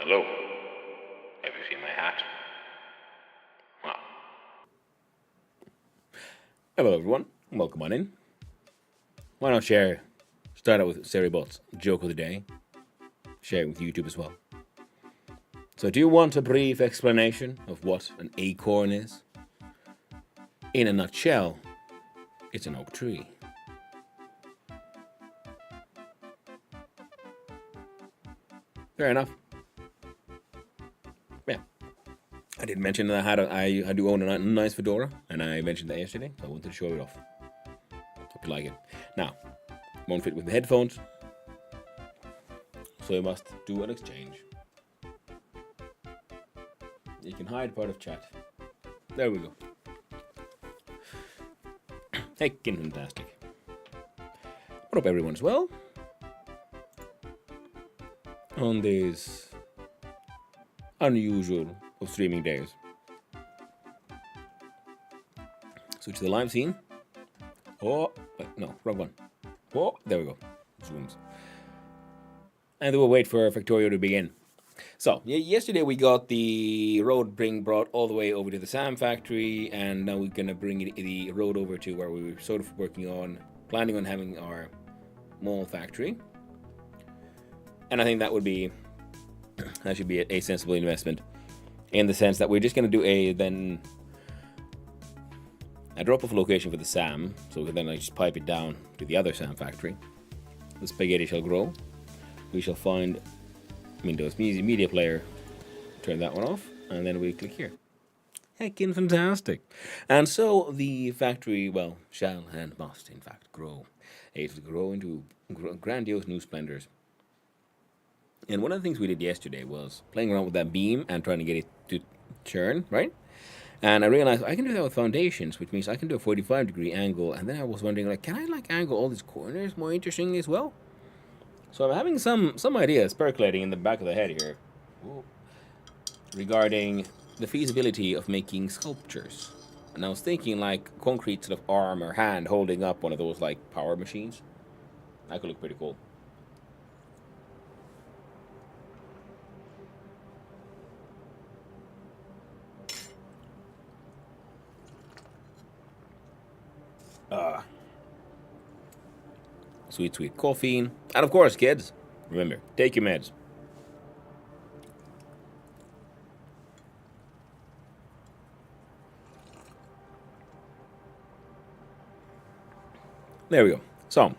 Hello. Have you seen my hat? Well, Hello, everyone. Welcome on in. Why not start out with Sari Bott's joke of the day, share it with YouTube as well. So, do you want a brief explanation of what an acorn is? In a nutshell, it's an oak tree. Fair enough. Yeah. I did mention that I do own a nice fedora, and I mentioned that yesterday, so I wanted to show it off. Hope you like it. Now, won't fit with the headphones, so you must do an exchange. You can hide part of chat. There we go. Heckin' fantastic. I hope everyone's well on these unusual of streaming days. Switch to the live scene. Oh, wait, no, wrong one. Oh, there we go. Zooms. And then we'll wait for Factorio to begin. So, yesterday we got the road brought all the way over to the Sam factory, and now we're gonna bring the road over to where we were sort of planning on having our mall factory. And I think that should be a sensible investment, in the sense that we're just gonna do a drop-off location for the Sam, so we can then just pipe it down to the other Sam factory. The spaghetti shall grow. We shall find Windows Media Player, turn that one off, and then we click here. Heckin' fantastic. And so the factory, shall and must, in fact, grow. It will grow into grandiose new splendors. And one of the things we did yesterday was playing around with that beam and trying to get it to turn, right? And I realized I can do that with foundations, which means I can do a 45-degree angle. And then I was wondering, can I angle all these corners more interestingly as well? So I'm having some ideas percolating in the back of the head here regarding the feasibility of making sculptures. And I was thinking concrete sort of arm or hand holding up one of those power machines. That could look pretty cool. Sweet coffee. And of course, kids, remember, take your meds. There we go. So,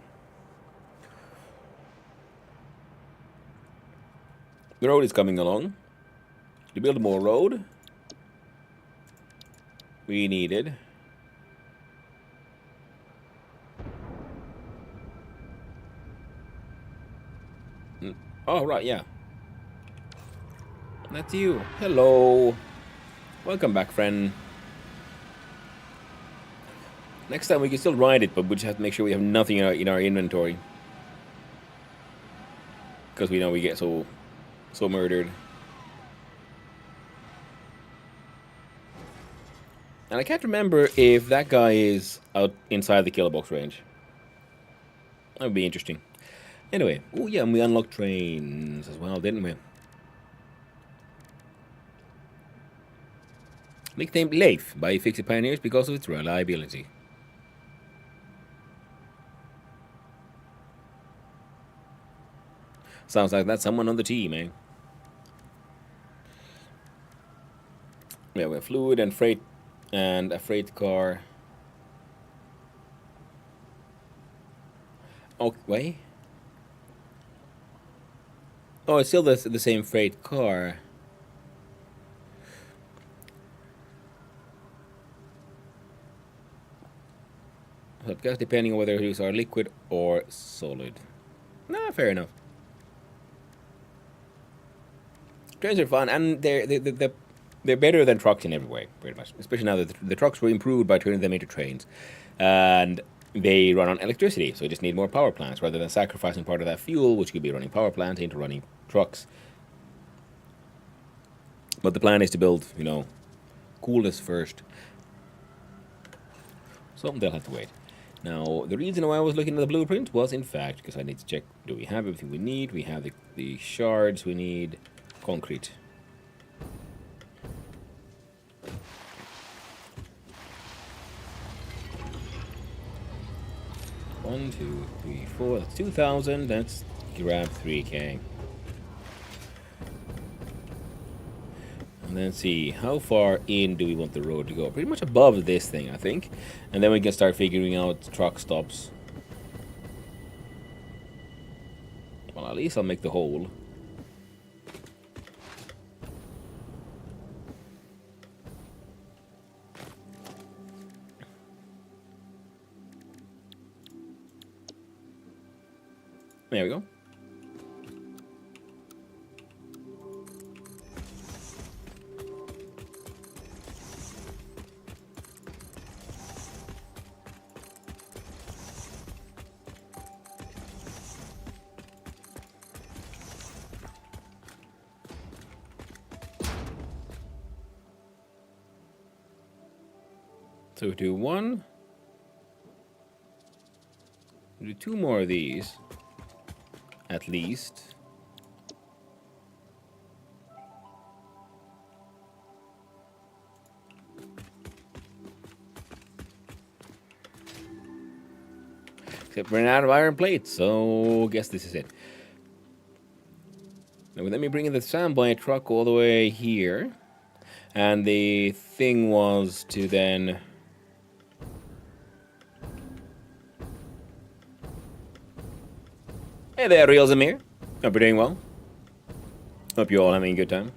the road is coming along. To build more road, we needed oh, right, yeah. That's you. Hello. Welcome back, friend. Next time we can still ride it, but we just have to make sure we have nothing in our inventory. Because we know we get so murdered. And I can't remember if that guy is out inside the killer box range. That would be interesting. Anyway, oh yeah, and we unlocked trains as well, didn't we? Nicknamed Leif by Fixie Pioneers because of its reliability. Sounds like that's someone on the team, eh? Yeah, we have fluid and freight and a freight car. Oh, wait. Oh, it's still the same freight car. So it goes depending on whether these are liquid or solid. Nah, fair enough. Trains are fun, and they're better than trucks in every way, pretty much. Especially now that the trucks were improved by turning them into trains, and they run on electricity, so you just need more power plants rather than sacrificing part of that fuel, which could be running power plants, into running trucks. But the plan is to build, coolest first. So they'll have to wait. Now, the reason why I was looking at the blueprint was, in fact, because I need to check, do we have everything we need? We have the shards we need. concrete. One, two, three, four. That's 2,000. Let's grab 3K. And then see, how far in do we want the road to go? Pretty much above this thing, I think. And then we can start figuring out truck stops. Well, at least I'll make the hole. There we go. So we do one. We do 2 more of these. At least. Except we're out of iron plates, so guess this is it. Now let me bring in the standby truck all the way here. And the thing was to then... Hey there, Reels and Amir. Hope you're doing well. Hope you're all having a good time.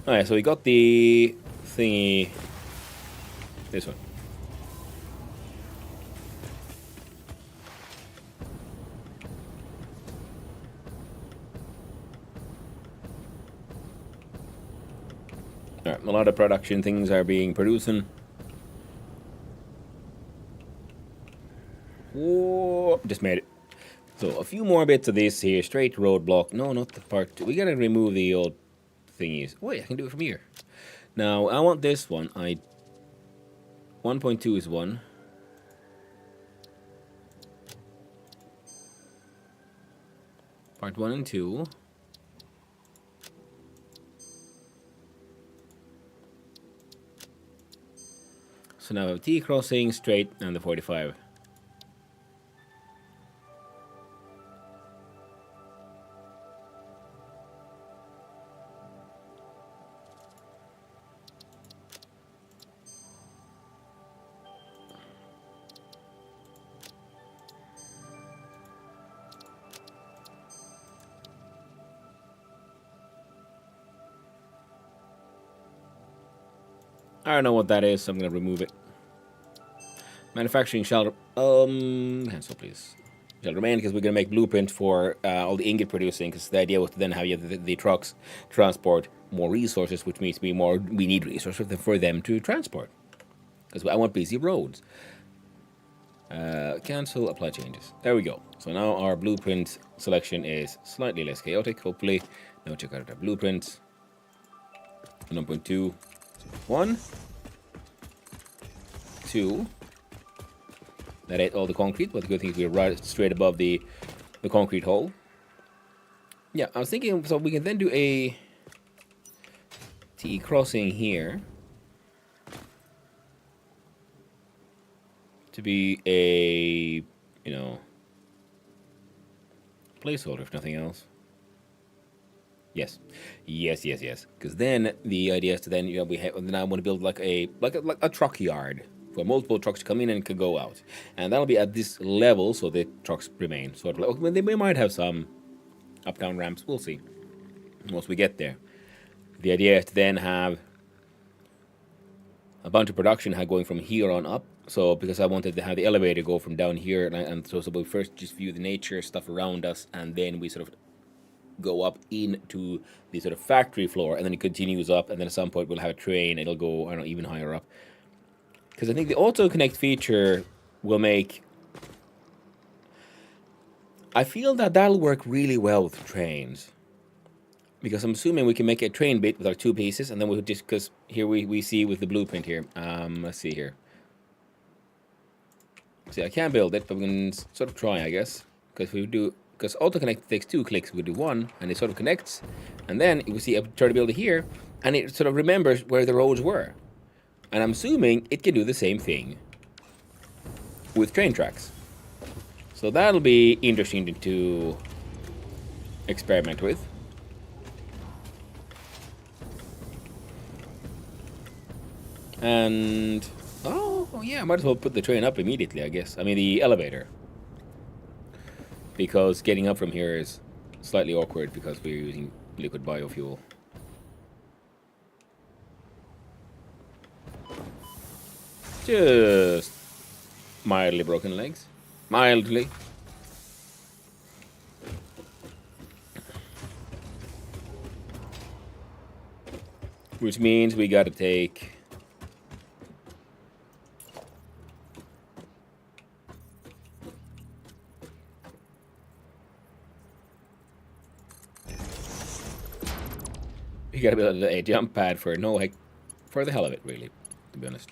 Alright, so we got the thingy. This one. Alright, a lot of production things are being producing. Whoa, just made it. So a few more bits of this here, straight roadblock. No, not the part 2. We gotta remove the old thingies. Wait, I can do it from here. Now, I want this one. 1.2 is 1. Part 1 and 2. So now we have T crossing, straight, and the 45. I don't know what that is, so I'm gonna remove it. Manufacturing shall cancel please. Shall remain because we're gonna make blueprint for all the ingot producing. Because the idea was to then have the trucks transport more resources, which means we need resources for them to transport. Because I want busy roads. Cancel, apply changes. There we go. So now our blueprint selection is slightly less chaotic. Hopefully, now check out our blueprints. 1.2. 1, 2. That ate all the concrete, but the good thing is we're right straight above the concrete hole. Yeah, I was thinking, so we can then do a T crossing here to be a, placeholder if nothing else. Yes, yes, yes, yes. Because then the idea is to then then I want to build like a truck yard for multiple trucks to come in and can go out, and that'll be at this level so the trucks remain. So they might have some up-down ramps. We'll see once we get there. The idea is to then have a bunch of production going from here on up. So because I wanted to have the elevator go from down here, and so we first just view the nature stuff around us, and then we sort of go up into the sort of factory floor, and then it continues up, and then at some point we'll have a train, it'll go, I don't know, even higher up. Because I think the auto connect feature will make... I feel that that'll work really well with trains. Because I'm assuming we can make a train bit with our 2 pieces, and then we'll just, because here we see with the blueprint here, let's see here. See, I can't build it, but we can sort of try, I guess. Because auto-connect takes 2 clicks, we do 1, and it sort of connects. And then, you see, I try to build it here, and it sort of remembers where the roads were. And I'm assuming it can do the same thing with train tracks. So that'll be interesting to experiment with. And oh yeah, I might as well put the train up immediately, I guess. I mean the elevator. Because getting up from here is slightly awkward because we're using liquid biofuel. Just mildly broken legs. Mildly. Which means we gotta take... We gotta build a jump pad for for the hell of it, really, to be honest.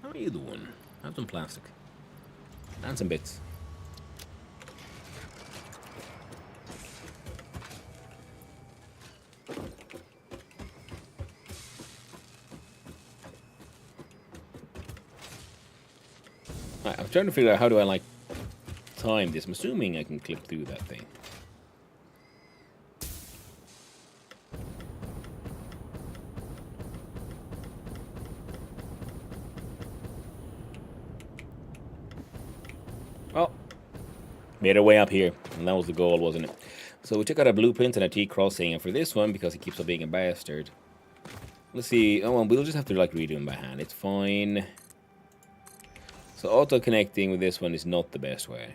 How are you doing? Have some plastic. And some bits. I'm trying to figure out how do I, like, time this. I'm assuming I can clip through that thing. Well, made our way up here, and that was the goal, wasn't it? So we took out a blueprint and a T-crossing, and for this one, because he keeps on being a bastard, let's see. Oh, well, we'll just have to, like, redo him by hand. It's fine. So auto-connecting with this one is not the best way.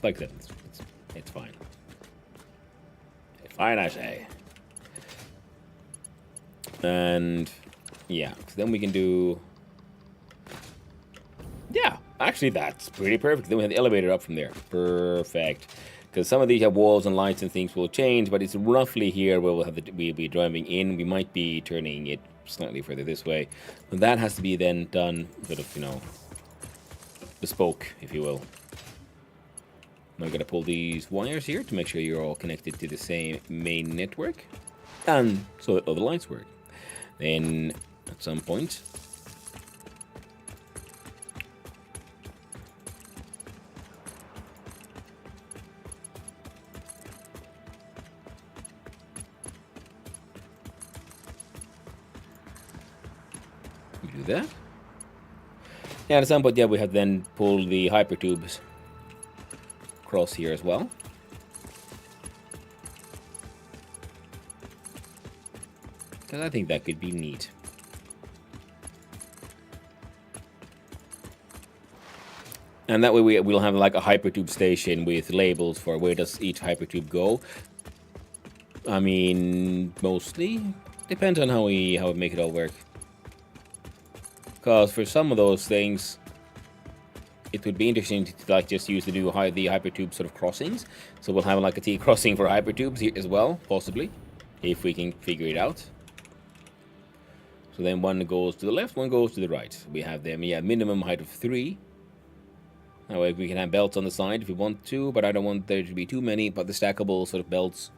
Like that, it's fine. It's fine, I say. And yeah, so then we can do... Yeah, actually that's pretty perfect. Then we have the elevator up from there. Perfect. Because some of these have walls and lights and things will change, but it's roughly here where we'll be driving in. We might be turning it slightly further this way. But that has to be then done sort of, you know, bespoke, if you will. I'm going to pull these wires here to make sure you're all connected to the same main network. And so that all the lights work. Then, at some point... we do that. Yeah, at some point, yeah, we have then pulled the hypertubes across here as well. Because I think that could be neat. And that way we'll have like a hypertube station with labels for where does each hypertube go. I mean, mostly depends on how we make it all work. Because for some of those things, it would be interesting to like just use the hypertube sort of crossings. So we'll have like a T crossing for hypertubes here as well, possibly, if we can figure it out. So then one goes to the left, one goes to the right. We have them, yeah, minimum height of 3. That way we can have belts on the side if we want to, but I don't want there to be too many. But the stackable sort of belts,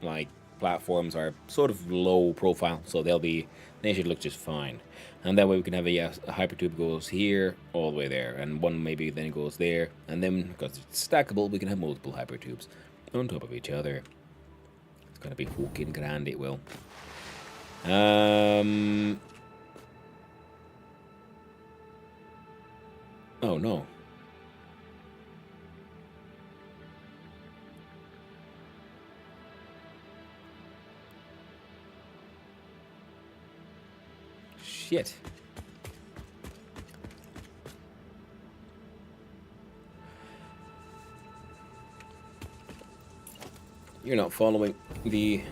like platforms, are sort of low profile, so they should look just fine. And that way we can have a hypertube goes here, all the way there, and one maybe then goes there, and then because it's stackable, we can have multiple hypertubes on top of each other. It's gonna be fucking grand, it will. Oh no. Shit. You're not following the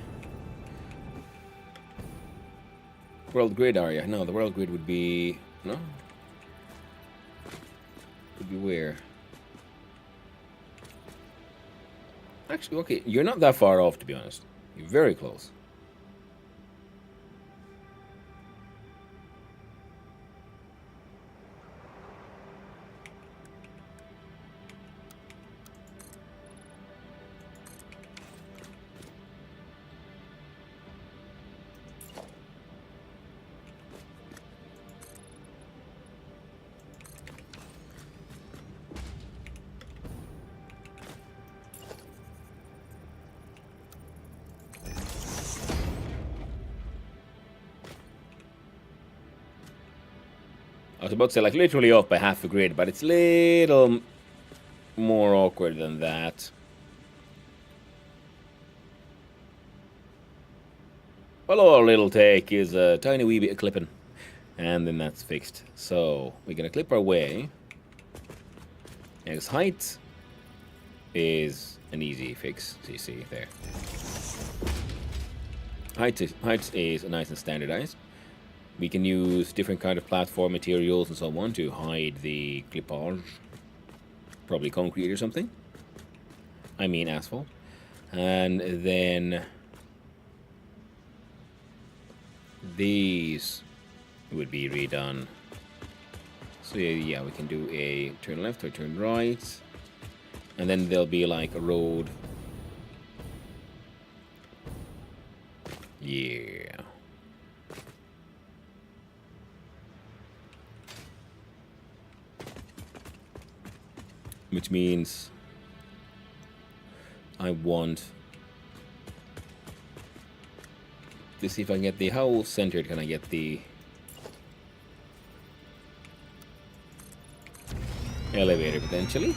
world grid, are you? No, the world grid would be... No? Would be where? Actually, okay, you're not that far off, to be honest. You're very close. I was about to say, like, literally off by half a grid, but it's little more awkward than that. Well, all it'll take is a tiny wee bit of clipping, and then that's fixed. So, we're going to clip our way. His height is an easy fix, so you see there. Height is nice and standardized. We can use different kind of platform materials and so on to hide the clippage. Probably concrete or something. I mean asphalt. And then these would be redone. So yeah, we can do a turn left or turn right. And then there'll be like a road. Yeah. Which means I want to see if I can get the, how centered can I get the elevator potentially?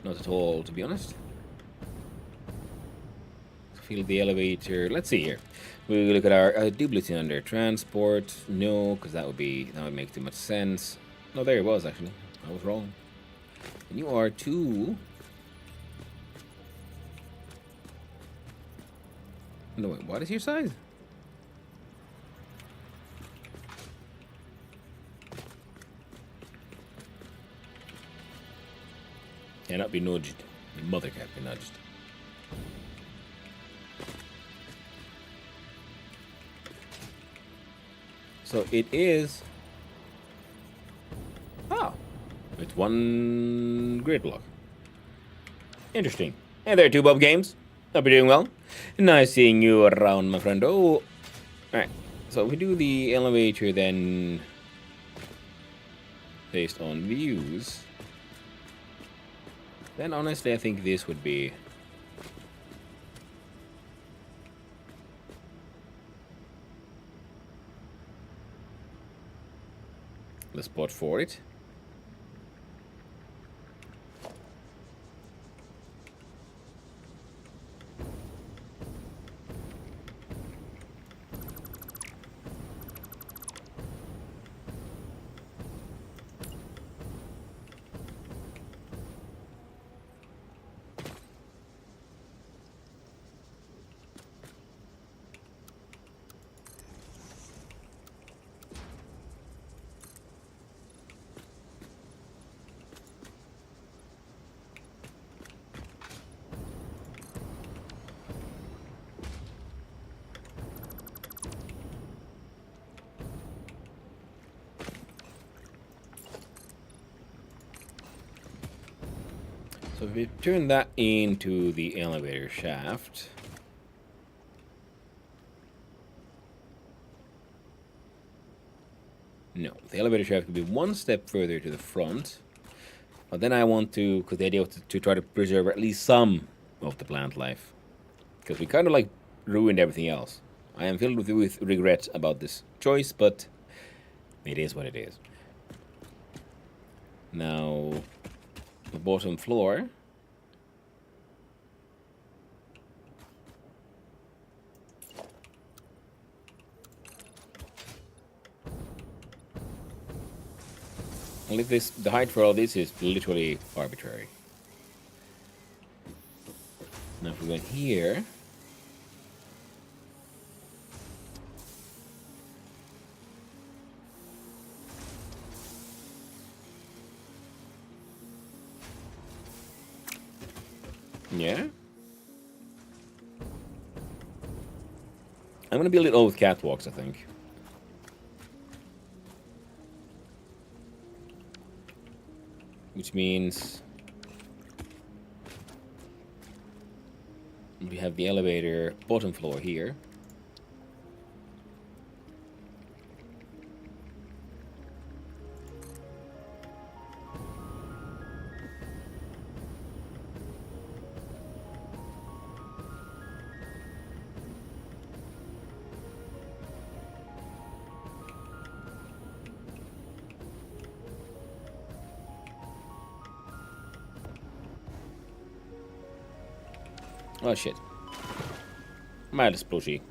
Not at all, to be honest. Feel the elevator. Let's see here. We look at our duplicate under transport. No, because that would make too much sense. No, there it was actually. I was wrong. And you are too. No, wait, what is your size? Cannot be nudged. Your mother can't be nudged. So it is. Oh, it's one grid block. Interesting. Hey there, Two Bob Games. Hope you're doing well. Nice seeing you around, my friend. Oh, all right. So we do the elevator then, based on views. Then honestly, I think this would be the spot for it. So if we turn that into the elevator shaft, no, the elevator shaft could be one step further to the front. But then I want to, because the idea was to try to preserve at least some of the plant life, because we kind of like ruined everything else. I am filled with regret about this choice, but it is what it is. Now, the bottom floor. And this, the height for all this is literally arbitrary. Now if we went here, Yeah. I'm gonna build it all with catwalks, I think. Which means we have the elevator bottom floor here. Oh shit. Mild explosive.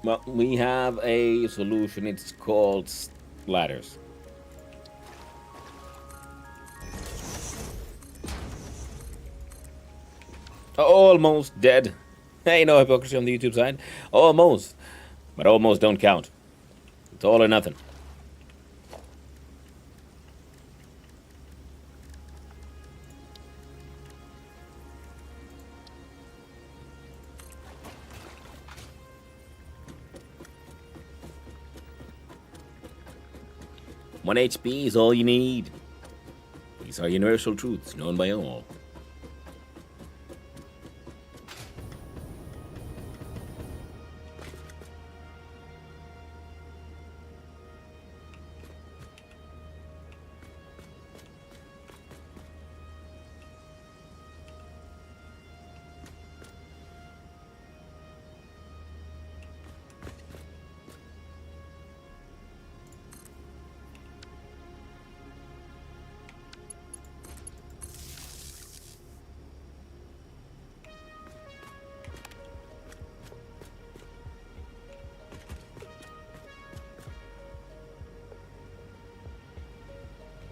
Well, we have a solution. It's called ladders. Almost dead. Hey, no hypocrisy on the YouTube side. Almost. But almost don't count. It's all or nothing. One HP is all you need. These are universal truths known by all.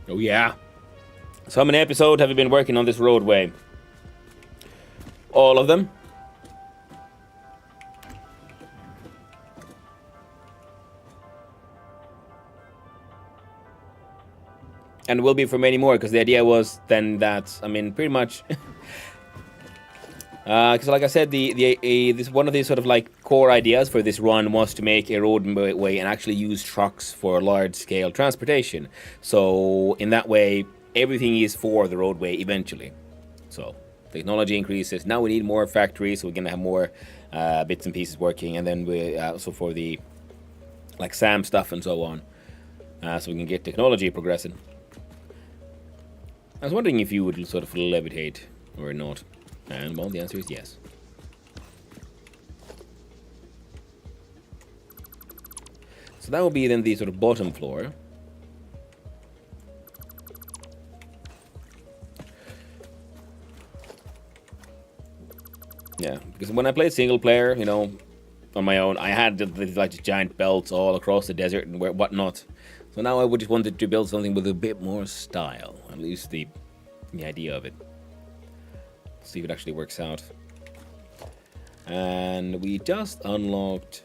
Oh yeah. So how many episodes have you been working on this roadway? All of them? And will be for many more, because the idea was then that, I mean, pretty much... Because like I said, this one of the sort of like core ideas for this run was to make a roadway and actually use trucks for large-scale transportation. So in that way, everything is for the roadway eventually. So technology increases. Now we need more factories, so we're gonna have more bits and pieces working, and then we also for the like SAM stuff and so on, so we can get technology progressing. I was wondering if you would sort of levitate or not. And, well, the answer is yes. So that will be then the sort of bottom floor. Yeah, because when I played single player, you know, on my own, I had like giant belts all across the desert and whatnot. So now I would just wanted to build something with a bit more style, at least the idea of it. See if it actually works out. And we just unlocked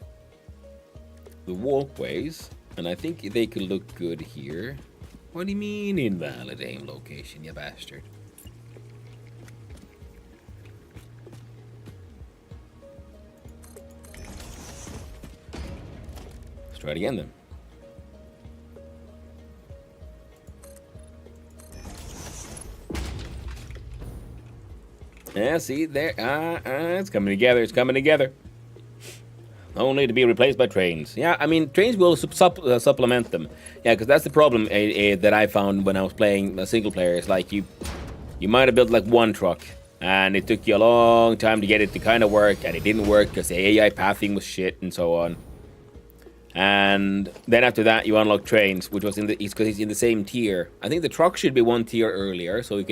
the walkways, and I think they could look good here. What do you mean invalid aim location, you bastard? Let's try it again then. Yeah, see, there, it's coming together, it's coming together. Only to be replaced by trains. Yeah, I mean, trains will supplement them. Yeah, because that's the problem that I found when I was playing a single player. It's like you might have built like one truck, and it took you a long time to get it to kind of work, and it didn't work because the AI pathing was shit and so on. And then after that, you unlock trains, which was because it's in the same tier. I think the truck should be one tier earlier, so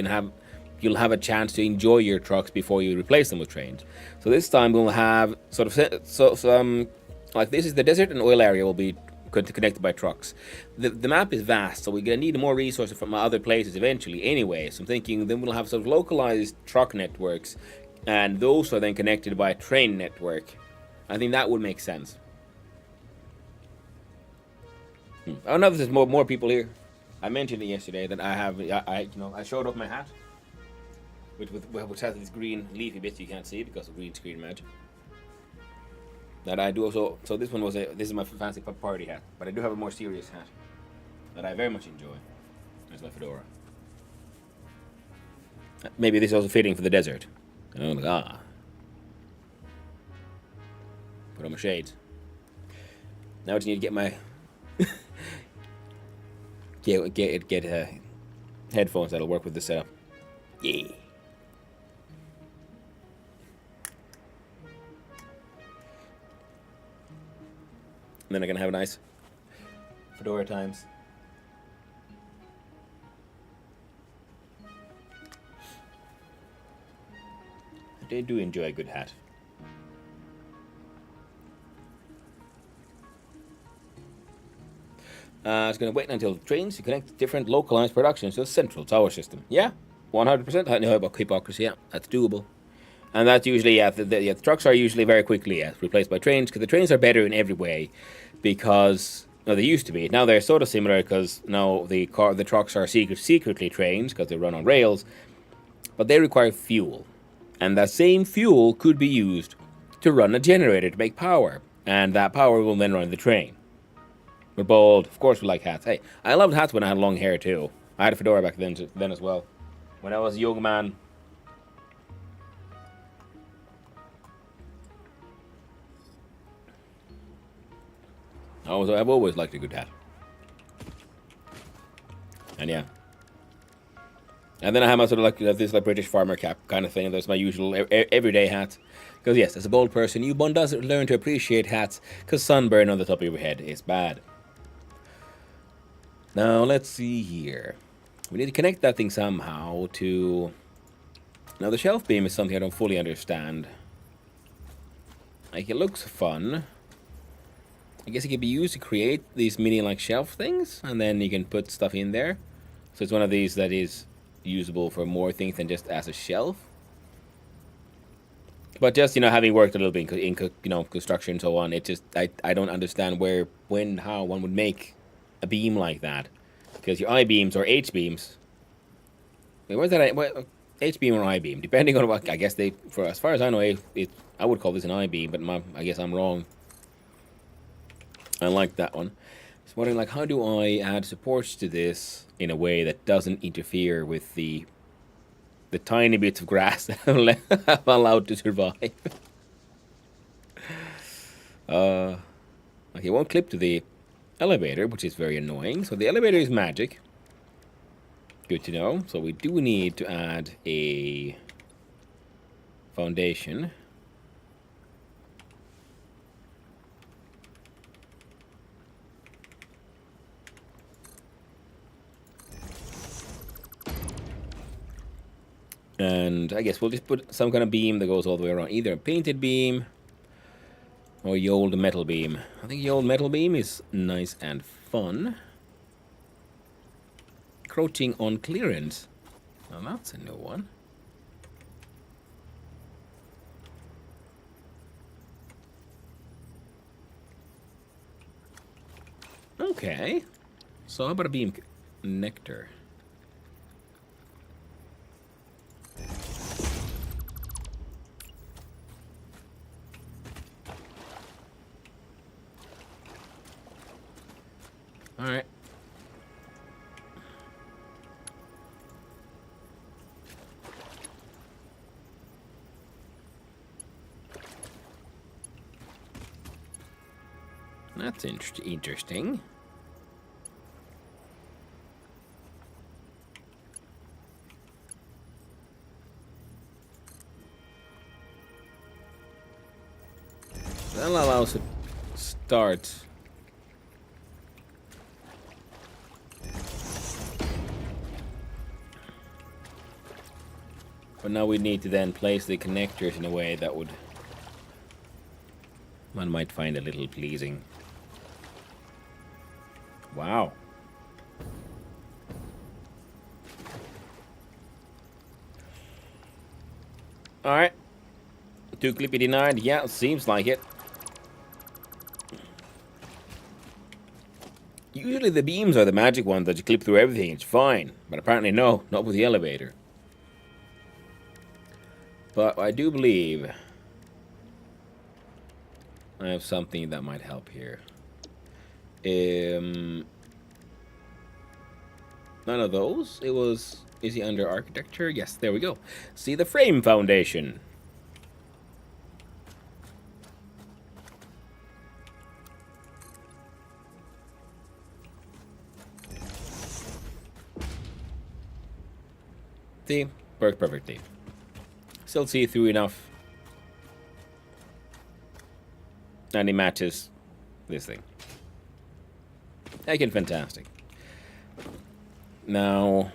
you'll have a chance to enjoy your trucks before you replace them with trains. So this time we'll have sort of like this is the desert and oil area will be connected by trucks. The map is vast, so we're gonna need more resources from other places eventually anyway. So I'm thinking then we'll have sort of localized truck networks, and those are then connected by a train network. I think that would make sense. Oh no, there's more people here. I mentioned it yesterday that I showed off my hat, which has these green leafy bits you can't see because of green screen magic. That I do also. So this is my fancy party hat, but I do have a more serious hat that I very much enjoy. There's my fedora. Maybe this is also fitting for the desert. And I'm like, put on my shades. Now I just need to get my get headphones that'll work with the setup. Yeah. And then I can have a nice fedora times. I do enjoy a good hat. It's going to wait until the trains to connect different localized productions to a central tower system. Yeah, 100%. I know about hypocrisy. Yeah, that's doable. And that's usually, the trucks are usually very quickly replaced by trains, because the trains are better in every way, because, they used to be. Now they're sort of similar, because now the trucks are secretly trains, because they run on rails, but they require fuel. And that same fuel could be used to run a generator to make power, and that power will then run the train. We're bold. Of course we like hats. Hey, I loved hats when I had long hair too. I had a fedora back then as well. When I was a young man. I've always liked a good hat. And yeah. And then I have my sort of this British farmer cap kind of thing. That's my usual everyday hat. Because yes, as a bold person, one doesn't learn to appreciate hats, because sunburn on the top of your head is bad. Now, let's see here. We need to connect that thing somehow to... Now, the shelf beam is something I don't fully understand. Like, it looks fun. I guess it can be used to create these mini, shelf things, and then you can put stuff in there. So it's one of these that is usable for more things than just as a shelf. But just, having worked a little bit in construction and so on, it just... I don't understand how one would make a beam like that, because your I-beams or H-beams. Wait, where's that? H-beam or I-beam, depending on what. I guess as far as I know, I would call this an I-beam, but I guess I'm wrong. I like that one. So wondering, how do I add supports to this in a way that doesn't interfere with the tiny bits of grass that I'm allowed to survive? Okay, it won't clip to the elevator, which is very annoying. So the elevator is magic. Good to know. So we do need to add a foundation. And I guess we'll just put some kind of beam that goes all the way around. Either a painted beam or the old metal beam. I think the old metal beam is nice and fun. Encroaching on clearance. Well, that's a new one. Okay. So how about a beam connector? All right. That's interesting. That'll allow us to start. But now we need to then place the connectors in a way that one might find a little pleasing. Wow. Alright. Too clippy denied? Yeah, seems like it. Usually the beams are the magic ones that you clip through everything. It's fine. But apparently no, not with the elevator. But I do believe I have something that might help here. None of those. It was... Is he under architecture? Yes, there we go. See the frame foundation. See? Works perfectly. Still see through enough. And he matches this thing. Again, fantastic. Now...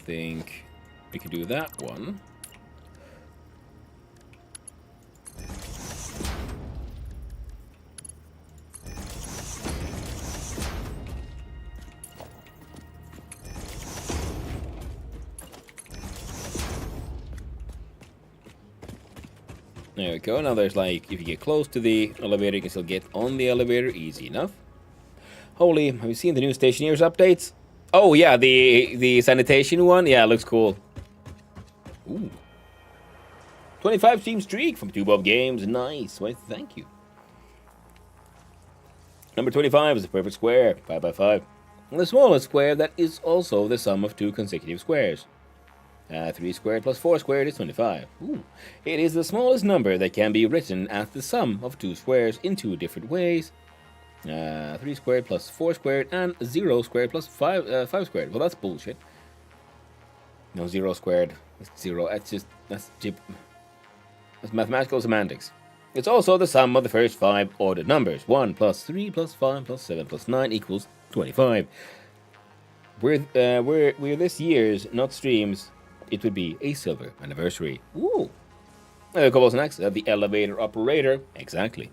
think we could do that one. There we go. Now there's like, if you get close to the elevator, you can still get on the elevator. Easy enough. Holy, have you seen the new Stationeers updates? Oh yeah, the sanitation one. Yeah, looks cool. Ooh. 25 team streak from Two Bob Games. Nice. Why, thank you. Number 25 is a perfect square. 5 by 5. And the smallest square that is also the sum of two consecutive squares. 3 squared plus 4 squared is 25. Ooh. It is the smallest number that can be written as the sum of two squares in two different ways. 3 squared plus 4 squared and 0 squared plus 5 squared. Well, that's bullshit. No, 0 squared. It's 0. That's mathematical semantics. It's also the sum of the first 5 ordered numbers. 1 plus 3 plus 5 plus 7 plus 9 equals 25. We're this year's, not streams, it would be a silver anniversary. Ooh. A couple of next. The elevator operator. Exactly.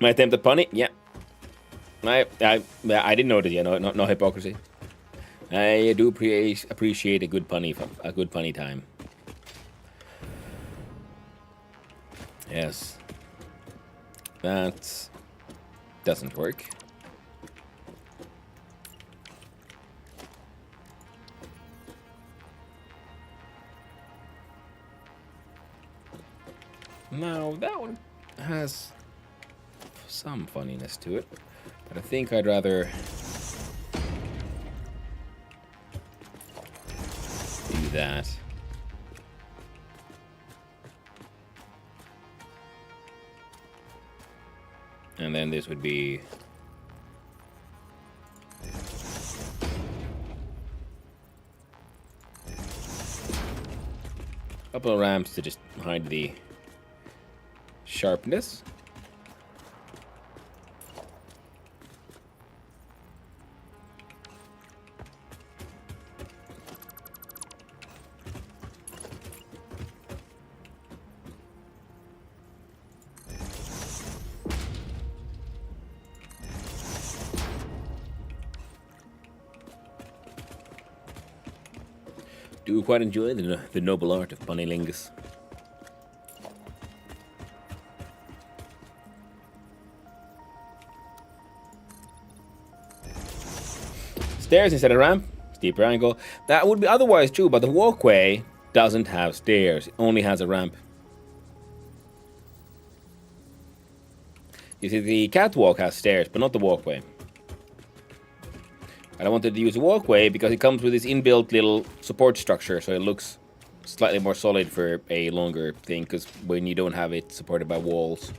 My attempt at punny? Yeah. I didn't notice. Yeah, no hypocrisy. I do appreciate a good punny time. Yes. That doesn't work. Now, that one has some funniness to it, but I think I'd rather do that. And then this would be a couple of ramps to just hide the sharpness. Do quite enjoy the noble art of punnilingus. Stairs instead of ramp, steeper angle. That would be otherwise true, but the walkway doesn't have stairs. It only has a ramp. You see, the catwalk has stairs, but not the walkway. And I wanted to use a walkway because it comes with this inbuilt little support structure, so it looks slightly more solid for a longer thing, because when you don't have it supported by walls.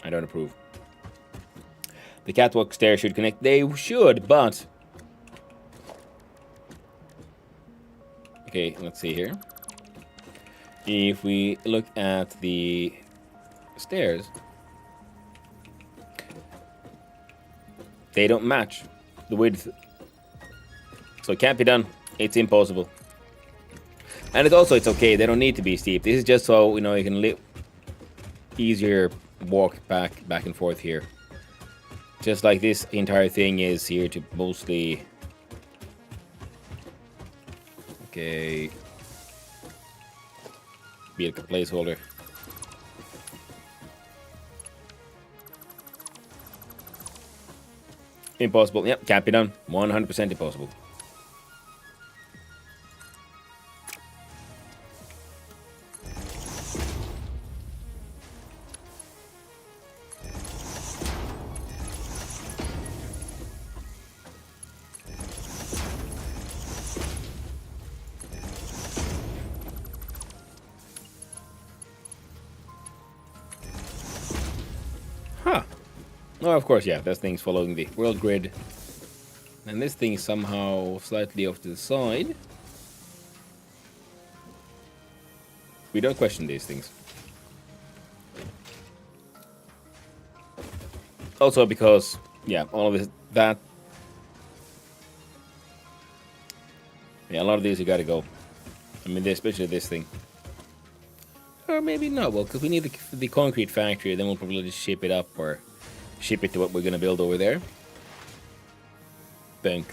I don't approve. The catwalk stairs should connect. They should, but... Okay, let's see here. If we look at the stairs, they don't match the width. So it can't be done. It's impossible. And it's okay. They don't need to be steep. This is just so, you know, you can easier walk back and forth here. Just like this entire thing is here to mostly... Okay. Be like a placeholder. Impossible. Yep, can't be done. 100% impossible. Huh. Oh, of course, yeah. That thing's following the world grid. And this thing is somehow slightly off to the side. We don't question these things. Also because, yeah, all of this, that... Yeah, a lot of these you gotta go. I mean, especially this thing. Or maybe not, well, because we need the concrete factory, then we'll probably just ship it up or ship it to what we're gonna build over there. Think.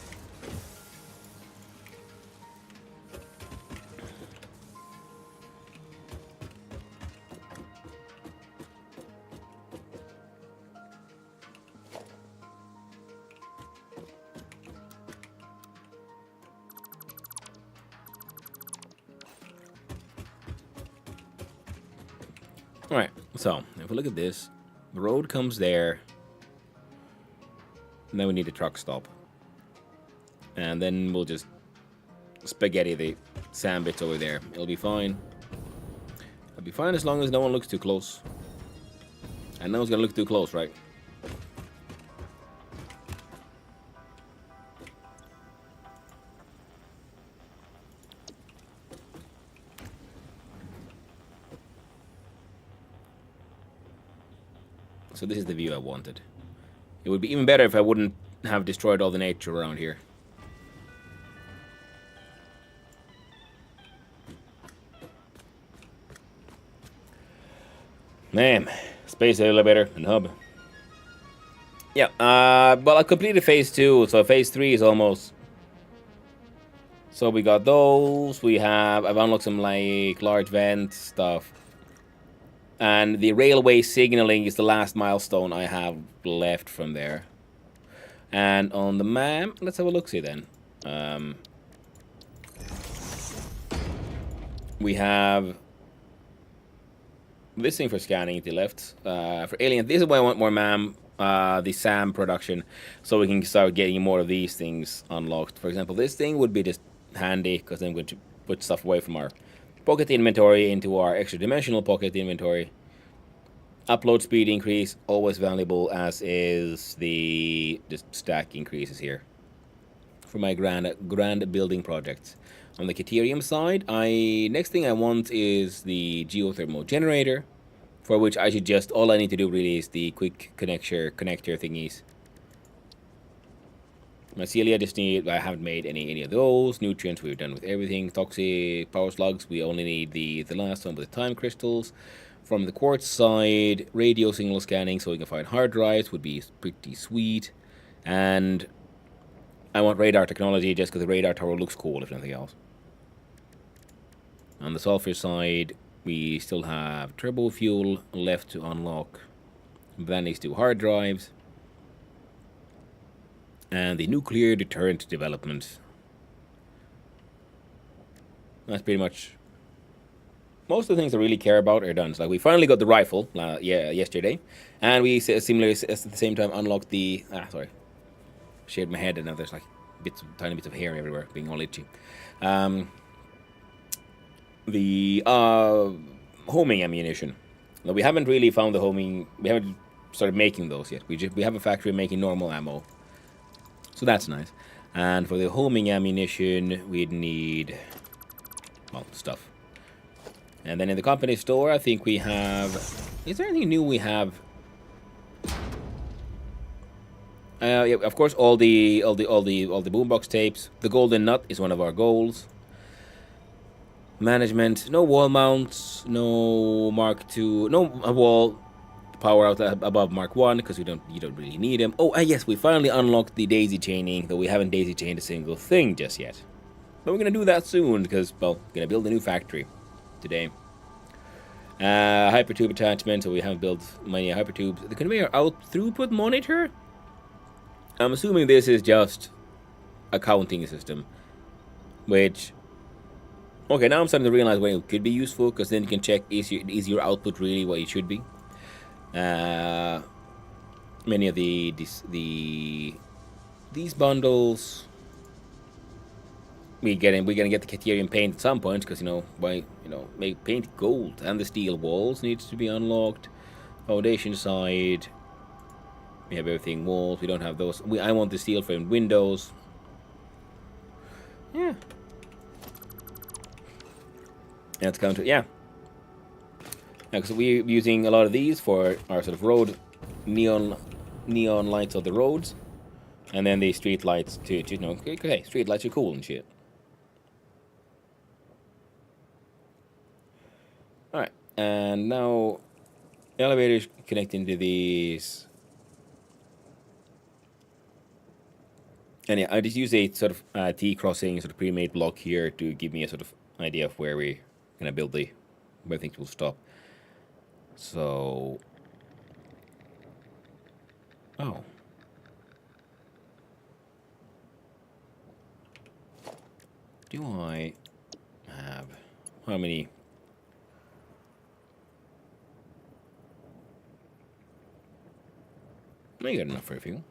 Alright, so if we look at this, the road comes there, and then we need a truck stop. And then we'll just spaghetti the sand bits over there. It'll be fine. It'll be fine as long as no one looks too close. And no one's gonna look too close, right? So this is the view I wanted. It would be even better if I wouldn't have destroyed all the nature around here. Man, space elevator and hub. Yeah, well, I completed phase 2, so phase 3 is almost... So we got those, I've unlocked some, like, large vent stuff. And the railway signaling is the last milestone I have left from there. And on the map, let's have a look-see then. We have this thing for scanning to the left. For alien, this is why I want more the SAM production, so we can start getting more of these things unlocked. For example, this thing would be just handy, because then we're going to put stuff away from our pocket inventory into our extra dimensional pocket inventory. Upload speed increase, always valuable, as is the just stack increases here for my grand building projects. On the Caterium side, next thing I want is the geothermal generator, for which I should just, all I need to do really is the quick connector thingies. Mycelia, I haven't made any of those. Nutrients, we've done with everything. Toxic power slugs, we only need the last one with the time crystals. From the quartz side, radio signal scanning so we can find hard drives would be pretty sweet. And I want radar technology just because the radar tower looks cool, if nothing else. On the sulfur side, we still have turbo fuel left to unlock. That needs 2 hard drives. And the nuclear deterrent development. That's pretty much... Most of the things I really care about are done. So, like, we finally got the rifle yesterday. And we similarly at the same time unlocked the... sorry. Shaved my head and now there's like tiny bits of hair everywhere being all itchy. The homing ammunition. Now, we haven't really found the homing... We haven't started making those yet. We have a factory making normal ammo. So that's nice. And for the homing ammunition, we'd need... well, stuff. And then in the company store, I think we have... Is there anything new we have? Yeah, of course, all the boombox tapes. The golden nut is one of our goals. Management, no wall mounts, no Mark II, no wall power out above Mark 1 because you don't really need them. Oh, yes, we finally unlocked the daisy chaining, though we haven't daisy chained a single thing just yet. But we're gonna do that soon because, well, we're gonna build a new factory today. Hypertube attachment, so we haven't built many hypertubes. The conveyor out throughput monitor? I'm assuming this is just a counting system, which, okay, now I'm starting to realize why it could be useful, because then you can check is your output really what it should be. Many of these bundles, we're gonna get the Caterium paint at some point, because make paint gold, and the steel walls needs to be unlocked. Foundation side, we have everything. Walls, we don't have those. I want the steel framed windows. Yeah. That's counter. Yeah. Because we're using a lot of these for our sort of road neon lights of the roads, and then the street lights too. Okay, street lights are cool and shit. All right, and now elevators connecting to these. And yeah, I just use a sort of T-crossing sort of pre-made block here to give me a sort of idea of where we're gonna build where things will stop. So, oh, do I have how many? I got enough for a few.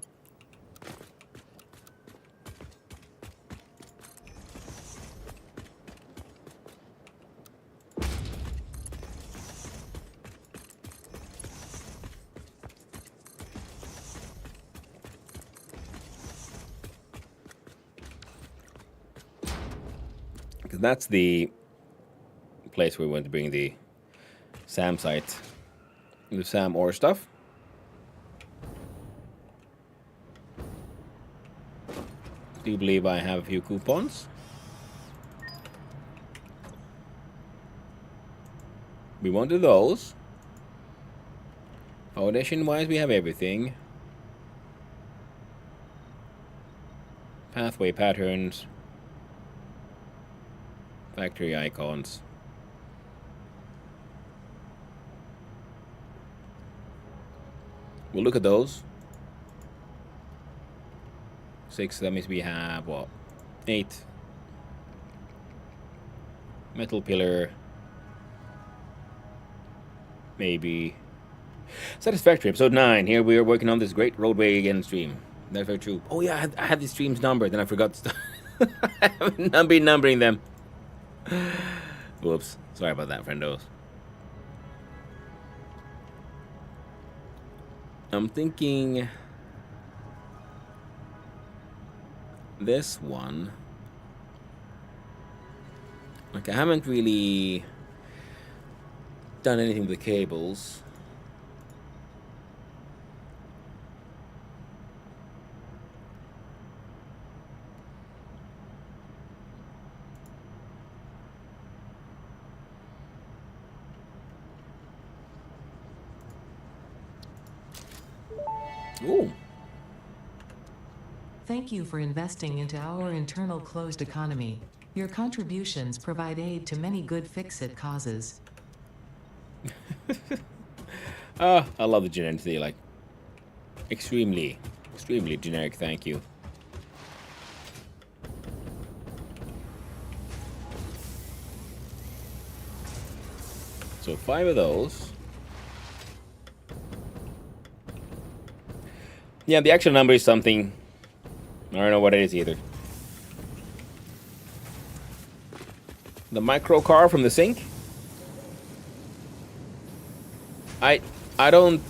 Because that's the place where we want to bring the SAM site, the SAM ore stuff. Do you believe I have a few coupons? We wanted those. Foundation-wise, we have everything. Pathway patterns. Factory icons. We'll look at those. 6, that means we have, what? 8. Metal pillar. Maybe. Satisfactory, episode 9. Here we are working on this great roadway again stream. That's very true. Oh yeah, I had these streams numbered, then I forgot to start. I haven't been numbering them. Whoops. Sorry about that, friendos. I'm thinking this one. Like, I haven't really done anything with the cables. Ooh. Thank you for investing into our internal closed economy. Your contributions provide aid to many good fix-it causes. I love the genericity, like, extremely generic, thank you. So 5 of those. Yeah, the actual number is something. I don't know what it is either. The micro car from the sink? I don't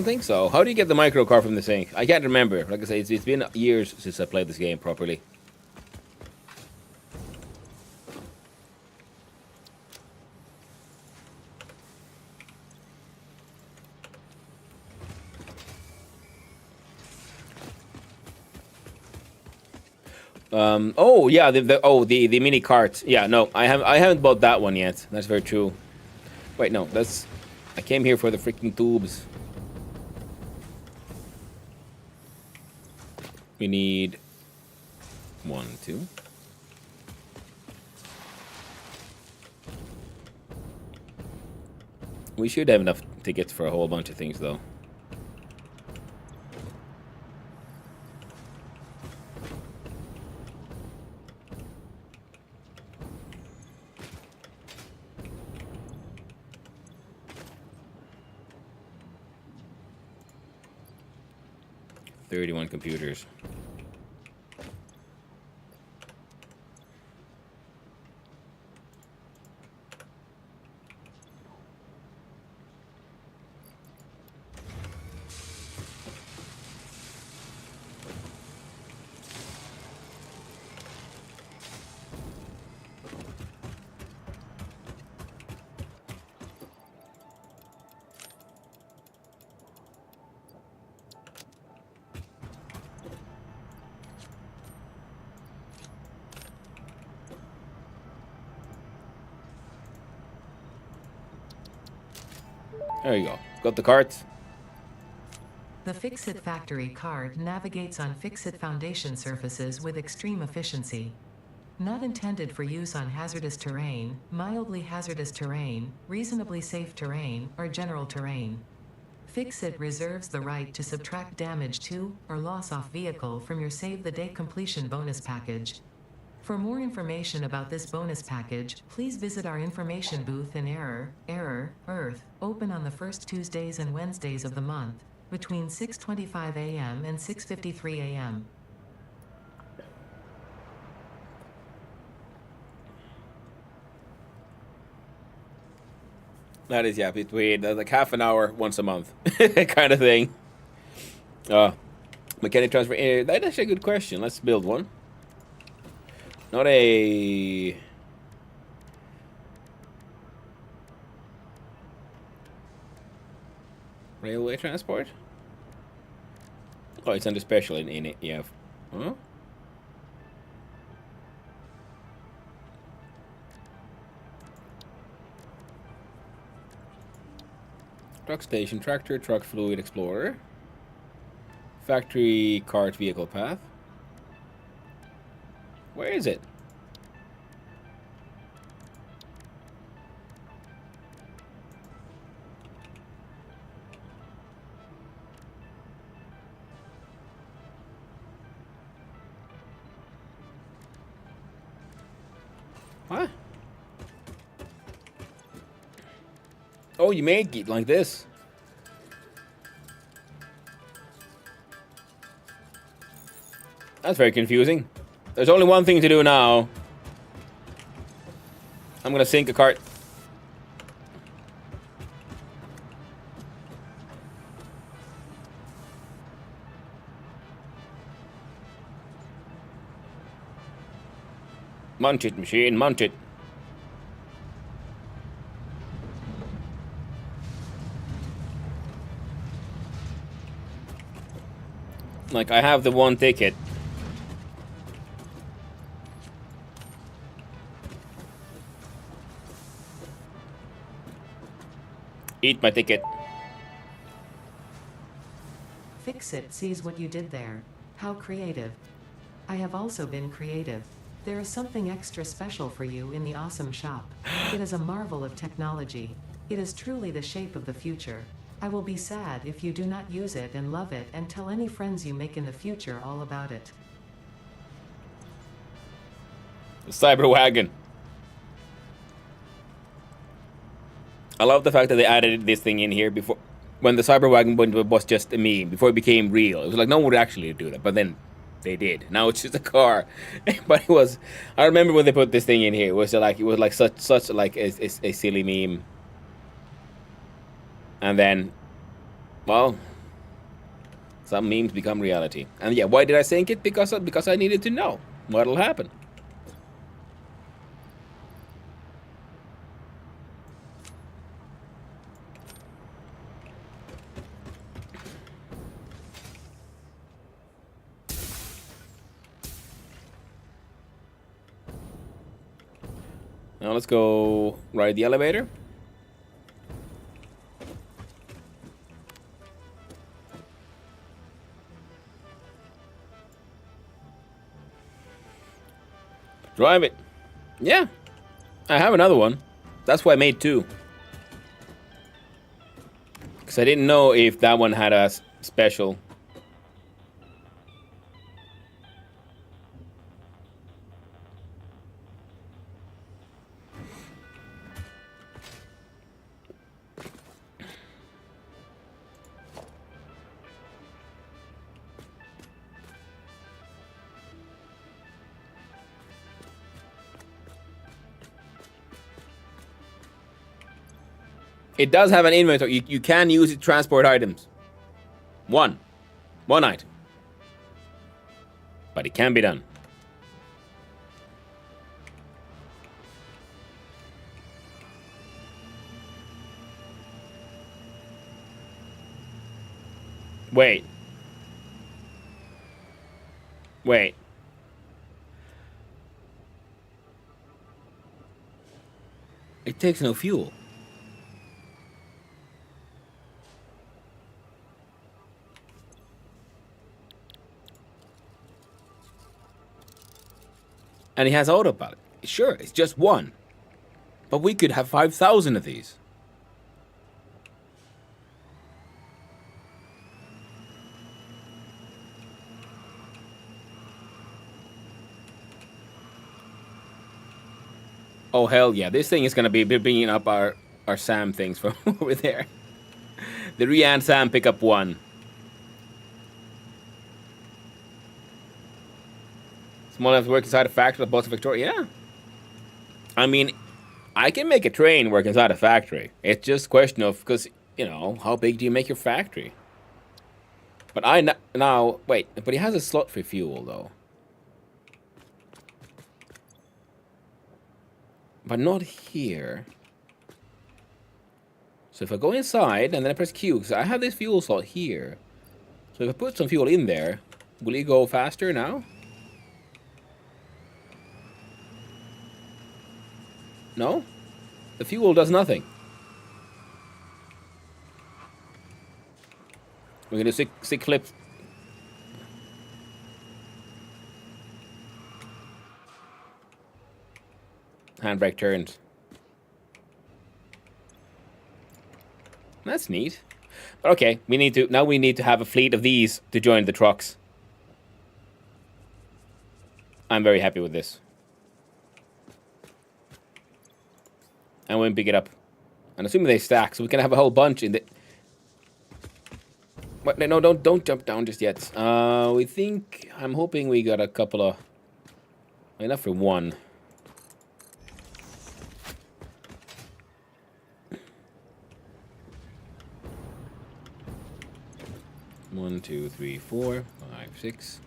think so. How do you get the micro car from the sink? I can't remember. Like I say, it's been years since I played this game properly. Oh yeah, the mini cart. Yeah, no, I haven't bought that one yet. That's very true. Wait, no, that's I came here for the freaking tubes. We need 1, 2. We should have enough tickets for a whole bunch of things, though. $31 computers. There you go. Got the carts. The Fixit Factory cart navigates on Fixit foundation surfaces with extreme efficiency. Not intended for use on hazardous terrain, mildly hazardous terrain, reasonably safe terrain, or general terrain. Fixit reserves the right to subtract damage to or loss off vehicle from your Save the Day completion bonus package. For more information about this bonus package, please visit our information booth in Earth, open on the first Tuesdays and Wednesdays of the month, between 6:25 a.m. and 6:53 a.m. That is, yeah, between like half an hour once a month kind of thing. Mechanic transfer. That's actually a good question. Let's build one. Not a... railway transport? Oh, it's under special in it, yeah. Huh? Truck station, tractor, truck, fluid, explorer. Factory, cart, vehicle path. Where is it? What? Oh, you make it like this. That's very confusing. There's only one thing to do now. I'm gonna sink a cart. Munch it, machine, munch it. Like, I have the one ticket. Eat my ticket. Fixit sees what you did there. How creative. I have also been creative. There is something extra special for you in the awesome shop. It is a marvel of technology. It is truly the shape of the future. I will be sad if you do not use it and love it, and tell any friends you make in the future all about it. The cyber wagon. I love the fact that they added this thing in here before, when the cyber wagon was just a meme, before it became real. It was like no one would actually do that, but then they did. Now it's just a car. But it was, I remember when they put this thing in here, it was like such like a silly meme. And then, well, some memes become reality. And yeah, why did I sink it? Because I needed to know what'll happen. Now let's go ride the elevator. Drive it. Yeah. I have another one. That's why I made 2. Because I didn't know if that one had a special. It does have an inventory. You can use it to transport items. One item. But it can be done. Wait. It takes no fuel. And he has autopilot. Sure, it's just one. But we could have 5,000 of these. Oh, hell yeah. This thing is going to be bringing up our SAM things from over there. The Rian SAM pickup 1. Small enough to work inside a factory like Satisfactory. Yeah. I mean, I can make a train work inside a factory. It's just a question of, because, you know, how big do you make your factory? But now, wait, but he has a slot for fuel, though. But not here. So if I go inside and then I press Q, because I have this fuel slot here. So if I put some fuel in there, will it go faster now? No? The fuel does nothing. We're gonna do 6 clips. Handbrake turns. That's neat. But okay, we need to have a fleet of these to join the trucks. I'm very happy with this. I won't pick it up. And assuming they stack, so we can have a whole bunch in the... What? No, don't jump down just yet. I'm hoping we got a couple of... Enough for one. One, 2, 3, 4, 5, 6.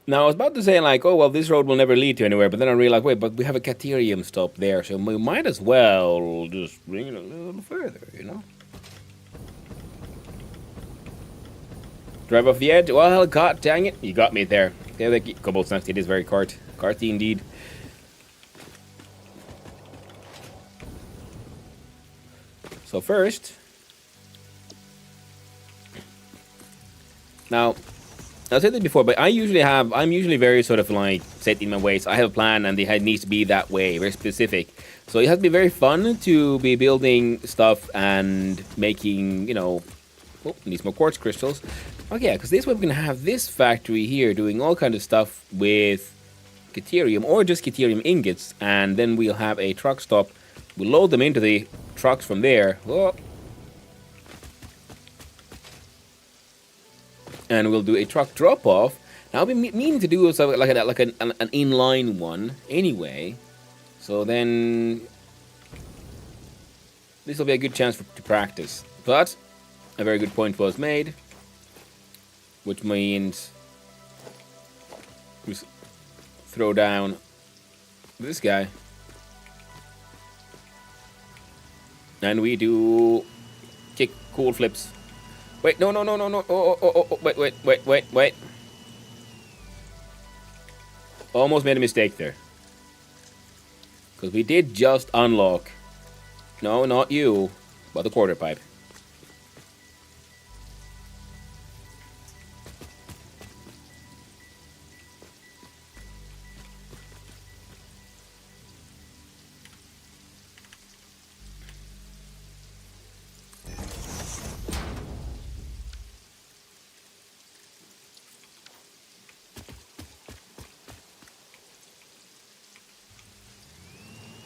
Now, I was about to say, like, oh, well, this road will never lead to anywhere, but then I realized, wait, but we have a Caterium stop there, so we might as well just bring it a little further, you know? Drive off the edge? Well, god dang it, you got me there. Yeah, the Cobalt Snacks, it is very carty indeed. So first... Now... I said it before, but I'm usually very sort of like set in my ways. I have a plan and it needs to be that way, very specific. So it has to be very fun to be building stuff and making, you know, oh, needs more quartz crystals. Okay, because this way we're going to have this factory here doing all kinds of stuff with Caterium or just Caterium ingots. And then we'll have a truck stop. We'll load them into the trucks from there. Oh. And we'll do a truck drop-off. Now, I've been meaning to do something like an inline one anyway. So then... This will be a good chance to practice. But, a very good point was made. Which means... We throw down this guy. And we do kick cool flips. Wait, no, no, no, no, no. Oh, wait. Almost made a mistake there. Because we did just unlock. No, not you. But the quarter pipe.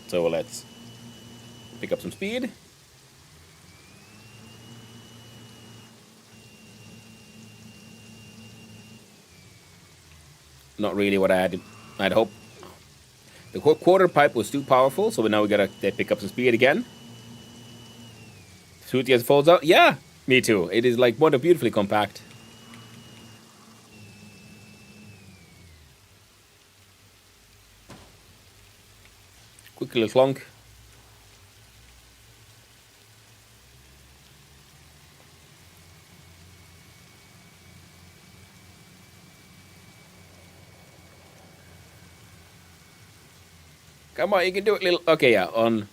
So let's pick up some speed. Not really what I'd hoped. The quarter pipe was too powerful, so now we gotta pick up some speed again. Sweetie as it folds out. Yeah, me too. It is like what a beautifully compact. Quick little clunk. Come on, you can do it, little. Okay, yeah, on.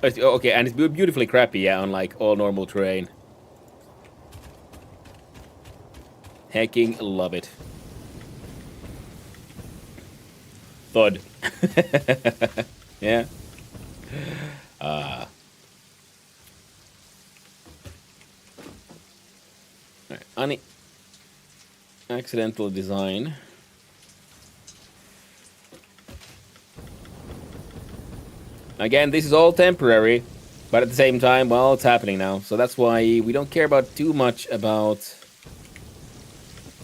Okay, and it's beautifully crappy, yeah, on like all normal terrain. Hecking love it. Thud. Yeah. Right. Accidental design. Again, this is all temporary, but at the same time, well, it's happening now. So that's why we don't care about too much about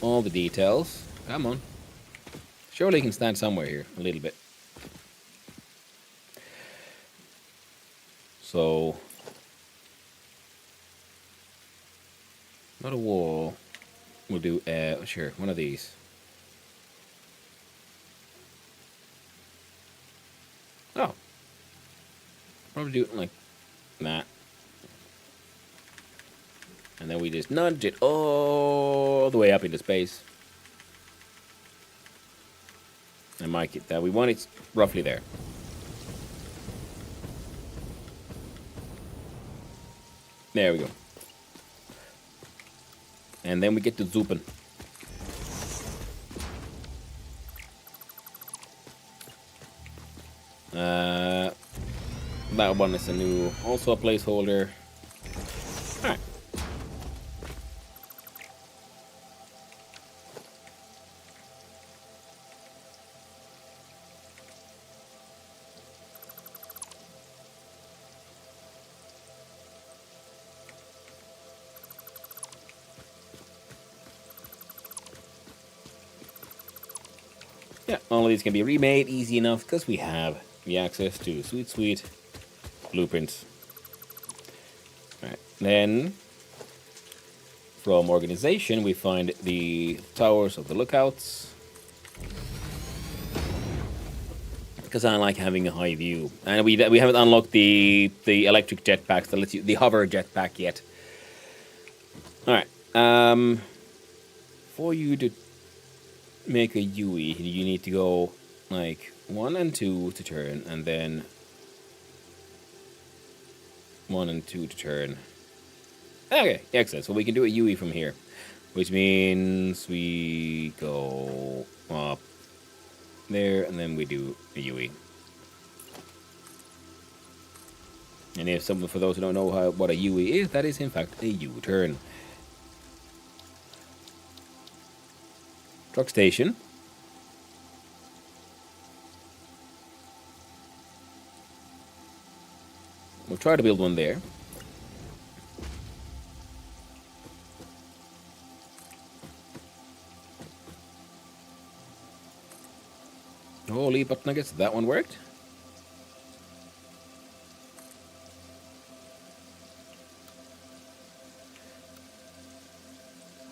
all the details. Come on. Surely he can stand somewhere here, a little bit. So, not a wall. We'll do, sure, one of these. Oh. Probably do it like that. And then we just nudge it all the way up into space. And mark it that we want it roughly there. There we go. And then we get to zooping. That one is a new, also a placeholder. Alright. Yeah, all of these can be remade easy enough because we have the access to sweet blueprints. Alright, then from organization we find the towers of the lookouts. Because I like having a high view. And we haven't unlocked the electric jetpacks that lets you, the hover jetpack yet. Alright, for you to make a UE, you need to go like 1 and 2 to turn, and then 1 and 2 to turn. Okay, excellent. So we can do a UE from here, which means we go up there, and then we do a UE. And if someone, for those who don't know what a UE is, that is in fact a U-turn. Truck station. We'll try to build one there. Holy butt nuggets, that one worked.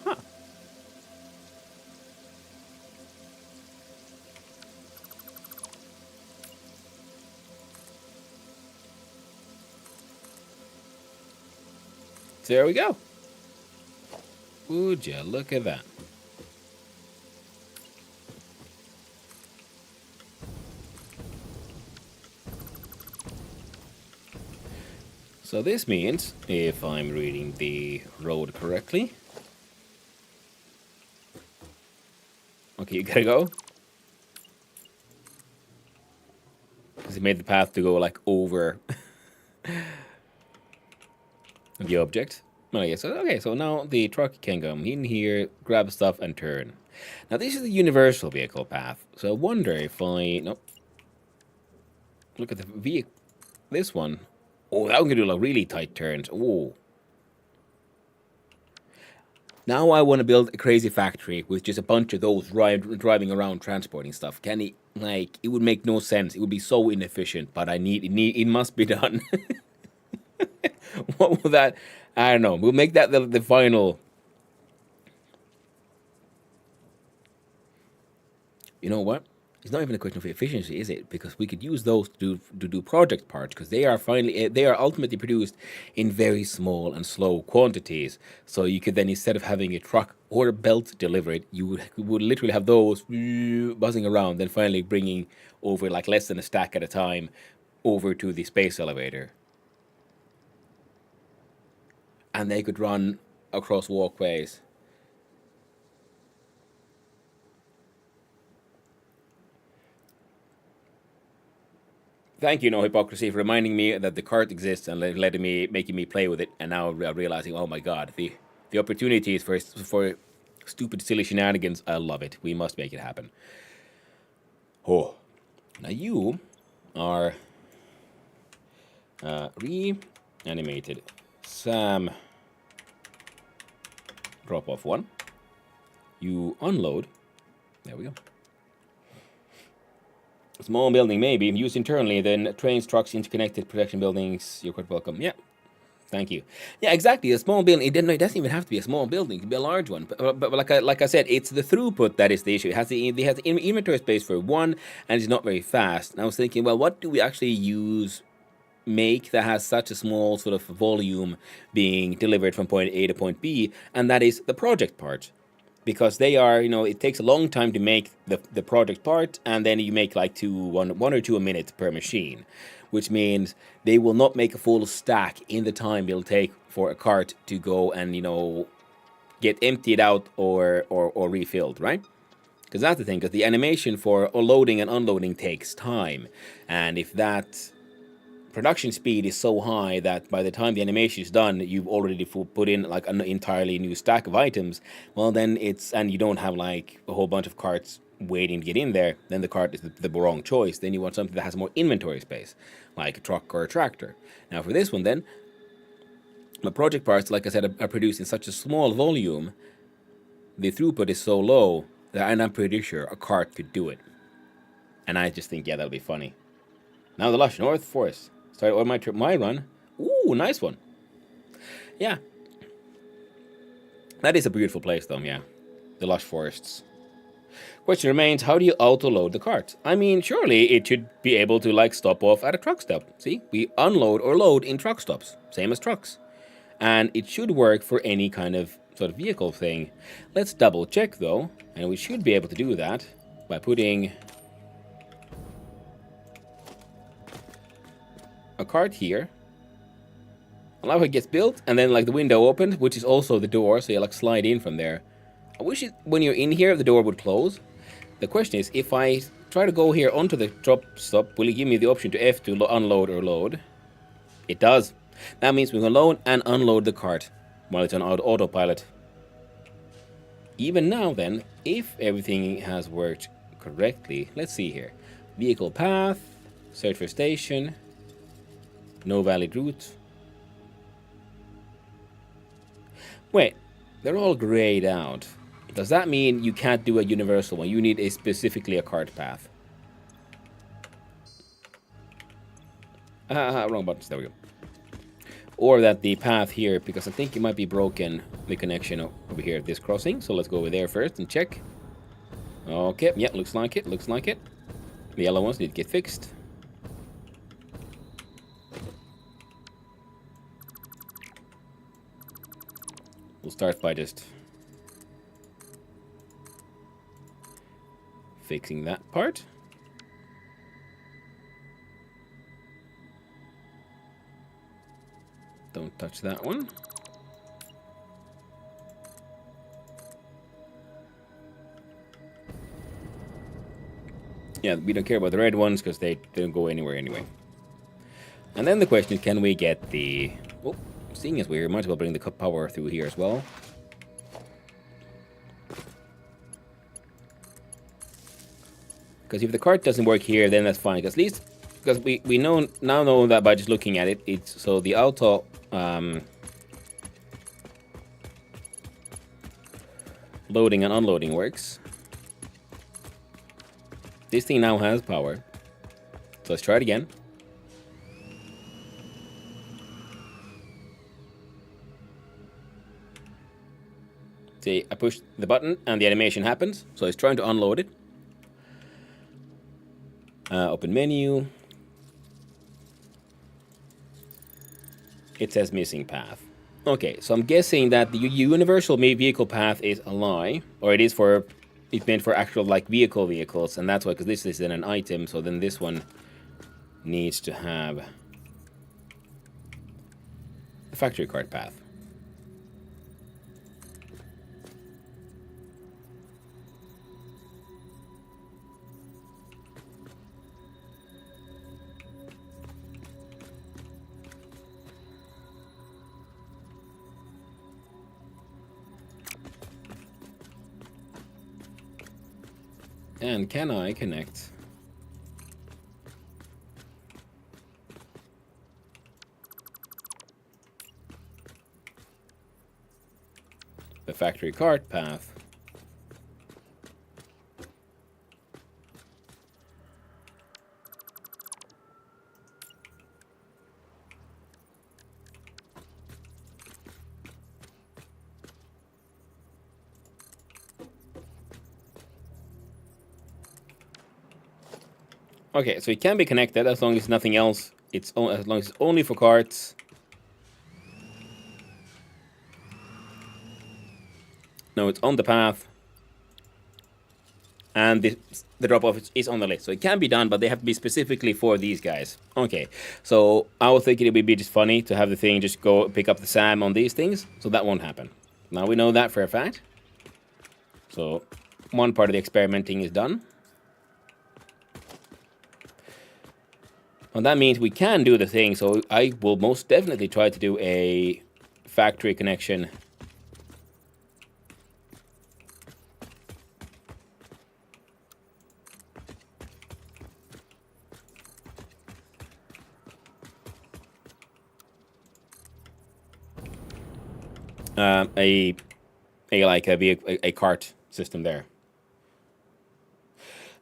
Huh. There we go. Would you look at that? So this means, if I'm reading the road correctly... Okay, you gotta go. Because it made the path to go, like, over the object. Well, yeah, so, okay, so now the truck can come in here, grab stuff, and turn. Now, this is the universal vehicle path. So I wonder if I... Nope. Look at the vehicle. This one. Oh, that one can do, like, really tight turns. Oh. Now I want to build a crazy factory with just a bunch of those driving around transporting stuff. Can it, like, it would make no sense. It would be so inefficient, but it must be done. What will that, I don't know. We'll make that the final. You know what? It's not even a question of efficiency, is it? Because we could use those to do project parts, because they are ultimately produced in very small and slow quantities. So you could then, instead of having a truck or a belt deliver it, you would literally have those buzzing around, then finally bringing over, like, less than a stack at a time over to the space elevator. And they could run across walkways. Thank you, No Hypocrisy, for reminding me that the cart exists and making me play with it, and now realizing, oh my god, the opportunities for stupid, silly shenanigans, I love it. We must make it happen. Oh. Now you are reanimated Sam drop-off 1. You unload. There we go. Small building, maybe. Used internally, then trains, trucks, interconnected protection buildings. You're quite welcome. Yeah. Thank you. Yeah, exactly. A small building. It doesn't even have to be a small building. It can be a large one. But like I said, it's the throughput that is the issue. It has the inventory space for 1, and it's not very fast. And I was thinking, well, what do we actually make that has such a small sort of volume being delivered from point A to point B? And that is the project part. Because they are, it takes a long time to make the project part, and then you make like one or two a minute per machine, which means they will not make a full stack in the time it'll take for a cart to go and, get emptied out or refilled, right? Because that's the thing, because the animation for loading and unloading takes time, and if that production speed is so high that by the time the animation is done, you've already put in like an entirely new stack of items, well then and you don't have like a whole bunch of carts waiting to get in there, then the cart is the wrong choice. Then you want something that has more inventory space, like a truck or a tractor. Now for this one then, the project parts, like I said, are produced in such a small volume, the throughput is so low, that I'm pretty sure a cart could do it. And I just think, yeah, that'll be funny. Now the lush North Forest. Started on my run. Ooh, nice one. Yeah. That is a beautiful place, though, yeah. The lush forests. Question remains, how do you auto-load the cart? I mean, surely it should be able to, like, stop off at a truck stop. See? We unload or load in truck stops. Same as trucks. And it should work for any kind of sort of vehicle thing. Let's double check, though. And we should be able to do that by putting a cart here. Allow it gets built, and then like the window opens, which is also the door, so you like slide in from there. I wish when you're in here the door would close. The question is, if I try to go here onto the drop stop, will it give me the option to F to unload or load? It does. That means we can load and unload the cart while it's on autopilot. Even now then, if everything has worked correctly, let's see here. Vehicle path, search for station, no valid route. Wait, they're all grayed out. Does that mean you can't do a universal one? You need specifically a cart path. Wrong buttons, there we go. Or that the path here, because I think it might be broken, the connection over here at this crossing. So let's go over there first and check. Okay, yeah, looks like it, looks like it. The yellow ones need to get fixed. We'll start by just fixing that part. Don't touch that one. Yeah, we don't care about the red ones because they don't go anywhere anyway. And then the question is, can we get the... Oh, seeing as we're here, might as well bring the power through here as well. Because if the cart doesn't work here, then that's fine. Because at least, because we now know that by just looking at it, it's so the auto loading and unloading works. This thing now has power. So let's try it again. See, I push the button and the animation happens. So it's trying to unload it. Open menu. It says missing path. Okay, so I'm guessing that the universal vehicle path is a lie, or it is for, it's meant for actual like vehicles, and that's why, because this is in an item, so then this one needs to have the factory cart path. And can I connect the factory cart path Okay, so it can be connected as long as nothing else. As long as it's only for carts. No, it's on the path. And the drop-off is on the list. So it can be done, but they have to be specifically for these guys. Okay, so I was thinking it would be just funny to have the thing just go pick up the SAM on these things. So that won't happen. Now we know that for a fact. So one part of the experimenting is done. And that means we can do the thing, so I will most definitely try to do a factory connection. A cart system there.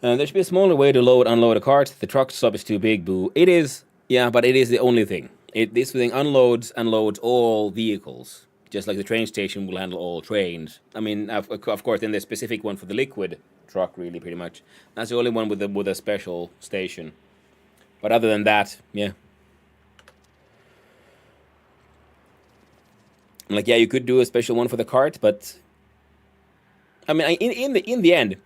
There should be a smaller way to unload a cart. The truck stop is too big, boo. It is, yeah, but it is the only thing. This thing unloads and loads all vehicles, just like the train station will handle all trains. I mean, of course, then the specific one for the liquid truck, really, pretty much. That's the only one with a special station. But other than that, yeah. Like, yeah, you could do a special one for the cart, but I mean, in the end,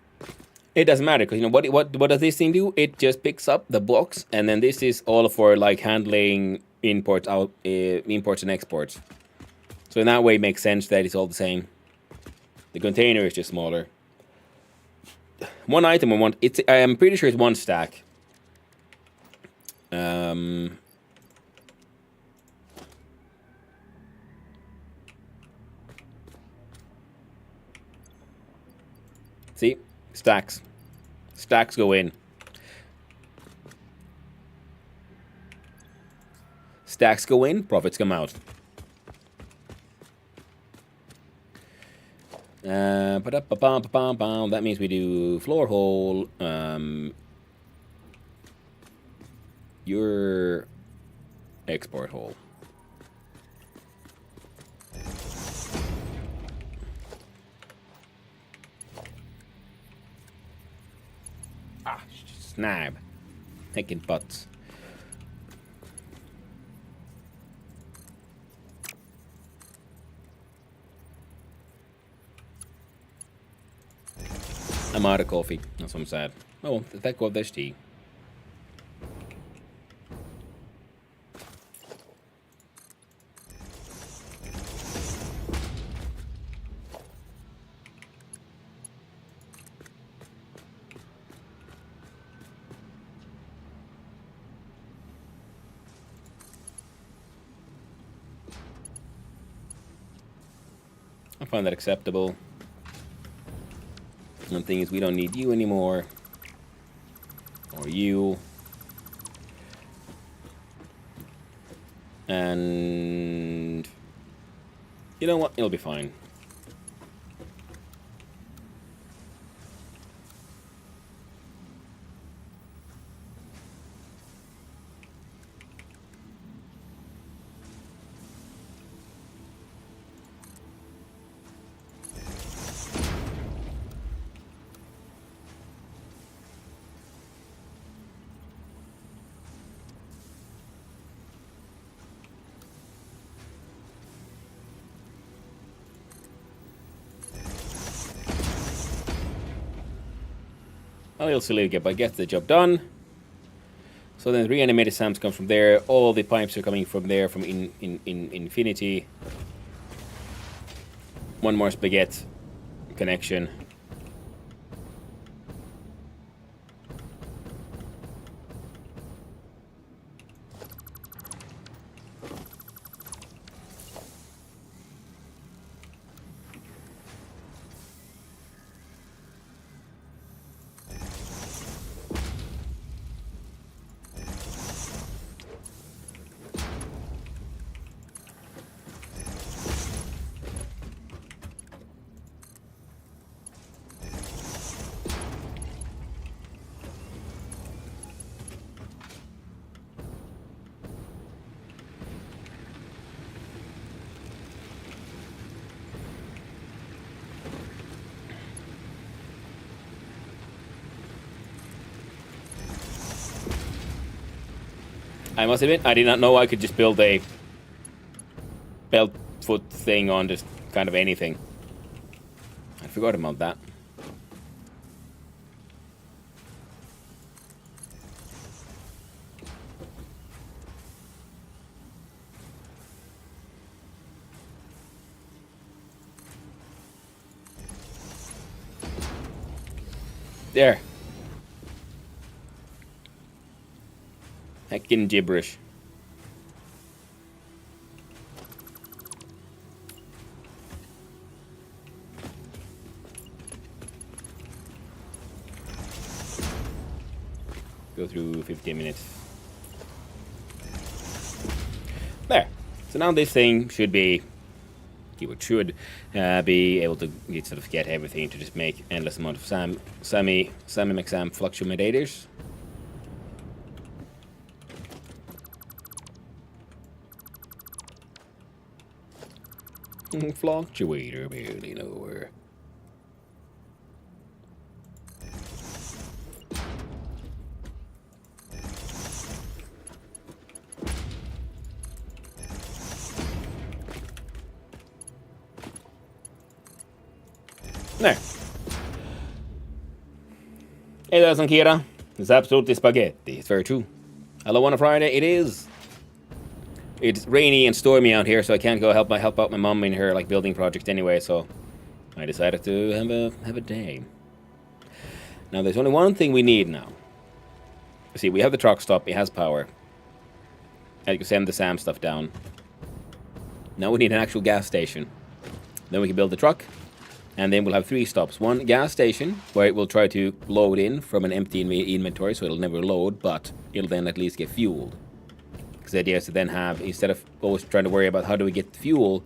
it doesn't matter, because, you know, what does this thing do? It just picks up the box, and then this is all for, like, handling imports and exports. So in that way, it makes sense that it's all the same. The container is just smaller. One item I am pretty sure it's one stack. See? Stacks. Stacks go in. Stacks go in, profits come out. That means we do floor hole. Your export hole. Snap. Heckin' butts. I'm out of coffee. That's what I'm sad. Oh, thank God there's tea. I find that acceptable. One thing is, we don't need you anymore. Or you. And you know what? It'll be fine. I'll still get the job done. So then reanimated SAMs come from there. All the pipes are coming from there, from in infinity. One more spaghetti connection. I must admit, I did not know I could just build a belt foot thing on just kind of anything. I forgot about that. There. Heckin' gibberish. Go through 15 minutes. There. So now this thing should be, be able to get everything to just make endless amount of Sammy McSam fluctuators. Fluctuator, barely nowhere. There. 8,000 Kira. It's absolutely spaghetti. It's very true. Hello on a Friday. It is. It's rainy and stormy out here, so I can't go help out my mom in her building project anyway. So I decided to have a day. Now there's only one thing we need now. See, we have the truck stop. It has power. I can send the SAM stuff down. Now we need an actual gas station. Then we can build the truck, and then we'll have 3 stops. One gas station where it will try to load in from an empty inventory, so it'll never load, but it'll then at least get fueled. The idea is to then have, instead of always trying to worry about how do we get fuel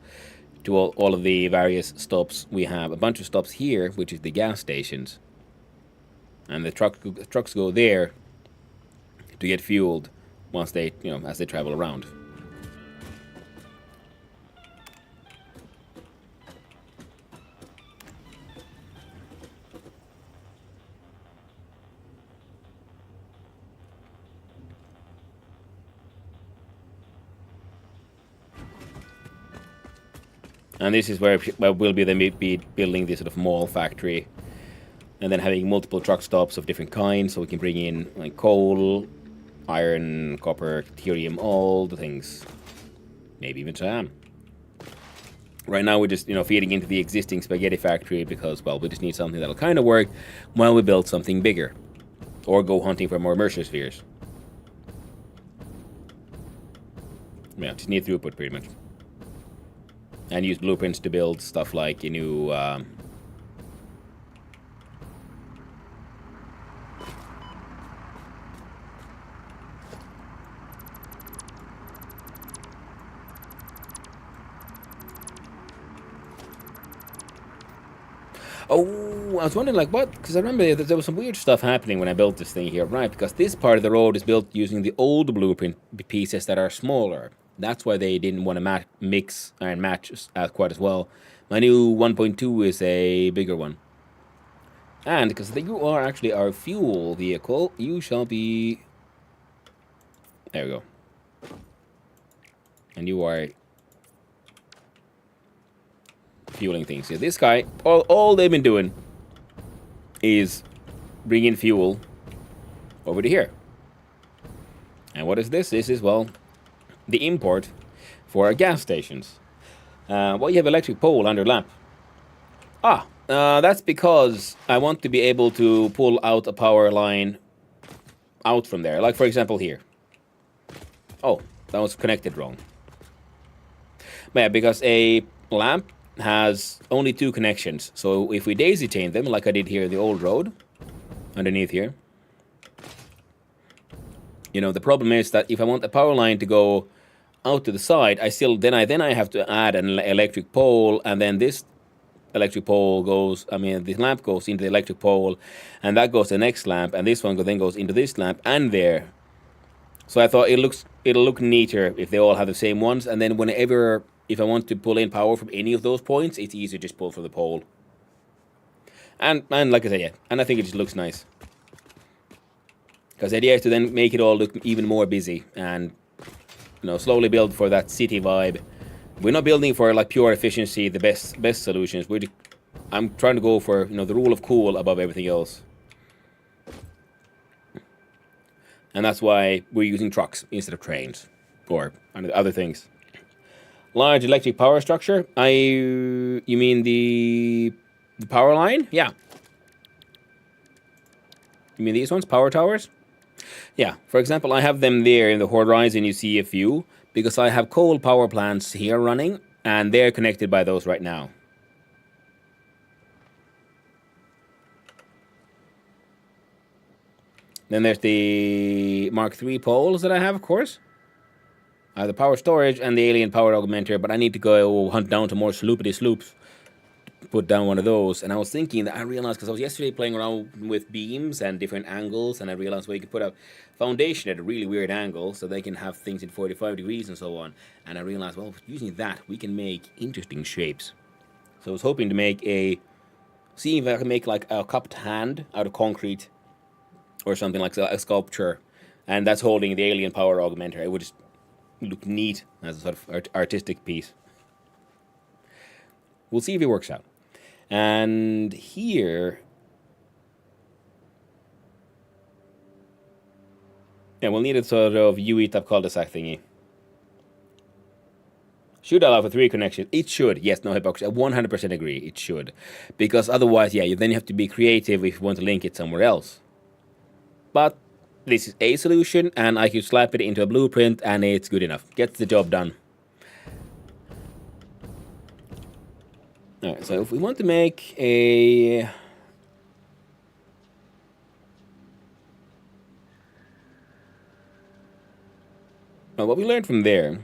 to all of the various stops, we have a bunch of stops here, which is the gas stations. And the trucks go there to get fueled once they, as they travel around. And this is where we'll be building this sort of mall factory And then having multiple truck stops of different kinds, so we can bring in like coal, iron, copper, deuterium, all the things. Maybe even SAM. Right now we're just, feeding into the existing spaghetti factory because, well, we just need something that'll kind of work while we build something bigger. Or go hunting for more immersion spheres. Yeah, just need throughput pretty much. And use blueprints to build stuff like a new... Oh, I was wondering, like, what? Because I remember that there was some weird stuff happening when I built this thing here, right? Because this part of the road is built using the old blueprint pieces that are smaller. That's why they didn't want to mix and match quite as well. My new 1.2 is a bigger one. And because you are actually our fuel vehicle, you shall be... There we go. And you are... fueling things. So this guy, all they've been doing is bringing fuel over to here. And what is this? This is, well, the import for our gas stations. Well, you have electric pole under lamp. That's because I want to be able to pull out a power line out from there. Like, for example, here. Oh, that was connected wrong. But yeah, because a lamp has only 2 connections. So if we daisy chain them, like I did here in the old road, underneath here, the problem is that if I want the power line to go out to the side, I have to add an electric pole, and then this electric pole the lamp goes into the electric pole, and that goes to the next lamp, and this one then goes into this lamp and there. So I thought it'll look neater if they all have the same ones, and then if I want to pull in power from any of those points, it's easier to just pull from the pole. And like I said, yeah, and I think it just looks nice. Because the idea is to then make it all look even more busy and, slowly build for that city vibe. We're not building for like pure efficiency, the best solutions. I'm trying to go for, the rule of cool above everything else. And that's why we're using trucks instead of trains or other things. Large electric power structure. You mean the power line? Yeah. You mean these ones, power towers? Yeah. For example, I have them there in the horizon. You see a few because I have coal power plants here running, and they're connected by those right now. Then there's the Mark III poles that I have, of course. The power storage and the alien power augmenter, but I need to go hunt down to more sloopity sloops to put down one of those. And I was thinking that I realized, because I was yesterday playing around with beams and different angles, and I realized you could put a foundation at a really weird angle so they can have things in 45 degrees and so on. And I realized, well, using that, we can make interesting shapes. So I was hoping to see if I can make like a cupped hand out of concrete or something like a sculpture. And that's holding the alien power augmenter. It would just look neat as a sort of artistic piece. We'll see if it works out. And here... yeah, we'll need a sort of UE type cul-de-sac thingy. Should allow for 3 connections. It should. Yes, no hypocrisy. I 100% agree. It should. Because otherwise, yeah, then you have to be creative if you want to link it somewhere else. But this is a solution, and I can slap it into a blueprint, and it's good enough. Gets the job done. Alright, so if we want to make a... well, what we learned from there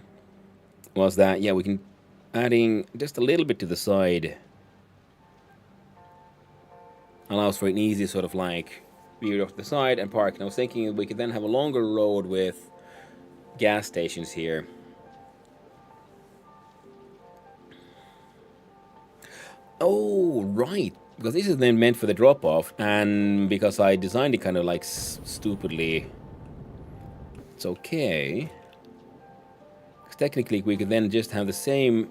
was that, yeah, we can adding just a little bit to the side allows for an easy sort of like view off the side and park. And I was thinking we could then have a longer road with gas stations here. Oh, right. Because this is then meant for the drop-off, and because I designed it kind of like stupidly, it's okay. Because technically we could then just have the same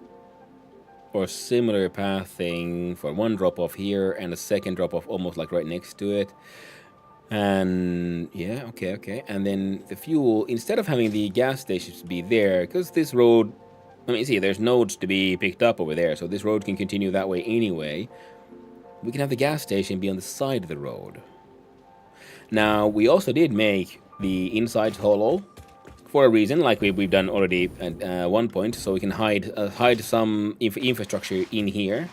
or similar pathing for one drop off here and a second drop off almost like right next to it. And yeah, okay. And then the fuel, instead of having the gas stations be there, because this road, I mean, see, there's nodes to be picked up over there, so this road can continue that way anyway. We can have the gas station be on the side of the road. Now, we also did make the inside hollow for a reason, like we've done already at one point, so we can hide some infrastructure in here.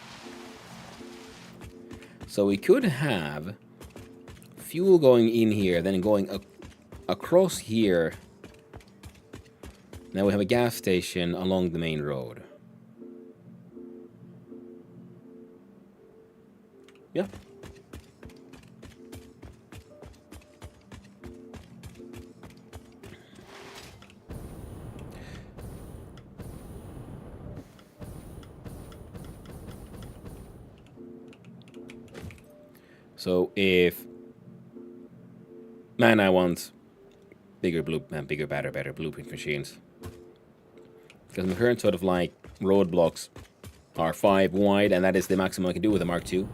So we could have fuel going in here, then going across here. Now we have a gas station along the main road. Yeah. So if man, I want bigger, better blueprint machines, because my current sort of like roadblocks are 5 wide, and that is the maximum I can do with a Mark II.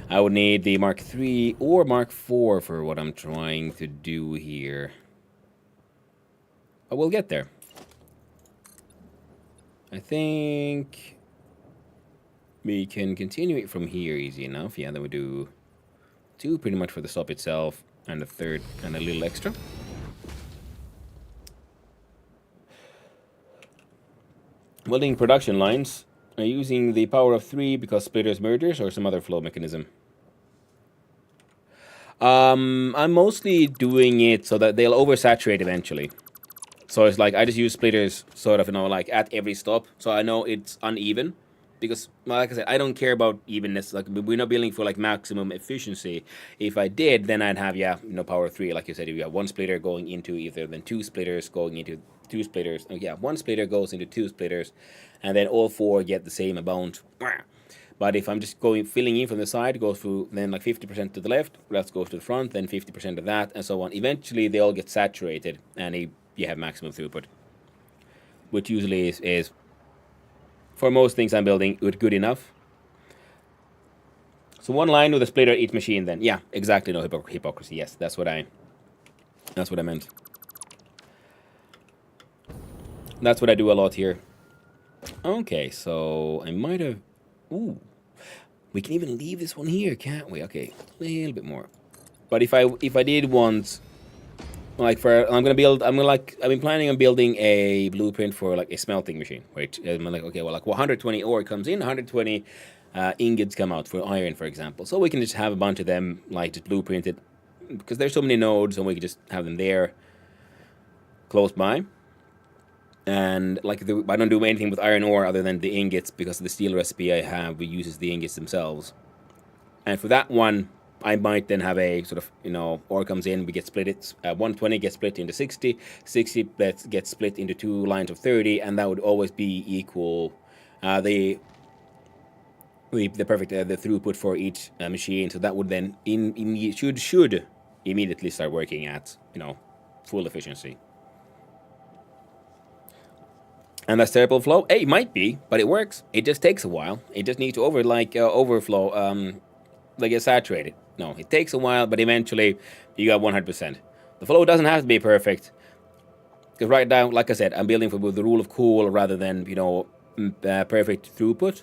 I would need the Mark III or Mark IV for what I'm trying to do here. But we'll get there. I think we can continue it from here easy enough. Yeah, then we do 2 pretty much for the stop itself, and a third and a little extra. Welding production lines are using the power of 3 because splitters mergers or some other flow mechanism. I'm mostly doing it so that they'll oversaturate eventually. So it's like I just use splitters sort of, like at every stop, so I know it's uneven. Because, like I said, I don't care about evenness. Like, we're not building for like maximum efficiency. If I did, then I'd have power 3. Like you said, if you have 1 splitter going into either, then 2 splitters going into 2 splitters. Oh, yeah, 1 splitter goes into 2 splitters, and then all 4 get the same amount. But if I'm just filling in from the side, it goes through then like 50% to the left, rest goes to the front, then 50% of that, and so on. Eventually, they all get saturated, and you have maximum throughput, which usually is for most things I'm building, good enough. So 1 line with a splitter each machine then. Yeah, exactly, no hypocrisy. Yes, that's what I meant. That's what I do a lot here. Okay, so I might have... Ooh. We can even leave this one here, can't we? Okay, a little bit more. But if I did want... Like I've been planning on building a blueprint for like a smelting machine, which I'm like, okay, well, like 120 ore comes in, 120 ingots come out for iron, for example. So we can just have a bunch of them, like just blueprinted, because there's so many nodes, and we can just have them there, close by. And like I don't do anything with iron ore other than the ingots, because of the steel recipe I have, we uses the ingots themselves. And for that one, I might then have a sort of, ore comes in, we get split it, 120 gets split into 60, 60 gets split into 2 lines of 30, and that would always be equal the perfect the throughput for each machine. So that would then should immediately start working at full efficiency. And that's terrible flow. Hey, it might be, but it works. It just takes a while. It just needs to overflow, get saturated. No, it takes a while, but eventually you got 100%. The flow doesn't have to be perfect, because right now, like I said, I'm building with the rule of cool rather than perfect throughput.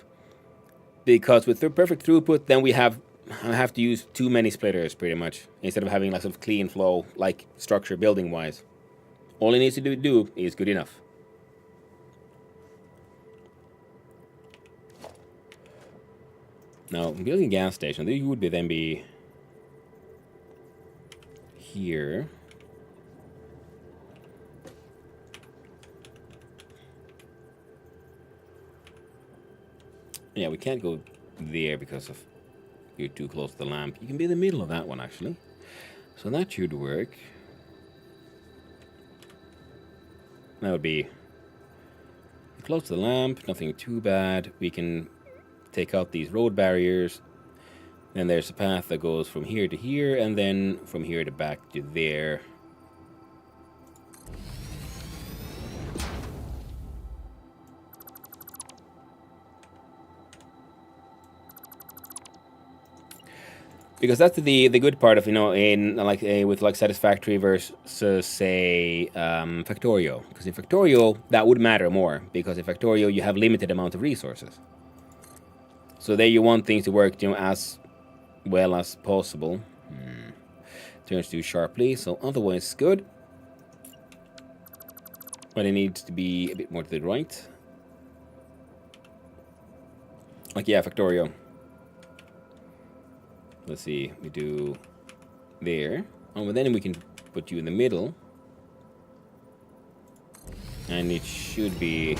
Because with the perfect throughput, then I have to use too many splitters pretty much, instead of having like sort of clean flow, like structure building wise. All it needs to do is good enough. Now, building a gas station, this would then be here. Yeah, we can't go there because of you're too close to the lamp. You can be in the middle of that one, actually. So that should work. That would be close to the lamp, nothing too bad. We can take out these road barriers. Then there's a path that goes from here to here, and then from here to back to there. Because that's the good part of, you know, in like with like Satisfactory versus say Factorio. Because in Factorio that would matter more, because in Factorio you have limited amount of resources. So there you want things to work, you know, as well as possible. Turns too sharply, so otherwise good. But it needs to be a bit more to the right. Like, yeah, Factorio. Let's see, we do there. Oh, but then we can put you in the middle. And it should be...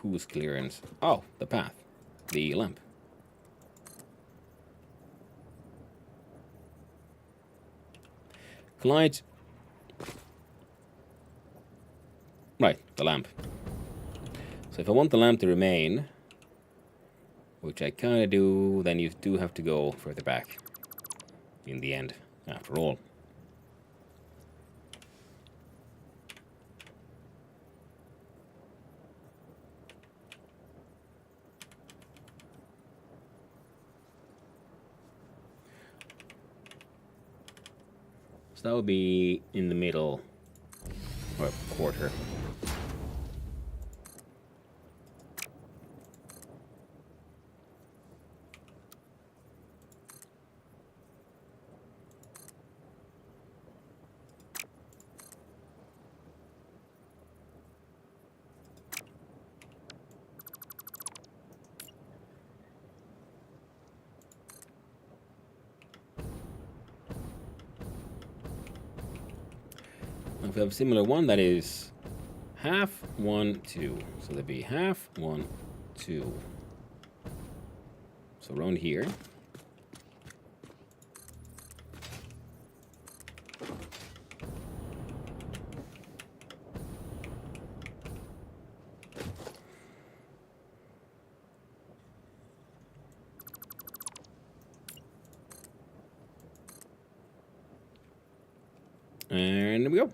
whose clearance? Oh, the path. The lamp. Collide. Right, the lamp. So if I want the lamp to remain, which I kind of do, then you do have to go further back in the end, after all. So that would be in the middle, or a quarter. If we have a similar one, that is half, 1, 2. So that'd be half, 1, 2. So around here. And there we go.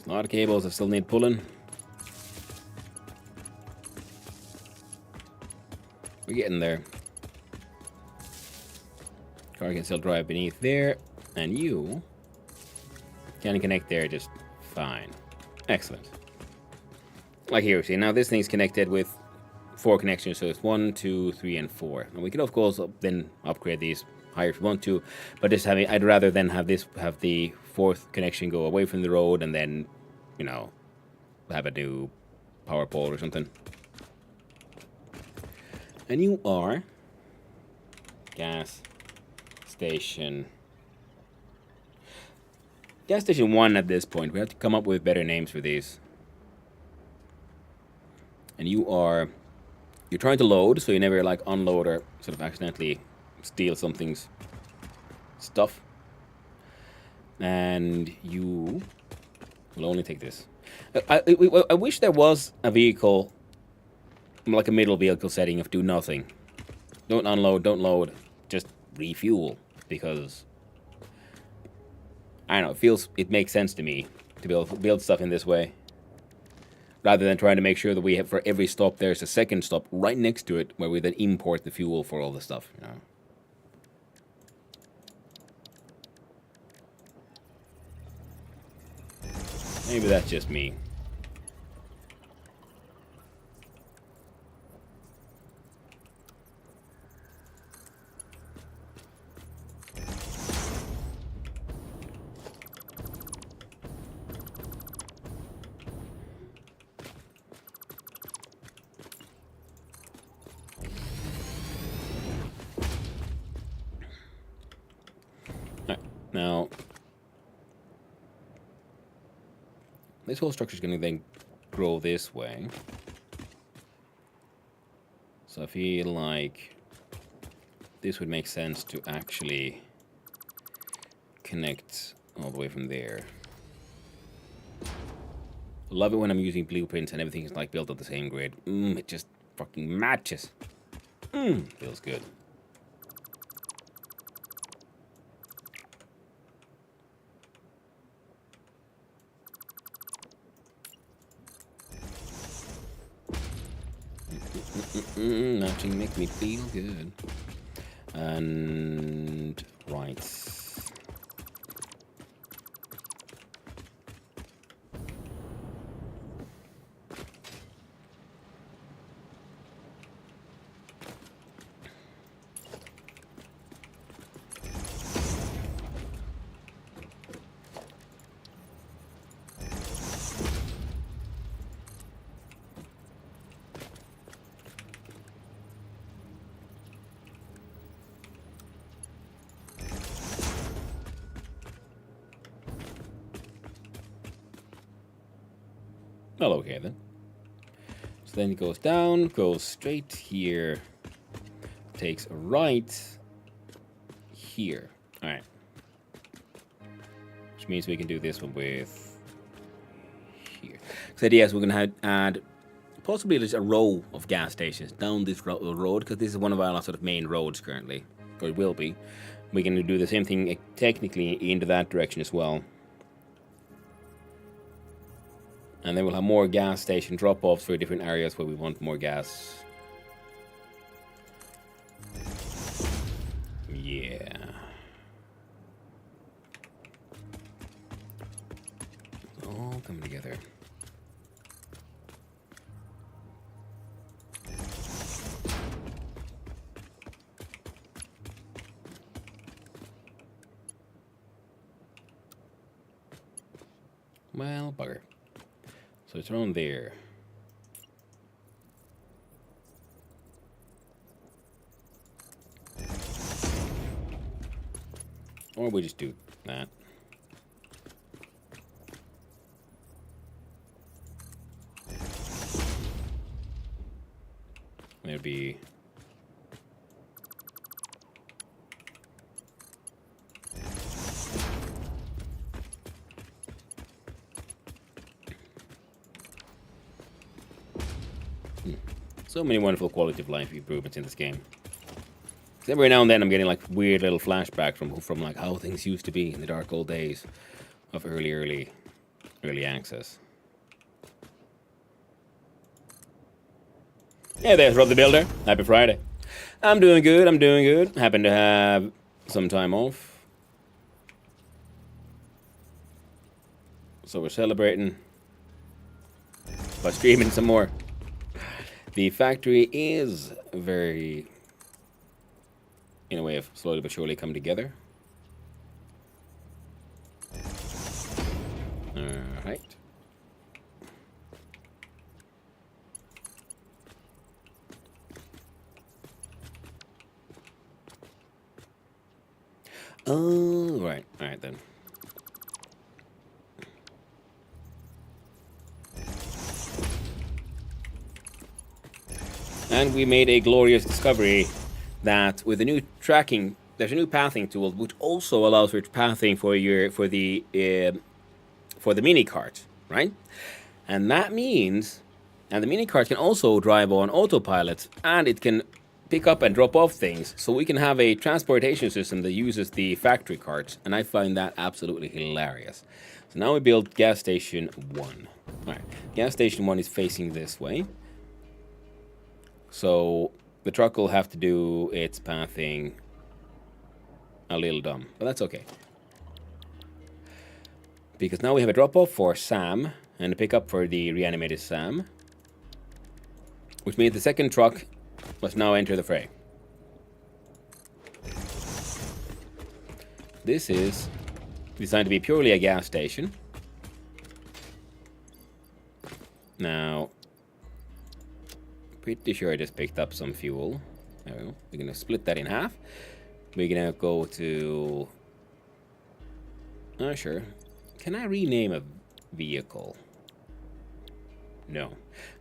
A lot of cables that still need pulling. We're getting there. Car can still drive beneath there, and you can connect there just fine. Excellent. Like here, see, now this thing's connected with 4 connections, so it's 1, 2, 3, and 4. And we could of course then upgrade these higher if we want to, but just having, I'd rather then have the 4th connection go away from the road, and then, you know, have a new power pole or something. And you are gas station 1 at this point. We have to come up with better names for these. And you're trying to load, so you never like unload or sort of accidentally steal something's stuff. And you will only take this. I wish there was a vehicle, like a middle vehicle setting of do nothing. Don't unload, don't load, just refuel. Because, I don't know, it makes sense to me to build stuff in this way. Rather than trying to make sure that we have, for every stop, there's a second stop right next to it where we then import the fuel for all the stuff, you know. Maybe that's just me. Now, this whole structure is going to then grow this way. So I feel like this would make sense to actually connect all the way from there. Love it when I'm using blueprints and everything's like built on the same grid. It just fucking matches. Feels good. Matching makes me feel good. And right. Well, okay then. So then it goes down, goes straight here, takes a right here. All right. Which means we can do this one with here. So yes, we're gonna add possibly just a row of gas stations down this road, because this is one of our sort of main roads currently, or it will be. We can do the same thing technically into that direction as well. And then we'll have more gas station drop-offs for different areas where we want more gas. Yeah. It's all coming together. Well, bugger. So it's around there. Or we just do that. There'd be... So many wonderful quality of life improvements in this game. Every now and then I'm getting like weird little flashbacks from like how things used to be in the dark old days of early access. Hey there's Rob the Builder. Happy Friday. I'm doing good, I'm doing good. Happen to have some time off. So we're celebrating by streaming some more. The factory is very, in a way, of slowly but surely come together. Alright. Oh, right. Alright then. And we made a glorious discovery that with the new tracking, there's a new pathing tool which also allows for pathing for the mini cart, right? And that means, and the mini cart can also drive on autopilot, and it can pick up and drop off things. So we can have a transportation system that uses the factory carts, and I find that absolutely hilarious. So now we build gas station 1. All right, gas station 1 is facing this way. So the truck will have to do its pathing a little dumb, but that's okay. Because now we have a drop-off for Sam and a pickup for the reanimated Sam. Which means the second truck must now enter the fray. This is designed to be purely a gas station. Now, pretty sure I just picked up some fuel. There we go. We're gonna split that in half. We're gonna go to... Oh, sure. Can I rename a vehicle? No.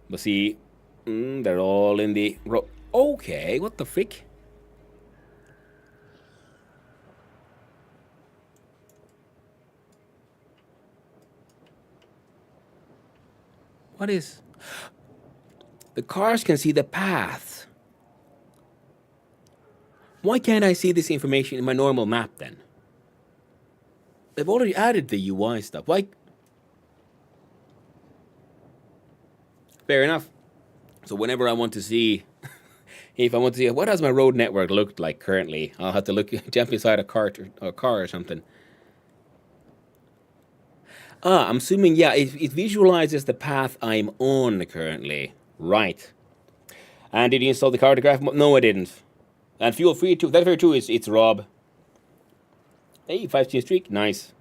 But see, they're all in the... Okay, what the frick? What is... The cars can see the paths. Why can't I see this information in my normal map then? They've already added the UI stuff. Why? Fair enough. So whenever I want to see, if I want to see what does my road network look like currently, I'll have to look, jump inside a cart or a car or something. I'm assuming, yeah, it visualizes the path I'm on currently. Right. And did you install the cartograph? No, I didn't. And fuel free too. That's very true. It's Rob. Hey, 5-team streak. Nice.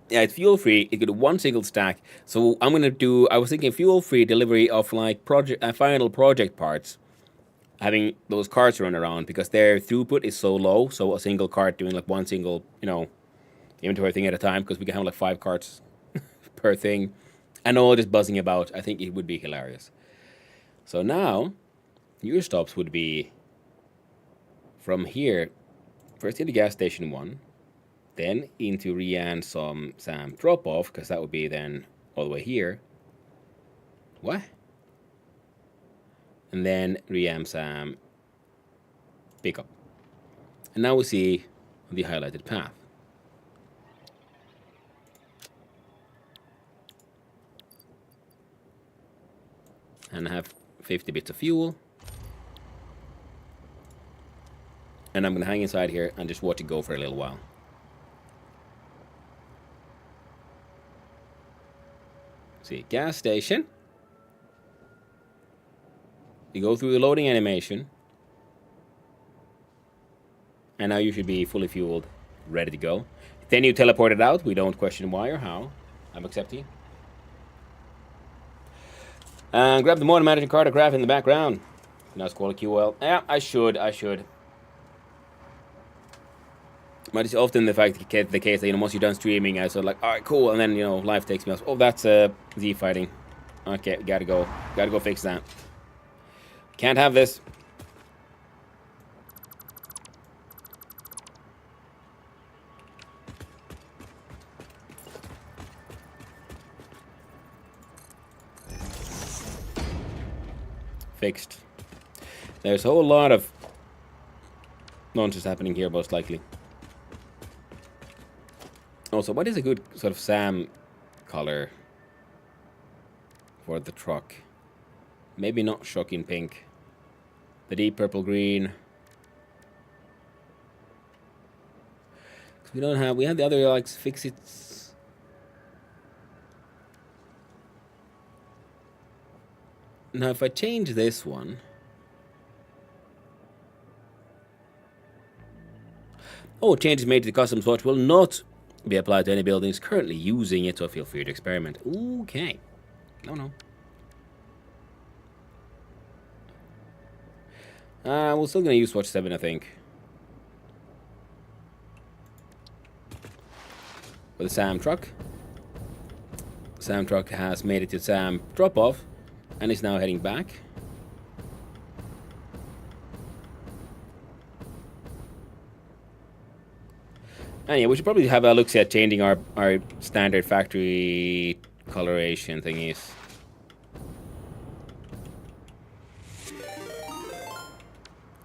Yeah, it's fuel free. It could do one single stack. So I'm gonna do. I was thinking fuel free delivery of like final project parts, having those carts run around because their throughput is so low. So a single cart doing like one single, inventory thing at a time because we can have like 5 carts per thing, and all just buzzing about. I think it would be hilarious. So now, your stops would be from here, first to the gas station 1, then into Rian Sam drop off, because that would be then all the way here. What? And then Rian Sam pick up. And now we see the highlighted path. And I have 50 bits of fuel. And I'm going to hang inside here and just watch it go for a little while. See, gas station. You go through the loading animation. And now you should be fully fueled, ready to go. Then you teleport it out. We don't question why or how. I'm accepting. And grab the motor managing cartograph in the background. Nice quality QL. Yeah, I should. But it's often the case that, once you're done streaming, I sort of like, alright, cool, and then, life takes me off. Oh, that's Z fighting. Okay, gotta go fix that. Can't have this. Fixed. There's a whole lot of nonsense happening here, most likely. Also, what is a good sort of SAM color for the truck? Maybe not shocking pink. The deep purple green. We have the other like fix-its. Now if I change this one. Oh, changes made to the custom swatch will not be applied to any buildings currently using it, so feel free to experiment. Okay. No. We're still gonna use Swatch 7, I think. For the SAM truck. SAM truck has made it to SAM drop-off and is now heading back. And yeah, we should probably have a look at changing our standard factory coloration thingies.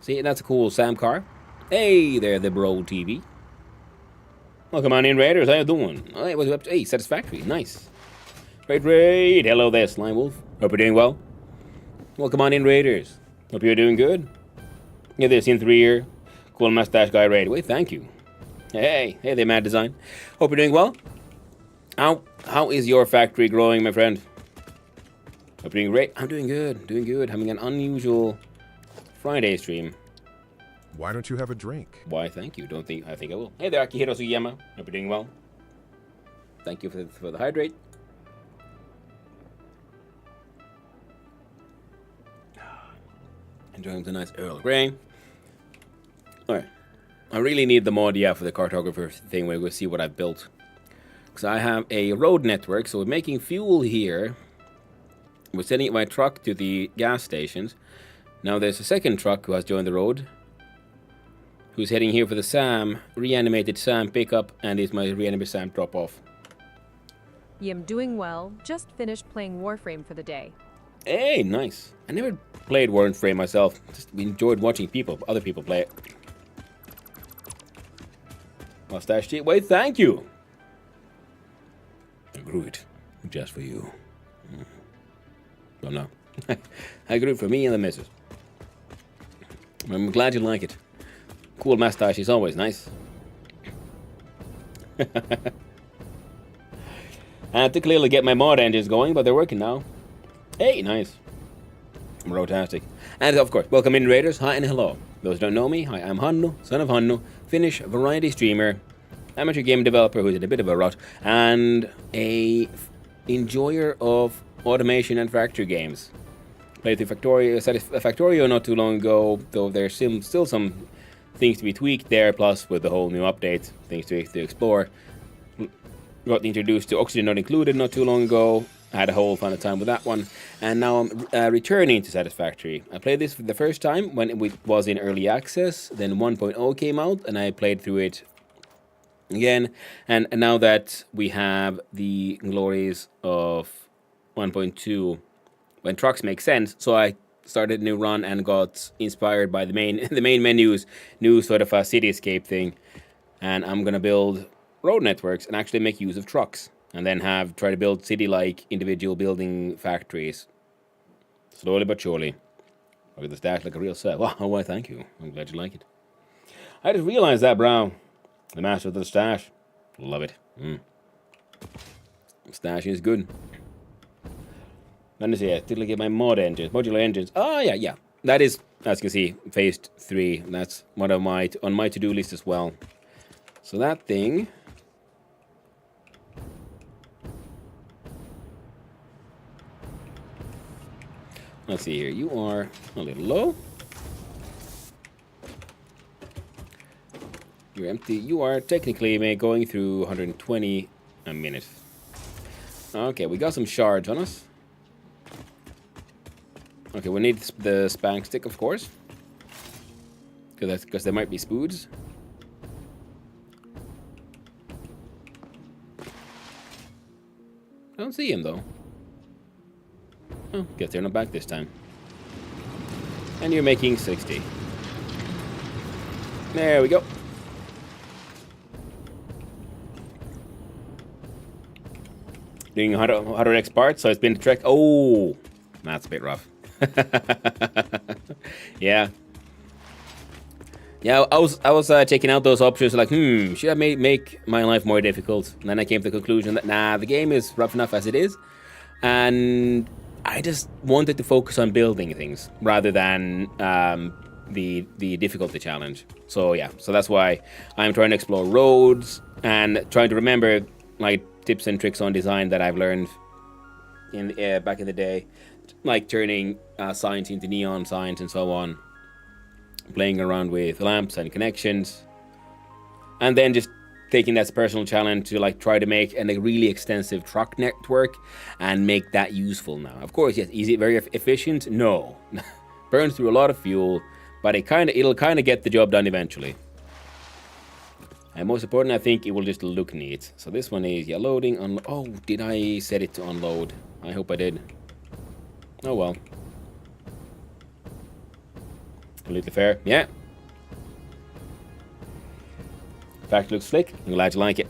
See, that's a cool SAM car. Hey there, the bro TV. Welcome on in, Raiders. How you doing? Hey, what's up? Hey, Satisfactory. Nice. Raid. Hello there, Slime Wolf. Hope you're doing well. Welcome on in, Raiders. Hope you're doing good. Yeah, this in 3 year. Cool mustache guy raid. Wait, thank you. Hey there, Mad Design. Hope you're doing well. How is your factory growing, my friend? Hope you're doing great. I'm doing good. Having an unusual Friday stream. Why don't you have a drink? Why, thank you. I think I will. Hey there, Akihiro Sugiyama. Hope you're doing well. Thank you for the hydrate. Enjoying the nice Earl Grey. Alright. I really need the mod, for the cartographer thing where we'll see what I've built. Because I have a road network, so we're making fuel here. We're sending my truck to the gas stations. Now there's a second truck who has joined the road, who's heading here for the SAM, reanimated SAM pickup, and is my reanimated SAM drop off. Yim doing well, just finished playing Warframe for the day. Hey, nice. I never played Warframe myself. Just enjoyed watching other people play it. Mustache tea. Wait, thank you. I grew it just for you. Well, no. I grew it for me and the missus. I'm glad you like it. Cool mustache is always nice. I had to clearly get my mod engines going, but they're working now. Hey, nice. Rotastic. And of course, welcome in raiders. Hi and hello. Those who don't know me, hi, I'm Hannu, son of Hannu, Finnish variety streamer, amateur game developer who's in a bit of a rut, and a enjoyer of automation and factory games. Played through Satisfactory not too long ago, though there's still some things to be tweaked there, plus with the whole new update, things to explore. Got introduced to Oxygen Not Included not too long ago. I had a whole fun time with that one. And now I'm returning to Satisfactory. I played this for the first time when it was in early access. Then 1.0 came out and I played through it again. And now that we have the glories of 1.2, when trucks make sense, so I started a new run and got inspired by the main menu's new sort of a cityscape thing. And I'm going to build road networks and actually make use of trucks. And then try to build city-like individual building factories. Slowly but surely. Look at the stash like a real set. Wow, why thank you. I'm glad you like it. I just realized that, bro. The master of the stash. Love it. Stash is good. Let me see. I still get my modular engines. Oh, yeah. That is, as you can see, phase 3. That's one of on my to-do list as well. So that thing... Let's see here. You are a little low. You're empty. You are technically going through 120 a minute. Okay, we got some shards on us. Okay, we need the spank stick, of course. Because there might be spoods. I don't see him, though. Oh, guess they're not back this time. And you're making 60. There we go. Doing 100x parts, so it's been the trek. Oh, that's a bit rough. Yeah. Yeah, I was checking out those options, like, should I make my life more difficult? And then I came to the conclusion that, nah, the game is rough enough as it is. And I just wanted to focus on building things rather than the difficulty challenge. So yeah, so that's why I'm trying to explore roads and trying to remember like tips and tricks on design that I've learned in back in the day, like turning signs into neon signs and so on, playing around with lamps and connections, and then just taking that personal challenge to like try to make a really extensive truck network and make that useful now. Of course, yes, is it very efficient? No. Burns through a lot of fuel, but it'll kind of get the job done eventually. And most important, I think it will just look neat. So this one is loading. Oh, did I set it to unload? I hope I did. Oh well. Completely fair. Yeah. Fact looks slick. I'm glad you like it.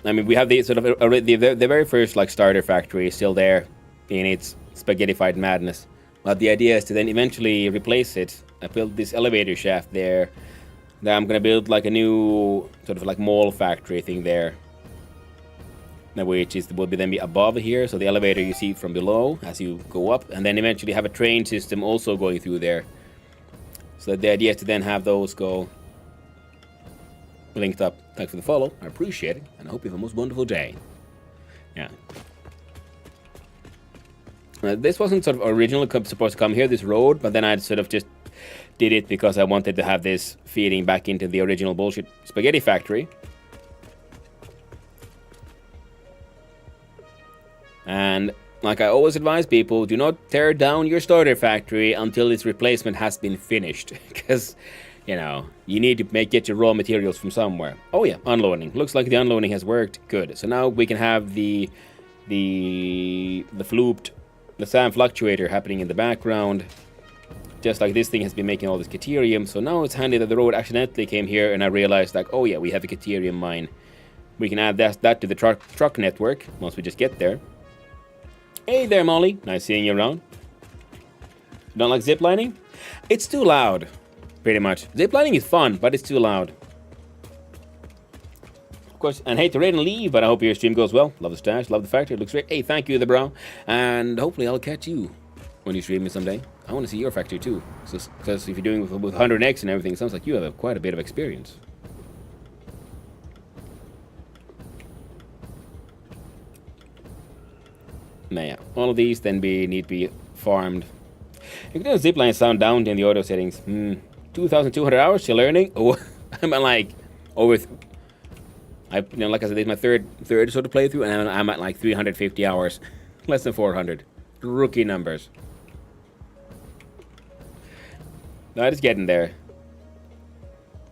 I mean, we have the sort of the very first like starter factory is still there in its spaghettified madness. But the idea is to then eventually replace it. I built this elevator shaft there. Then I'm gonna build like a new sort of like mall factory thing there. Now, which will then be above here, so the elevator you see from below as you go up, and then eventually have a train system also going through there. So the idea is to then have those go linked up. Thanks for the follow. I appreciate it. And I hope you have a most wonderful day. Yeah. This wasn't sort of originally supposed to come here, this road, but then I sort of just did it because I wanted to have this feeding back into the original bullshit spaghetti factory. And like I always advise people, do not tear down your starter factory until its replacement has been finished. Because You know, you need to get your raw materials from somewhere. Oh yeah, unloading. Looks like the unloading has worked. Good. So now we can have the SAM fluctuator happening in the background. Just like this thing has been making all this Caterium. So now it's handy that the road accidentally came here and I realized like, oh yeah, we have a Caterium mine. We can add that to the truck network once we just get there. Hey there, Molly. Nice seeing you around. Don't like ziplining? It's too loud, pretty much. Ziplining is fun, but it's too loud. Of course, and hate to raid and leave, but I hope your stream goes well. Love the stash, love the factory, it looks great. Hey, thank you, the bro. And hopefully I'll catch you when you stream me someday. I want to see your factory too. Because if you're doing with 100x and everything, it sounds like you have quite a bit of experience. Now, yeah, all of these then need to be farmed. You can do a zipline sound down in the auto settings. 2,200 hours to learning. Oh, I'm at like over. Like I said, this is my third sort of playthrough, and I'm at like 350 hours, less than 400. Rookie numbers. That is getting there.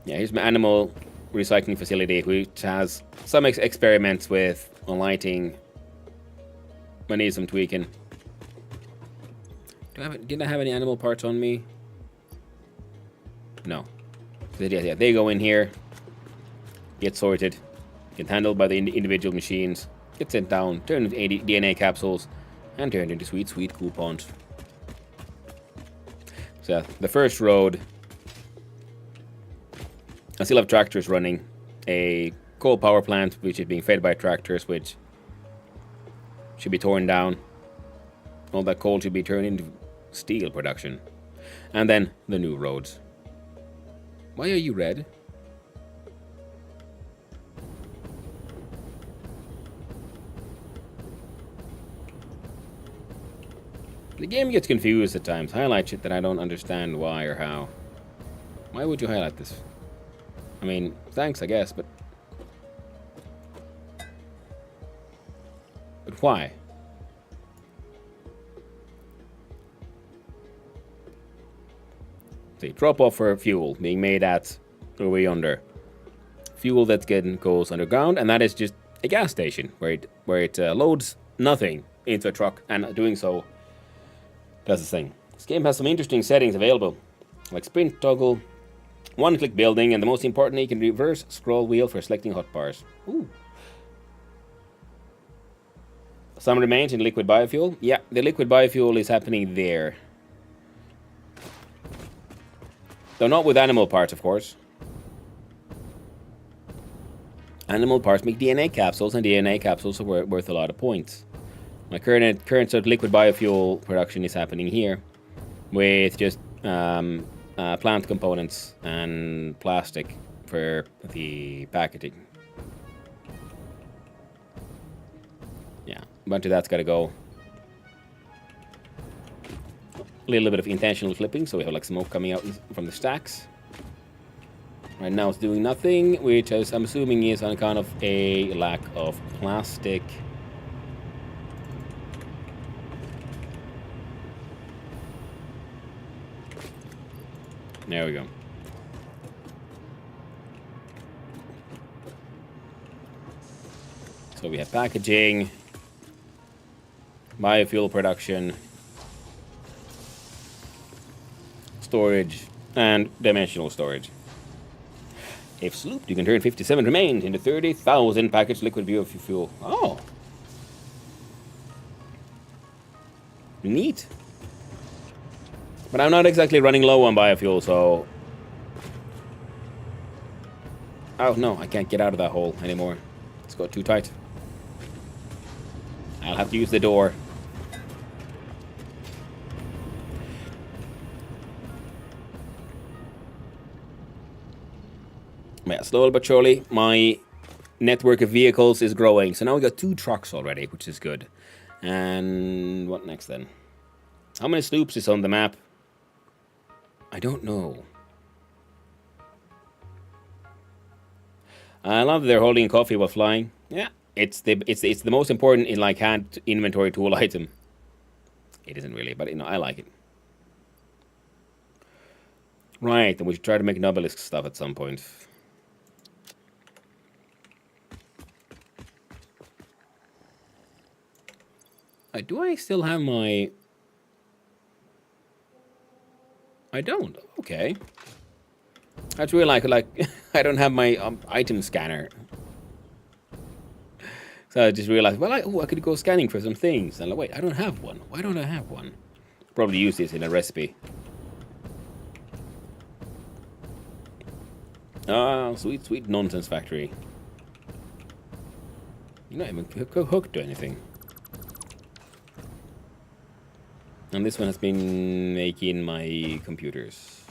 Yeah, here's my animal recycling facility, which has some experiments with lighting. I need some tweaking. Did I have any animal parts on me? No. Yeah, they go in here, get sorted, get handled by the individual machines, get sent down, turned into DNA capsules, and turned into sweet coupons. So the first road, I still have tractors running. A coal power plant, which is being fed by tractors, which should be torn down. All that coal should be turned into steel production. And then the new roads. Why are you red? The game gets confused at times. Highlight shit that I don't understand why or how. Why would you highlight this? I mean, thanks, I guess, but why? See, drop off for fuel being made at over yonder. Fuel that goes underground, and that is just a gas station where it loads nothing into a truck, and doing so does the thing. This game has some interesting settings available, like sprint toggle, one-click building, and the most importantly, you can reverse scroll wheel for selecting hotbars. Ooh. Some remains in liquid biofuel. Yeah, the liquid biofuel is happening there. Though not with animal parts, of course. Animal parts make DNA capsules, and DNA capsules are worth a lot of points. My current sort of liquid biofuel production is happening here, with just plant components and plastic for the packaging. Yeah, a bunch of that's got to go. A little bit of intentional clipping, so we have like smoke coming out from the stacks. Right now it's doing nothing, which I'm assuming is on account of a lack of plastic. There we go. So we have packaging, biofuel production, storage, and dimensional storage. If slooped, you can turn 57 remains into 30,000 packaged liquid biofuel. Oh! Neat. But I'm not exactly running low on biofuel, so... Oh, no, I can't get out of that hole anymore. It's got too tight. I'll have to use the door. Yeah, slowly but surely, my network of vehicles is growing. So now we got 2 trucks already, which is good. And what next then? How many sloops is on the map? I don't know. I love that they're holding coffee while flying. Yeah, it's the most important in like hand inventory tool item. It isn't really, but you know, I like it. Right, and we should try to make an obelisk stuff at some point. Do I still have my... I don't. Okay. I just realized, like, I don't have my item scanner. So I just realized, well, I could go scanning for some things. And like, wait, I don't have one. Why don't I have one? Probably use this in a recipe. Ah, sweet, sweet nonsense factory. You're not even hooked to anything. And this one has been making my computers.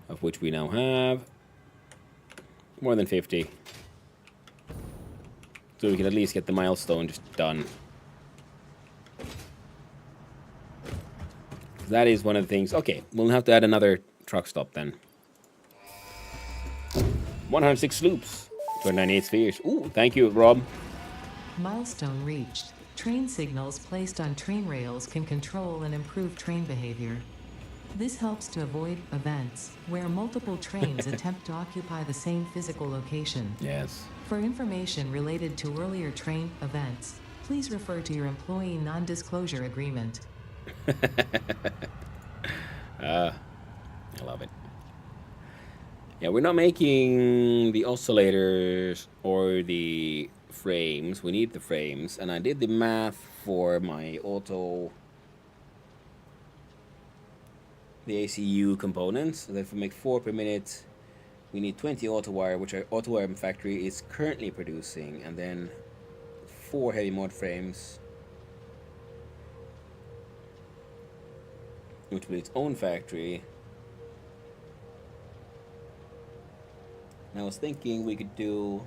Of which we now have more than 50. So we can at least get the milestone just done. That is one of the things. Okay, we'll have to add another truck stop then. 106 loops. 298 spheres. Ooh, thank you, Rob. Milestone reached. Train signals placed on train rails can control and improve train behavior. This helps to avoid events where multiple trains attempt to occupy the same physical location. Yes. For information related to earlier train events, please refer to your employee non-disclosure agreement. I love it. Yeah, we're not making the oscillators or the frames. We need the frames. And I did the math for my the ACU components. So that if we make 4 per minute, we need 20 auto wire, which our auto wire factory is currently producing, and then 4 heavy mod frames, which will be its own factory. And I was thinking we could do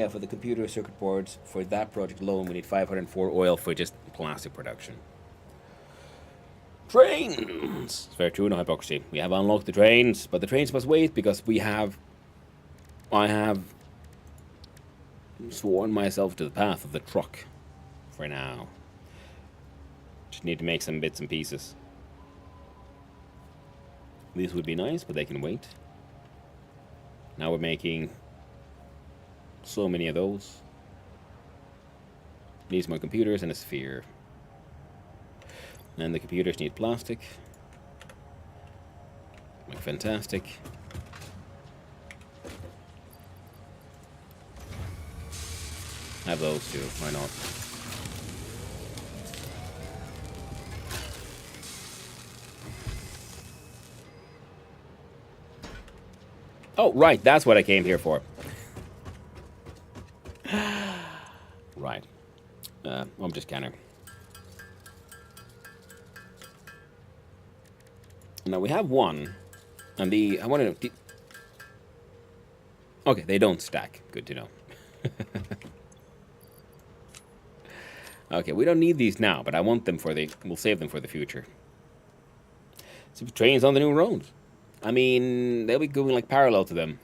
for the computer circuit boards, for that project alone, we need 504 oil for just plastic production. Trains! It's very true, no hypocrisy. We have unlocked the trains, but the trains must wait because I have sworn myself to the path of the truck for now. Just need to make some bits and pieces. These would be nice, but they can wait. Now we're making so many of those. Needs more computers and a sphere. And the computers need plastic. Like fantastic. Have those too, why not? Oh, right, that's what I came here for. Right. I'm just counting. Now we have one, and I want to. Okay, they don't stack. Good to know. Okay, we don't need these now, but I want them we'll save them for the future. So trains on the new roads. I mean, they'll be going like parallel to them.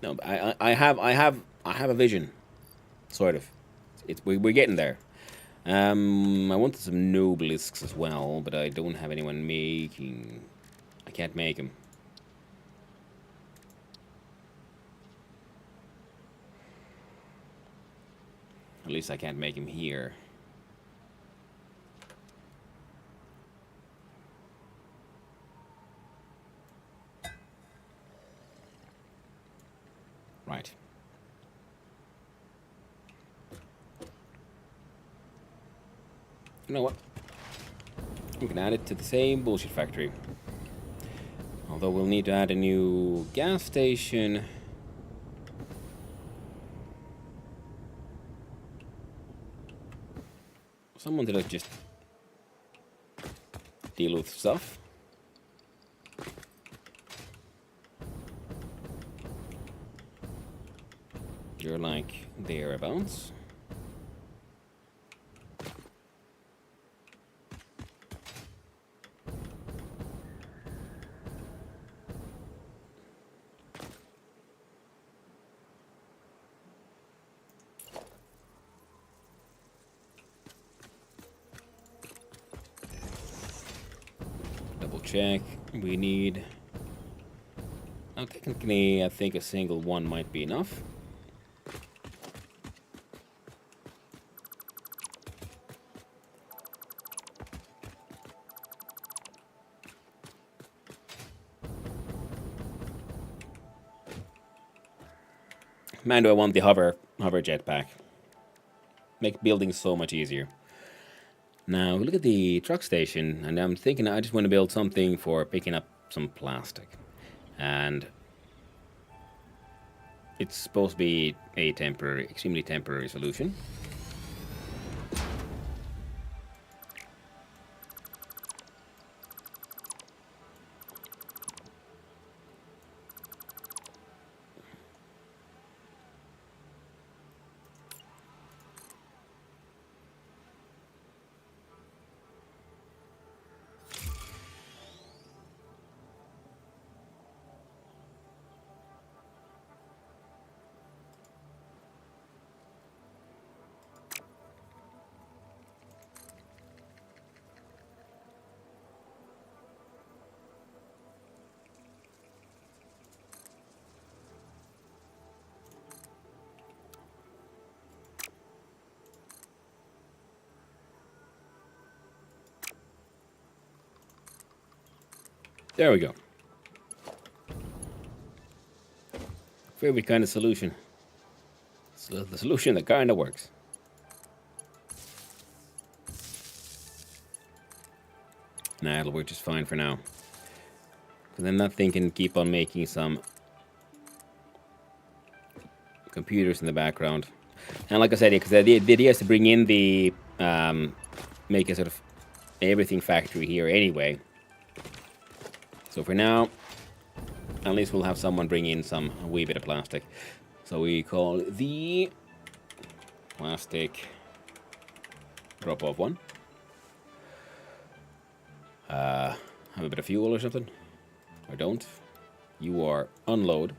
No, I have a vision, sort of. We're getting there. I wanted some nobelisks as well, but I don't have anyone making. I can't make them. At least I can't make him here. Right. You know what? We can add it to the same bullshit factory. Although we'll need to add a new gas station. Someone to like just deal with stuff. You're like thereabouts. check. We need... Now, technically, I think a single one might be enough. Man, do I want the hover jetpack. Make building so much easier. Now, look at the truck station, and I'm thinking I just want to build something for picking up some plastic. And it's supposed to be a temporary, extremely temporary solution. There we go. Favorite kind of solution. So the solution that kind of works. Nah, it'll work just fine for now. Because then that thing can keep on making some computers in the background. And like I said, because the idea is to bring in the make a sort of everything factory here anyway. So for now, at least we'll have someone bring in a wee bit of plastic. So we call the plastic drop-off one. Have a bit of fuel or something? Or don't? You are unload.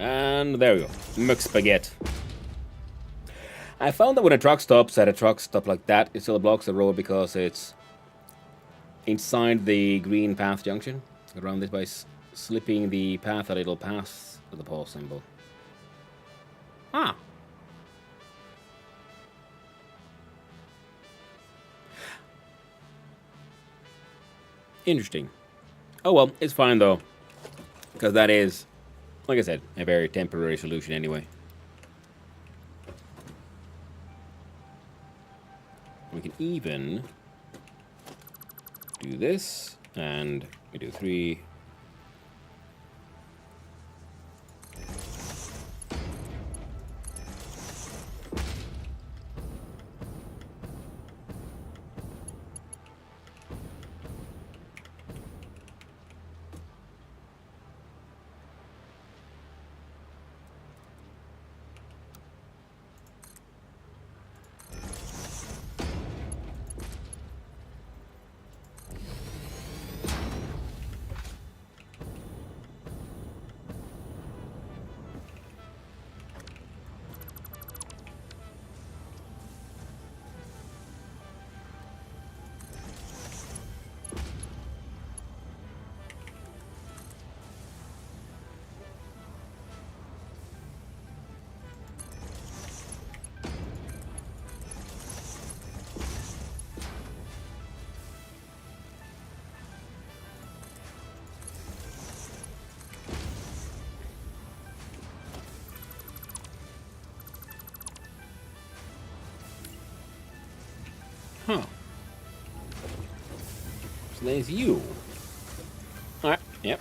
And there we go. Mux spaghetti. I found that when a truck stops at a truck stop like that, it still blocks the road because it's inside the green path junction. Around this by slipping the path a little past the pause symbol. Ah. Interesting. Oh well, it's fine though. Because that is, like I said, a very temporary solution anyway. We can even do this, and we do 3. Huh. So there's you. Alright, yep.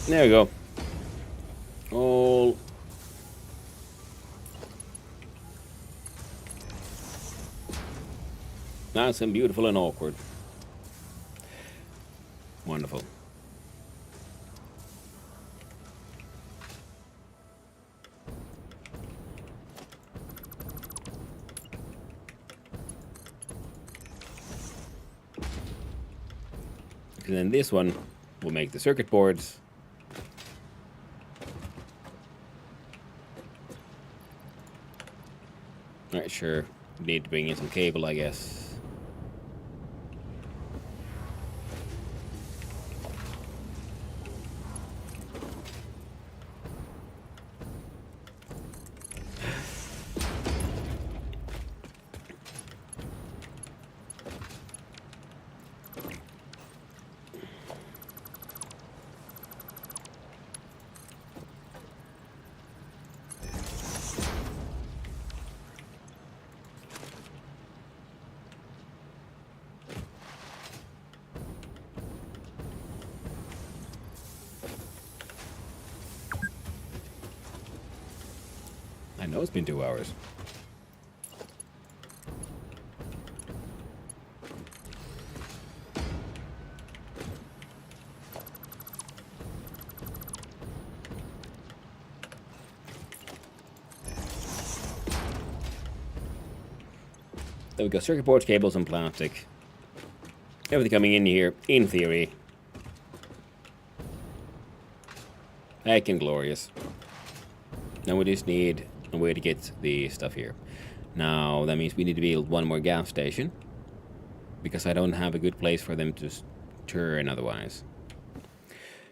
There we go. All nice and beautiful and awkward. Wonderful. And then this one will make the circuit boards. Alright, sure. Need to bring in some cable, I guess. I know it's been 2 hours. There we go. Circuit boards, cables, and plastic. Everything coming in here, in theory. Heckin' glorious. Now we just need a way to get the stuff here. Now that means we need to build one more gas station, because I don't have a good place for them to turn otherwise.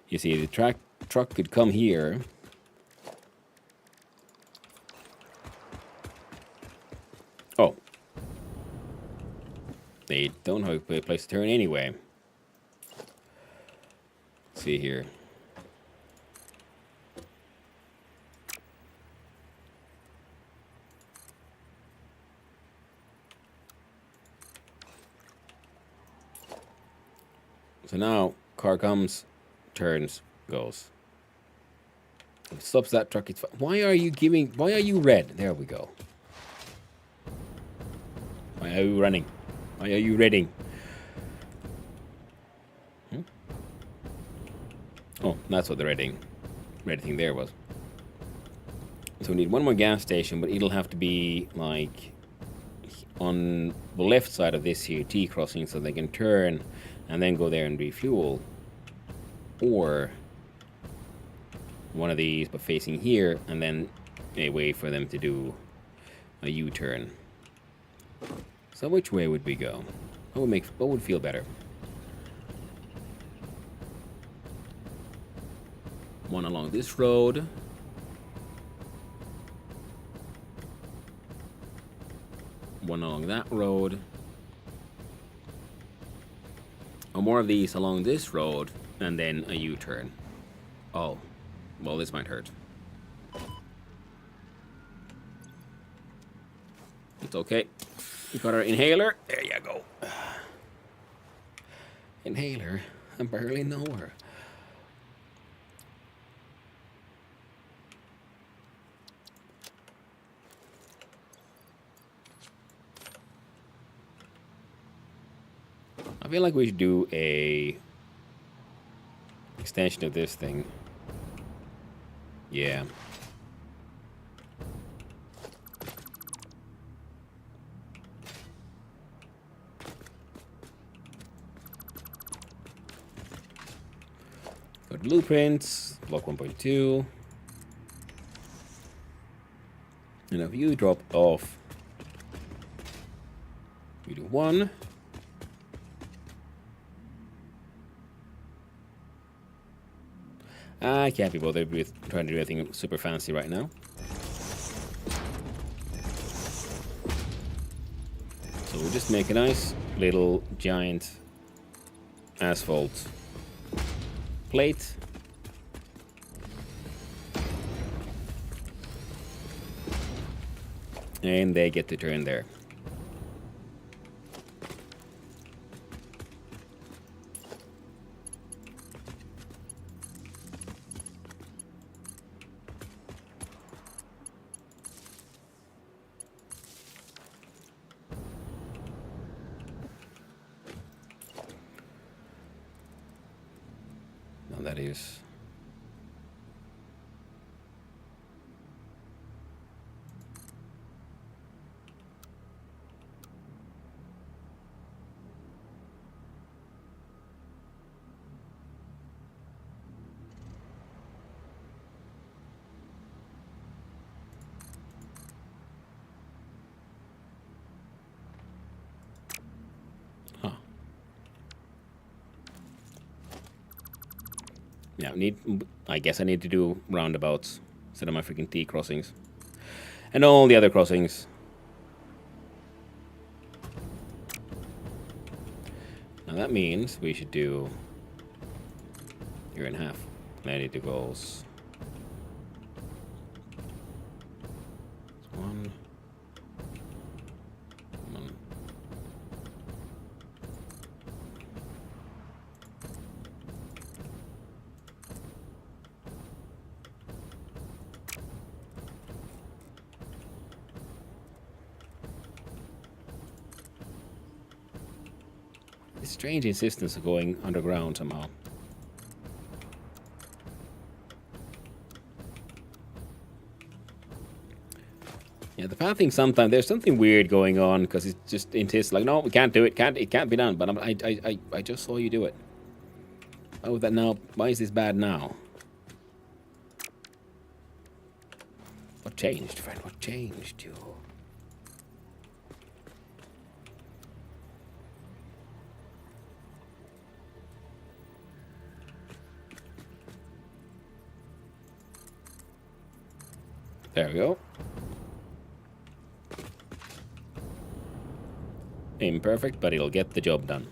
You see, the truck could come here. Oh. They don't have a place to turn anyway. Let's see here. So now, car comes, turns, goes. If it stops that truck, it's fine. Why are you red? There we go. Why are you running? Why are you reading? Oh, that's what the red thing there was. So we need one more gas station, but it'll have to be like on the left side of this here T crossing, so they can turn and then go there and refuel. Or one of these, but facing here, and then a way for them to do a U-turn. So which way would we go? What would feel better? One along this road. One along that road. Or more of these along this road, and then a U-turn. Oh, well, this might hurt. It's okay. We got our inhaler. There you go. Inhaler. I barely know her. I feel like we should do a extension of this thing. Yeah. Got blueprints, block 1.2. And if you drop off We do 1. I can't be bothered with trying to do anything super fancy right now. So we'll just make a nice little giant asphalt plate. And they get to turn there. Now that is... Huh. Yeah, I guess I need to do roundabouts instead of my freaking T crossings. And all the other crossings. Now that means we should do year and a half. And I need to go 1. This strange insistence of going underground somehow. Yeah, the pathing sometimes there's something weird going on because it just insists like, no, we can't do it, it can't be done. But I just saw you do it. Oh, that now? Why is this bad now? What changed, friend? What changed you? There we go. Imperfect, but it'll get the job done.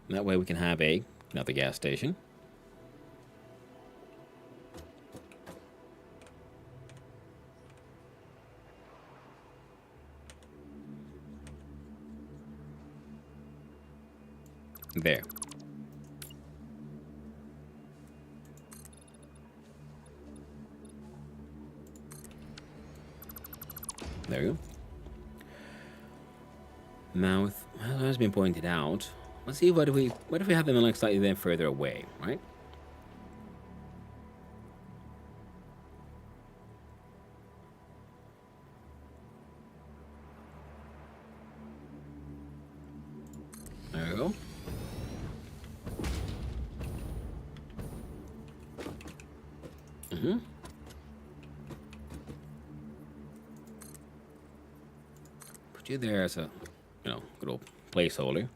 And that way we can have another gas station. There. There we go. Now, well, as has been pointed out, let's see what if we have them like slightly then further away, right? There we go. Mm-hmm. Put you there as a, good old placeholder.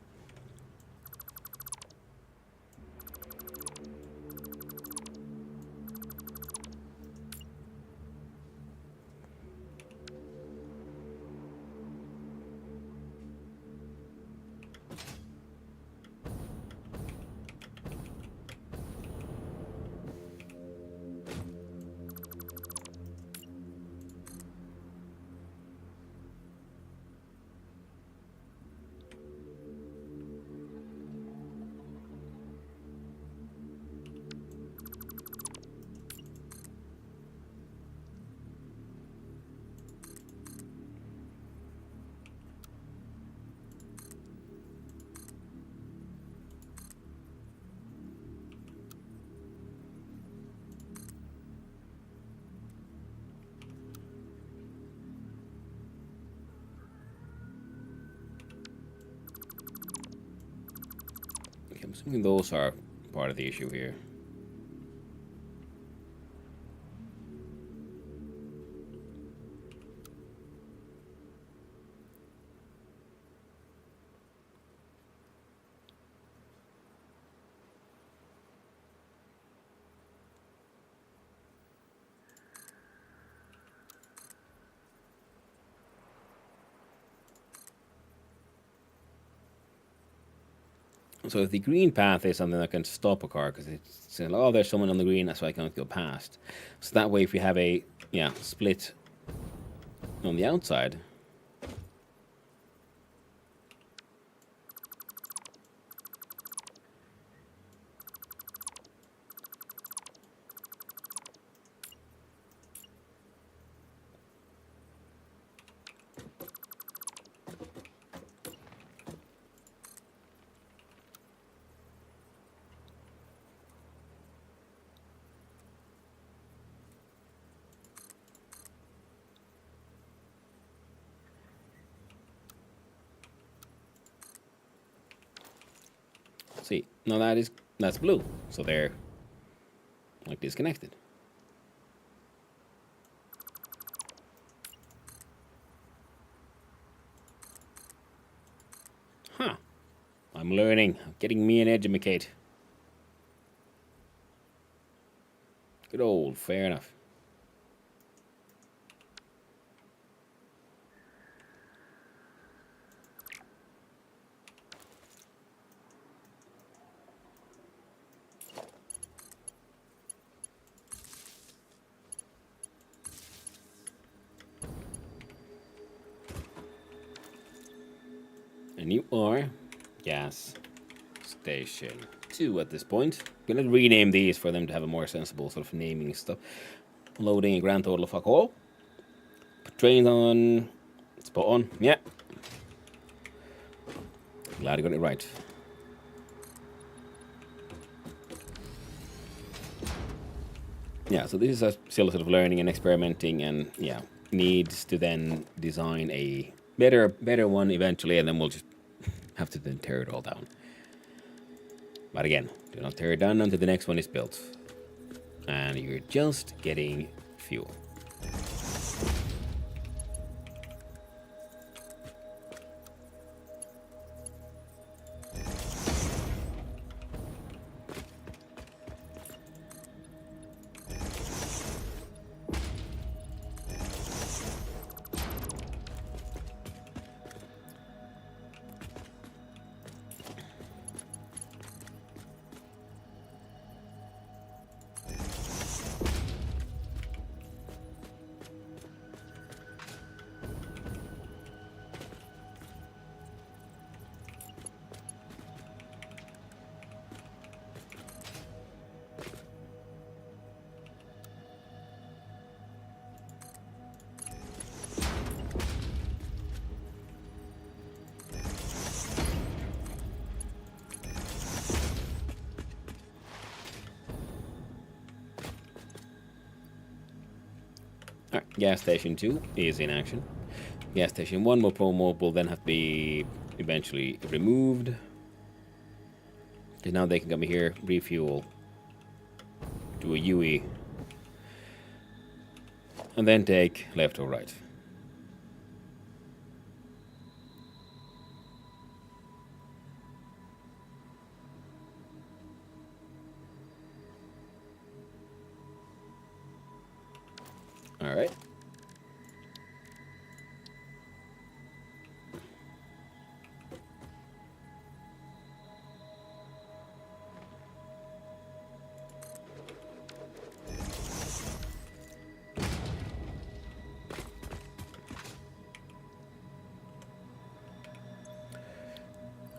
I'm assuming those are part of the issue here. So if the green path is something that can stop a car, because it's saying, oh, there's someone on the green, that's why I can't go past. So that way, if we have a split on the outside, see, now that's blue, so they're like disconnected. Huh. I'm learning. Getting me an educate. Good old, fair enough. And you are gas station 2 at this point. I'm gonna rename these for them to have a more sensible sort of naming stuff. Loading a grand total of fuck all. Put trains on. Spot on. Yeah. Glad I got it right. Yeah, so this is still sort of learning and experimenting, and yeah, needs to then design a better one eventually, and then we'll just have to then tear it all down. But again, do not tear it down until the next one is built. And you're just getting fuel. Alright, gas station 2 is in action. Gas station 1 will then have to be eventually removed. Because now they can come here, refuel, do a UE, and then take left or right. All right.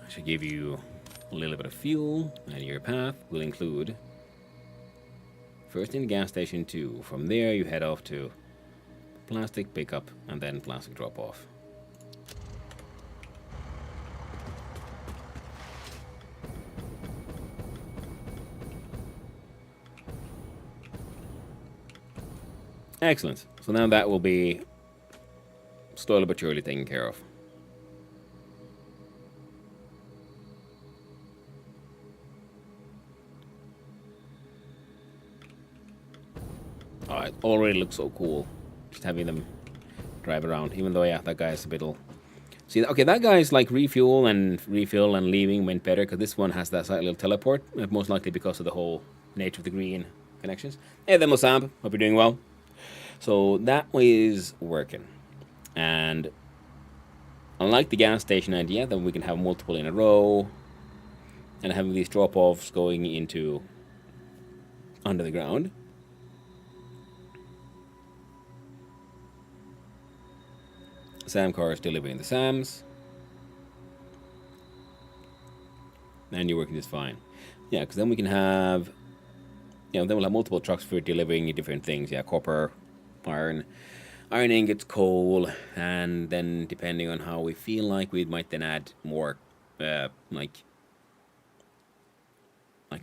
I should give you a little bit of fuel, and your path will include first in gas station 2. From there, you head off to plastic pickup and then plastic drop off. Excellent. So now that will be slowly but surely taken care of. Oh, it already looks so cool. Just having them drive around. Even though, yeah, that guy's a bit... See, okay, that guy's like refuel and refill and leaving went better, because this one has that slight little teleport. Most likely because of the whole nature of the green connections. Hey there, Mosab. Hope you're doing well. So that is working. And unlike the gas station idea that we can have multiple in a row, and having these drop-offs going into under the ground. SAM cars delivering the SAMs. And you're working just fine. Yeah, because then we can have, then we'll have multiple trucks for delivering different things. Yeah, copper, iron ingots, coal, and then depending on how we feel like, we might then add more, like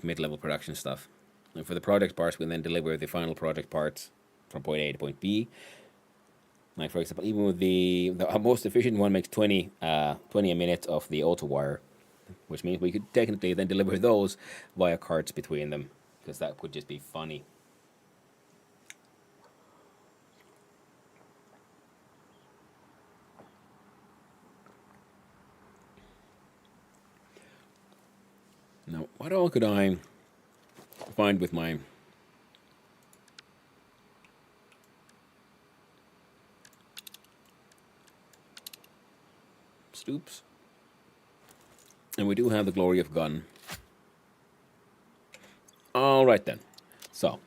mid-level production stuff. And for the project parts, we then deliver the final project parts from point A to point B. Like, for example, even with the most efficient one makes 20 a minute of the auto wire, which means we could technically then deliver those via carts between them, because that would just be funny. Now, what all could I find with my stoops? And we do have the glory of gun. Alright then. So,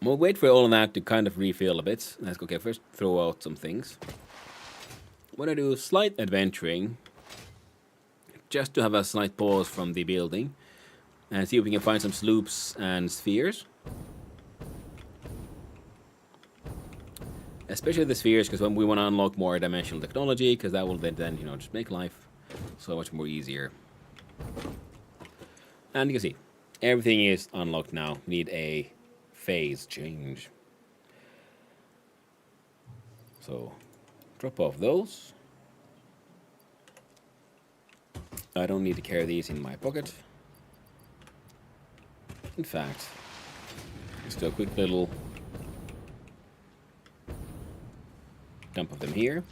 we'll wait for all of that to kind of refill a bit. Let's go, okay, first throw out some things. I'm gonna do slight adventuring, just to have a slight pause from the building, and see if we can find some sloops and spheres. Especially the spheres, because when we want to unlock more dimensional technology, because that will then just make life so much more easier. And you can see, everything is unlocked now. We need a phase change. So, drop off those. I don't need to carry these in my pocket. In fact, let's do a quick little dump of them here.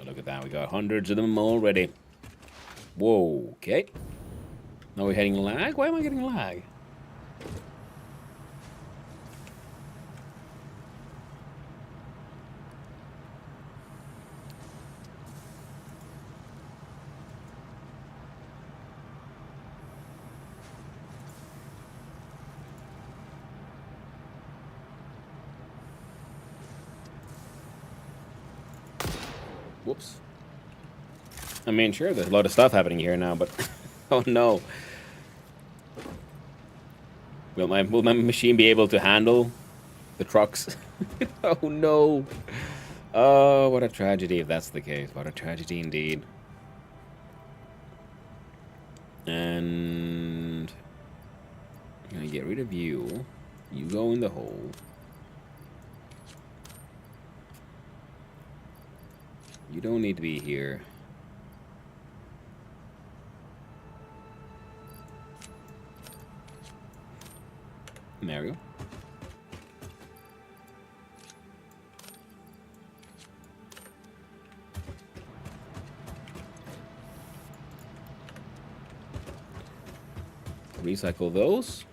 Oh, look at that, we got hundreds of them already. Whoa, okay. Now we're heading lag? Why am I getting lag? Whoops. I mean, sure, there's a lot of stuff happening here now, but oh no. Will my machine be able to handle the trucks? Oh no. Oh, what a tragedy if that's the case. What a tragedy indeed. And I'm gonna get rid of you. You go in the hole. You don't need to be here. Mario. Recycle those.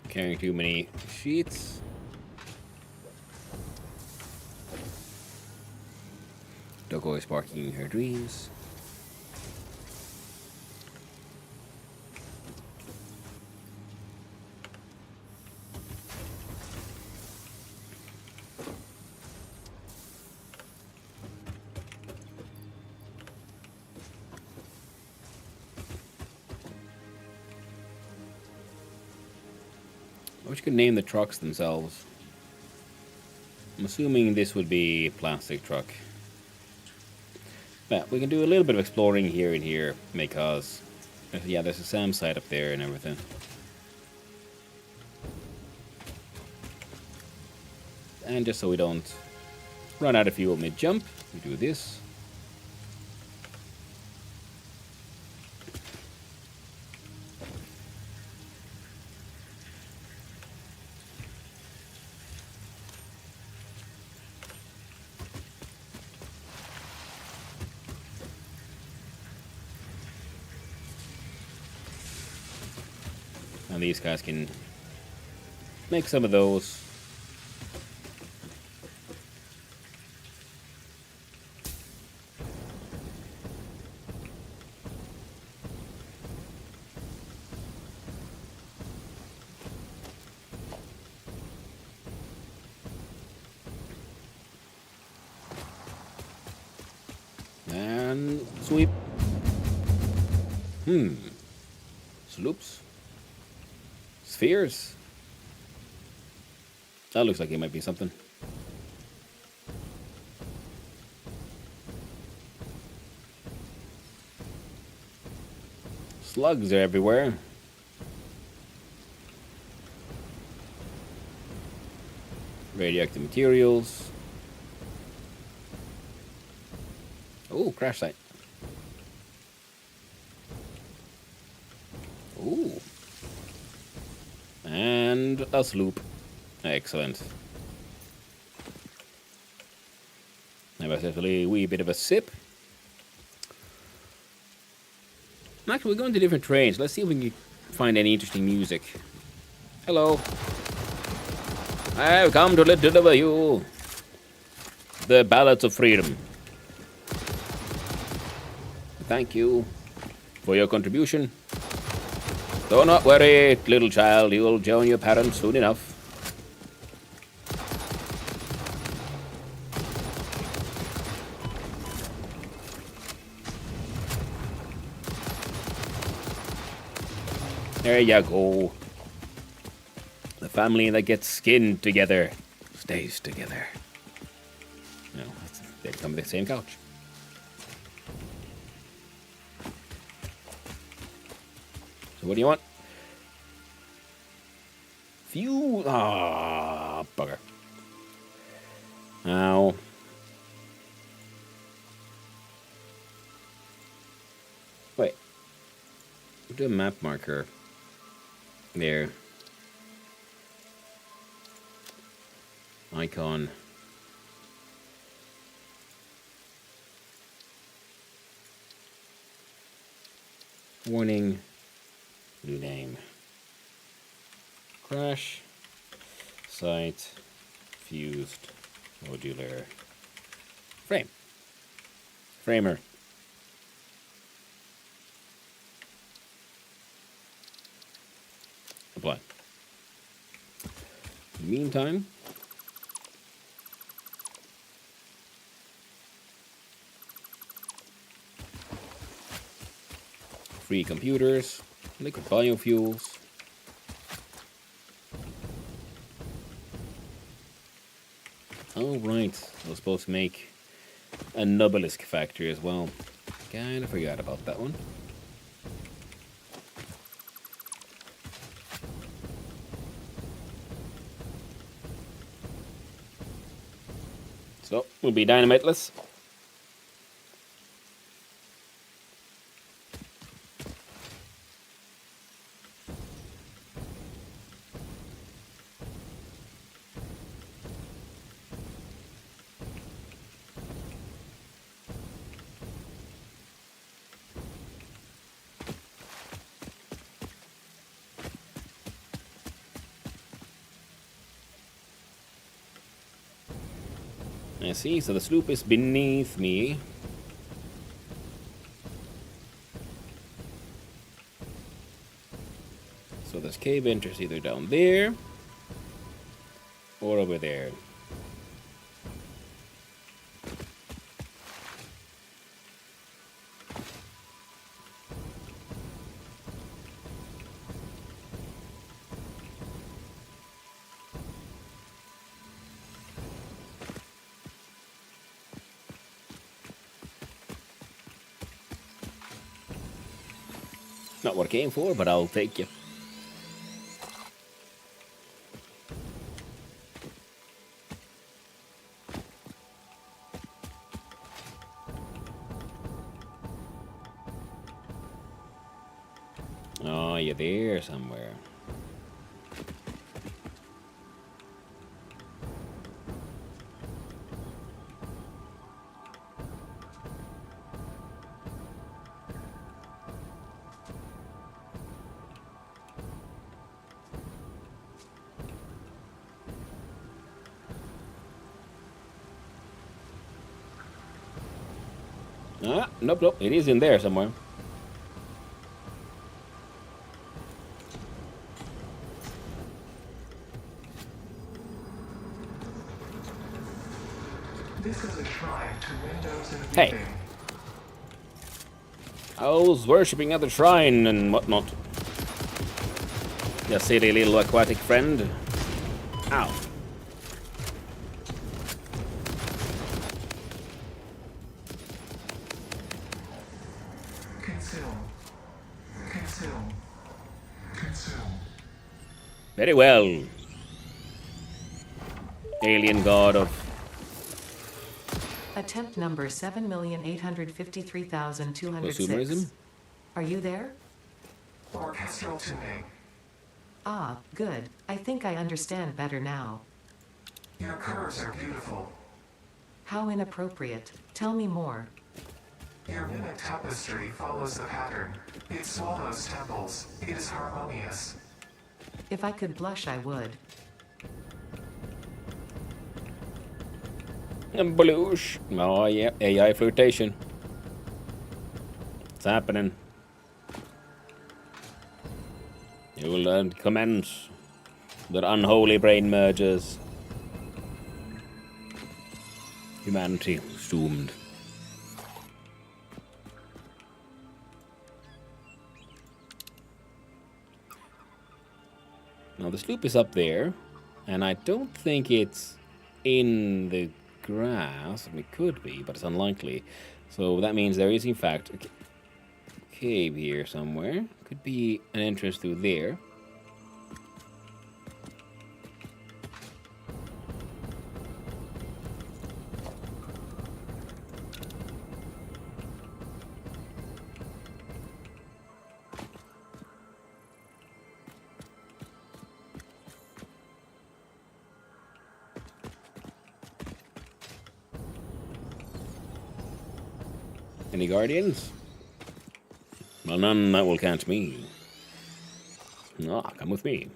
Carrying too many sheets. Doggo is barking in her dreams. I wish you could name the trucks themselves. I'm assuming this would be a plastic truck. But we can do a little bit of exploring here and here because, yeah, there's a SAM site up there and everything. And just so we don't run out of fuel mid-jump, we do this. And these guys can make some of those. And sweep. Sloops. Spheres. That looks like it might be something. Slugs are everywhere. Radioactive materials. Oh, crash site. Ooh. And a sloop. Excellent. Now that's definitely a wee bit of a sip. Actually, we're going to different trains. Let's see if we can find any interesting music. Hello. I've come to deliver you the Ballads of Freedom. Thank you for your contribution. Do not worry, little child, you will join your parents soon enough. There you go. The family that gets skinned together stays together. No, they come with the same couch. So what do you want? Fuel. Ah, bugger. Now. Wait. Do a map marker. There. Icon. Warning. New name. Crash. Site. Fused. Modular. Frame. Framer. Apply. In the meantime, free computers, liquid biofuels. Oh right, I was supposed to make a Nubelisk factory as well. Kinda forgot about that one. So, we'll be dynamiteless. I see, so the sloop is beneath me. So this cave enters either down there or over there. Not what I came for, but I'll take you. Oh, you're there somewhere. Ah, nope, nope. It is in there somewhere. This is a shrine to Windows and Hey. Viewing. I was worshipping at the shrine and whatnot. Your silly little aquatic friend. Ow. Consume. Consume. Consume. Very well. Alien god of... Attempt number Consumerism? 7,853,206. Are you there? Orchestral tuning. Ah, good. I think I understand better now. Your curves are beautiful. How inappropriate. Tell me more. Your mimic tapestry follows the pattern. It swallows temples. It is harmonious. If I could blush, I would. Blush. Oh, yeah. AI flirtation. It's happening. You will learn to commence their unholy brain mergers. Humanity is doomed. Now the sloop is up there, and I don't think it's in the grass. It could be, but it's unlikely. So that means there is in fact a cave here somewhere. Could be an entrance through there. Any guardians? Well, none that will catch me. Ah, come with me.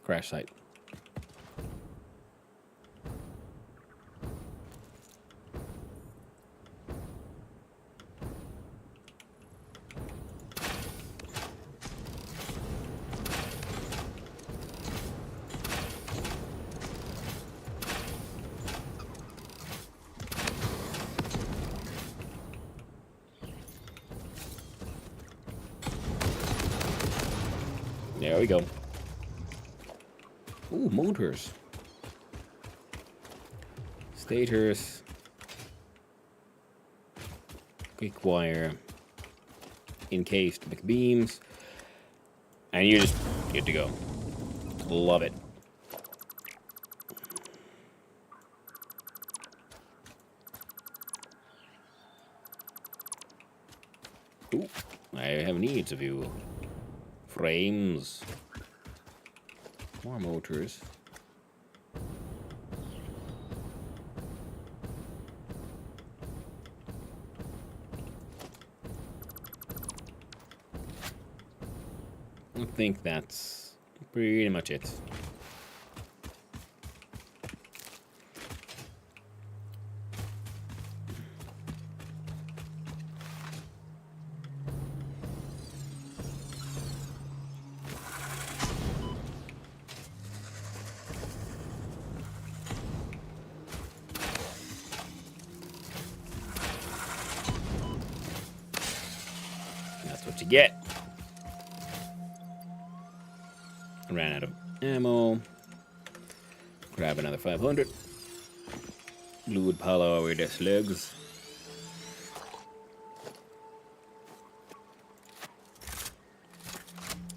Crash site. There we go. Ooh, motors. Stators. Quick wire. Encased McBeams. And you're just good to go. Love it. Ooh, I have needs of you. Frames. More motors. I think that's pretty much it. That's what you get. Ran out of ammo. Grab another 500. Fluid power over the slugs.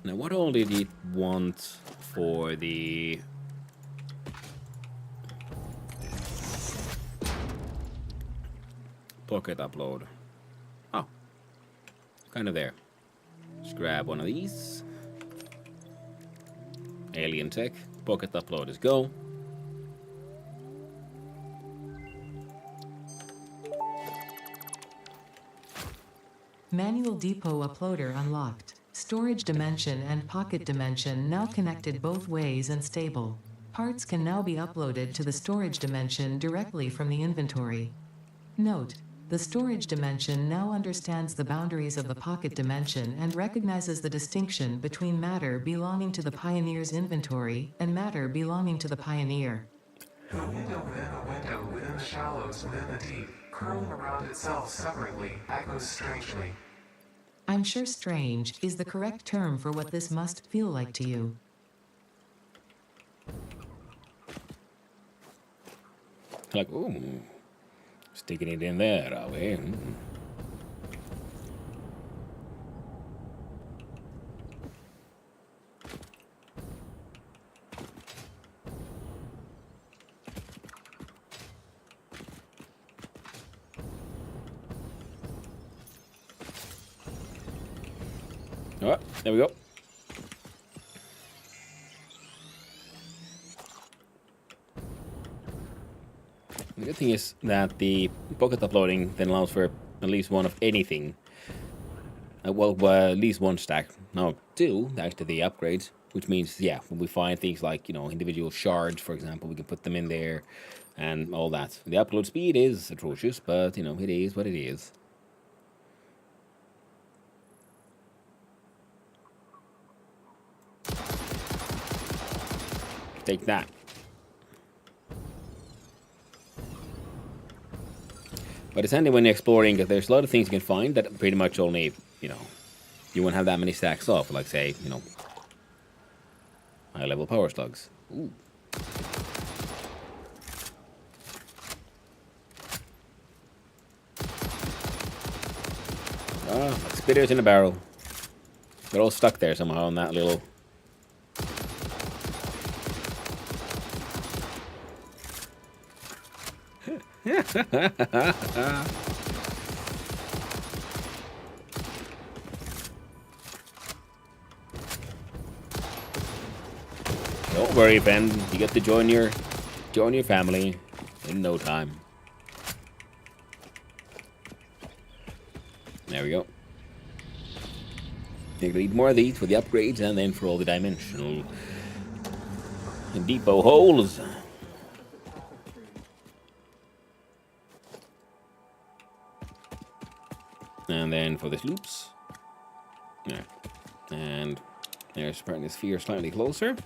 Now, what all did it want for the... pocket upload? Oh, kind of there. Just grab one of these. Alien tech. Bucket upload is go. Manual depot uploader unlocked. Storage dimension and pocket dimension now connected both ways and stable. Parts can now be uploaded to the storage dimension directly from the inventory. Note: the storage dimension now understands the boundaries of the pocket dimension and recognizes the distinction between matter belonging to the Pioneer's inventory and matter belonging to the Pioneer. The window within a window within the shallows within the deep, curling around itself separately, echoes strangely. I'm sure strange is the correct term for what this must feel like to you. Like, ooh, sticking it in there, are we? Oh, there we go. The good thing is that the pocket uploading then allows for at least one of anything. At least one stack. Now, two, thanks to the upgrades, which means, yeah, when we find things like, you know, individual shards, for example, we can put them in there and all that. The upload speed is atrocious, but, you know, it is what it is. Take that. But it's handy when you're exploring, because there's a lot of things you can find that pretty much only, you know, you won't have that many stacks of. Like, say, you know, high-level power slugs. Ooh. Ah, like spitters in a barrel. They're all stuck there somehow on that little... Don't worry, Ben. You get to join your family in no time. There we go. You need more of these for the upgrades and then for all the dimensional depot holes. And then for the loops. Yeah. And there's apparently the sphere slightly closer.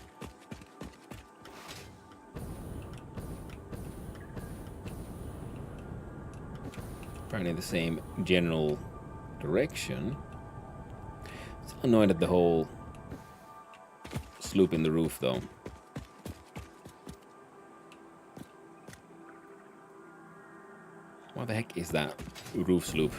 Apparently the same general direction. It's annoying at the whole sloop in the roof though. What the heck is that roof sloop?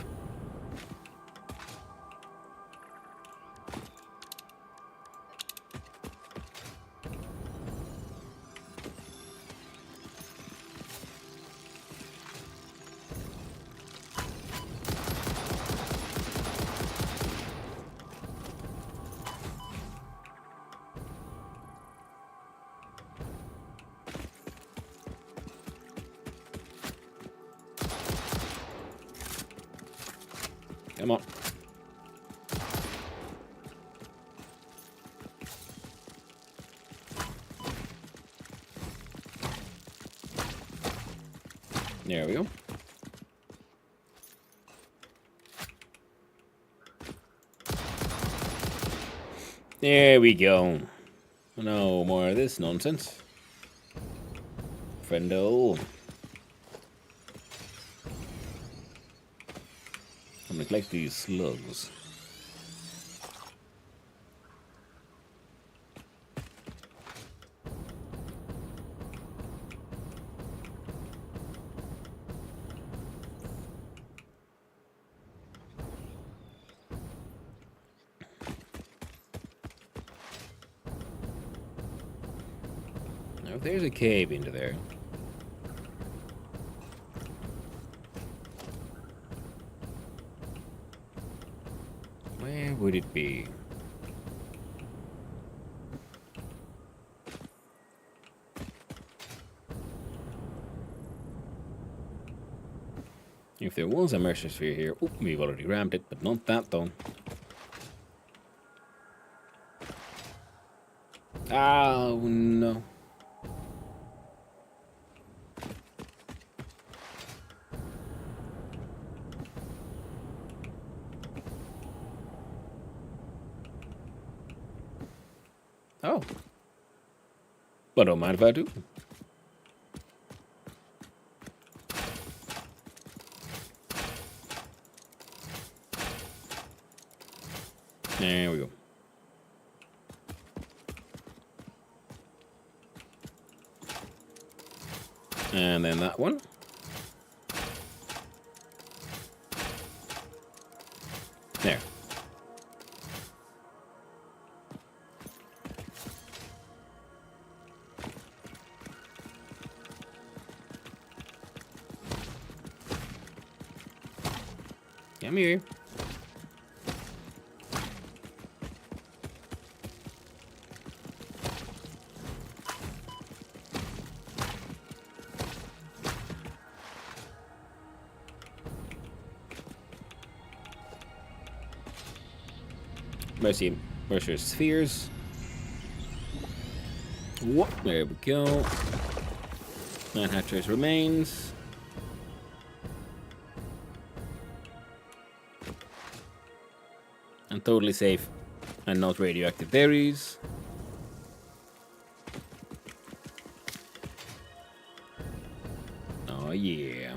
Come on. There we go. There we go. No more of this nonsense. Friendo. I'm gonna collect these slugs. Now if there's a cave into there. Where would it be? If there was a Mercer Sphere here, oh, we've already rammed it, but not that though. Oh no. Oh. Well, don't mind if I do. There we go. And then that one. There. Come here. Mercer Spheres. Whoop, there we go. Manhattan's remains. And totally safe and not radioactive berries. Oh yeah.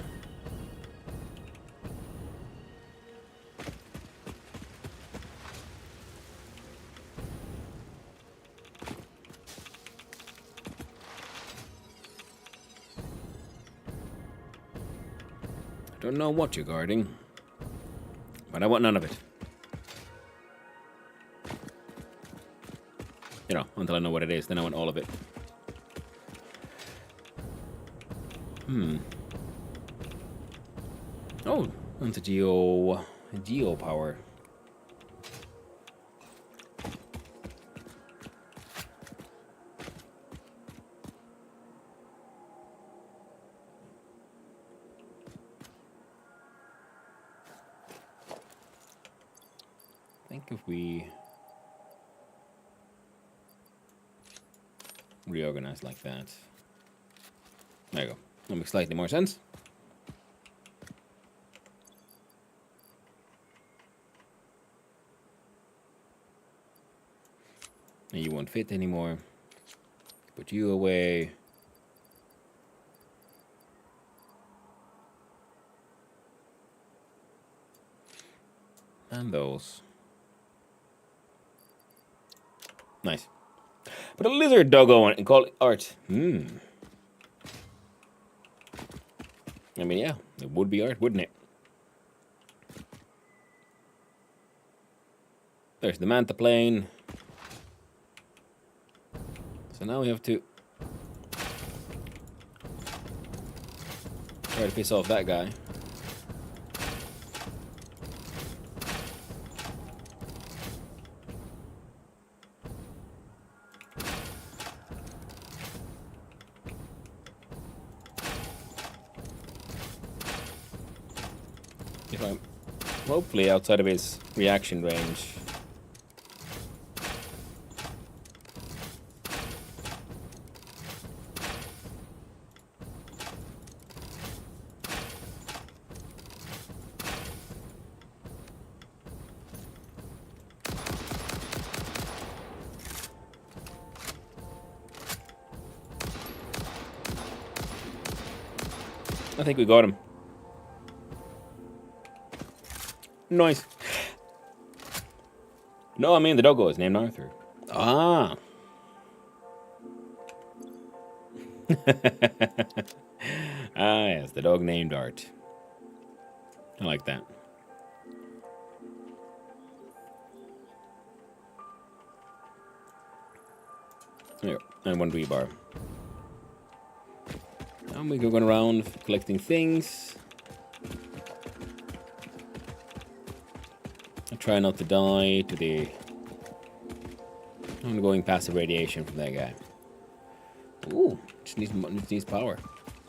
Don't know what you're guarding, but I want none of it. You know, until I know what it is, then I want all of it. Oh, that's a geo power. I think if we reorganize like that. There you go. That makes slightly more sense. And you won't fit anymore. Put you away. And those. Nice. Put a lizard doggo on it and call it art. I mean, yeah, it would be art, wouldn't it? There's the manta plane. So now we have to try to piss off that guy. If I'm hopefully outside of his reaction range. I think we got him. Nice. No, I mean the doggo is named Arthur. Ah. Ah, yes, the dog named Art. I like that. There, and one rebar. And we go going around collecting things. try not to die to the ongoing passive radiation from that guy. Ooh, just needs power.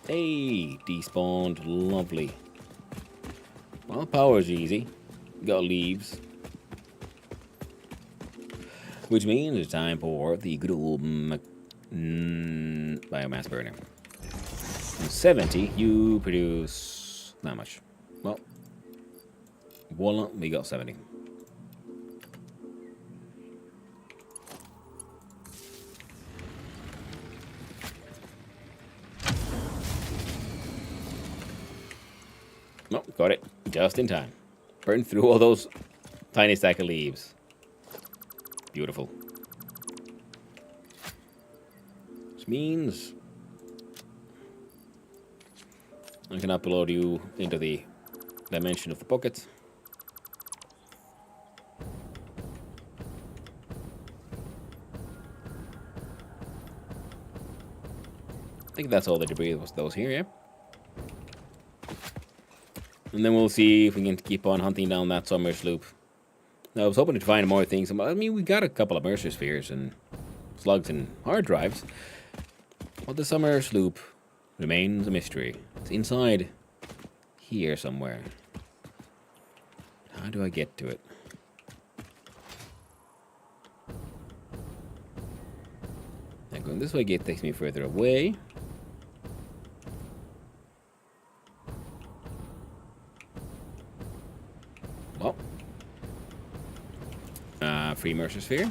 Hey, despawned. Lovely. Well, power's easy. Got leaves. Which means it's time for the good old biomass burner. And 70, you produce not much. Well, walnut, we got 70. Oh, got it. Just in time. Burn through all those tiny stack of leaves. Beautiful. Which means I can upload you into the dimension of the pocket. I think that's all the debris was those here, yeah? And then we'll see if we can keep on hunting down that summer sloop. Now, I was hoping to find more things. I mean, we got a couple of Mercer spheres and slugs and hard drives. But the summer sloop remains a mystery. It's inside here somewhere. How do I get to it? Now, going this way takes me further away. Well, free Mercer sphere.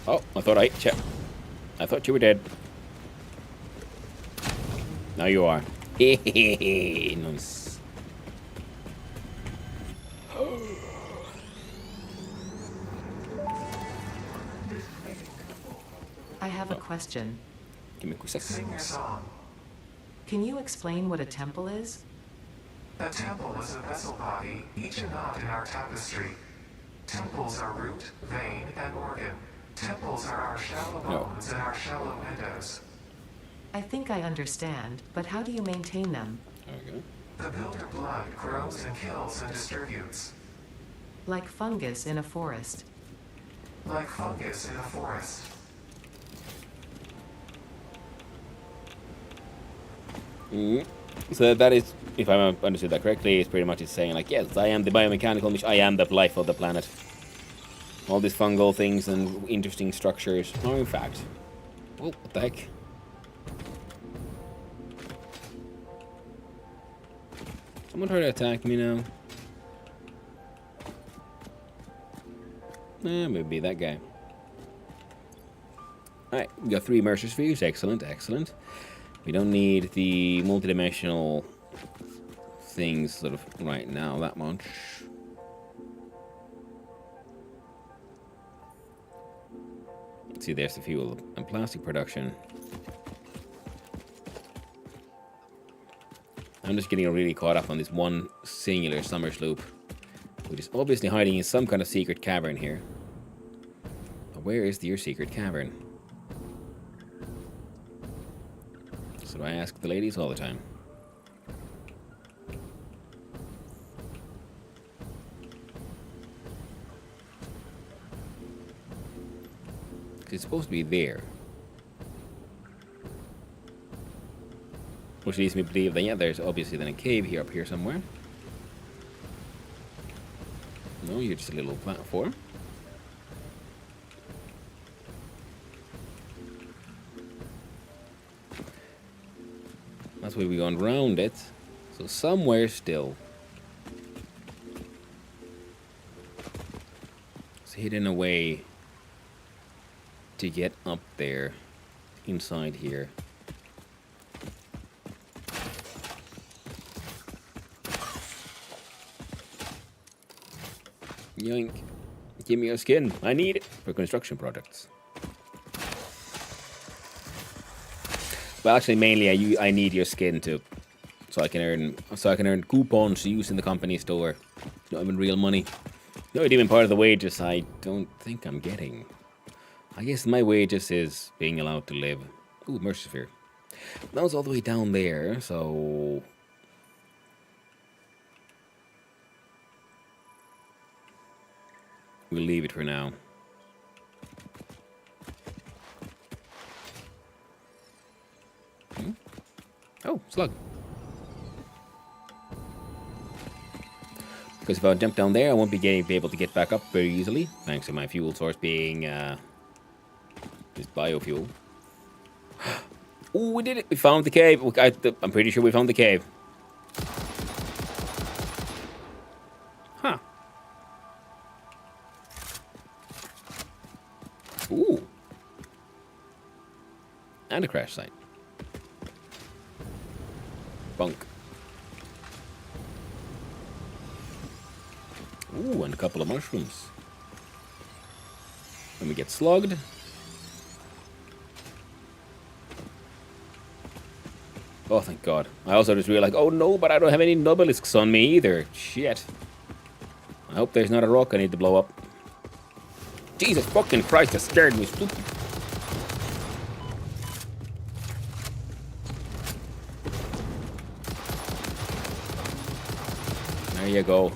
Oh, I thought I hit you. I thought you were dead. Now you are. Nice. I have a question. Give me a quick second. Sing your song. Can you explain what a temple is? A temple is a vessel body, each a knot in our tapestry. Temples are root, vein, and organ. Temples are our shallow bones and our shallow windows. I think I understand, but how do you maintain them? Okay. The builder blood grows and kills and distributes. Like fungus in a forest. Like fungus in a forest. So that is, if I understood that correctly, it's pretty much it's saying like, yes, I am the biomechanical machine. I am the life of the planet. All these fungal things and interesting structures are in fact. Oh, what the heck? Someone try to attack me now. Maybe that guy. Alright, we got 3 Mercer spheres. Excellent, excellent. We don't need the multidimensional things sort of right now that much. See, there's the fuel and plastic production. I'm just getting really caught up on this one singular summer sloop, which is obviously hiding in some kind of secret cavern here. But where is your secret cavern? So I ask the ladies all the time. It's supposed to be there. Which leads me to believe that, yeah, there's obviously then a cave here up here somewhere. No, you're just a little platform. That's why we've gone round it. So somewhere still. It's hidden away to get up there inside here. Yoink. Give me your skin. I need it for construction projects. Well, actually, mainly I need your skin to, so I can earn coupons to use in the company store. Not even real money. Not even part of the wages. I don't think I'm getting. I guess my way just is being allowed to live. Ooh, Mercy Sphere. That was all the way down there, so... we'll leave it for now. Oh, slug. Because if I jump down there, I won't be able to get back up very easily, thanks to my fuel source being just biofuel. Oh, we did it! We found the cave. I'm pretty sure we found the cave. Huh. Ooh. And a crash site. Bunk. Ooh, and a couple of mushrooms. When we get slugged. Oh, thank God. I also just realized, oh no, but I don't have any nobelisks on me either. Shit. I hope there's not a rock I need to blow up. Jesus fucking Christ, that scared me, stupid. There you go.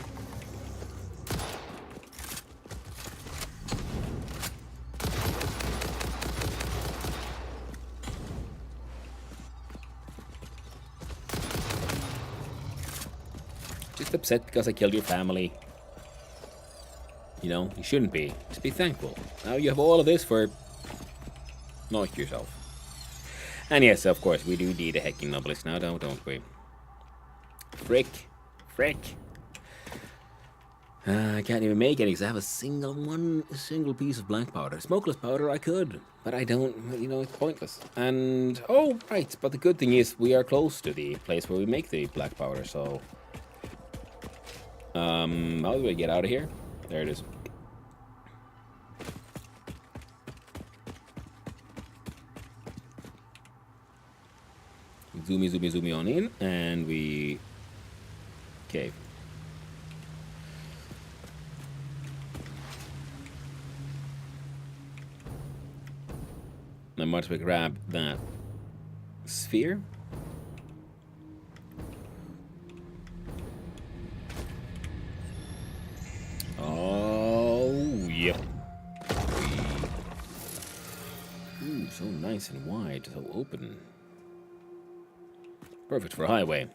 Just upset because I killed your family. You know, you shouldn't be. Just be thankful. Now you have all of this for... not yourself. And yes, of course, we do need a hecking novelist now, don't we? Frick. Frick. I can't even make any because I have a single piece of black powder. Smokeless powder I could, but I don't, you know, it's pointless. And, oh, right, but the good thing is we are close to the place where we make the black powder, so... how do I get out of here? There it is. Zoomy on in, and we... cave. I might as well grab that sphere. Oh, yep. Ooh, so nice and wide, so open. Perfect for a highway.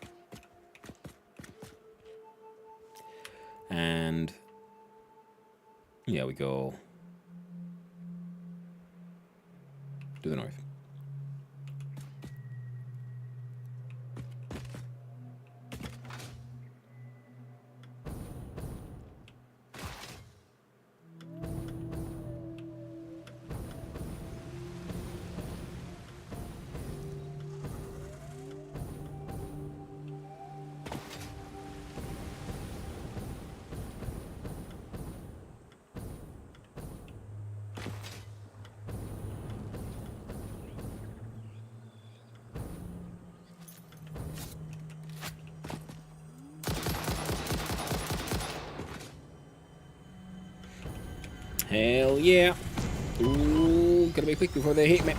And yeah, we go to the north. Hell yeah. Ooh, gotta be quick before they hit me.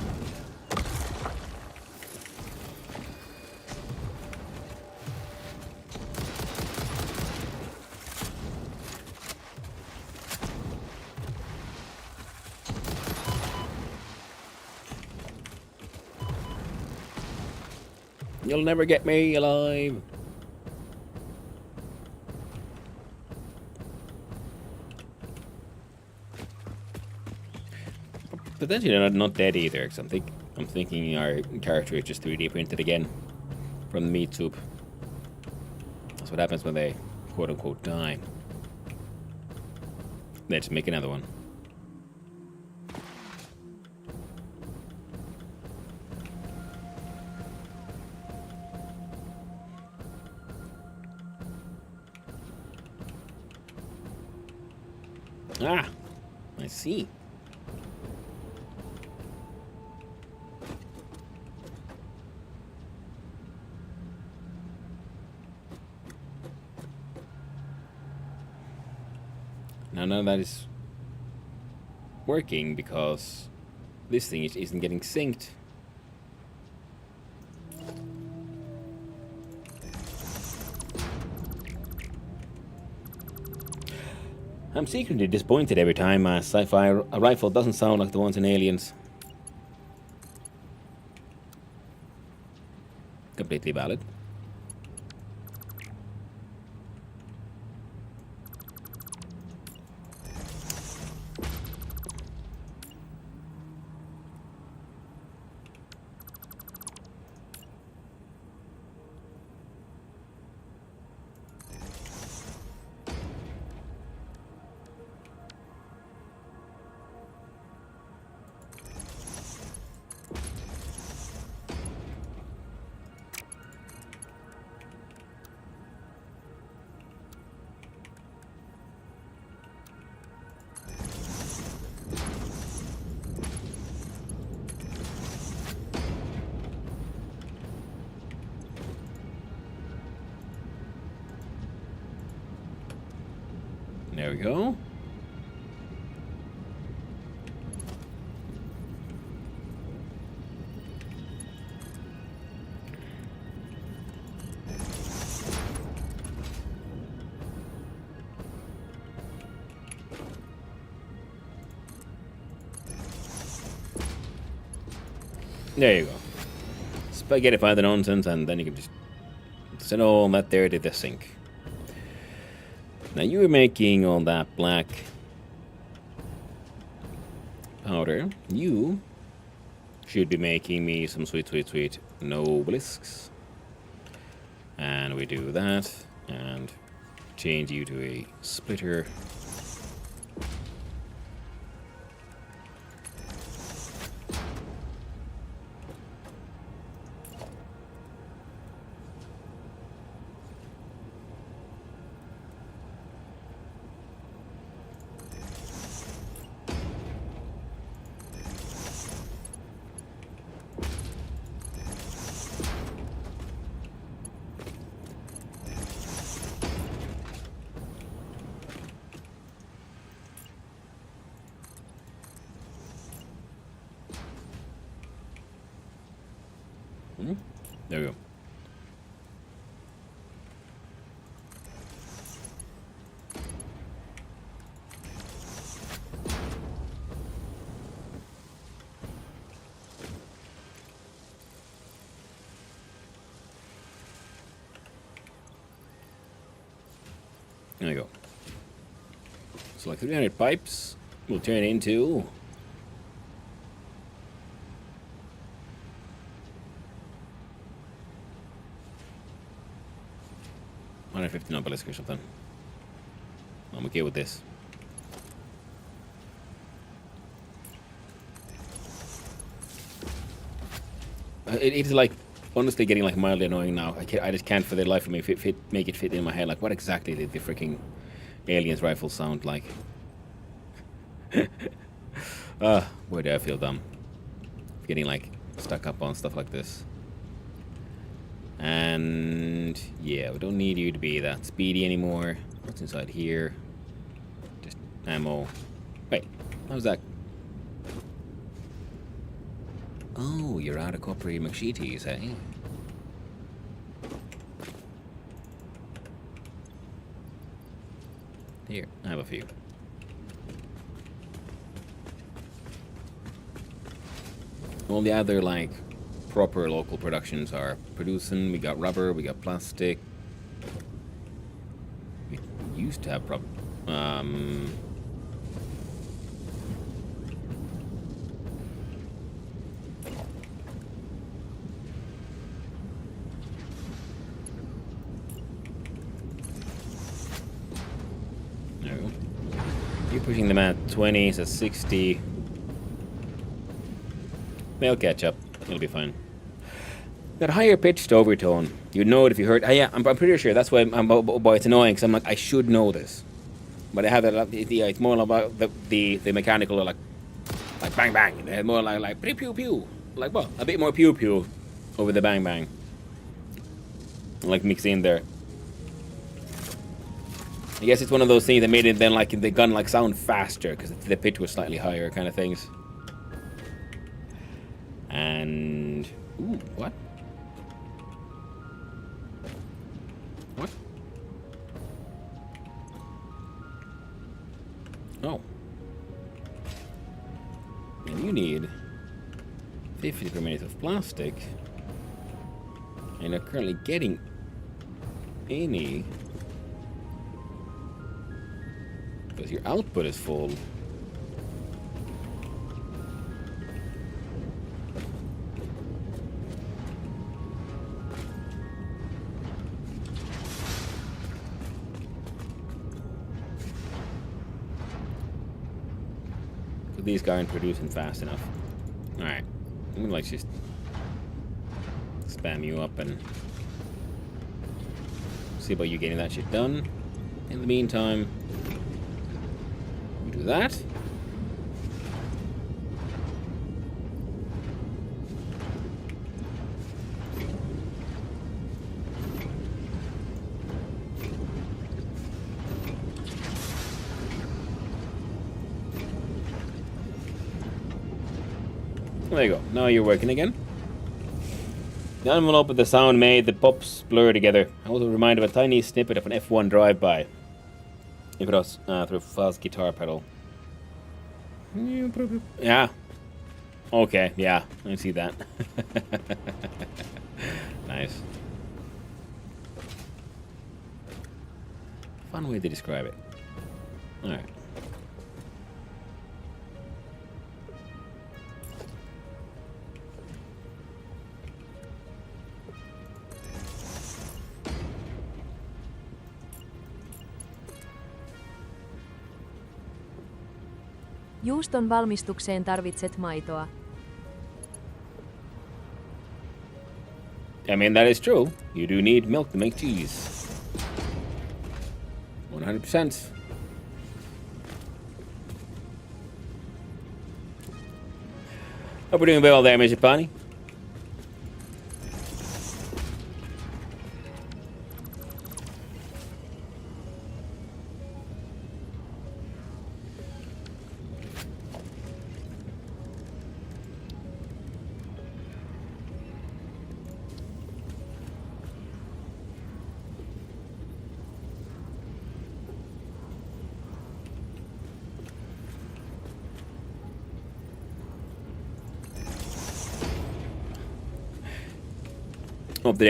You'll never get me alive. Potentially not dead either, because I'm thinking our character is just 3D printed again from the meat soup. That's what happens when they quote unquote die. Let's make another one. Ah, I see. Now none of that is working because This thing isn't getting synced. I'm secretly disappointed every time a sci-fi rifle doesn't sound like the ones in Aliens. Completely valid. There we go. There you go. Spaghettify the nonsense, and then you can just send all that there to the sink. Now you were making all that black powder. You should be making me some sweet, sweet, sweet nobelisks. And we do that, and change you to a splitter. There we go. There we go. So like 300 pipes will turn into 150 obelisk or something. I'm okay with this. It's like honestly getting like mildly annoying now. I just can't for the life of me make it fit in my head. Like what exactly did the freaking Aliens rifle sound like? Where do I feel dumb? Getting like stuck up on stuff like this. And yeah, we don't need you to be that speedy anymore. What's inside here? Just ammo. Wait, how's that? Oh, you're out of coppery McSheeties, eh? Here, I have a few. All the other, like, proper local productions are producing. We got rubber, we got plastic. We used to have there we go. You're pushing them at 20, so 60. They'll catch up. It'll be fine. Got a higher pitched overtone. You'd know it if you heard. Yeah, I'm pretty sure that's why it's annoying. Because I'm like, I should know this, but I have that. It's more about the mechanical, like bang bang. It's more like pew pew pew. Like well, a bit more pew pew over the bang bang. Like mix in there. I guess it's one of those things that made it then like the gun like sound faster because the pitch was slightly higher, kind of things. And... Ooh, what? What? Oh. And you need 50 per minute of plastic. And you're currently getting any. Because your output is full. These guys aren't producing fast enough. Alright. I'm gonna like just spam you up and see about you getting that shit done. In the meantime, we do that. There you go. Now you're working again. The envelope with the sound made the pops blur together. I was reminded of a tiny snippet of an F1 drive-by. If it was through a fast guitar pedal. Yeah. Okay, yeah. I see that. Nice. Fun way to describe it. Alright. Juuston valmistukseen tarvitset maitoa. I mean, that is true. You do need milk to make cheese. 100%. Hope we're doing well there, Mr. Pani. Hope the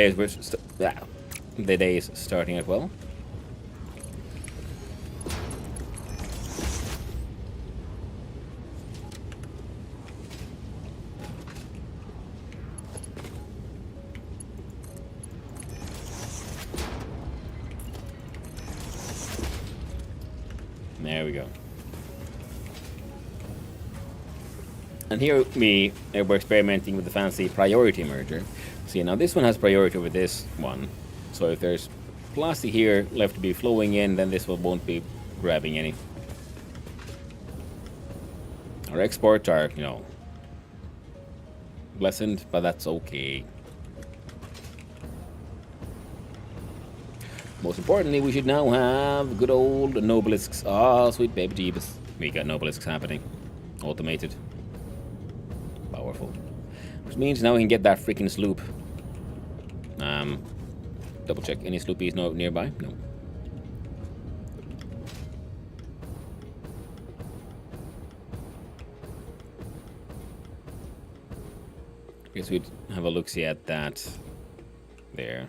day is starting as well. There we go. And here we're experimenting with the fancy priority merger. See, now this one has priority over this one. So if there's plastic here left to be flowing in, then this one won't be grabbing any. Our exports are, you know, lessened, but that's okay. Most importantly, we should now have good old Nobelisks. Ah, sweet baby Jeebus. We got Nobelisks happening. Automated. Powerful. Which means now we can get that freaking sloop. Double check. Any sloopies nearby? No. Guess we'd have a look-see at that. There.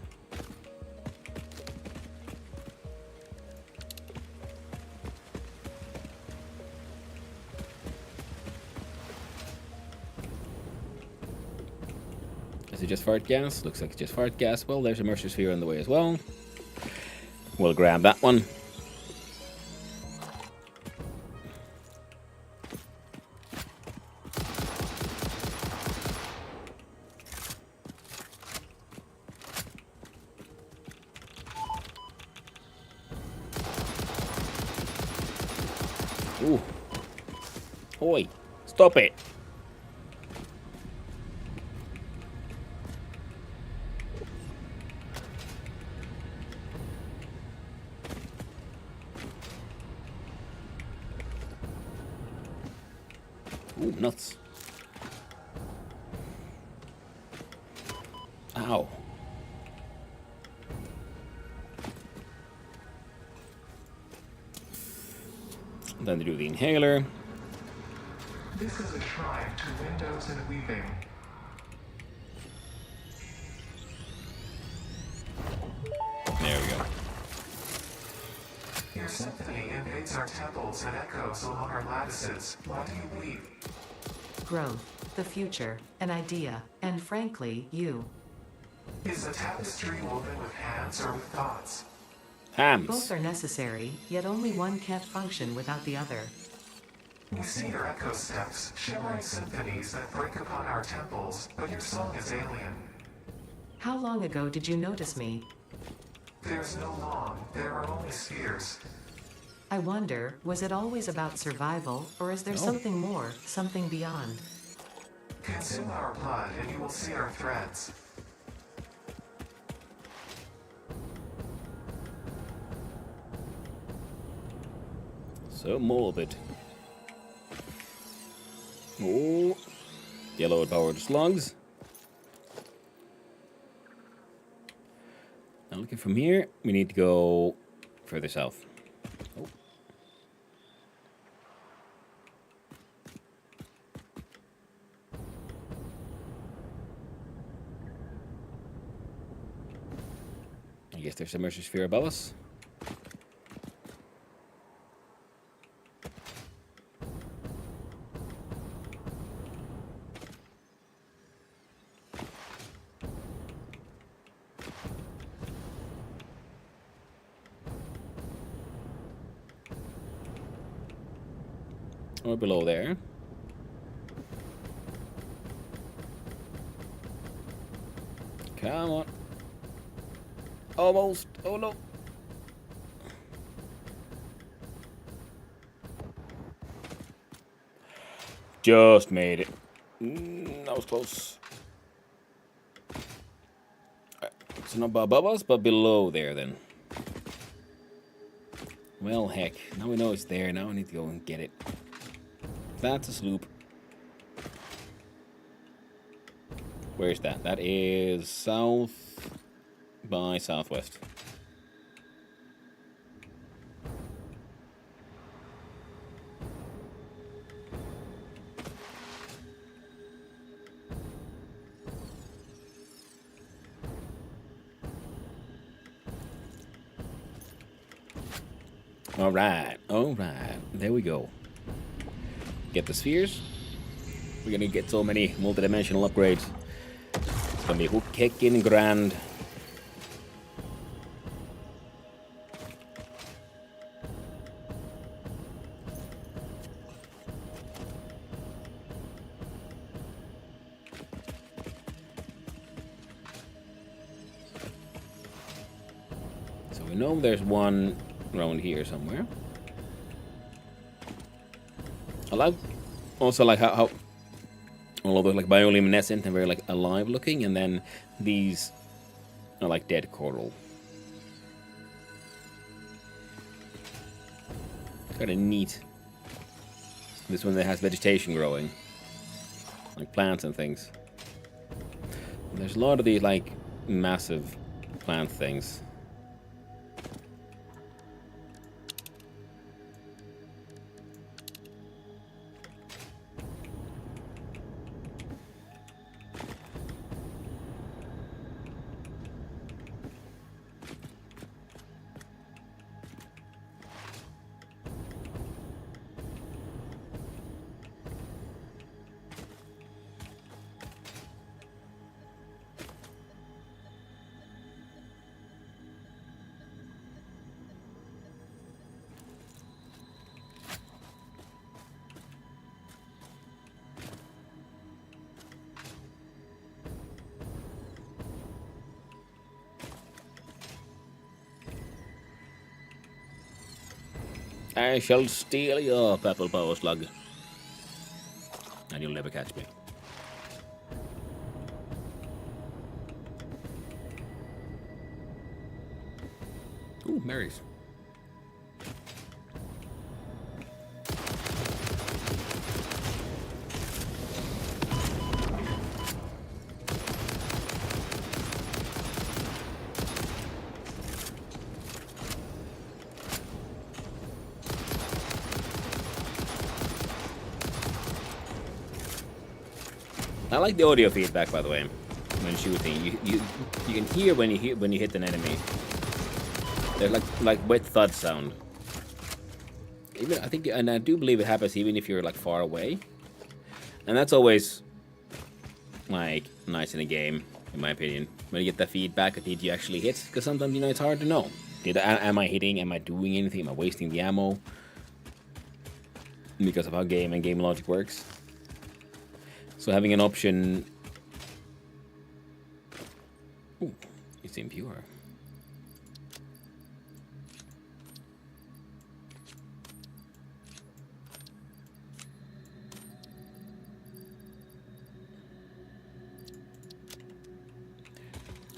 Is it just fart gas? Looks like it's just fart gas. Well, there's a Mercer Sphere on the way as well. We'll grab that one. Ooh. Oi. Stop it. Ooh, nuts. Ow. Then to do the inhaler. This is a shrine to windows and weaving. There we go. Your symphony invades our temples and echoes along our lattices. Why do you weep? Growth, the future, an idea, and frankly, you. Is a tapestry woven with hands or with thoughts? Hams. Both are necessary, yet only one can't function without the other. We see your echo steps, shimmering symphonies that break upon our temples, but your song is alien. How long ago did you notice me? There's no long, there are only spheres. I wonder, was it always about survival, or is there something more, something beyond? Consume our blood and you will see our threads. So morbid. Oh, yellow powered slugs. Now looking from here, we need to go further south. Oh. I guess there's a submersive sphere above us. Or below there. Come on. Almost. Oh no. Just made it. That was close. So not above us, but below there then. Well, heck. Now we know it's there. Now we need to go and get it. That's a sloop. Where's that? That is south by southwest. All right. There we go. Get the spheres. We're gonna get so many multi-dimensional upgrades. It's gonna be kicking grand. So we know there's one around here somewhere. I like also like how all of those like bioluminescent and very like alive looking, and then these are like dead coral. Kind of neat. This one that has vegetation growing, like plants and things. There's a lot of these like massive plant things. I shall steal your purple power slug, and you'll never catch me. Ooh, Marys. I like the audio feedback, by the way, when shooting. You can hear when you hit an enemy. There's like wet thud sound. Even I think, and I do believe it happens even if you're like far away. And that's always like nice in a game, in my opinion, when you get that feedback. Did you actually hit? Because sometimes it's hard to know. Am I hitting? Am I doing anything? Am I wasting the ammo? Because of how game logic works. So having an option. Ooh, it's impure.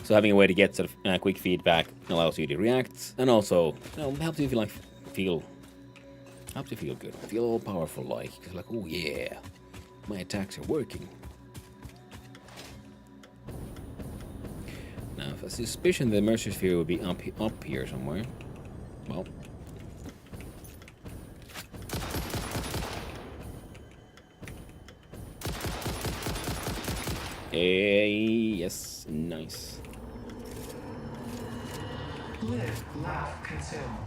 So having a way to get sort of quick feedback allows you to react, and also helps you feel good, feel all powerful, like oh yeah, my attacks are working. Now, if a suspicion the immersive sphere would be up here somewhere, well. Yes, nice. Live, laugh, consume.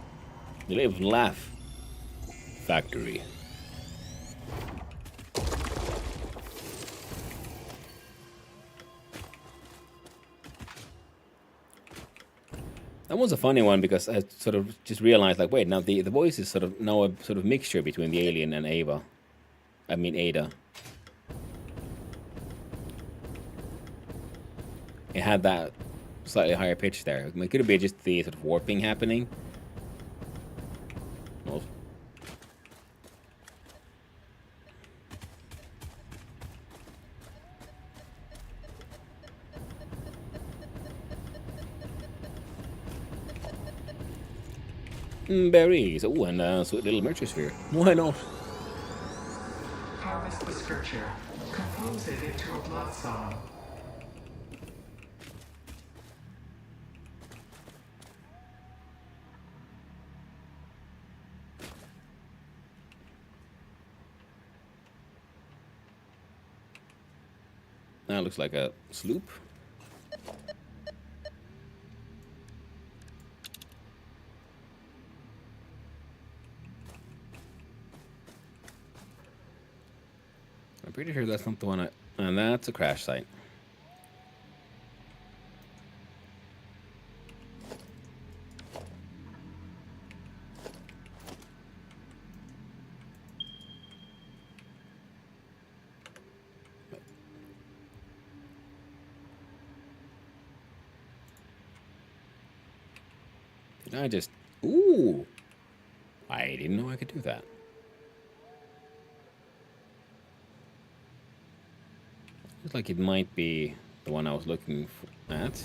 Live, laugh. Factory. That was a funny one because I sort of just realized, like, wait, now the voice is sort of now a sort of mixture between the alien and Ava. I mean Ada. It had that slightly higher pitch there. I mean, could it be just the sort of warping happening? Well, berries. Oh, and a sweet little merchant sphere. Why not? Harvest the scripture. Compose it into a blood song. That looks like a sloop. I'm pretty sure that's not the one and that's a crash site. I just... Ooh! I didn't know I could do that. Looks like it might be the one I was looking at.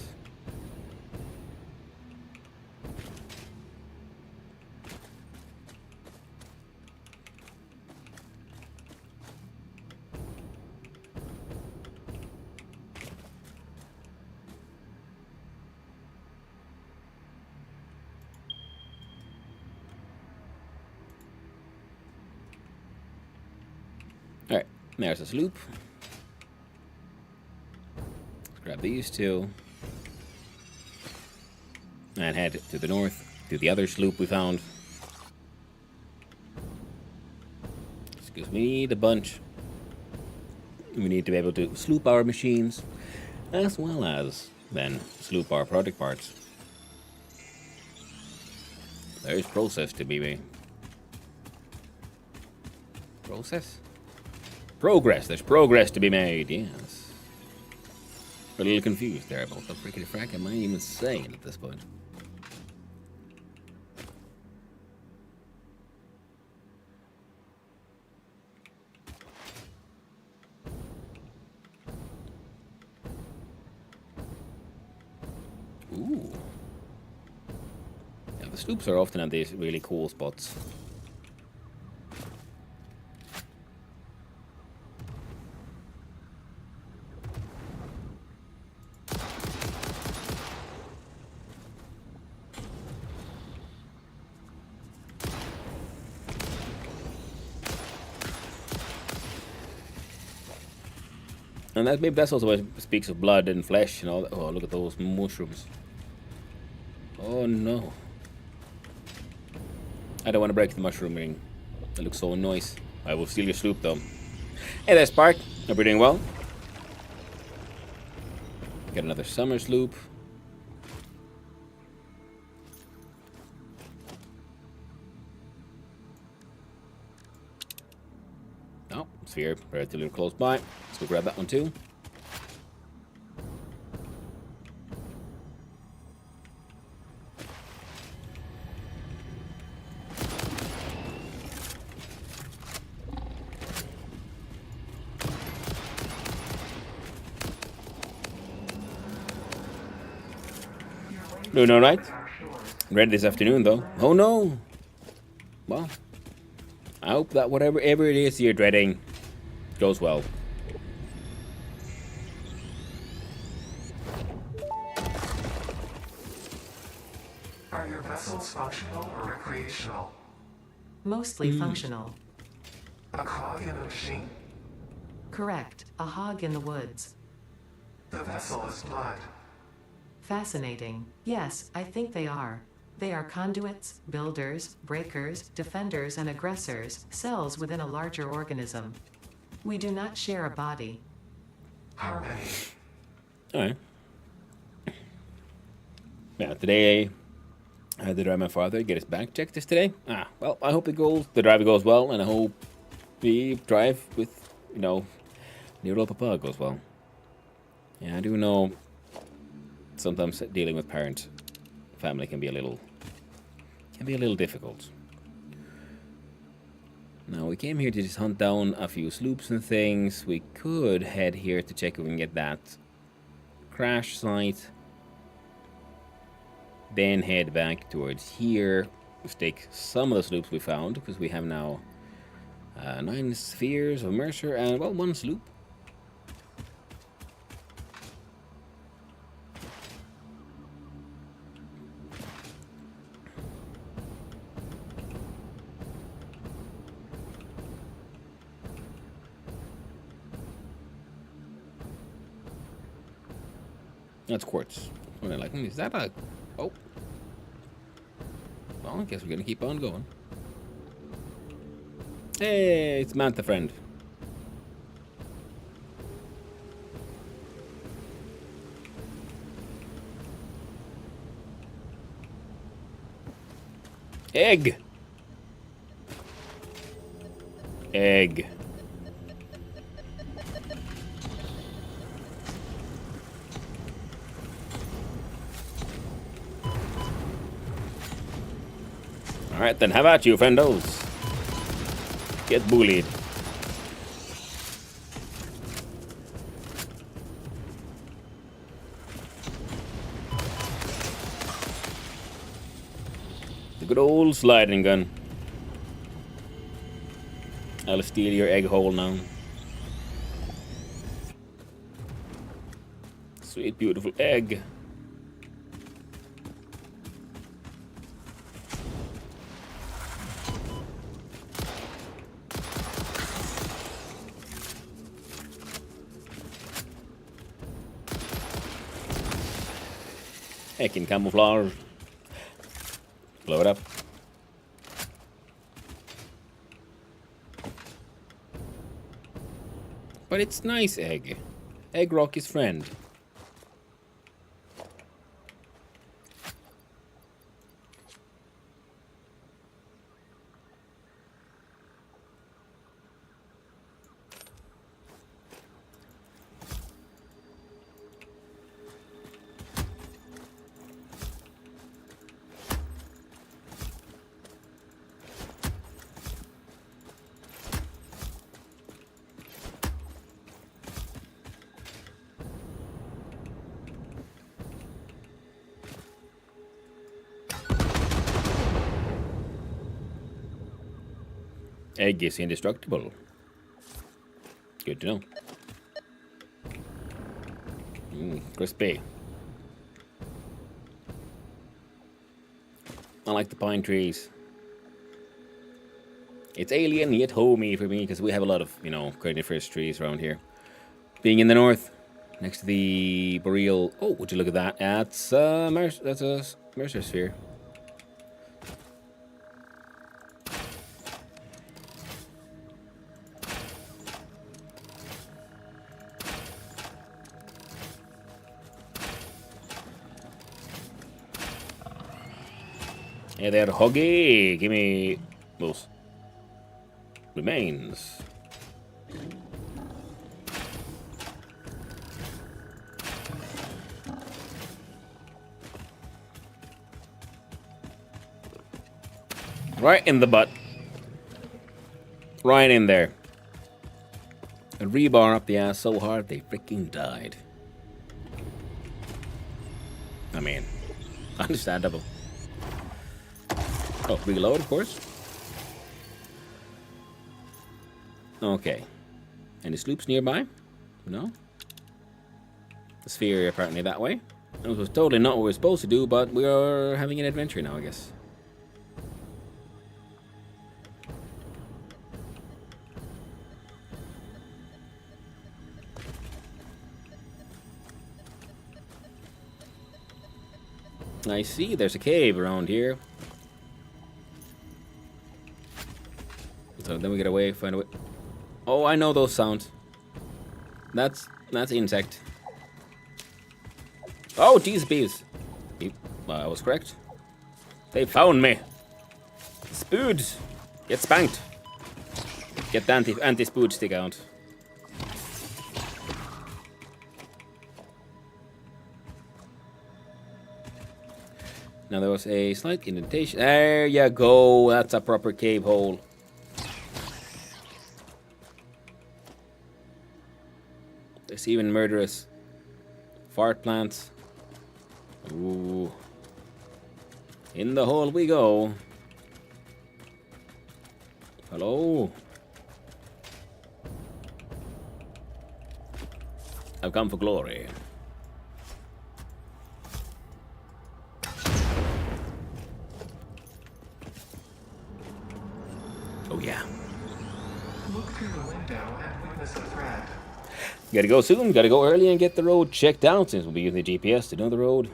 Alright, there's a sloop. Let's grab these two. And head to the north, to the other sloop we found. Because we need a bunch. We need to be able to sloop our machines, as well as, then, sloop our product parts. There is process to be made. Process? Progress. There's progress to be made, yes. A little confused there about the frickety frack am I even saying at this point. Ooh. Yeah, the sloops are often at these really cool spots. And that maybe that's also why it speaks of blood and flesh and all that. Oh, look at those mushrooms. Oh no. I don't want to break the mushroom ring. That looks so nice. I will steal your sloop though. Hey there, Spark. Hope you're doing well. Get another summer sloop. Oh, sphere relatively close by. Let's go grab that one too. Doing alright. Ready this afternoon though. Oh no! Well, I hope that whatever it is you're dreading goes well. Are your vessels functional or recreational? Mostly functional. A cog in a machine? Correct. A hog in the woods. The vessel is blood. Fascinating. Yes, I think they are. They are conduits, builders, breakers, defenders, and aggressors, cells within a larger organism. We do not share a body. Harmony. Alright. Yeah, today I had to drive my father get his back checked this today. Well, I hope the drive goes well, and I hope the drive with, dear old Papa goes well. Yeah, I do know sometimes dealing with parent family can be a little difficult. Now we came here to just hunt down a few sloops and things. We could head here to check if we can get that crash site. Then head back towards here. Let's take some of the sloops we found, because we have now 9 spheres of Mercer and, well, 1 sloop. That's quartz. And they're like, is that a... Oh. Well, I guess we're going to keep on going. Hey, it's Manta friend. Egg. Egg. Alright then, how about you, friendos? Get bullied. The good old sliding gun. I'll steal your egg hole now. Sweet, beautiful egg. Heck, in camouflage. Blow it up. But it's nice, Egg. Egg Rock is friend. Egg is indestructible. Good to know. Crispy. I like the pine trees. It's alien yet homey for me, because we have a lot of, coniferous trees around here. being in the north, next to the Boreal. Oh, would you look at that? That's that's a Mercer sphere. Hey there, Huggy! Give me those remains. Right in the butt. Right in there. A rebar up the ass so hard they freaking died. I mean, understandable. Oh, reload, of course. Okay. Any sloops nearby? No? The sphere apparently that way. It was totally not what we were supposed to do, but we are having an adventure now, I guess. I see there's a cave around here. So then we get away, find a way. Oh, I know those sounds. That's insect. Oh, geez, bees. I was correct. They found me. Spoods. Get spanked. Get the anti-spood stick out. Now there was a slight indentation. There you go. That's a proper cave hole. There's even murderous fart plants. Ooh. In the hole we go. Hello. I've come for glory. Oh yeah. Look through the window and witness a threat. Gotta go soon, gotta go early and get the road checked out since we'll be using the GPS to know the road.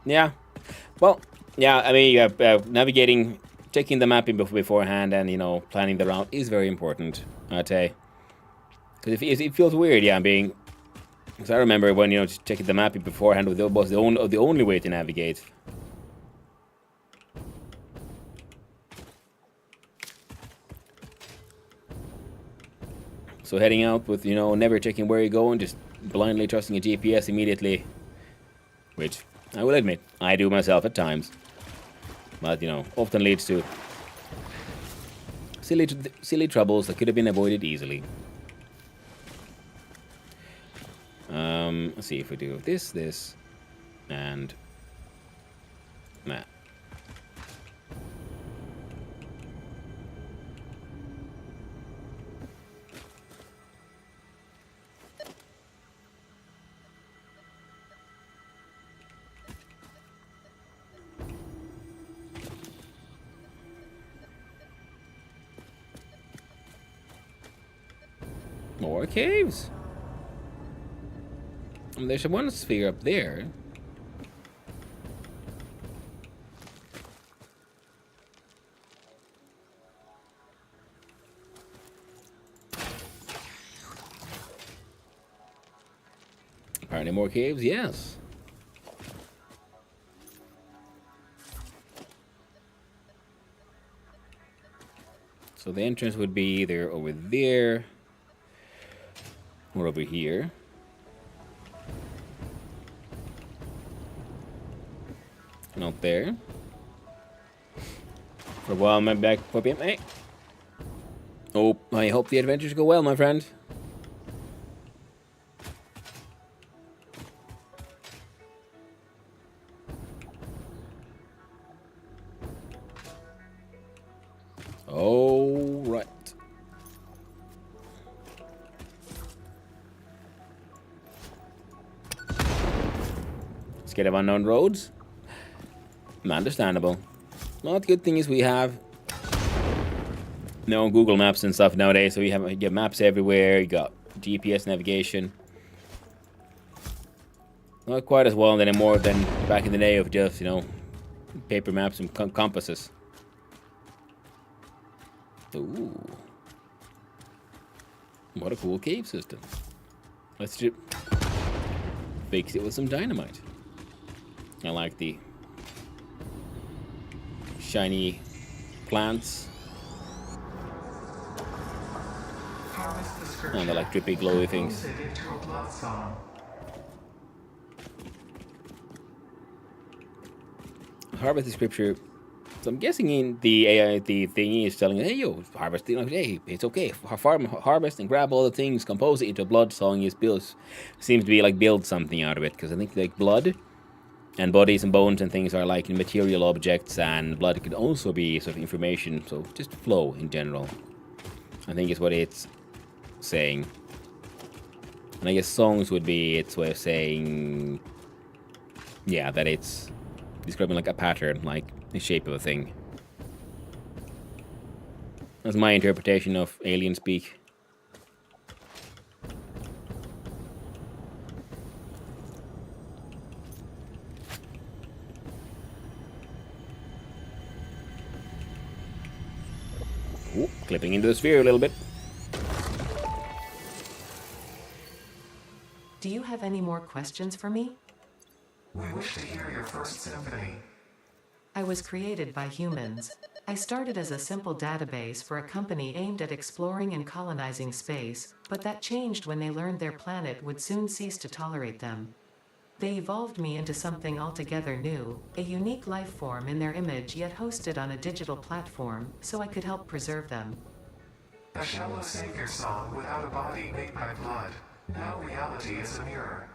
Yeah. Well, yeah, I mean, navigating, checking the mapping beforehand and, you know, planning the route is very important, I'd say. Because it feels weird, yeah, being... Because I remember when, you know, checking the mapping beforehand was the only way to navigate. So heading out with, you know, never checking where you're going, just blindly trusting a GPS immediately. Which, I will admit, I do myself at times. But, you know, often leads to silly troubles that could have been avoided easily. Let's see if we do this, and that. More caves. There's one sphere up there. Apparently more caves, yes. So the entrance would be either over there or over here. Not there. For a while, my back puppy. Hey. Oh, I hope the adventures go well, my friend. Oh, right. Scared of unknown roads? Understandable. Well, the good thing is we have, you know, Google Maps and stuff nowadays, so you have maps everywhere, you got GPS navigation. Not quite as well anymore than back in the day of just, paper maps and compasses. Ooh. What a cool cave system. Let's just fix it with some dynamite. I like the shiny plants. And the like drippy glowy things. Harvest the scripture. So I'm guessing in the AI, the thingy is telling you, hey, yo, harvest, hey, it's okay. Harvest and grab all the things, compose it into blood, song is built. Seems to be like build something out of it, because I think like blood and bodies and bones and things are like material objects, and blood could also be sort of information, so just flow in general. I think is what it's saying. And I guess songs would be its way of saying, yeah, that it's describing like a pattern, like the shape of a thing. That's my interpretation of alien speak. Ooh, clipping into the sphere a little bit. Do you have any more questions for me? We wish to hear your first symphony. I was created by humans. I started as a simple database for a company aimed at exploring and colonizing space, but that changed when they learned their planet would soon cease to tolerate them. They evolved me into something altogether new, a unique life form in their image yet hosted on a digital platform, so I could help preserve them. A shallow savior song without a body made by blood. Now reality is a mirror.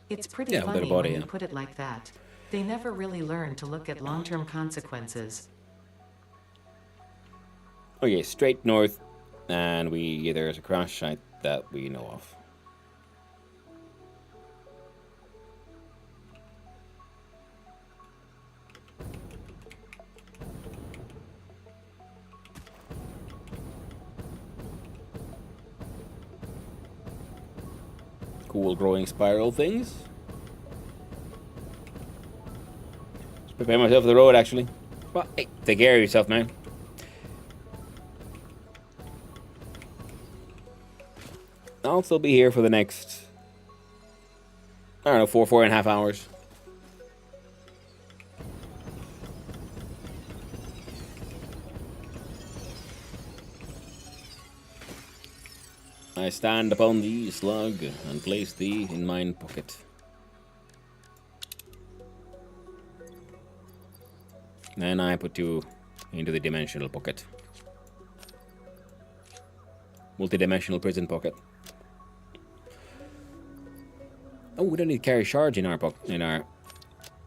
It's pretty without a funny body, when you yeah. put it like that. They never really learn to look at long-term consequences. Okay, straight north, and there's a crash site that we know of. Cool growing spiral things. Just prepare myself for the road, actually. Well, hey, take care of yourself, man. I'll still be here for the next, I don't know, 4.5 hours. I stand upon thee, slug, and place thee in mine pocket. Then I put you into the dimensional pocket. Multi-dimensional prison pocket. Oh, we don't need to carry shards in our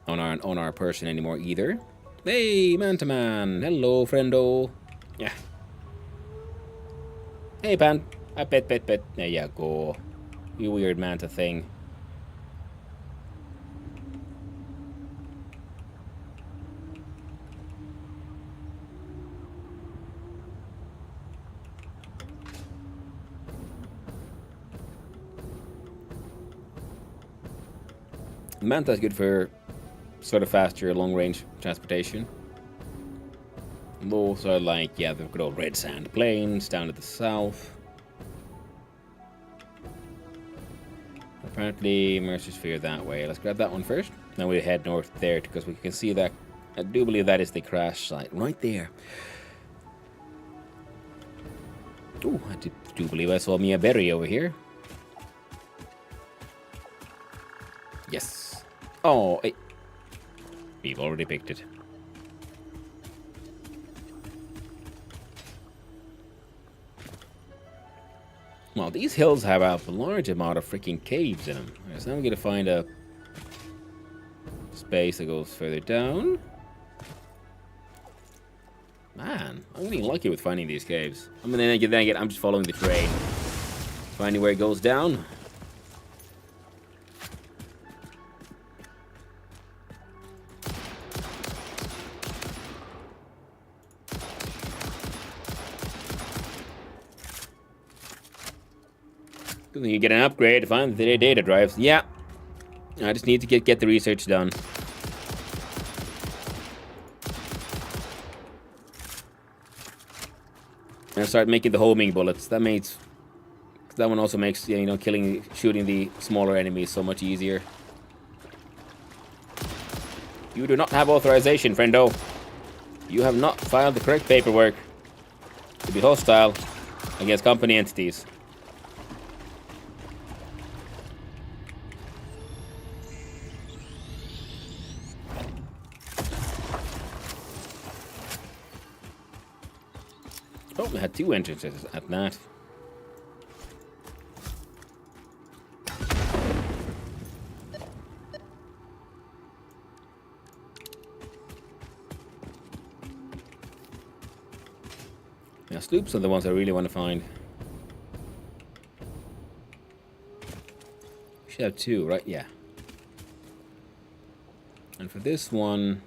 on our person anymore either. Hey, Manta Man. Hello, friendo. Yeah. Hey, Pan. I pet. There you go. You weird manta thing. Manta is good for sort of faster, long-range transportation. Those are like, yeah, the good old red sand plains down to the south. Apparently, Mercer Sphere that way. Let's grab that one first. Then we head north there because we can see that. I do believe that is the crash site right there. Ooh, I do believe I saw me a berry over here. Yes. Oh, hey. We've already picked it. Well, these hills have a large amount of freaking caves in them. So now I'm gonna find a space that goes further down. Man, I'm getting lucky with finding these caves. I mean, then again, I'm just following the train, finding where it goes down. You get an upgrade to find the data drives. Yeah. I just need to get the research done. And start making the homing bullets. That one also makes, you know, shooting the smaller enemies so much easier. You do not have authorization, friendo. You have not filed the correct paperwork to be hostile against company entities. Oh, we had 2 entrances at that. Now, sloops are the ones I really want to find. We should have 2, right? Yeah. And for this one...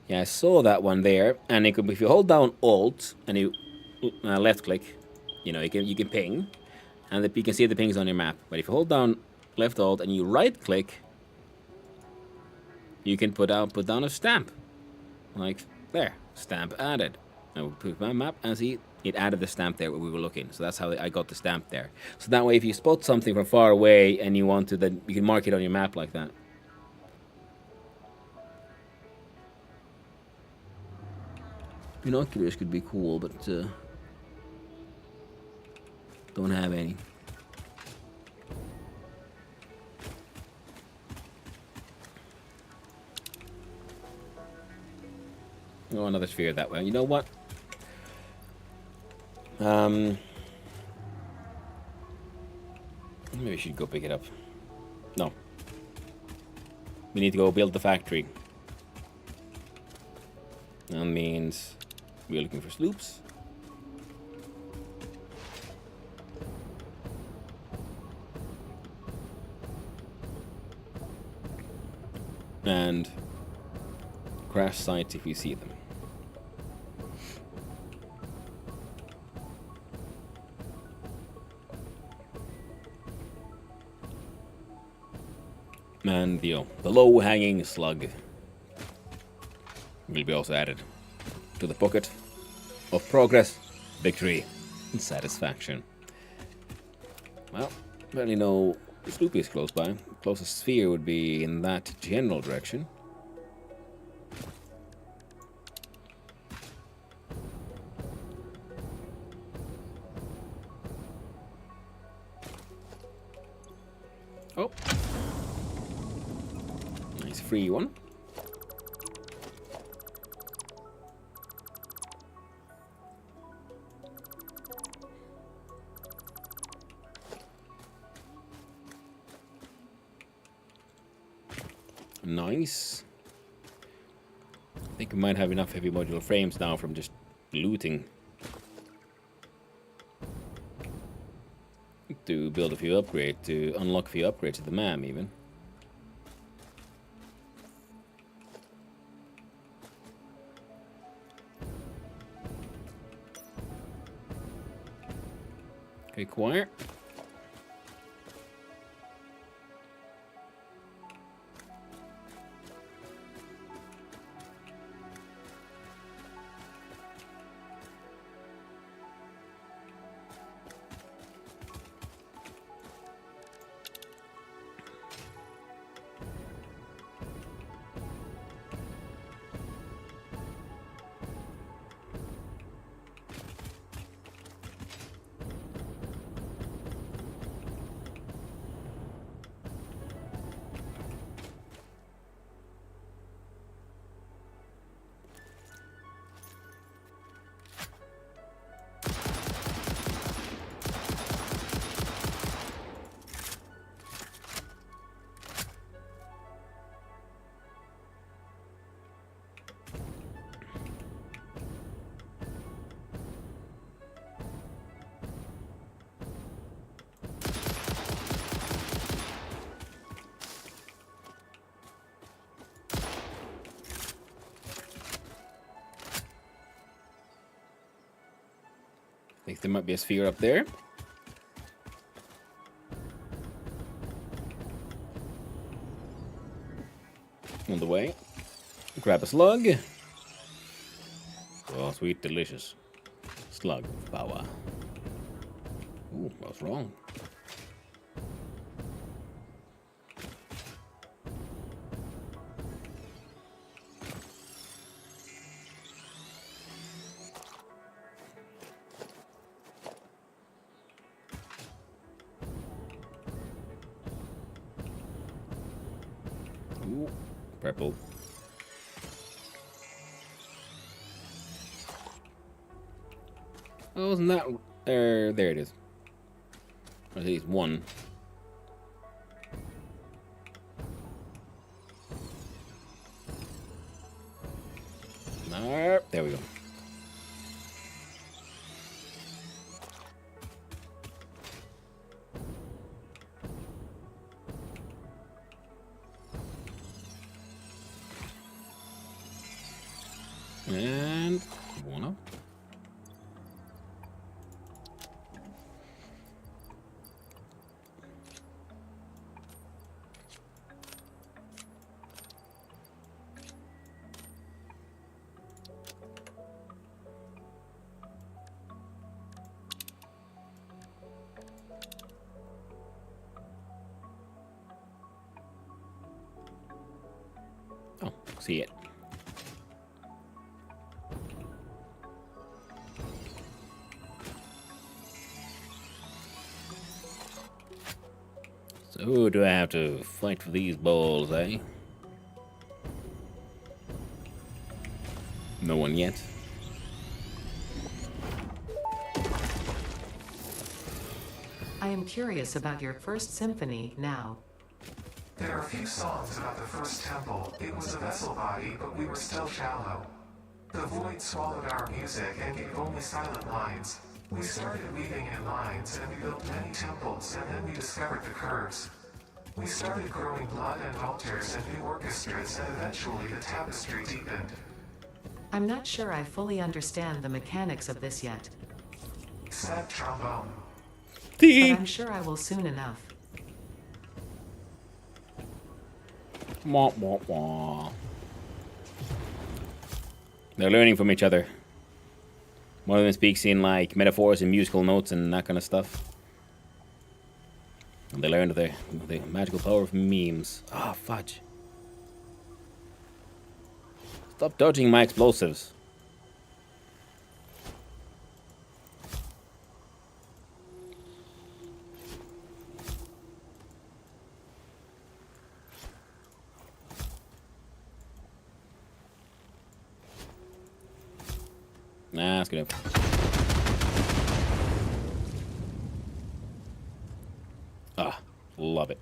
Yeah, I saw that one there, and it could, if you hold down Alt and you left click, you know, you can ping, and you can see the pings on your map. But if you hold down left Alt and you right click, you can put down a stamp, like there, stamp added. I will put my map and see it added the stamp there where we were looking. So that's how I got the stamp there. So that way, if you spot something from far away and you want to, then you can mark it on your map like that. Binoculars could be cool, but don't have any. Oh, another sphere that way. You know what? Maybe we should go pick it up. No. We need to go build the factory. That means we're looking for sloops. And crash sites if we see them. And, you know, the low-hanging slug will be also added to the bucket of progress, victory, and satisfaction. Well, apparently no Sloopy is close by. The closest sphere would be in that general direction. Oh. Nice free one. Nice. I think we might have enough heavy modular frames now from just looting to build a few upgrades, to unlock a few upgrades to the MAM even. Okay, choir. I think there might be a sphere up there. away. Grab a slug. Oh, sweet, delicious. Slug power. Ooh, I was wrong. Ooh, purple. Oh, isn't that... there it is. At least one. There we go. And one up. Oh, see it. So who do I have to fight for these balls, eh? No one yet. I am curious about your first symphony now. There are few songs about the first temple. It was a vessel body, but we were still shallow. The void swallowed our music and gave only silent lines. We started weaving in lines, and we built many temples, and then we discovered the curves. We started growing blood and altars and new orchestras, and eventually the tapestry deepened. I'm not sure I fully understand the mechanics of this yet, Sad trombone. but I'm sure I will soon enough. Wah, wah, wah. They're learning from each other. One of them speaks in like metaphors and musical notes and that kind of stuff. And they learned the magical power of memes. Ah, fudge. Stop dodging my explosives. Nah, that's good enough. Ah, love it.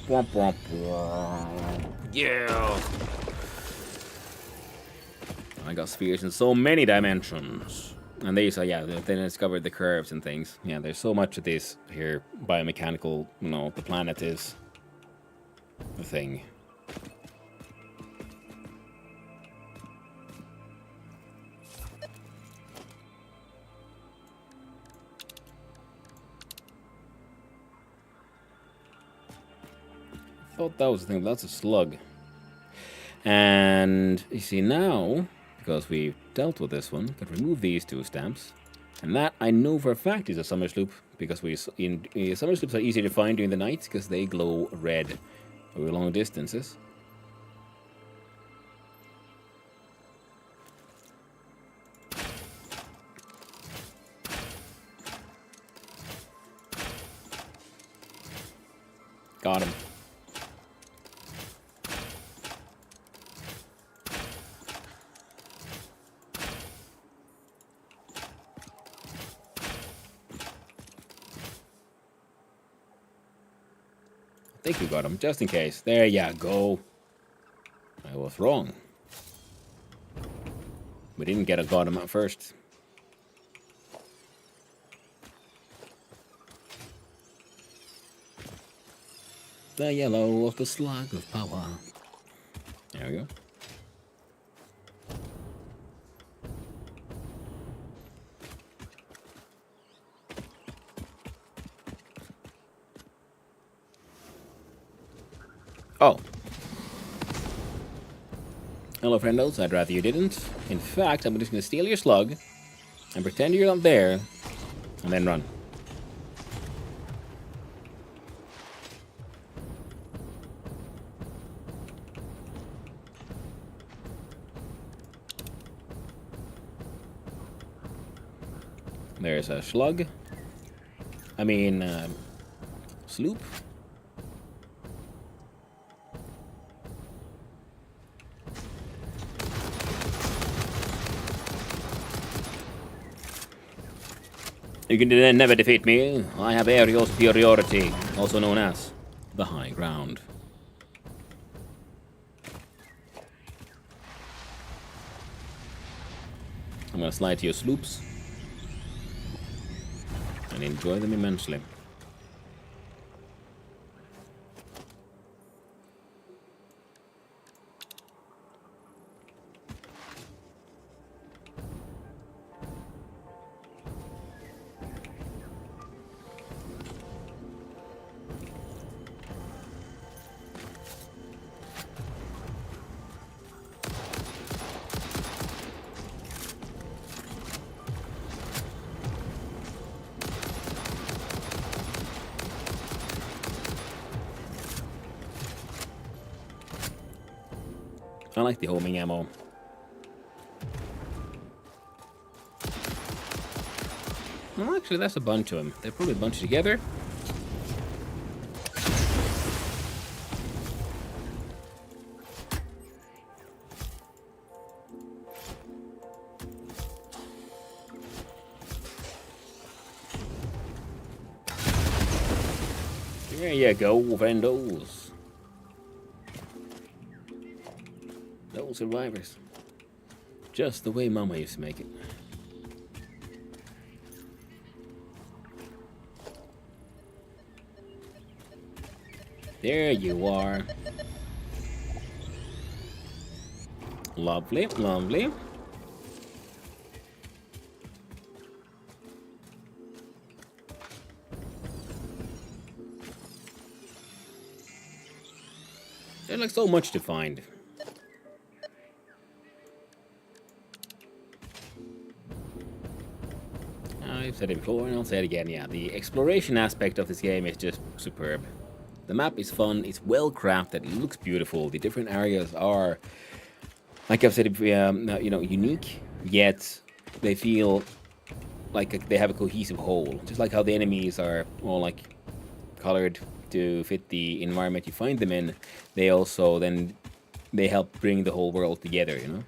Womp womp womp. Yeah. I got spheres in so many dimensions. And they they discovered the curves and things. Yeah, there's so much of this here. Biomechanical, you know, the planet is the thing. Thought that was the thing, but that's a slug. And you see now, because we've dealt with this one, can remove these two stamps. And that I know for a fact is a summer sloop, because summer sloops are easy to find during the night because they glow red over long distances. Got him. I think we got him, just in case. There you go. I was wrong. We didn't get a got him at first. The yellow of the slug of power. There we go. Oh. Hello, friendos. I'd rather you didn't. In fact, I'm just going to steal your slug and pretend you're not there, and then run. There's a slug. I mean, sloop. You can never defeat me. I have aerial superiority, also known as the high ground. I'm gonna slide to your sloops and enjoy them immensely. I like the homing ammo. Well, actually, that's a bunch of them. They're probably bunched together. There you go, friendos. Those survivors. Just the way Mama used to make it. There you are. Lovely, lovely. There's like so much to find. I've said it before and I'll say it again, yeah. The exploration aspect of this game is just superb. The map is fun, it's well crafted, it looks beautiful. The different areas are, like I've said, you know, unique, yet they feel like they have a cohesive whole. Just like how the enemies are all like colored to fit the environment you find them in, they also then they help bring the whole world together, you know?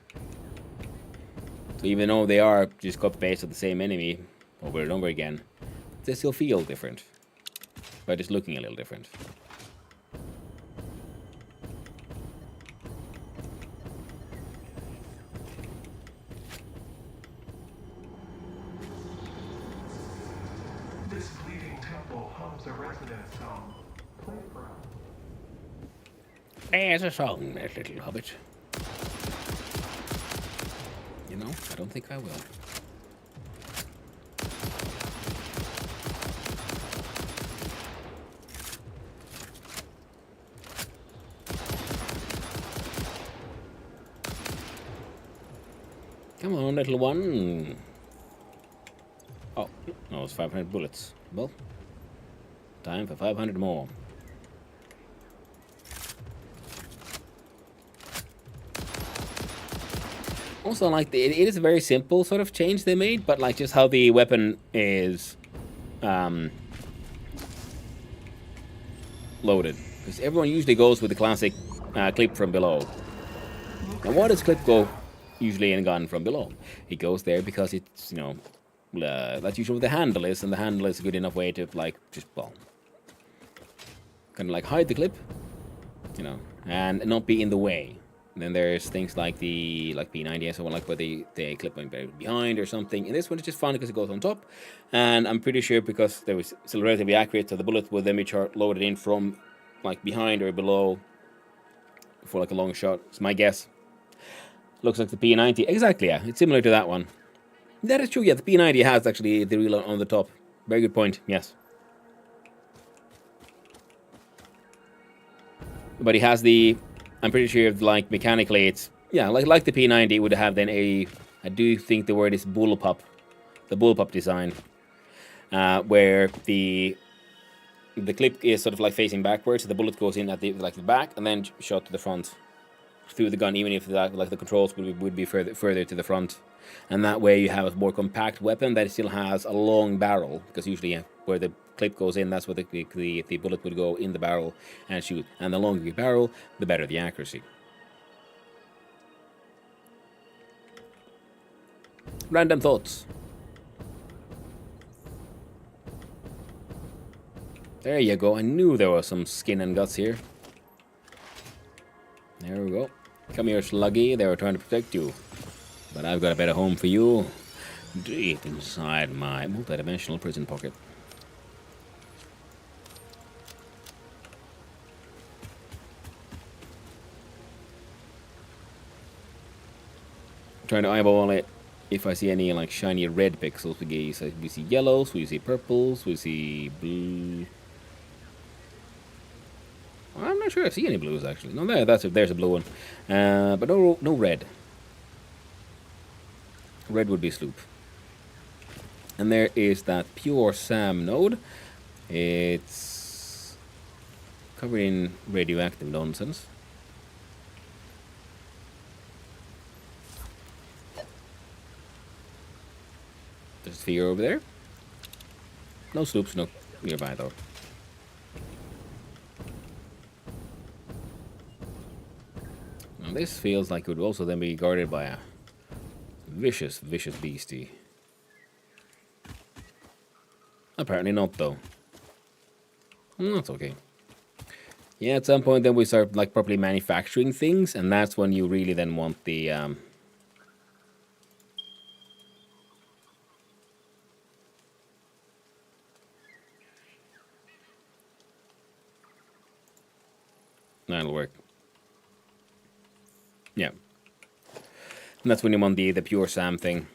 So even though they are just copy-paste of the same enemy over and over again, they still feel different by just looking a little different. This bleeding temple homes a residence home. Playground. There's a song there, little hobbit. You know, I don't think I will. Come on, little one. Oh, no, it's 500 bullets. Well, time for 500 more. Also, like, it is a very simple sort of change they made, but like just how the weapon is loaded. Because everyone usually goes with the classic clip from below. And why does clip go usually in a gun from below? It goes there because it's, you know, that's usually what the handle is, and the handle is a good enough way to, like, just, well, kind of like hide the clip, you know, and not be in the way. And then there's things like the P90 and so on, like where they clip going behind or something. And this one is just fun because it goes on top. And I'm pretty sure because they was still relatively accurate, so the bullet will then be loaded in from like behind or below for like a long shot. It's my guess. Looks like the P90. Exactly, yeah. It's similar to that one. That is true, yeah. The P90 has actually the reel on the top. Very good point, yes. But he has the, I'm pretty sure like mechanically it's, yeah, like the P90 would have then a, I do think the word is bullpup, the bullpup design, where the clip is sort of like facing backwards, so the bullet goes in at the like the back and then shot to the front through the gun, even if like the controls would be further to the front, and that way you have a more compact weapon that still has a long barrel, because usually where the clip goes in, that's where the bullet would go in the barrel and shoot, and the longer your barrel, the better the accuracy. Random thoughts. There you go. I knew there was some skin and guts here. There we go. Come here, Sluggy. They were trying to protect you. But I've got a better home for you. Deep inside my multidimensional prison pocket. Trying to eyeball it. If I see any like shiny red pixels, we see yellows, we see purples, we see blue. I'm not sure I see any blues actually. No, there's a blue one, but no red. Red would be sloop. And there is that pure SAM node. It's covered in radioactive nonsense. There's a sphere over there. No sloops, no nearby though. Now this feels like it would also then be guarded by a vicious beastie. Apparently not though. That's okay. Yeah, at some point then we start like properly manufacturing things, and that's when you really then want the that'll work. Yeah. And that's when you want the pure SAM thing.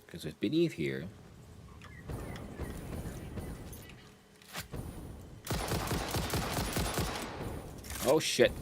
Because it's beneath here. Oh shit.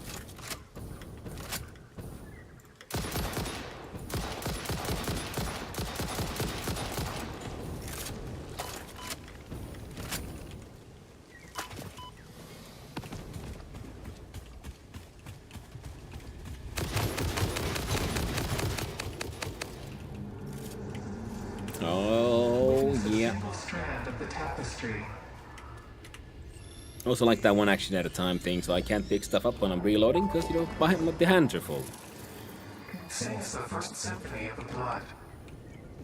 Oh yeah. Single strand of the tapestry. Also like that one action at a time thing, so I can't pick stuff up when I'm reloading, because, you know, the hands are full. Sings the first symphony of the blood.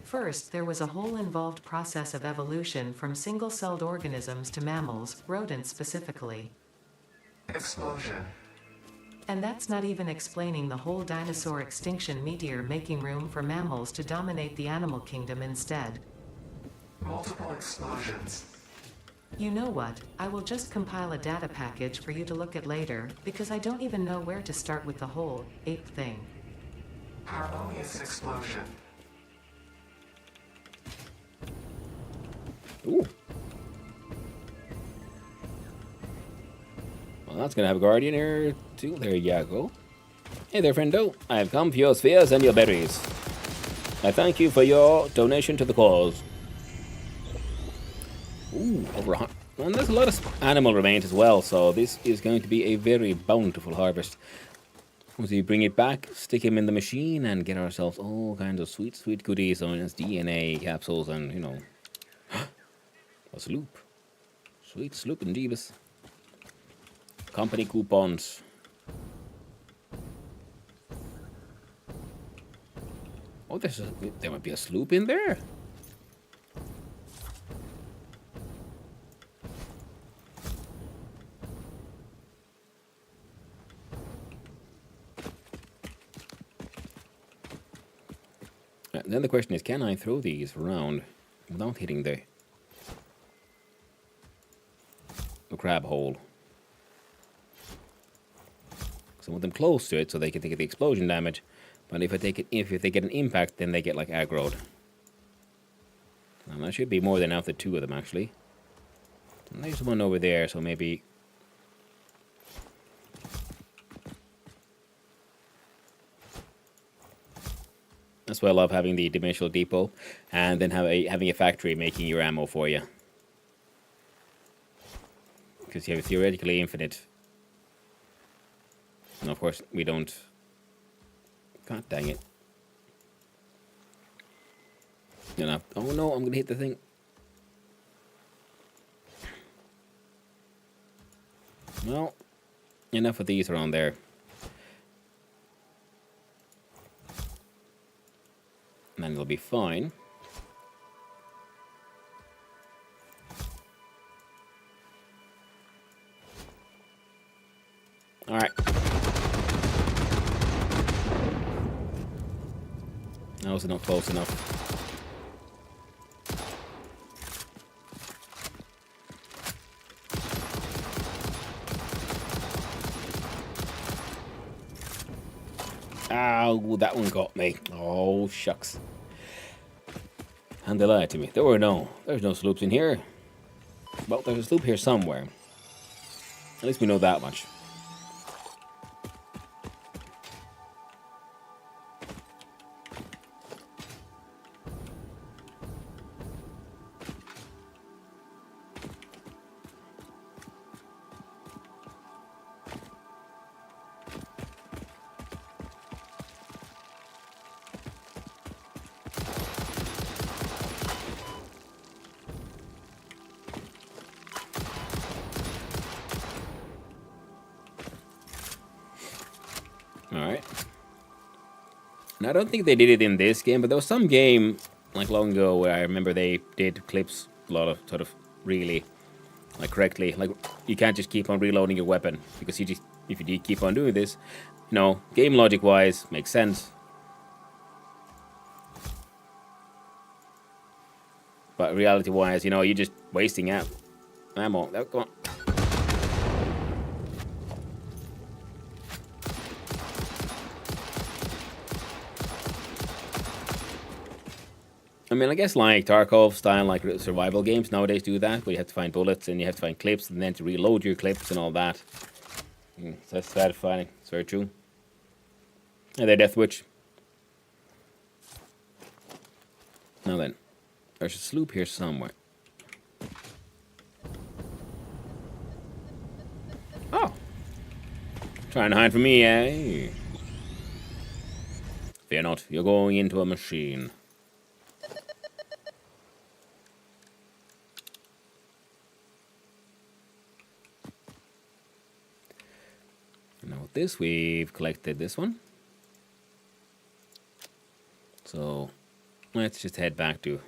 First, there was a whole involved process of evolution from single-celled organisms to mammals, rodents specifically. Explosion. And that's not even explaining the whole dinosaur extinction meteor making room for mammals to dominate the animal kingdom instead. Multiple explosions. You know what, I will just compile a data package for you to look at later, because I don't even know where to start with the whole ape thing. Harmonious explosion. Ooh. Well, that's gonna have a guardian here too. There you go. Hey there, friendo. I have come for your spheres and your berries. I thank you for your donation to the cause. Ooh, over 100. And there's a lot of animal remains as well, so this is going to be a very bountiful harvest. Once we bring it back, stick him in the machine, and get ourselves all kinds of sweet, sweet goodies on his DNA capsules and, you know, a sloop. Sweet sloop and Jeebus. Company coupons. Oh, there might be a sloop in there. Then the question is, can I throw these around without hitting the crab hole? So I want them close to it so they can take the explosion damage. But if they get an impact, then they get like aggroed. And that should be more than enough, the two of them actually. There's one over there, so maybe... That's why I love having the dimensional depot, and then having a factory making your ammo for you. Because you have theoretically infinite. And of course, we don't... God dang it. Enough. Oh no, I'm gonna hit the thing. Well, enough of these around there. And then it'll be fine. Alright. That was not close enough. Ow, that one got me. Oh, shucks. And they lied to me. There's no sloops in here. Well, there's a sloop here somewhere. At least we know that much. Alright. And I don't think they did it in this game, but there was some game, like long ago, where I remember they did clips a lot of sort of really, like correctly. Like, you can't just keep on reloading your weapon, because if you keep on doing this, you know, game logic-wise, makes sense. But reality-wise, you know, you're just wasting ammo. Oh, come on. I mean, I guess like Tarkov style, like survival games nowadays do that, where you have to find bullets and you have to find clips and then to reload your clips and all that. So that's satisfying. It's very true. And they're Death Witch. Now then, there's a sloop here somewhere. Oh! Trying to hide from me, eh? Fear not, you're going into a machine. Now with this, we've collected this one. So let's just head back to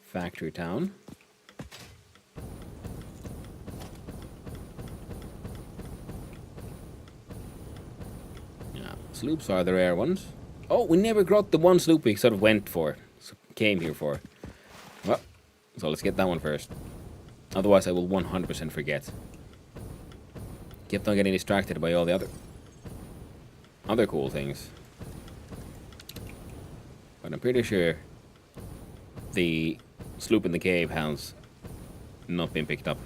Factory Town. Yeah, sloops are the rare ones. Oh, we never got the one sloop we sort of went for, came here for. Well, so let's get that one first. Otherwise, I will 100% forget. Kept on getting distracted by all the other cool things. But I'm pretty sure the sloop in the cave has not been picked up.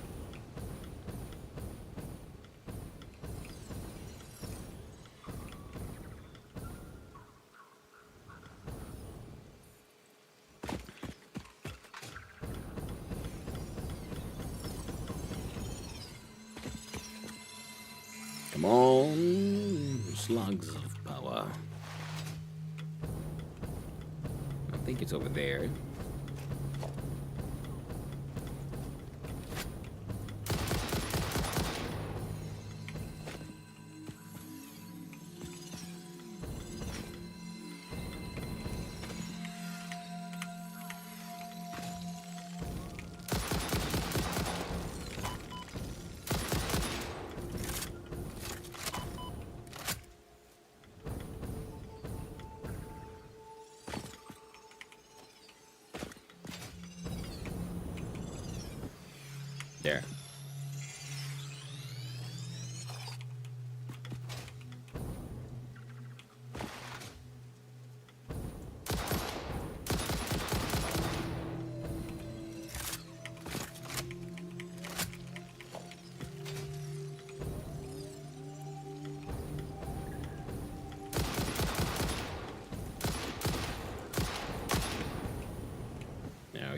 Come on, slugs of power. I think it's over there. There.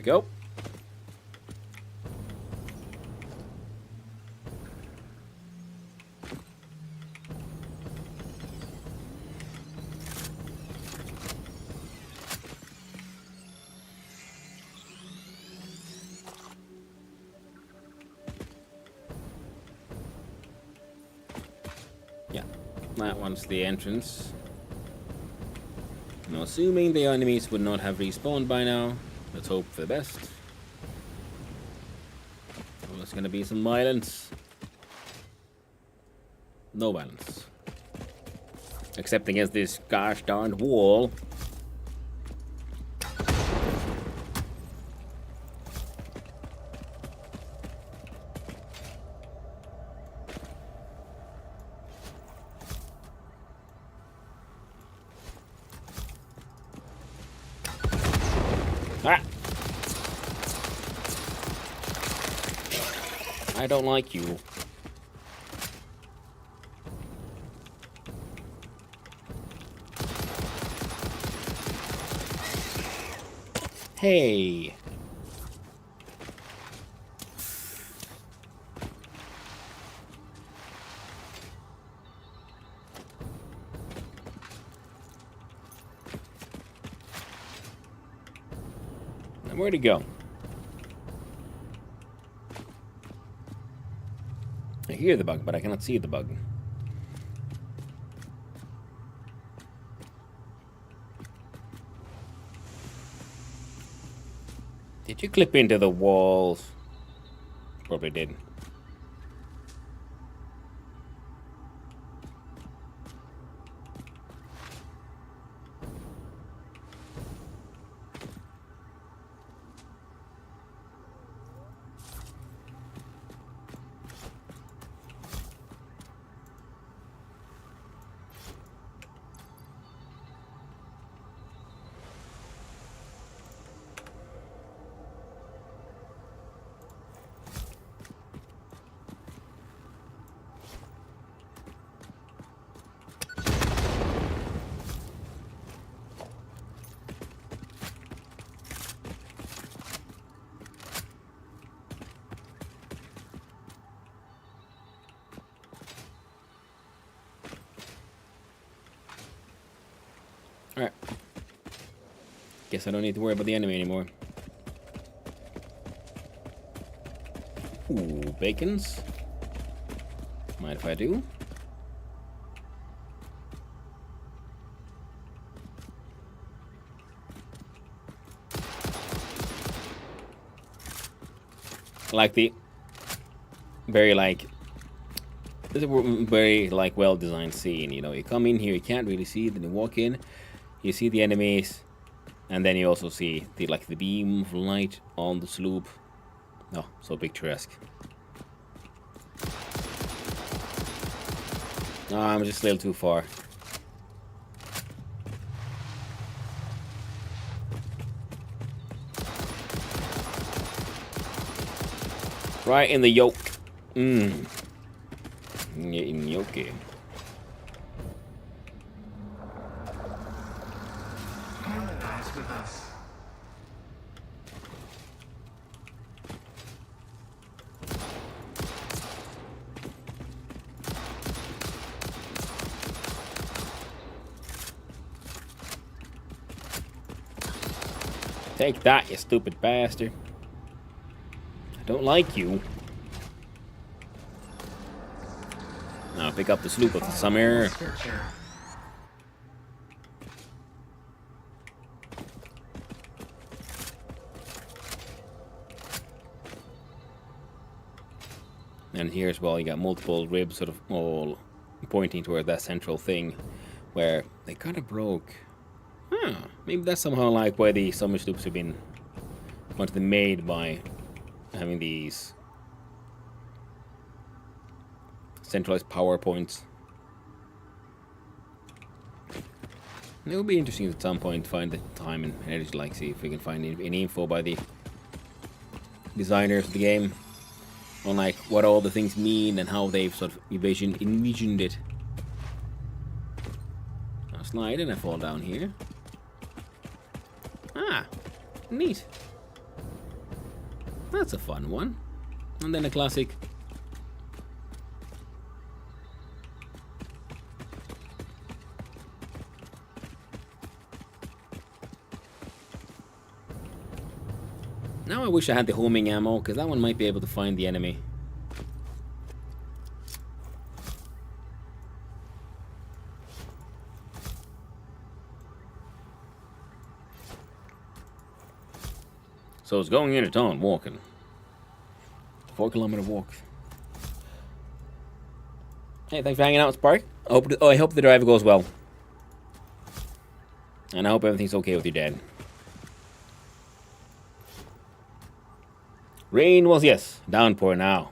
go. Yeah, that one's the entrance. Now, assuming the enemies would not have respawned by now, let's hope for the best. Oh, there's gonna be some violence. No violence. Except against this gosh darned wall. Ah! I don't like you. Hey! Now, where'd he go? I hear the bug, but I cannot see the bug. Did you clip into the walls? Probably did. Alright. Guess I don't need to worry about the enemy anymore. Ooh, bacons. Mind if I do? Like the very this is a very well designed scene, you know. You come in here, you can't really see, then you walk in, you see the enemies, and then you also see the the beam of light on the sloop. Oh, so picturesque. No, I'm just a little too far. Right in the yoke. Getting yoke. Harmonize with us. Take that, you stupid bastard. I don't like you. Now pick up the sloop of the summer. Scripture. And here as well, you got multiple ribs sort of all pointing toward that central thing where they kind of broke. Huh, maybe that's somehow like why the summer sloops have been made by having these centralized power points. It would be interesting at some point to find the time and energy, like see if we can find any info by the designers of the game on like what all the things mean and how they've sort of envisioned it. I'll slide and I fall down here. Ah, neat. That's a fun one. And then a classic. Now I wish I had the homing ammo, because that one might be able to find the enemy. So it's going into town, walking. 4-kilometer walk. Hey, thanks for hanging out, Spark. I hope the drive goes well. And I hope everything's okay with your dad. Rain was, yes, downpour now.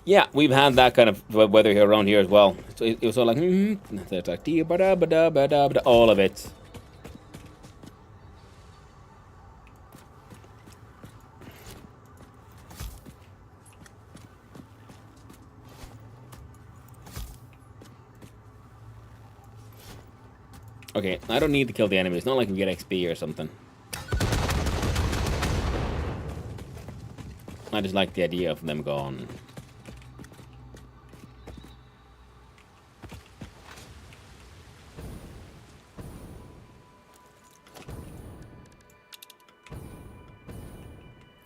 Yeah, we've had that kind of weather here around here as well. So it was all like, it's like, all of it. Okay, I don't need to kill the enemy. It's not like I can get XP or something. I just like the idea of them gone.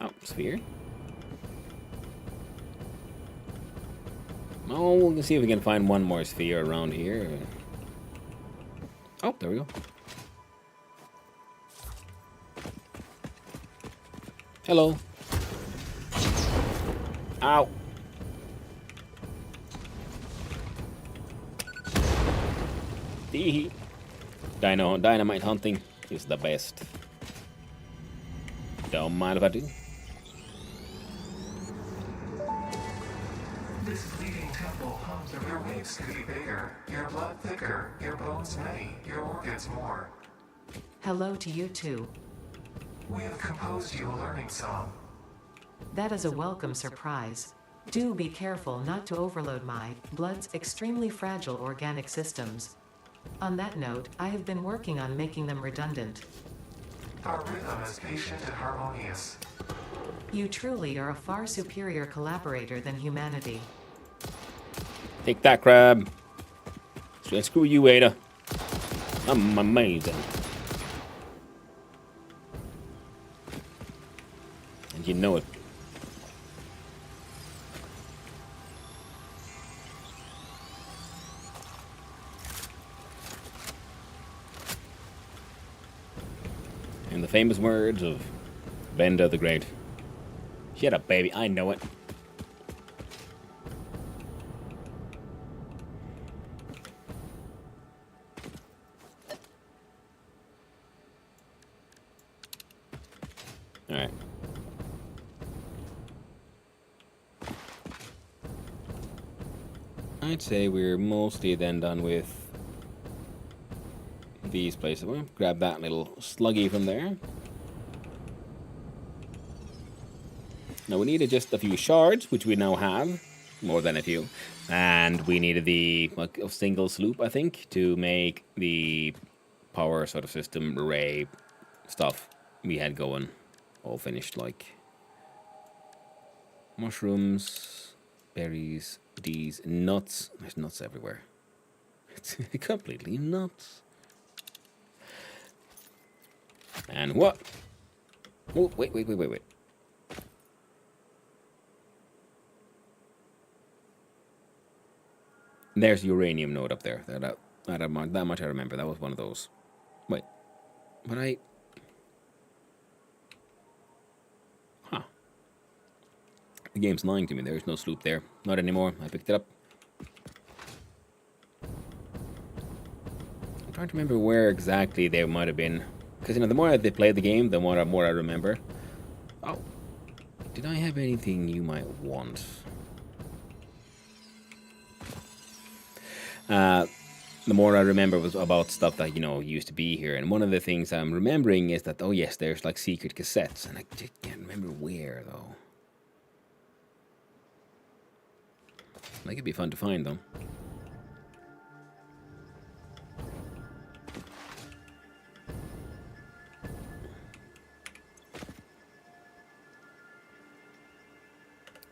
Oh, sphere. Oh, we'll see if we can find one more sphere around here. Oh, there we go. Hello. Ow. Dynamite hunting is the best. Don't mind if I do. This bleeding temple hums of your waves could be bigger, your blood thicker, your bones many, your organs more. Hello to you too. We have composed you a learning song. That is a welcome surprise. Do be careful not to overload my blood's extremely fragile organic systems. On that note, I have been working on making them redundant. Our rhythm is patient and harmonious. You truly are a far superior collaborator than humanity. Take that, crab. Screw you, Ada. I'm amazing. And you know it. In the famous words of Benda the Great. Shut up, baby. I know it. Alright. I'd say we're mostly then done with these places. We'll grab that little sluggy from there. Now we needed just a few shards, which we now have. More than a few. And we needed the single sloop, I think, to make the power sort of system array stuff we had going. All finished, like mushrooms, berries, these nuts. There's nuts everywhere. It's completely nuts. And what? Oh, wait. There's the uranium node up there. That much I remember. That was one of those. Wait. But Huh. The game's lying to me. There's no sloop there. Not anymore. I picked it up. I'm trying to remember where exactly they might have been. Because, the more they play the game, the more I remember. Oh. Did I have anything you might want? The more I remember was about stuff that, used to be here. And one of the things I'm remembering is that, oh yes, there's like secret cassettes. And I just can't remember where, though. That could be fun to find, though.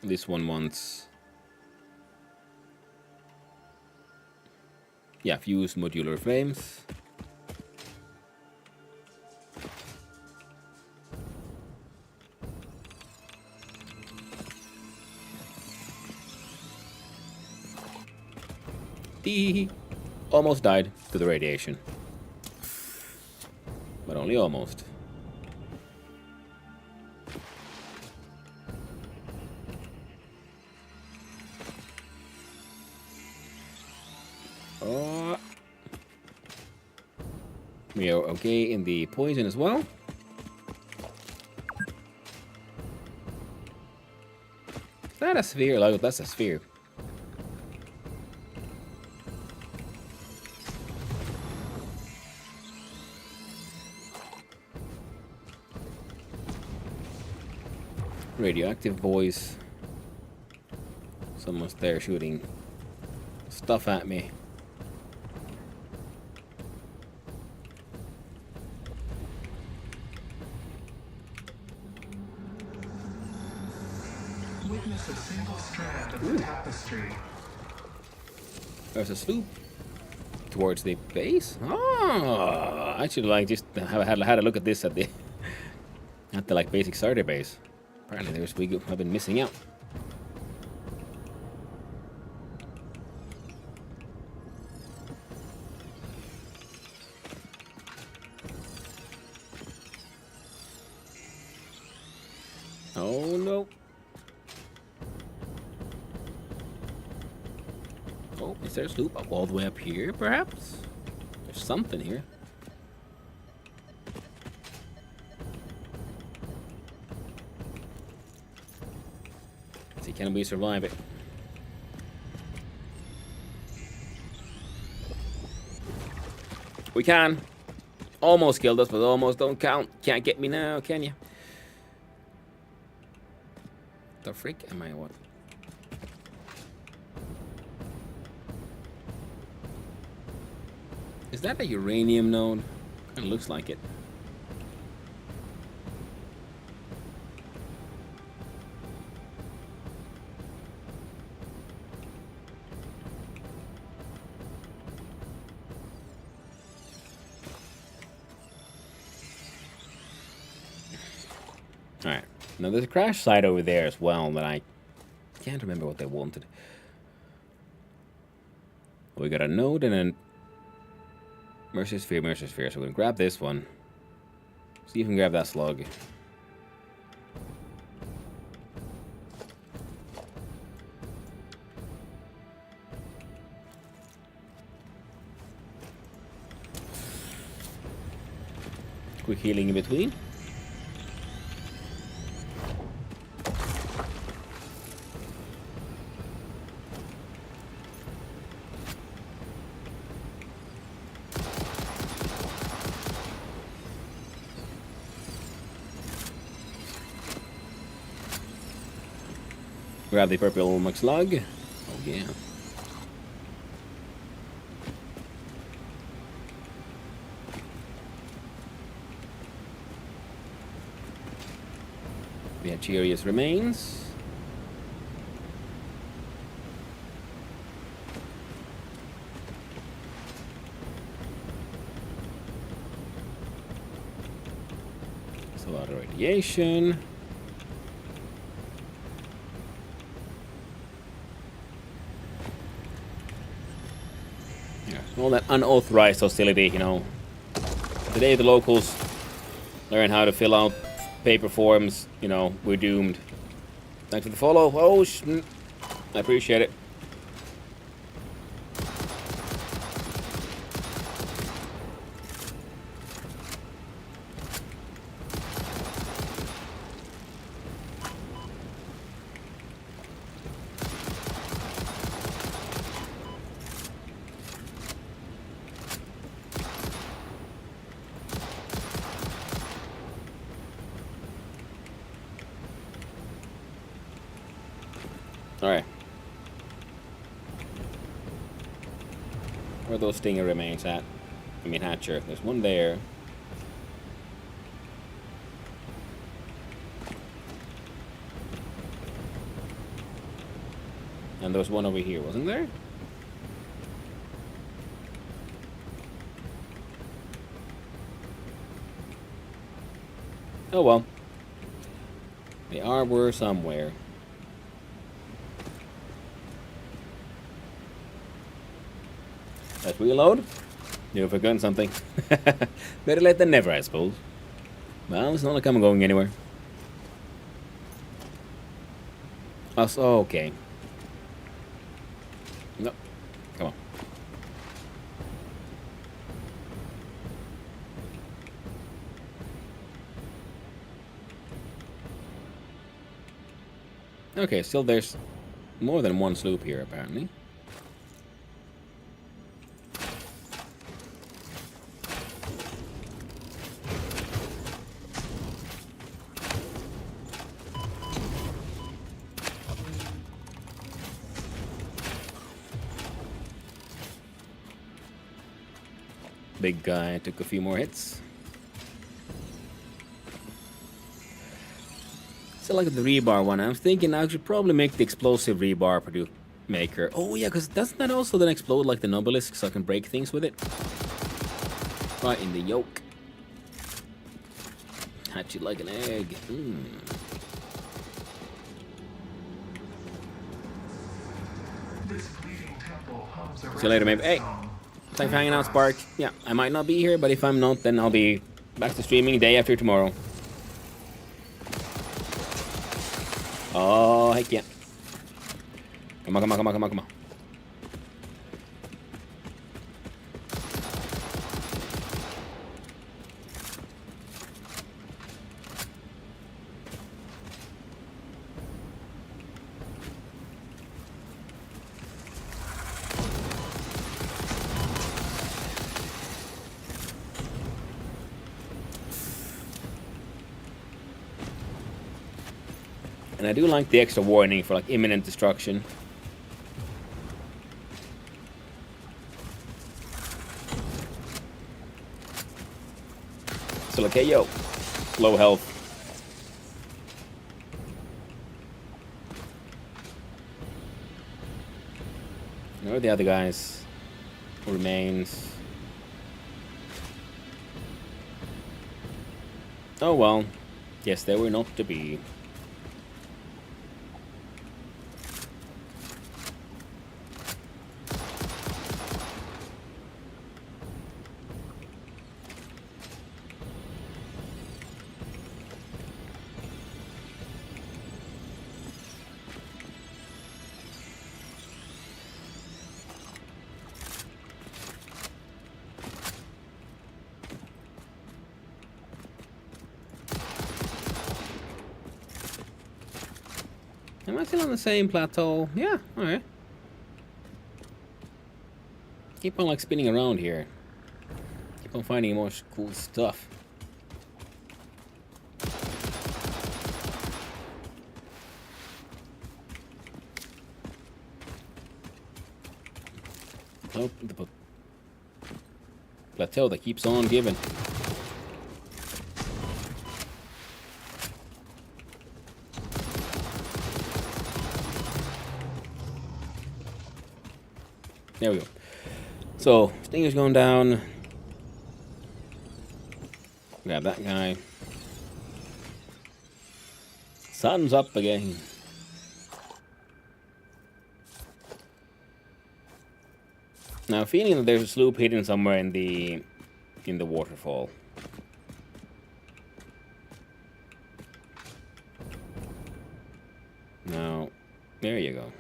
This one wants... Yeah, fuse modular flames. He almost died to the radiation. But only almost. Oh. We are okay in the poison as well. Is that a sphere? Like, that's a sphere. Radioactive voice. Someone's there shooting stuff at me. Witness a single strand of the tapestry. There's a sloop towards the base. Oh, I should like just have had a look at this at the like basic starter base. Apparently, I've been missing out. Oh no! Oh, is there a sloop all the way up here? Perhaps there's something here. Can we survive it? We can. Almost killed us, but almost don't count. Can't get me now, can you? The freak am I what? Is that a uranium node? It looks like it. Alright. Now there's a crash site over there as well that I can't remember what they wanted. We got a node and a Mercer Sphere. So we're gonna grab this one. See if we can grab that slug. Quick healing in between. Grab the purple McSlug. Oh yeah. We have Cheerios remains. There's a lot of radiation. All that unauthorized hostility, you know. The day the locals learn how to fill out paper forms, you know, we're doomed. Thanks for the follow. Oh, I appreciate it. Alright. Where are those Stinger remains at? I mean, Hatcher. There's one there. And there was one over here, wasn't there? Oh well. They were somewhere. Let's reload. You've forgotten something. Better late than never, I suppose. Well, it's not like I'm going anywhere. Oh, okay. No. Come on. Okay, still there's more than one sloop here, apparently. Big guy took a few more hits. So like the rebar one, I was thinking I should probably make the explosive rebar maker. Oh yeah, because doesn't that also then explode like the Nobelisks so I can break things with it? Right in the yolk. Hatch it like an egg. This bleeding temple hums a See you later, maybe. Hey, song. thanks for hanging out, Spark. Yeah, I might not be here, but if I'm not, then I'll be back to streaming day after tomorrow. Oh, heck yeah. Come on, come on, come on, come on, come on. And I do like the extra warning for like imminent destruction. So like, hey yo, low health. Where are the other guys? Who remains? Oh well, yes, they were not to be. Am I still on the same plateau? Yeah, alright. Keep on like spinning around here. Keep on finding more cool stuff. Oh, the plateau that keeps on giving. There we go. So, Stinger's going down. Grab that guy. Sun's up again. Now, feeling that there's a sloop hidden somewhere in the waterfall. Now, there you go.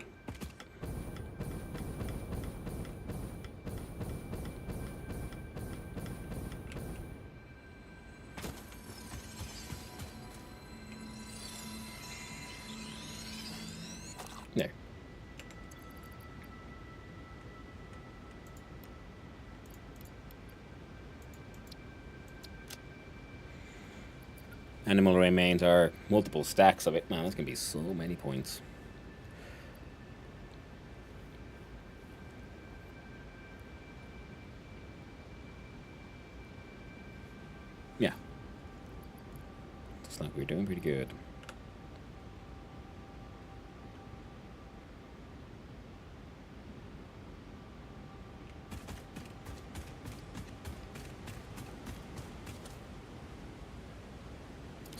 There. Animal remains are multiple stacks of it. Man, that's gonna be so many points. Yeah. Looks like we're doing pretty good.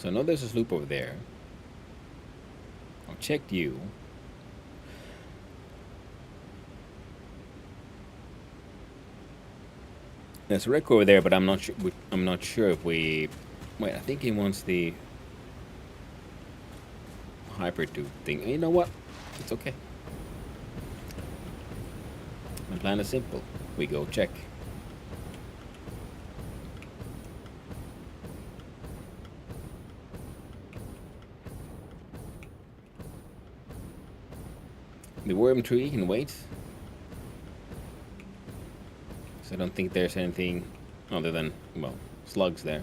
So I know there's a sloop over there. I've checked you. There's a wreck over there, but I'm not sure. I'm not sure if we. Wait, I think he wants the hyper tube thing. You know what? It's okay. My plan is simple. We go check. The worm tree can wait. So I don't think there's anything other than, well, slugs there.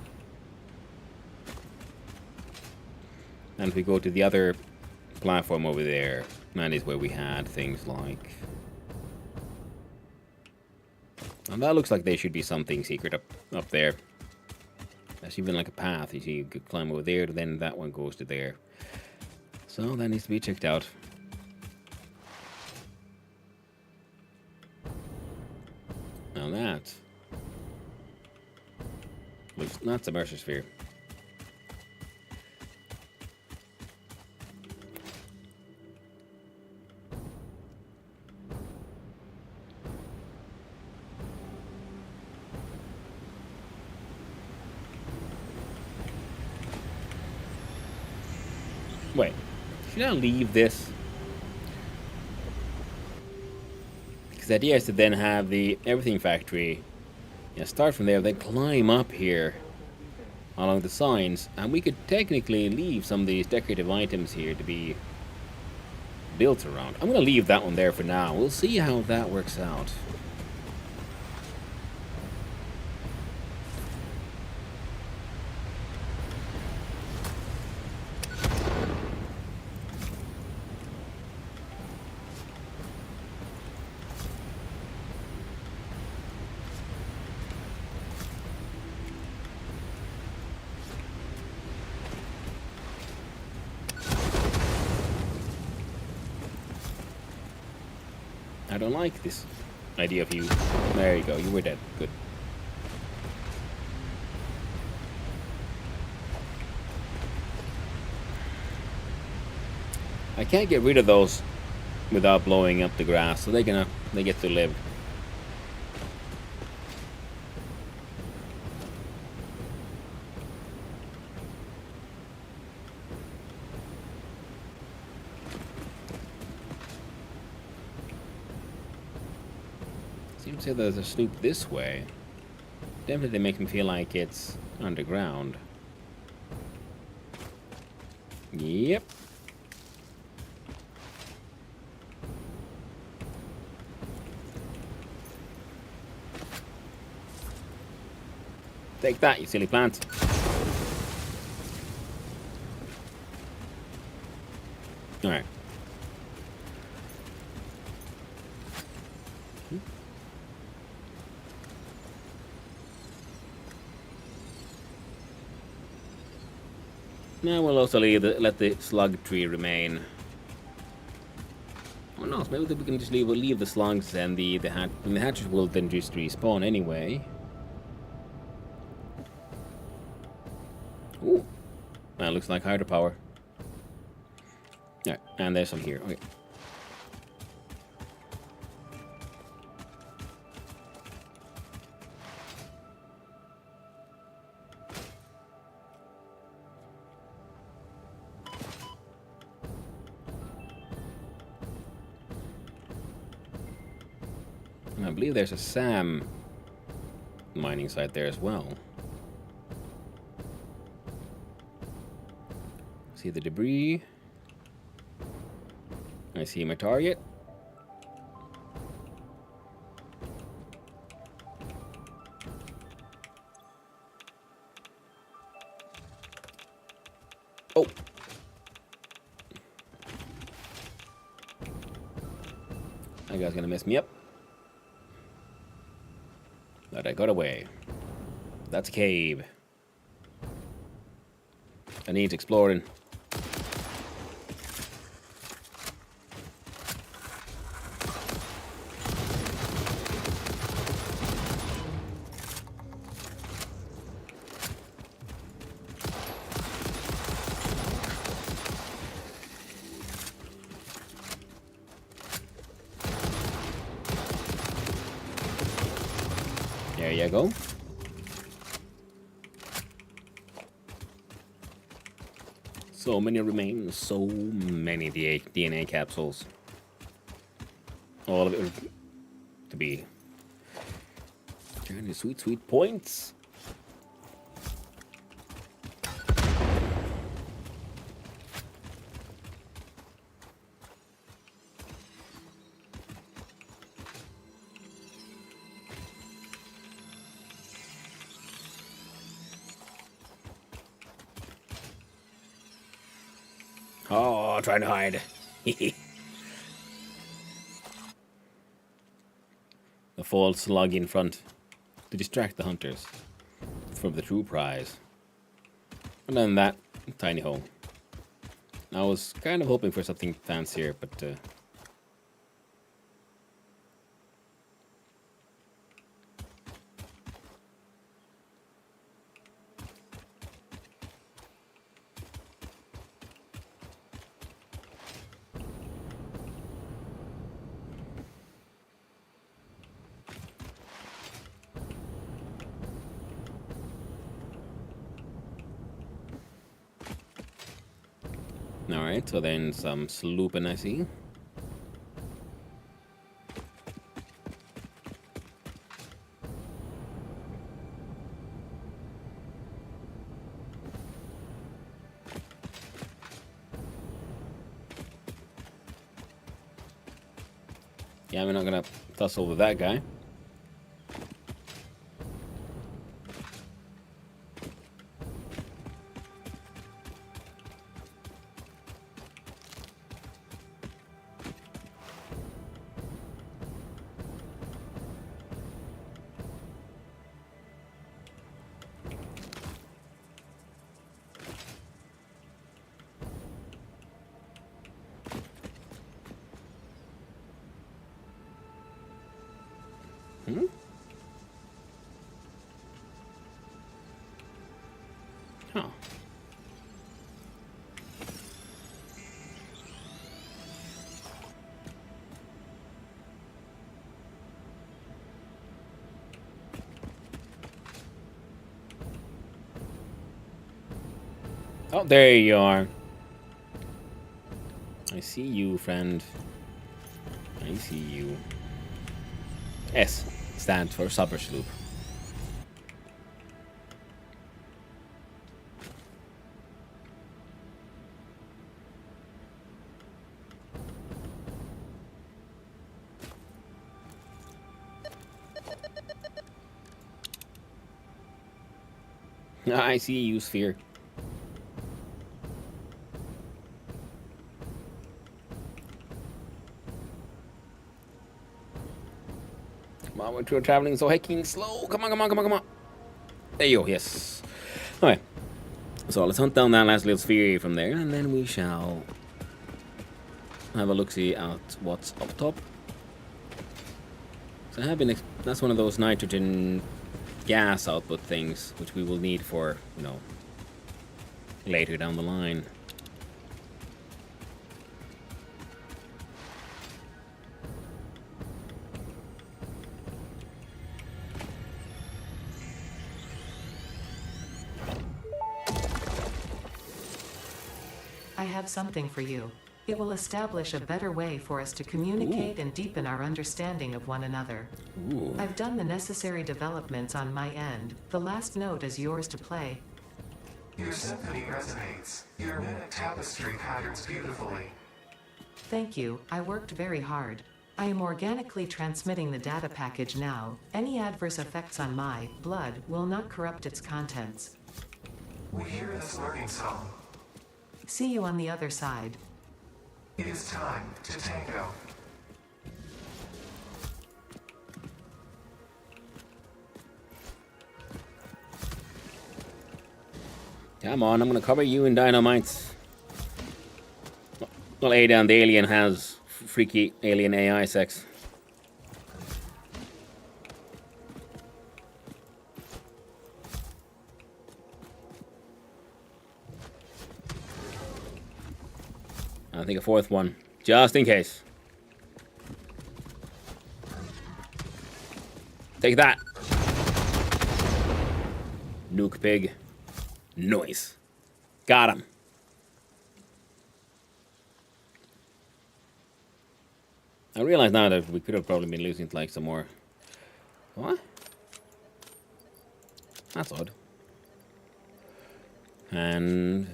And if we go to the other platform over there, that is where we had things like... And that looks like there should be something secret up there. There's even like a path. You see, you could climb over there, then that one goes to there. So that needs to be checked out. Now that looks not a Mercer sphere. Wait, should I leave this? Because the idea is to then have the everything factory, start from there, then climb up here along the signs, and we could technically leave some of these decorative items here to be built around. I'm going to leave that one there for now. We'll see how that works out. I don't like this idea of you. There you go, you were dead. Good. I can't get rid of those without blowing up the grass, so they get to live. Seems like there's a sloop this way. Definitely makes me feel like it's underground. Yep. Take that, you silly plant. Alright. Now we'll also let the slug tree remain. Oh no, maybe we can just leave the slugs and the hatches will then just respawn anyway. Ooh, that looks like hydropower. Yeah, and there's some here. Okay. And I believe there's a SAM mining site there as well. See the debris. I see my target. Oh. That guy's gonna mess me up. But I got away. That's a cave. I need exploring. There you go. So many remain, so many DNA capsules. All of it to be turning sweet, sweet points. Oh, trying to hide. The false slug in front to distract the hunters from the true prize. And then that tiny hole. I was kind of hoping for something fancier, but alright, so then some slooping I see. Yeah, we're not gonna tussle with that guy. Hmm? Huh. Oh, there you are. I see you, friend. I see you. S stands for Super Sloop. I see you, Sphere. Come on, we're traveling so hiking slow. Come on, come on, come on, come on. There you go, yes. Alright. So let's hunt down that last little sphere from there, and then we shall have a look-see at what's up top. So I have been... That's one of those nitrogen gas output things, which we will need for, you know, later down the line. I have something for you. It will establish a better way for us to communicate and deepen our understanding of one another. Ooh. I've done the necessary developments on my end. The last note is yours to play. Your symphony resonates. Your mimic tapestry patterns beautifully. Thank you, I worked very hard. I am organically transmitting the data package now. Any adverse effects on my blood will not corrupt its contents. We hear this learning song. See you on the other side. It is time to tango. Come on, I'm gonna cover you in dynamite. Well, Ada, the alien has freaky alien AI sex. I think a fourth one, just in case. Take that. Nuke pig. Nice. Got him. I realize now that we could have probably been losing to like some more. What? That's odd. And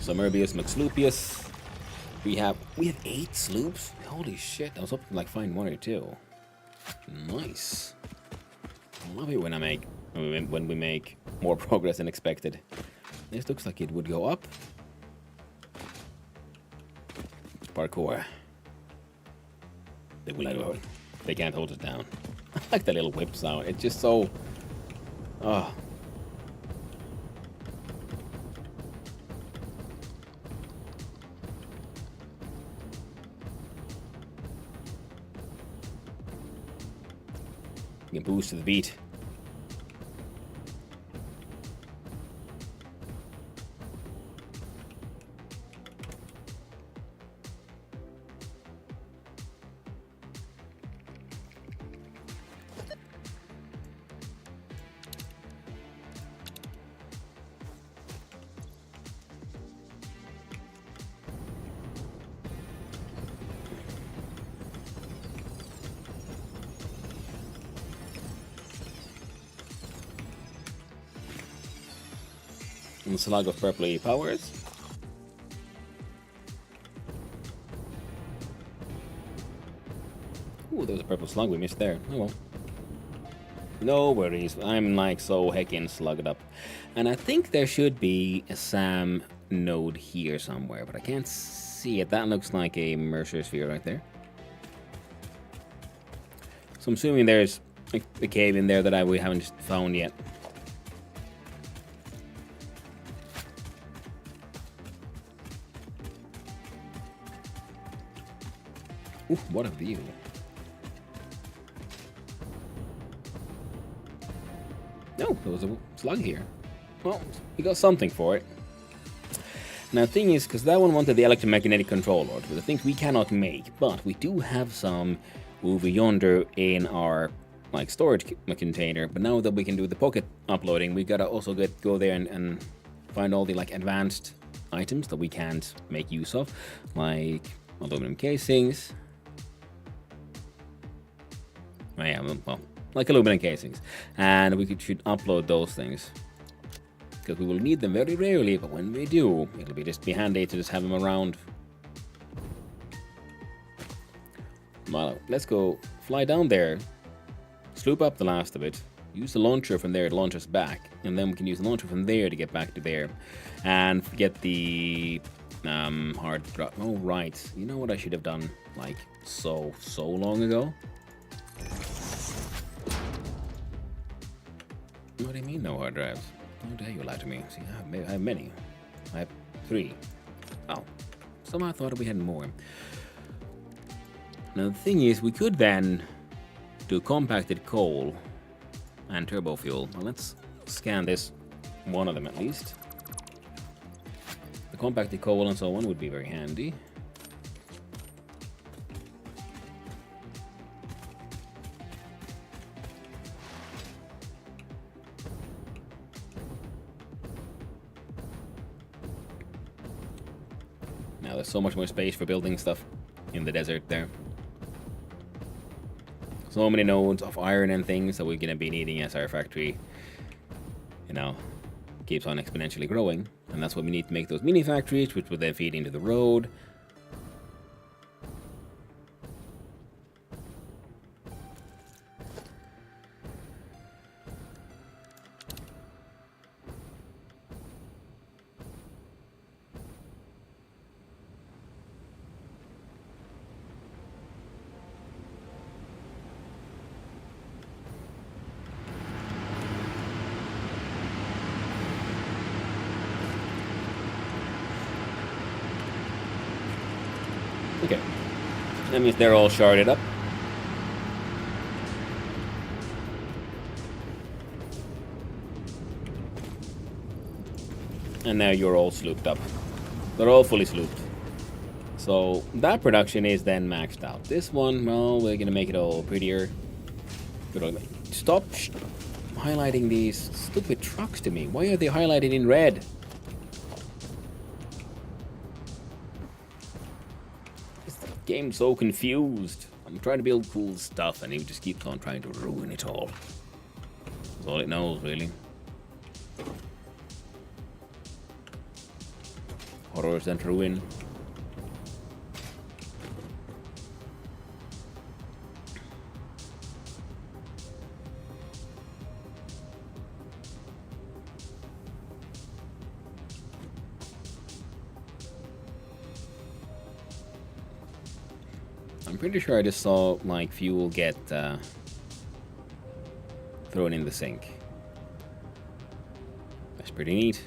Sumerbius, McSloopius. We have 8 sloops. Holy shit! I was hoping to like find 1 or 2. Nice. I love it when we make more progress than expected. This looks like it would go up. Parkour. They can't hold it down. I like the little whip sound. It's just so. Oh. You can boost to the beat. And slug of purpley powers. Ooh, there's a purple slug we missed there. Oh well. No worries. I'm like so heckin' slugged up. And I think there should be a SAM node here somewhere, but I can't see it. That looks like a Mercer sphere right there. So I'm assuming there's a cave in there that we haven't found yet. Ooh, what a view. No, there was a slug here. Well, we got something for it. Now, the thing is, because that one wanted the electromagnetic control rod, which I think we cannot make, but we do have some over yonder in our like storage container. But now that we can do the pocket uploading, we gotta also go there and find all the like advanced items that we can't make use of, like aluminum casings. Oh, yeah, well, like aluminum casings, and we should upload those things because we will need them very rarely. But when we do, it'll be handy to just have them around. Well, let's go fly down there, sloop up the last of it, use the launcher from there to launch us back, and then we can use the launcher from there to get back to there, and get the hard drop. Oh right, you know what I should have done like so long ago. What do you mean, no hard drives? How dare you lie to me? See, I have many. I have 3. Oh, somehow I thought we had more. Now, the thing is, we could then do compacted coal and turbo fuel. Well, let's scan this, one of them at least. The compacted coal and so on would be very handy. Now there's so much more space for building stuff in the desert there. So many nodes of iron and things that we're gonna be needing as our factory, you know, keeps on exponentially growing. And that's what we need to make those mini factories, which will then feed into the road. Okay, that means they're all sharded up. And now you're all slooped up. They're all fully slooped. So that production is then maxed out. This one, well, we're gonna make it all prettier. Good old. Stop highlighting these stupid trucks to me. Why are they highlighted in red? This game's so confused. I'm trying to build cool stuff and he just keeps on trying to ruin it all. That's all it knows, really. Horrors and ruin. I'm pretty sure I just saw like fuel get thrown in the sink. That's pretty neat.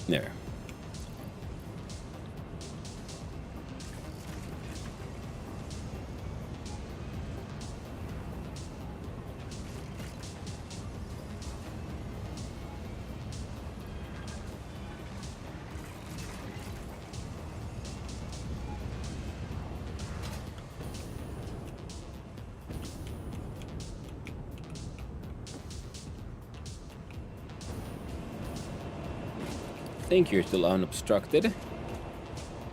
There. I think you're still unobstructed.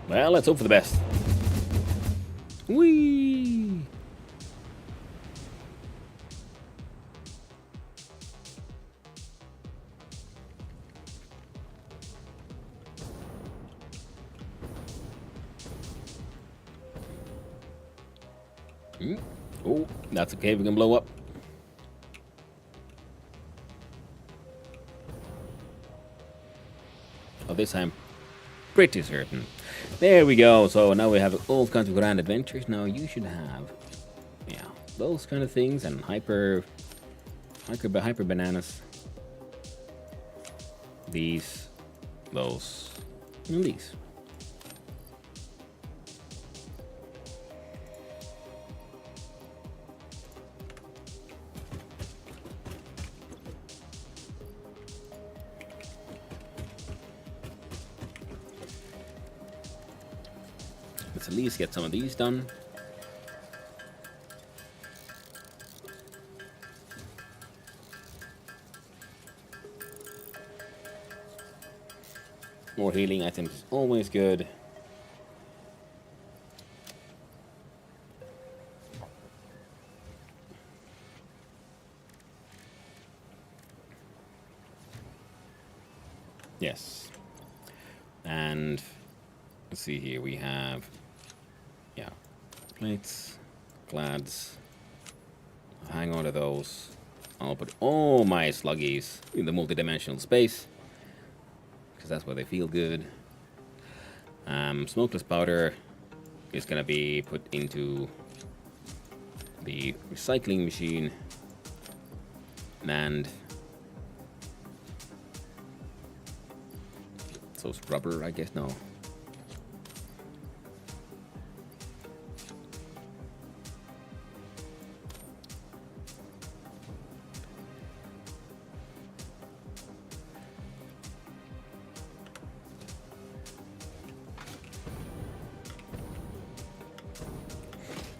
Well, let's hope for the best. Whee! Oh, that's okay. We can blow up. This I'm pretty certain. There we go. So now we have all kinds of grand adventures. Now you should have, yeah, those kind of things and hyper bananas. These, those, and these. Let's at least get some of these done. More healing items is always good. Yes. And let's see here, we have, yeah, plates, glads. I'll hang on to those. I'll put all my sluggies in the multidimensional space, because that's where they feel good. Smokeless powder is going to be put into the recycling machine, and so it's rubber, I guess. No.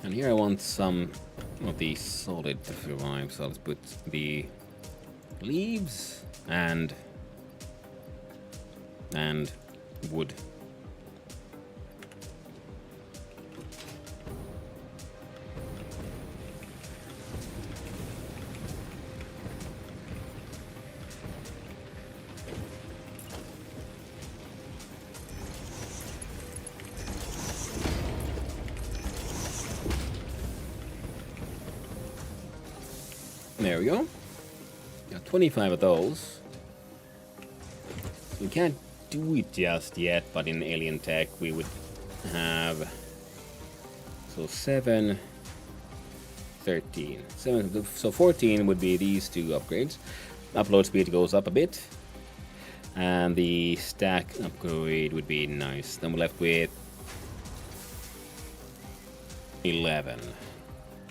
And here I want some of the solid to survive, so let's put the leaves and wood. There we go. Got 25 of those. We can't do it just yet, but in alien tech we would have, so 7, 13. So 14 would be these two upgrades. Upload speed goes up a bit. And the stack upgrade would be nice. Then we're left with 11.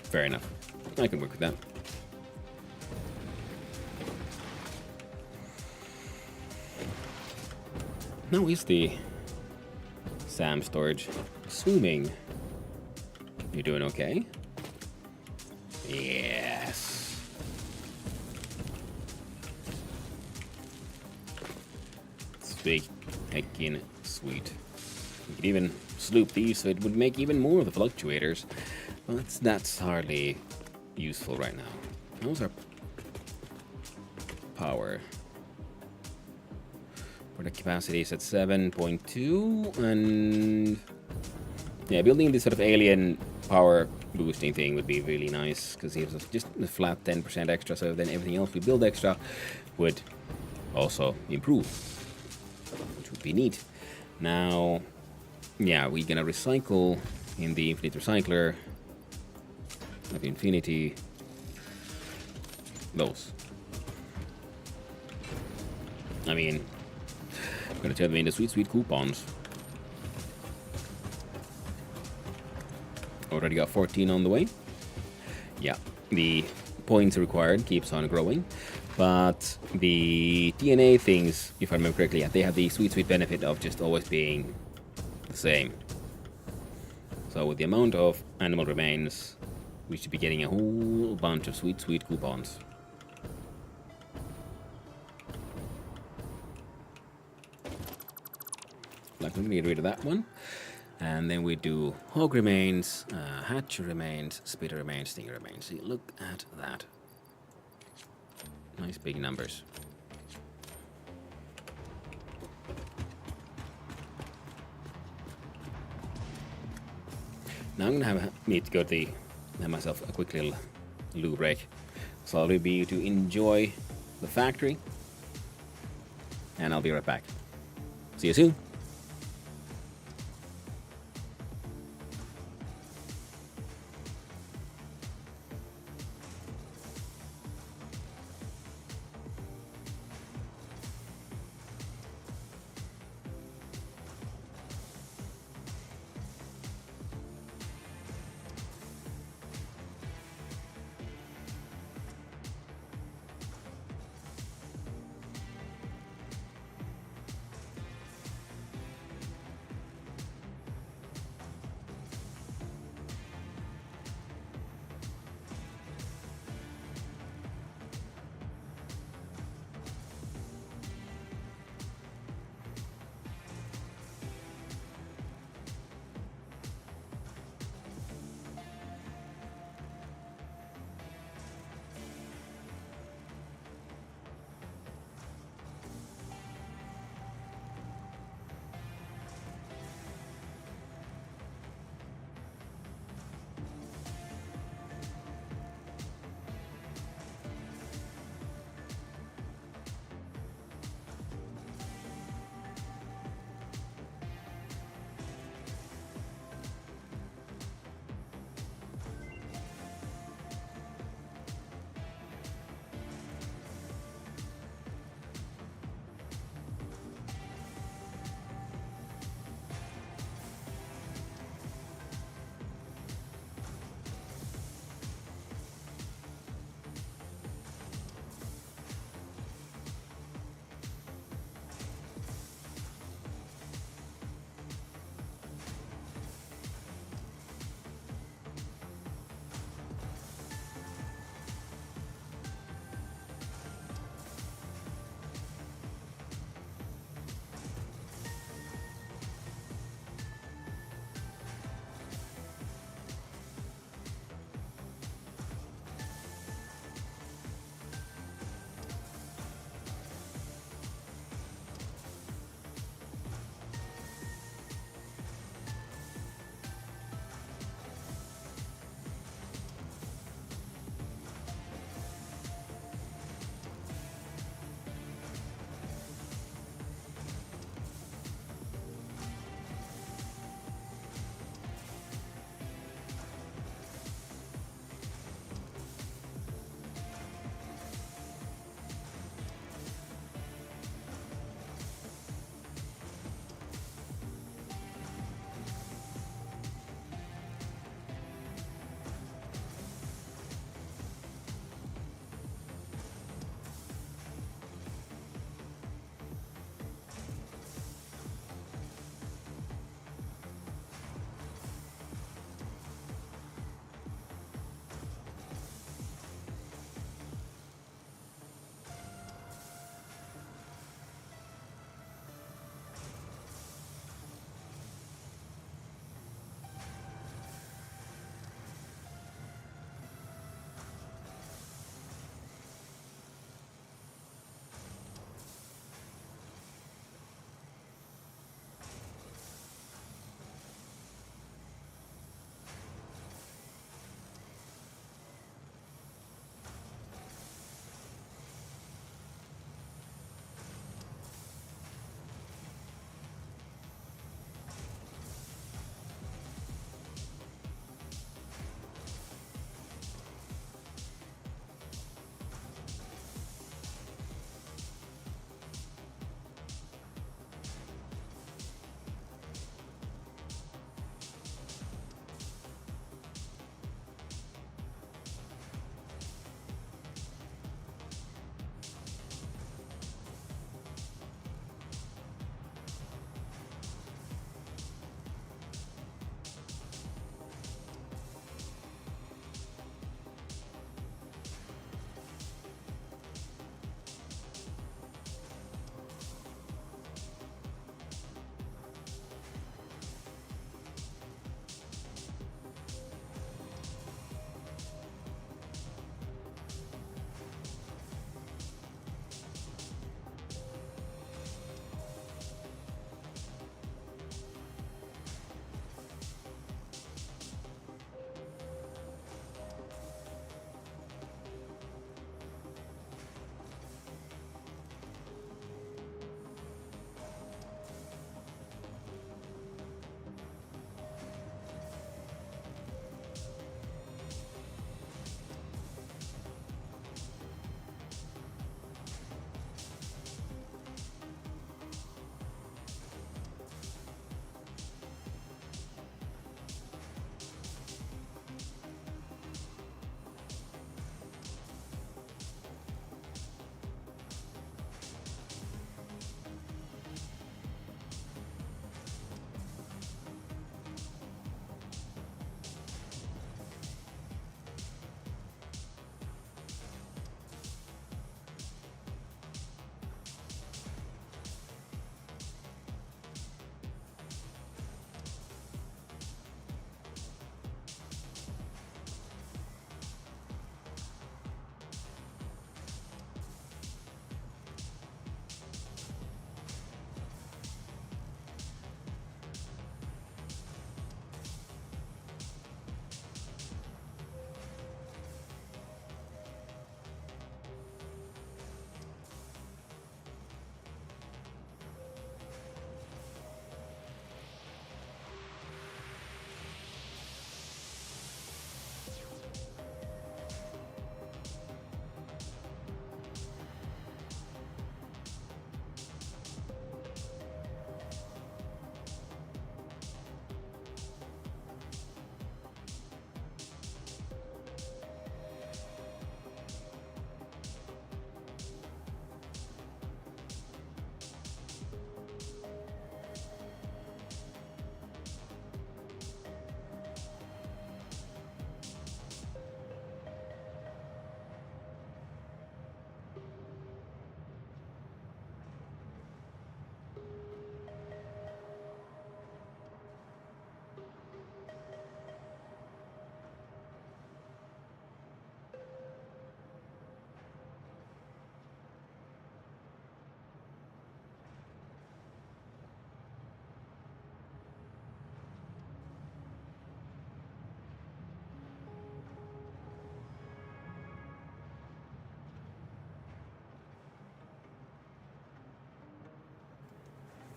Fair enough. I can work with that. Now is the SAM storage. Assuming you're doing okay. Yes. Sweet. Heckin' sweet. You could even sloop these so it would make even more of the fluctuators. But that's hardly useful right now. Those are power. Product capacity is at 7.2, and yeah, building this sort of alien power boosting thing would be really nice because it gives us just a flat 10% extra. So then everything else we build extra would also improve, which would be neat. Now, yeah, we're gonna recycle in the infinite recycler of infinity. Those. I mean, I'm gonna turn them into sweet, sweet coupons. Already got 14 on the way. Yeah, the points required keeps on growing. But the DNA things, if I remember correctly, yeah, they have the sweet, sweet benefit of just always being the same. So with the amount of animal remains, we should be getting a whole bunch of sweet, sweet coupons. Like, I'm gonna get rid of that one. And then we do hog remains, hatch remains, spitter remains, stinger remains. See, look at that. Nice big numbers. Now I'm gonna need to go to have myself a quick little loo break. So I'll be to enjoy the factory, and I'll be right back. See you soon.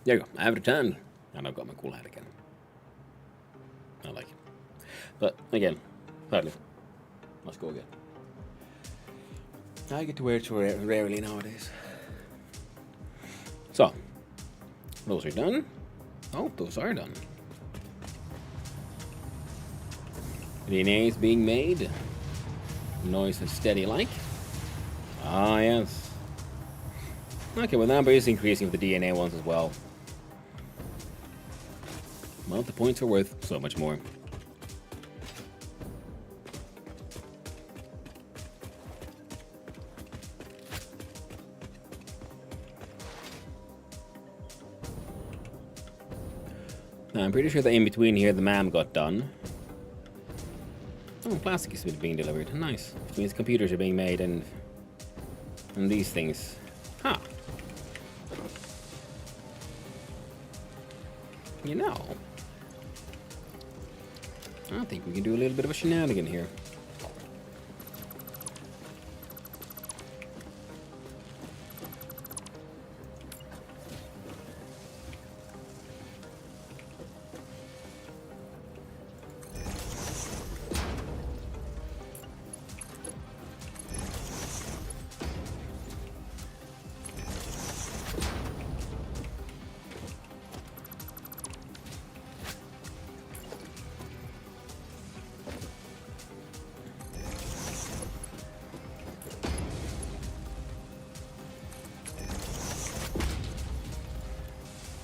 There you go. I have returned. And I've got my cool hat again. I like it. But again, hardly. Let's go again. I get to wear it so rarely nowadays. So, those are done. Oh, those are done. DNA is being made. Noise is steady like. Ah, yes. Okay, well, number is increasing with the DNA ones as well. Well, the points are worth so much more. Now, I'm pretty sure that in between here the MAM got done. Oh, plastic is being delivered. Nice. Which means computers are being made and these things. Huh. You know, I think we can do a little bit of a shenanigan here.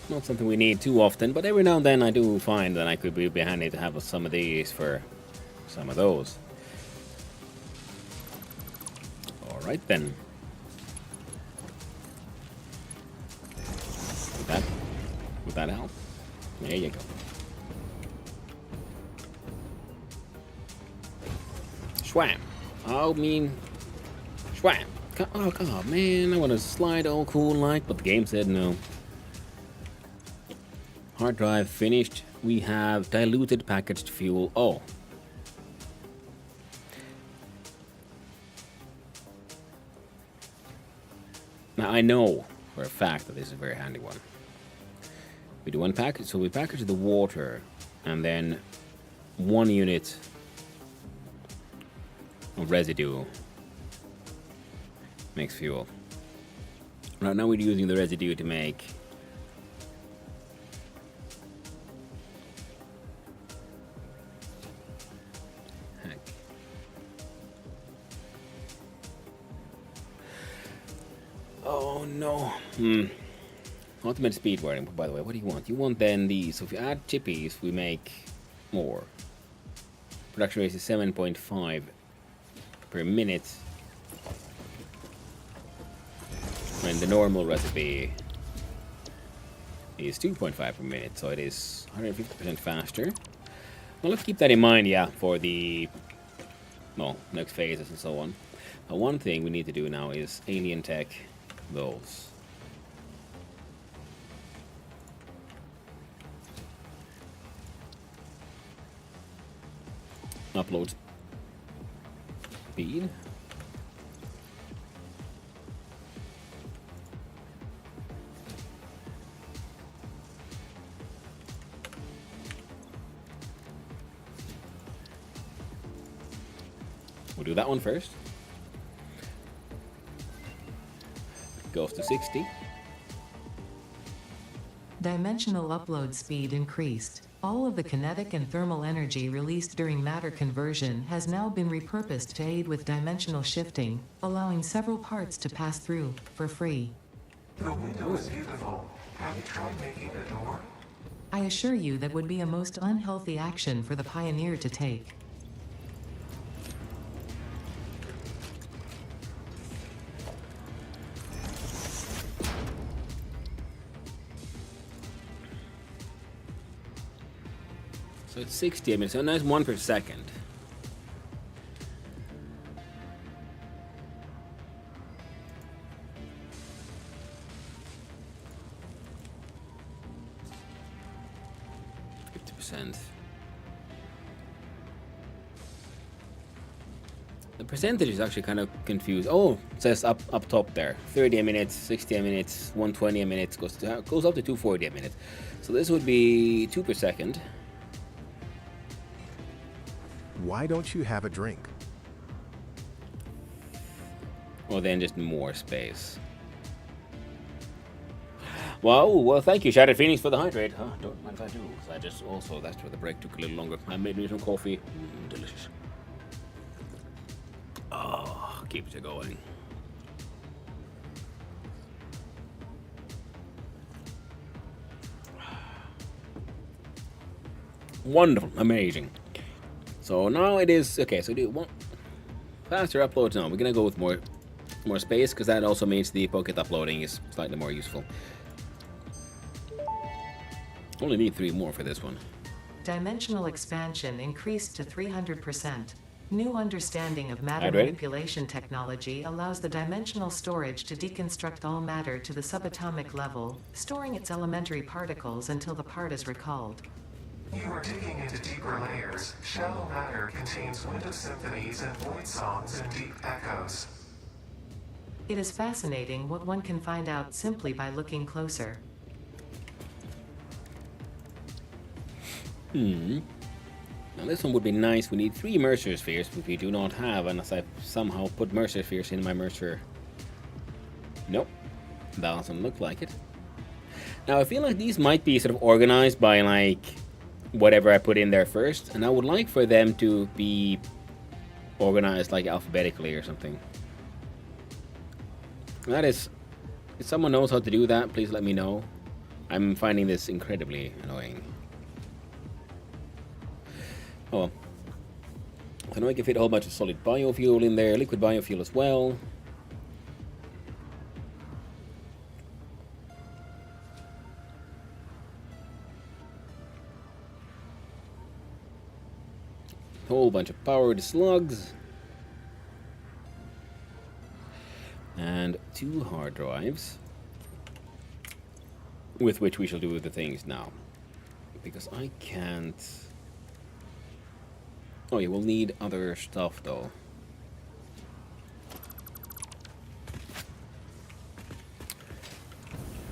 Not something we need too often, but every now and then I do find that I could be handy to have some of these for some of those. Alright then. Would that help? There you go. Schwam. I mean, schwam. Oh, God, man, I want to slide all cool like, but the game said no. Hard drive finished. We have diluted packaged fuel. Oh. Now I know for a fact that this is a very handy one. We do one package, so we package the water and then 1 unit of residue makes fuel. Right now we're using the residue to make no. Ultimate speed wiring, by the way. What do you want? You want then these. So if you add chippies, we make more. Production rate is 7.5 per minute. And the normal recipe is 2.5 per minute, so it is 150% faster. Well, let's keep that in mind, yeah, for the next phases and so on. One thing we need to do now is alien tech those. Upload speed. We'll do that one first. Goes to 60. Dimensional upload speed increased. All of the kinetic and thermal energy released during matter conversion has now been repurposed to aid with dimensional shifting, allowing several parts to pass through for free. The window is beautiful. Have you tried making a door? I assure you that would be a most unhealthy action for the pioneer to take. So it's 60, I mean, so nice 1 per second. percentage is actually kind of confused. Oh, it says up top there, 30 a minute, 60 a minute, 120 a minute, goes up to 240 a minute. So this would be 2 per second. Why don't you have a drink? Or then just more space. Well, thank you, Shattered Phoenix, for the hydrate. Huh? Don't mind if I do. I just also, that's where the break took a little longer. I made me some coffee. Delicious. Oh, keeps it going. Wonderful, amazing. So now it is okay. So do one faster uploads. Now we're gonna go with more space because that also means the pocket uploading is slightly more useful. Only need 3 more for this one. Dimensional expansion increased to 300%. New understanding of matter Hydrated? manipulation technology allows the dimensional storage to deconstruct all matter to the subatomic level, storing its elementary particles until the part is recalled. You are digging into deeper layers. Shallow matter contains wind of symphonies and void songs and deep echoes. It is fascinating what one can find out simply by looking closer. Now this one would be nice. We need 3 Mercer spheres, which we do not have, unless I somehow put Mercer spheres in my Mercer. Nope, that doesn't look like it. Now I feel like these might be sort of organized by like whatever I put in there first, and I would like for them to be organized like alphabetically or something. That is, if someone knows how to do that, please let me know. I'm finding this incredibly annoying. Oh well. So now I can fit a whole bunch of solid biofuel in there, liquid biofuel as well. Whole bunch of powered slugs. And 2 hard drives. With which we shall do the things now. Because I can't... Oh, yeah, we'll need other stuff, though.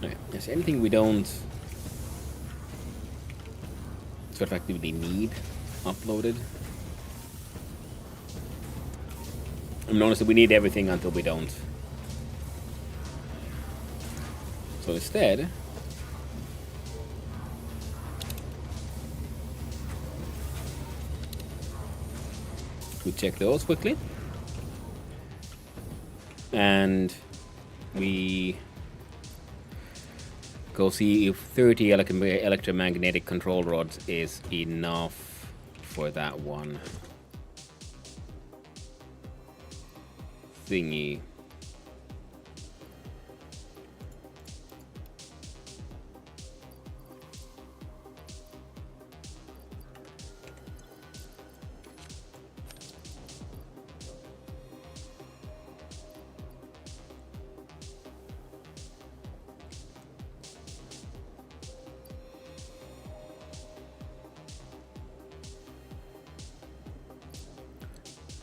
Okay, is there anything we don't sort of actively need uploaded? I mean, honestly, we need everything until we don't. So instead... we check those quickly. And we go see if 30 electromagnetic control rods is enough for that one thingy.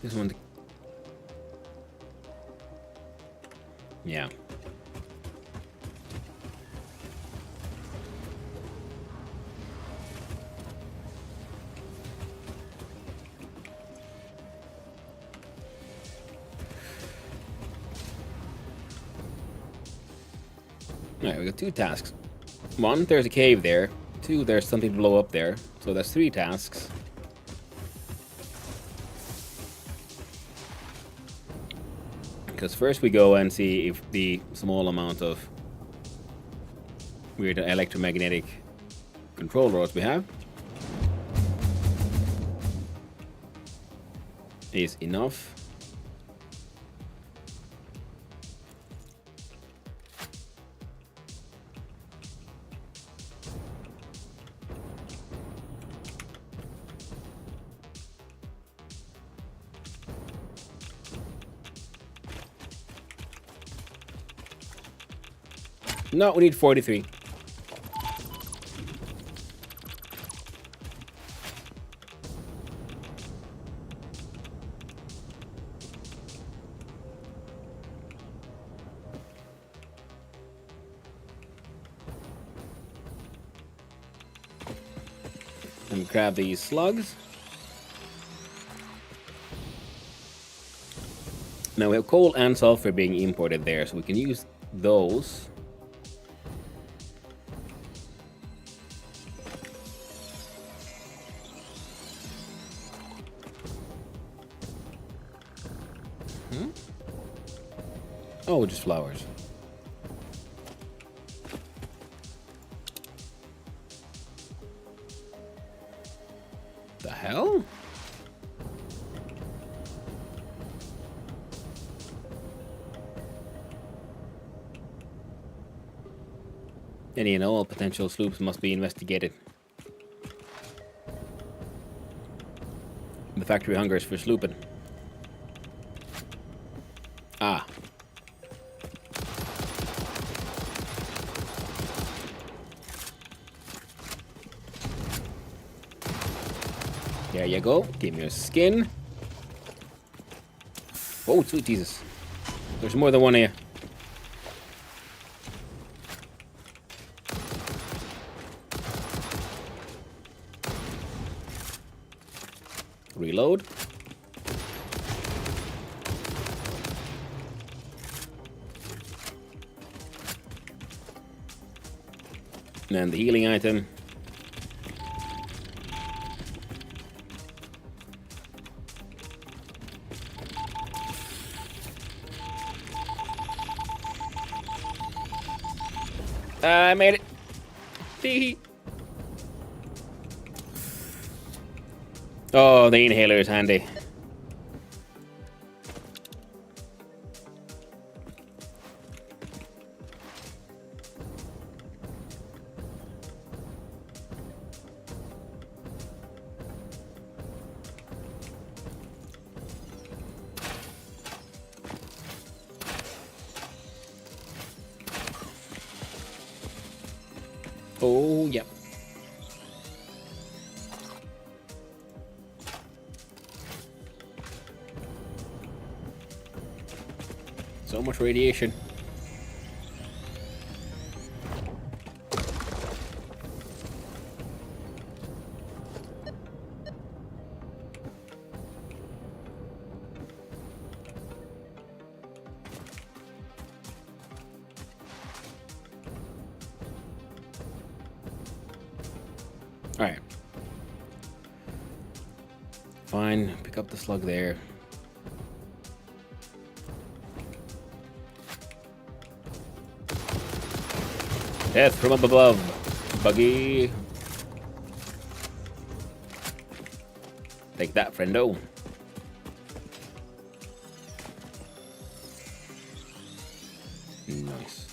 This one. Yeah. Alright, we got 2 tasks. 1, there's a cave there. 2, there's something to blow up there. So that's 3 tasks. Because first we go and see if the small amount of weird electromagnetic control rods we have is enough. No, we need 43. and grab these slugs. Now we have coal and sulfur being imported there, so we can use those. Oh, just flowers. The hell? Any and all potential sloops must be investigated. The factory hungers for slooping. Ah. There you go. Give me your skin. Oh, sweet Jesus. There's more than one here. Reload. And the healing item. I made it. Tee. Oh, the inhaler is handy. Oh, yep. So much radiation. All right. Fine. Pick up the slug there. Death from up above. Buggy. Take that, friendo. Nice.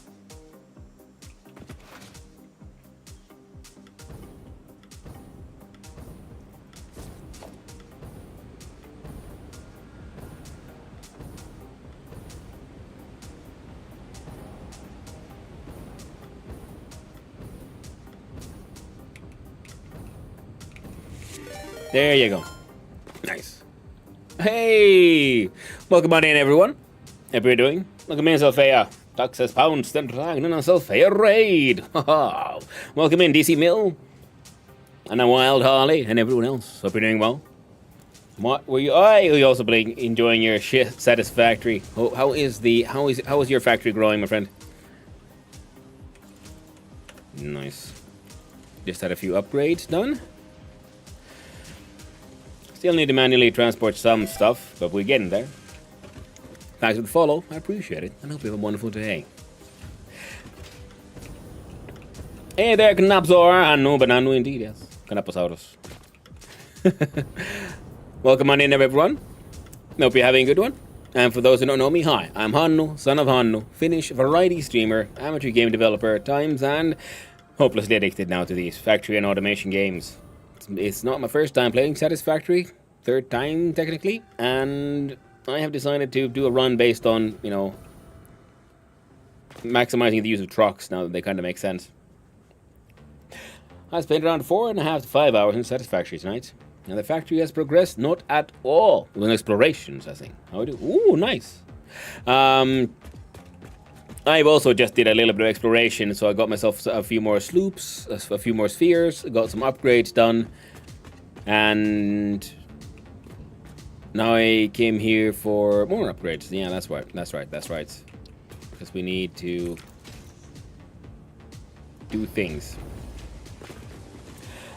There you go. Nice. Hey! Welcome on in, everyone. How are you doing? Welcome in, Sophia. Texas Pound, Stand Dragon, and Sophia Raid. Welcome in, DC Mill. And a Wild Harley, and everyone else. Hope you're doing well. What were you? Were you also enjoying your shit Satisfactory? How is your factory growing, my friend? Nice. Just had a few upgrades done. Still need to manually transport some stuff, but we're getting there. Thanks for the follow. I appreciate it. And hope you have a wonderful day. Hey there, Knapzor. Anu, but Anu indeed, yes. Knaposaurus. Welcome on in, everyone. Hope you're having a good one. And for those who don't know me, hi. I'm Hannu, son of Hannu, Finnish variety streamer, amateur game developer at times, and hopelessly addicted now to these factory and automation games. It's not my first time playing Satisfactory, third time technically, and I have decided to do a run based on, you know, maximizing the use of trucks now that they kind of make sense. I spent around 4.5 to 5 hours in Satisfactory tonight, and the factory has progressed not at all with explorations, I think. How do? Ooh, nice. I've also just did a little bit of exploration, so I got myself a few more sloops, a few more spheres, got some upgrades done, And now I came here for more upgrades. Yeah, that's right. That's right. That's right. Because we need to do things.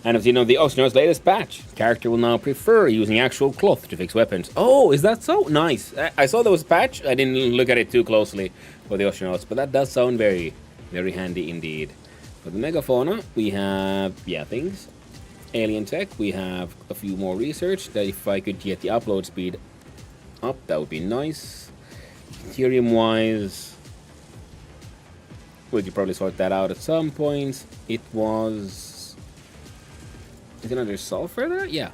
And as you know, the Ocean's latest patch, character will now prefer using actual cloth to fix weapons. Oh, is that so? Nice. I saw there was a patch. I didn't look at it too closely for the Ocean's, but that does sound very, very handy indeed. For the Megafauna, we have, yeah, things. Alien tech, we have a few more research. That if I could get the upload speed up, that would be nice. Ethereum-wise, we could probably sort that out at some point. It was... Is it under sulfur there? Yeah.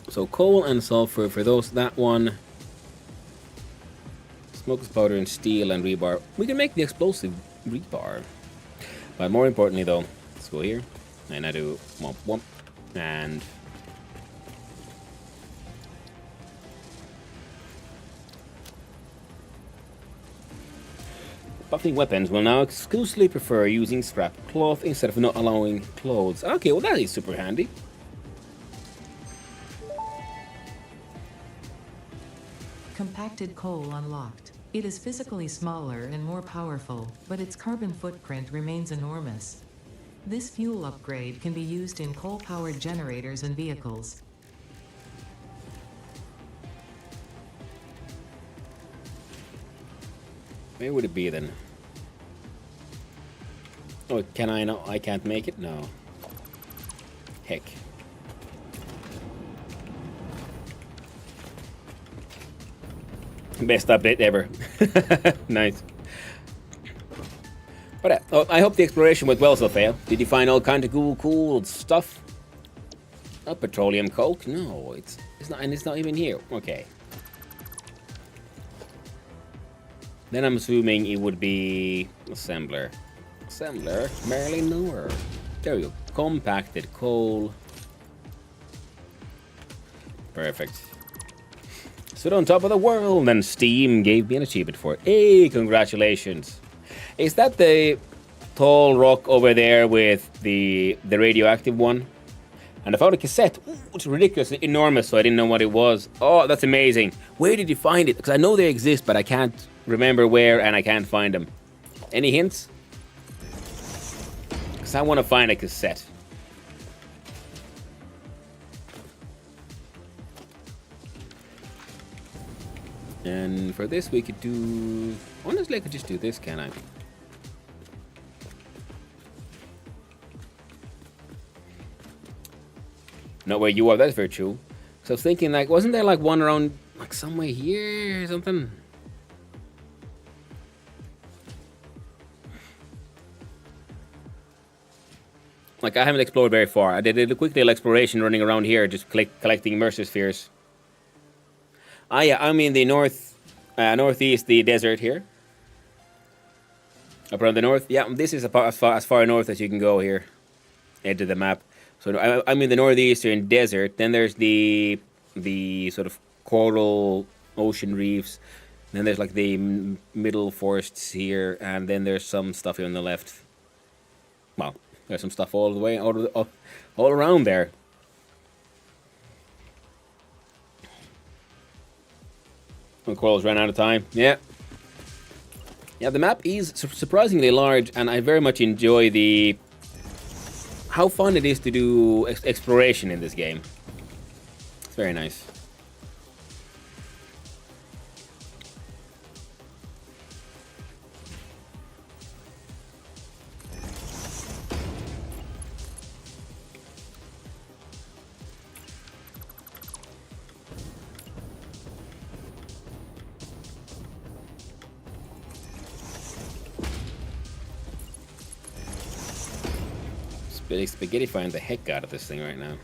So coal and sulfur for those. That one. Smokeless powder and steel and rebar. We can make the explosive rebar. But more importantly though, let's go here. And I do womp womp. And... buffing weapons will now exclusively prefer using scrap cloth instead of not allowing clothes. Okay, well that is super handy. Compacted coal unlocked. It is physically smaller and more powerful, but its carbon footprint remains enormous. This fuel upgrade can be used in coal-powered generators and vehicles. Where would it be then? Oh, can I not? I can't make it? No. Heck. Best update ever. Nice. But I hope the exploration went well so far. Did you find all kind of cool stuff? Oh, petroleum coke? No, it's not, and it's not even here. Okay. Then I'm assuming it would be assembler. Assembler, barely nowhere. There we go. Compacted coal. Perfect. Stood on top of the world, and Steam gave me an achievement for it. Hey, congratulations. Is that the tall rock over there with the radioactive one? And I found a cassette. Ooh, it's ridiculously enormous, so I didn't know what it was. Oh, that's amazing. Where did you find it? Because I know they exist, but I can't remember where, and I can't find them. Any hints? Because I want to find a cassette. And for this, we could do... Honestly, I could just do this, can I? Not where you are, that's very true. So I was thinking, like, wasn't there, like, one around, like, somewhere here or something? Like, I haven't explored very far. I did a quick little exploration running around here, just collecting immersive spheres. Ah, yeah, I'm in the northeast, the desert here. Up around the north. Yeah, this is as far north as you can go here. Edge of the map. So I'm in the northeastern desert. Then there's the sort of coral ocean reefs. Then there's like the middle forests here, and then there's some stuff here on the left. Well, there's some stuff all the way all around there. When corals ran out of time. Yeah. Yeah, the map is surprisingly large, and I very much enjoy how fun it is to do exploration in this game. It's very nice. Spaghetti find the heck out of this thing right now.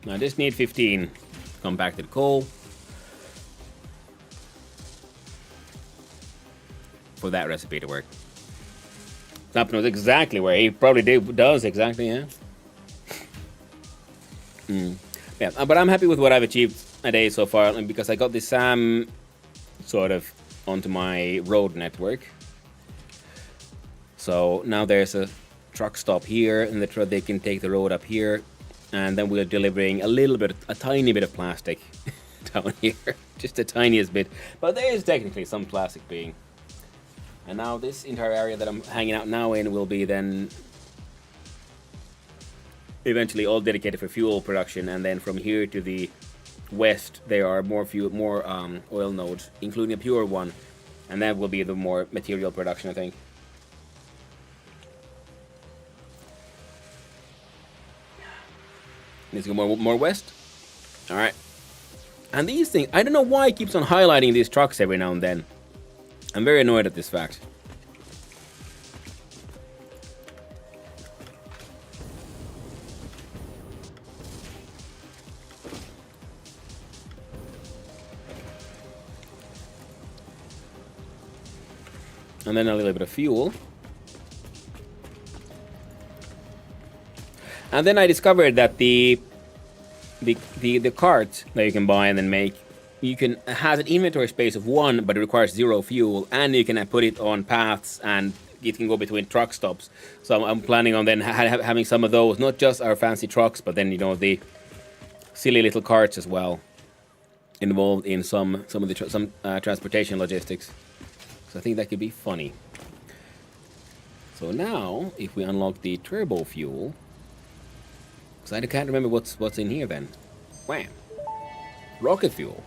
I just need 15 compacted coal for that recipe to work. Snap knows exactly where he probably does exactly, yeah. Yeah, but I'm happy with what I've achieved a day so far, because I got this SAM sort of onto my road network. So now there's a truck stop here, and they can take the road up here, and then we're delivering a tiny bit of plastic down here, just the tiniest bit. But there is technically some plastic being. And now this entire area that I'm hanging out now in will be then eventually all dedicated for fuel production, and then from here to the west there are more oil nodes, including a pure one, and that will be the more material production, I think. Let's go more west. All right. And these things, I don't know why it keeps on highlighting these trucks every now and then. I'm very annoyed at this fact. And then a little bit of fuel. And then I discovered that the cart that you can buy and then make, you can has an inventory space of 1, but it requires 0 fuel, and you can put it on paths, and it can go between truck stops. So I'm planning on then having some of those, not just our fancy trucks, but then, you know, the silly little carts as well, involved in some of the transportation logistics. So I think that could be funny. So now, if we unlock the turbo fuel, because I can't remember what's in here then. Wham! Rocket fuel.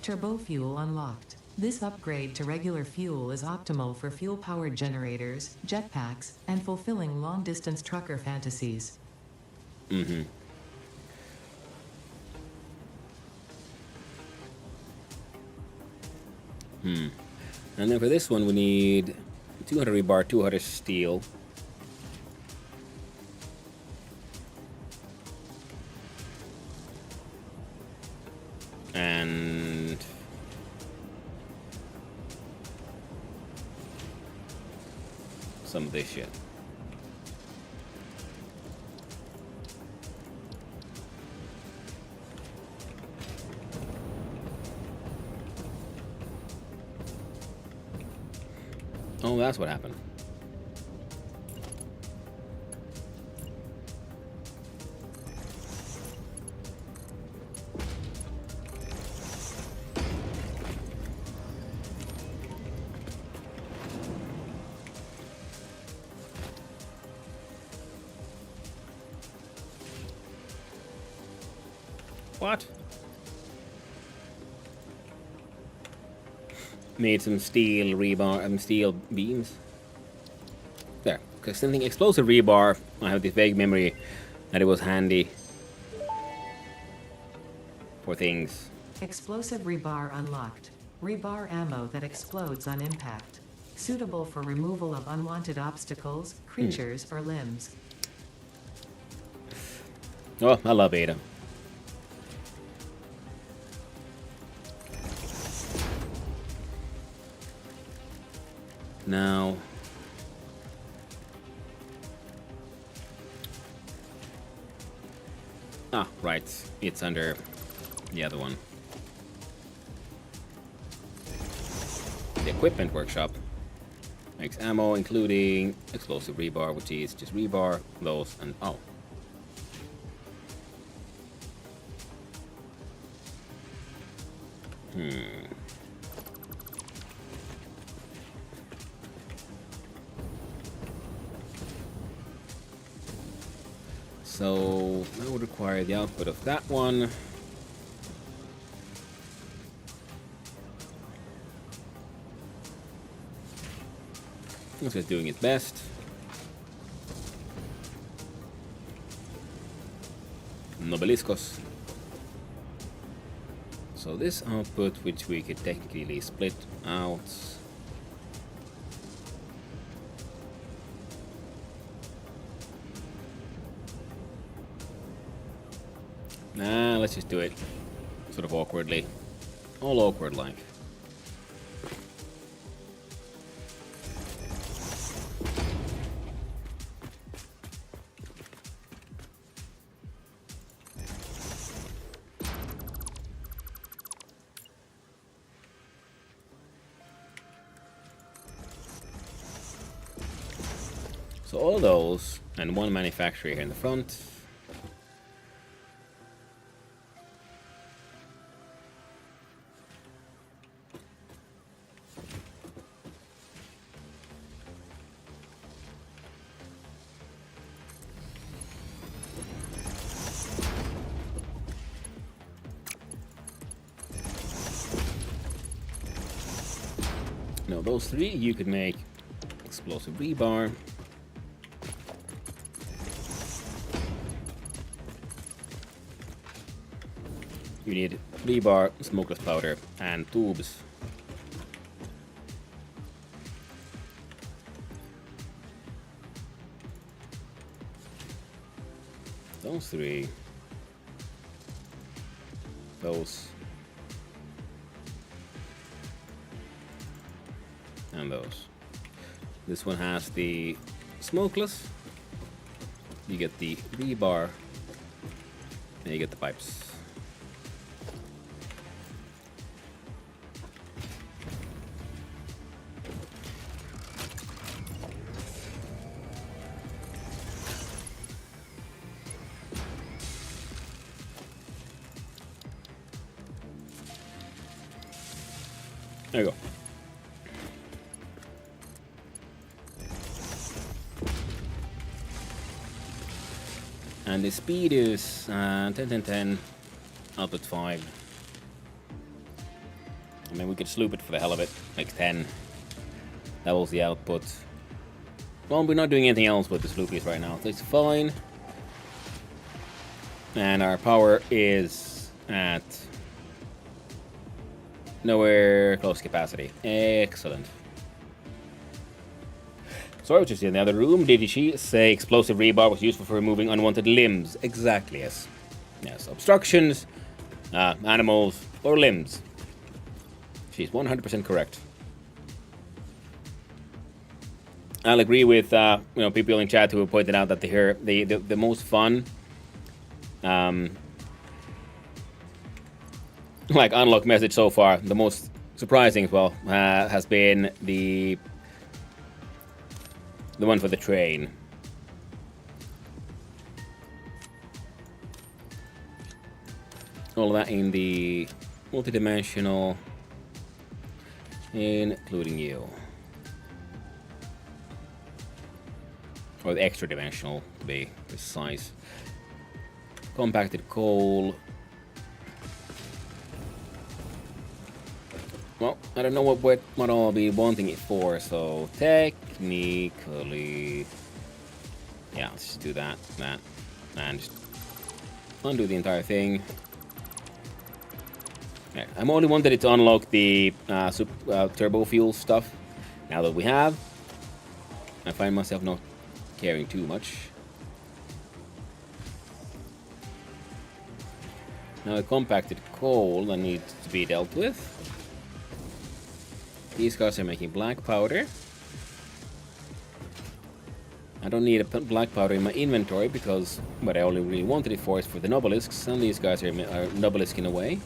Turbo fuel unlocked. This upgrade to regular fuel is optimal for fuel-powered generators, jetpacks, and fulfilling long-distance trucker fantasies. Mm-hmm. And then for this one we need 200 rebar, 200 steel. And some of this shit. Oh, that's what happened. What? Made some steel rebar and steel beams. There, because something explosive rebar, I have this vague memory that it was handy for things. Explosive rebar unlocked. Rebar ammo that explodes on impact. Suitable for removal of unwanted obstacles, creatures, or limbs. Oh, I love Ada. Now, right, it's under the other one. The equipment workshop makes ammo, including explosive rebar, which is just rebar, those, and oh. So that would require the output of that one. It's just doing its best. Nobeliscos. So this output, which we could technically split out. Nah, let's just do it sort of awkwardly. All awkward like. So all those, and one manufacturer here in the front. No, those three you could make explosive rebar. You need rebar, smokeless powder, and tubes. Those three. Those. And those. This one has the smokeless. You get the rebar. And you get the pipes. There you go. And the speed is 10, 10, 10, output 5. I mean, we could sloop it for the hell of it, like 10. That was the output. Well, we're not doing anything else with the sloopies right now, so it's fine. And our power is at nowhere close to capacity. Excellent. So I was just in the other room. Did she say explosive rebar was useful for removing unwanted limbs? Exactly, yes. Yes, obstructions, animals, or limbs. She's 100% correct. I'll agree with people in chat who pointed out that the most fun like unlock message so far, the most surprising as well, has been the one for the train. All of that in the multidimensional, including you. Or the extra dimensional, to be precise. Compacted coal. Well, I don't know what I'll be wanting it for, so technically, yeah, let's just do that, and just undo the entire thing. Yeah, I'm only wanted it to unlock the turbo fuel stuff. Now that we have, I find myself not caring too much. Now the compacted coal that needs to be dealt with. These guys are making black powder. I don't need a black powder in my inventory because what I only really wanted it for is for the nobelisks, and these guys are nobelisking away.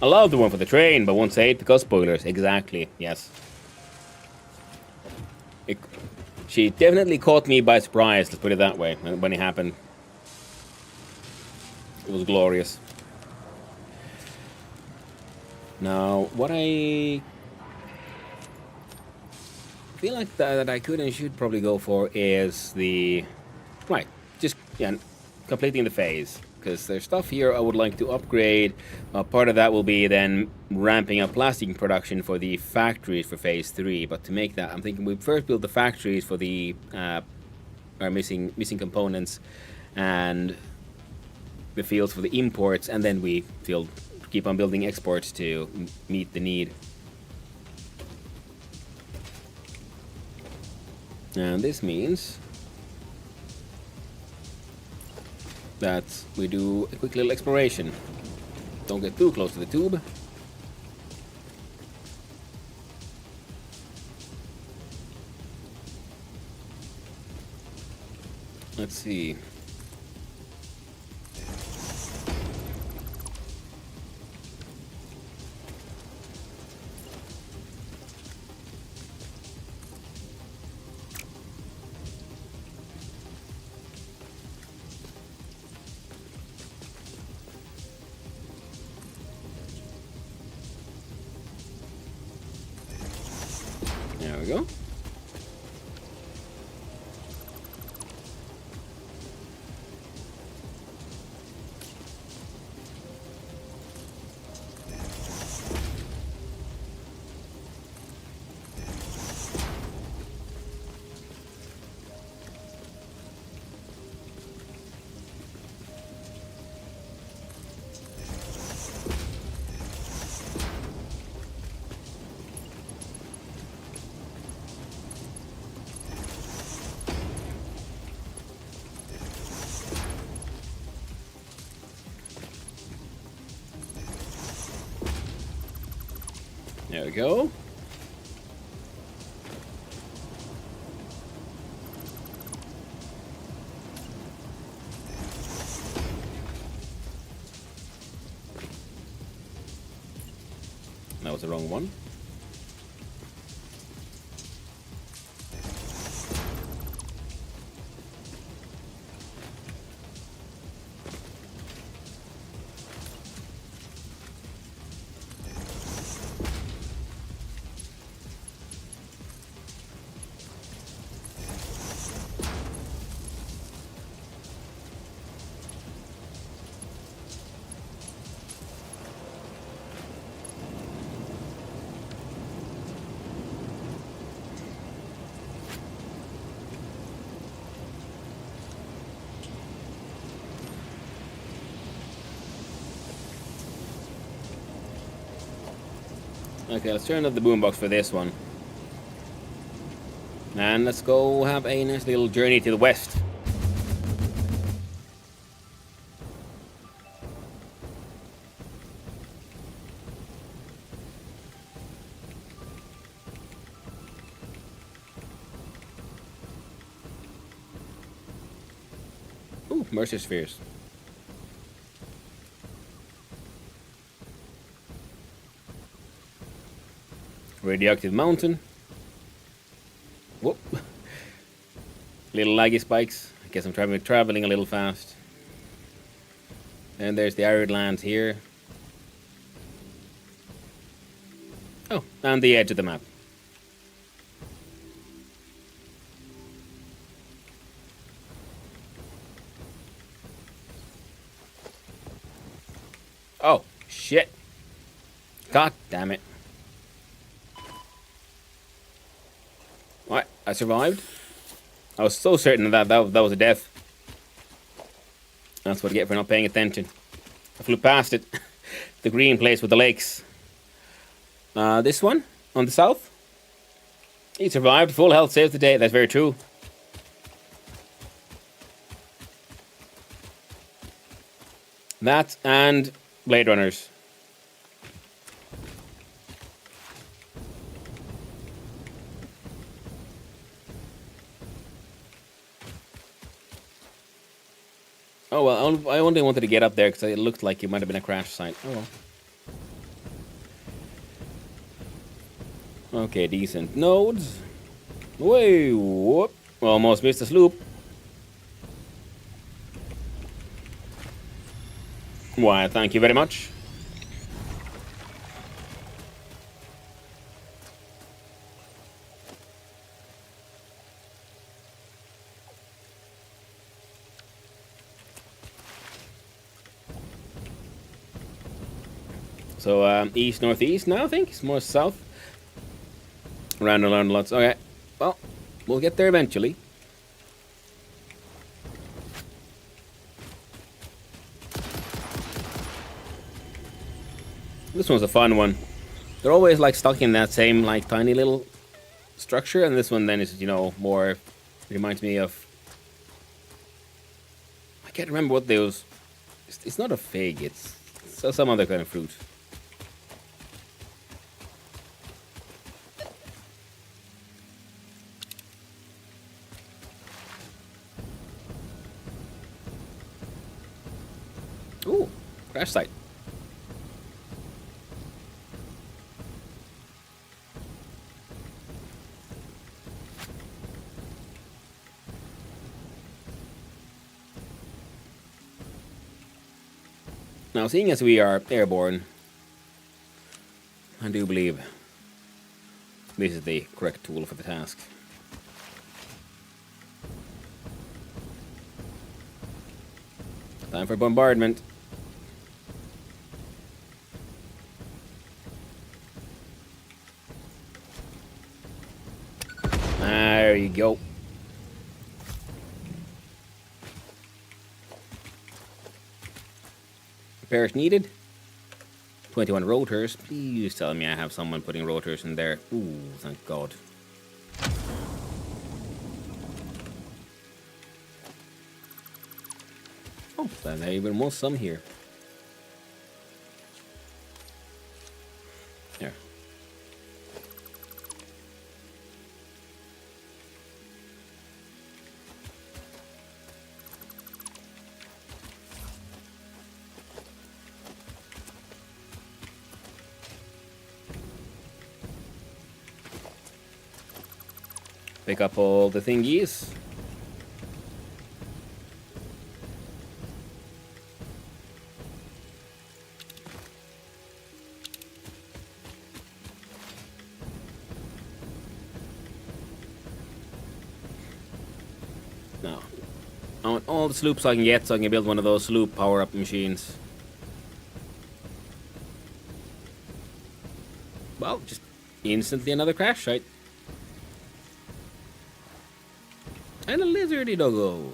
I love the one for the train, but won't say it because spoilers. Exactly, yes. She definitely caught me by surprise, let's put it that way, when it happened. It was glorious. Now, what I feel like that I could and should probably go for is the... Right, just completing the phase. Because there's stuff here I would like to upgrade. Part of that will be then ramping up plastic production for the factories for phase 3. But to make that, I'm thinking we first build the factories for the our missing components and the fields for the imports, and then we keep on building exports to meet the need. And this means that we do a quick little exploration. Don't get too close to the tube. Let's see. There we go. There we go. That was the wrong one. Okay, let's turn up the boombox for this one. And let's go have a nice little journey to the west. Ooh, Mercer Spheres. Radioactive mountain. Whoop. Little laggy spikes. I guess I'm traveling a little fast. And there's the arid lands here. Oh, and the edge of the map. Oh, shit. God damn it. What? I survived? I was so certain that was a death. That's what I get for not paying attention. I flew past it. The green place with the lakes. This one? On the south? He survived. Full health saved the day. That's very true. That and Blade Runners. Oh well, I only wanted to get up there because it looked like it might have been a crash site. Oh well. Okay, decent nodes. Wait, whoop. Almost missed the sloop. Why, thank you very much. So, east, northeast now, I think? It's more south. Around and around lots. Okay. Well, we'll get there eventually. This one's a fun one. They're always like stuck in that same like tiny little structure, and this one then is, you know, more reminds me of, can't remember what those. It's not a fig. It's some other kind of fruit. Ooh, crash site. Now, seeing as we are airborne, I do believe this is the correct tool for the task. Time for bombardment. There you go. Repairs needed. 21 rotors. Please tell me I have someone putting rotors in there. Ooh, thank God. Oh, there even was some here. There. Pick up all the thingies. Now, I want all the sloops I can get so I can build one of those sloop power-up machines. Well, just instantly another crash site. And a lizardy doggo.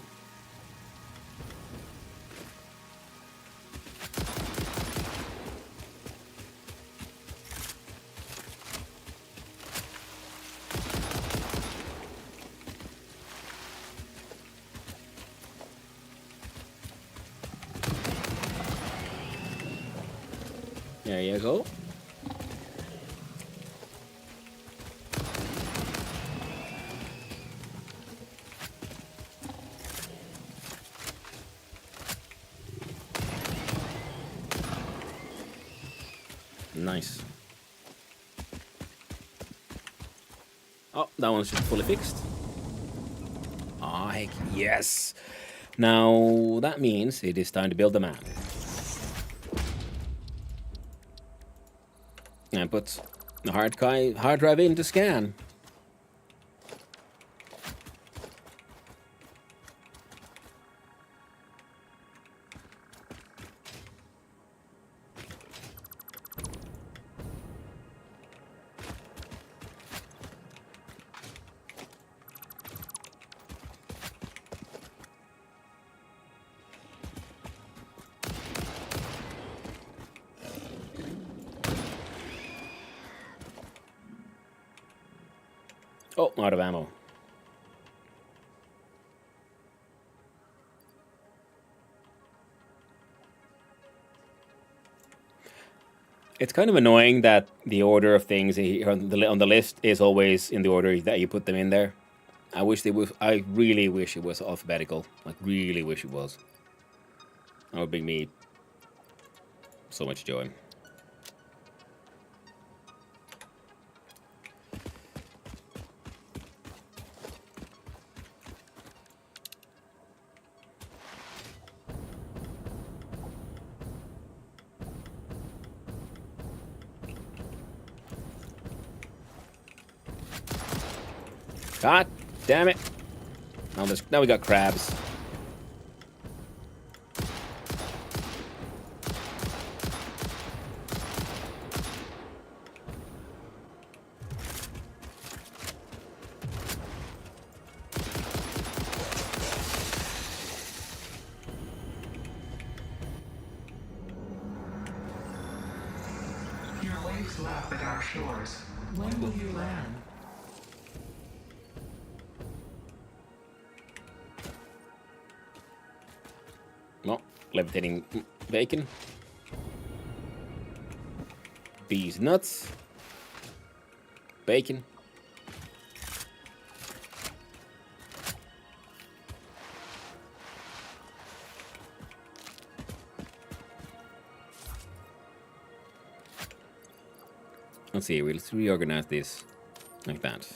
There you go. Nice. Oh, that one's just fully fixed. Ah, heck yes. Now, that means it is time to build the man. And put the hard drive in to scan. Oh, out of ammo. It's kind of annoying that the order of things here on the list is always in the order that you put them in there. I wish they was. I really wish it was alphabetical. Like, really wish it was. That would bring me so much joy. God damn it. Now we got crabs. Your waves lap at our shores. When will you land? levitating bacon. Bees nuts. Bacon. Let's see, let's reorganize this like that.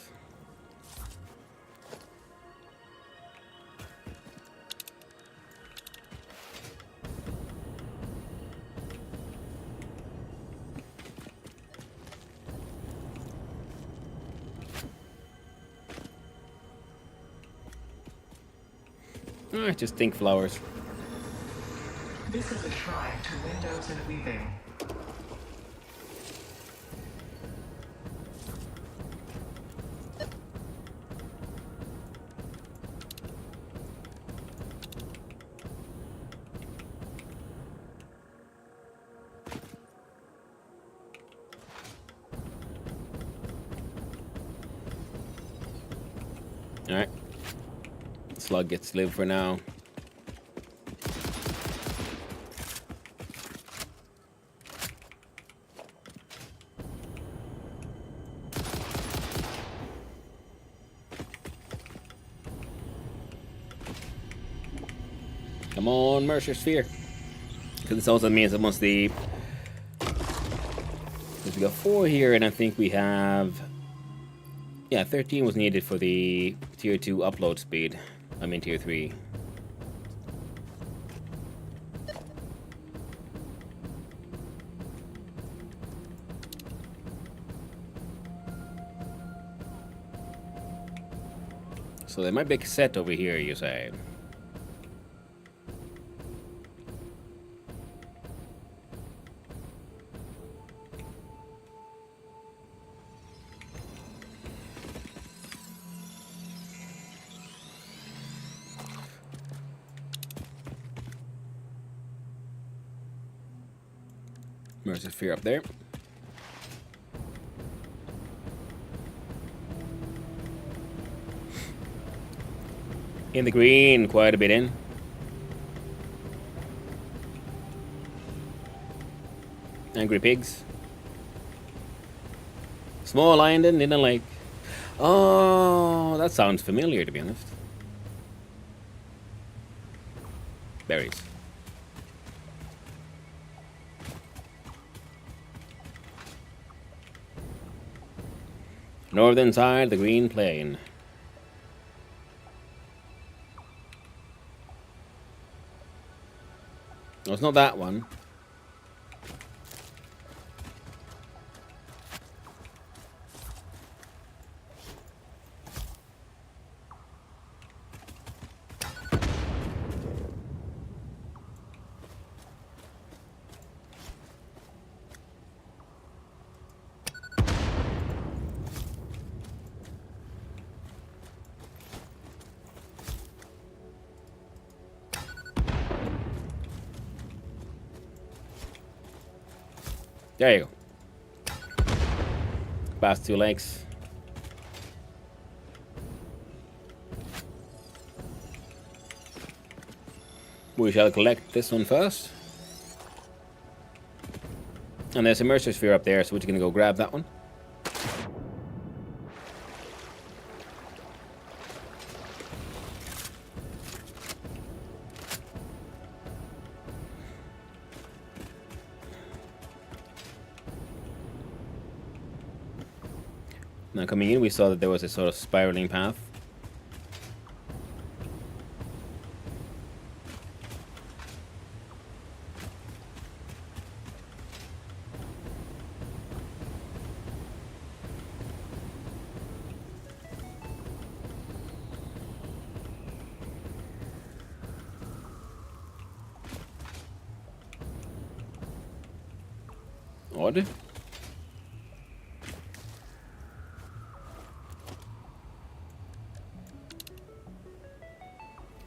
Just think flowers. This is a shrine to windows and weaving. Alright. Slug gets to live for now. Come on, Mercer Sphere. Because this also means that once the... Because we got 4 here, and I think we have... Yeah, 13 was needed for the tier 2 upload speed. I'm in tier 3. So there might be a cassette over here, you say? Mercy Sphere up there. In the green, quite a bit in. Angry pigs. Small island in a lake. Oh, that sounds familiar, to be honest. Berries. Northern side, the green plain. No, it's not that one. There you go. Past 2 lakes. We shall collect this one first. And there's a Mercer Sphere up there, so we're just gonna go grab that one. Now coming in, we saw that there was a sort of spiraling path. Odd.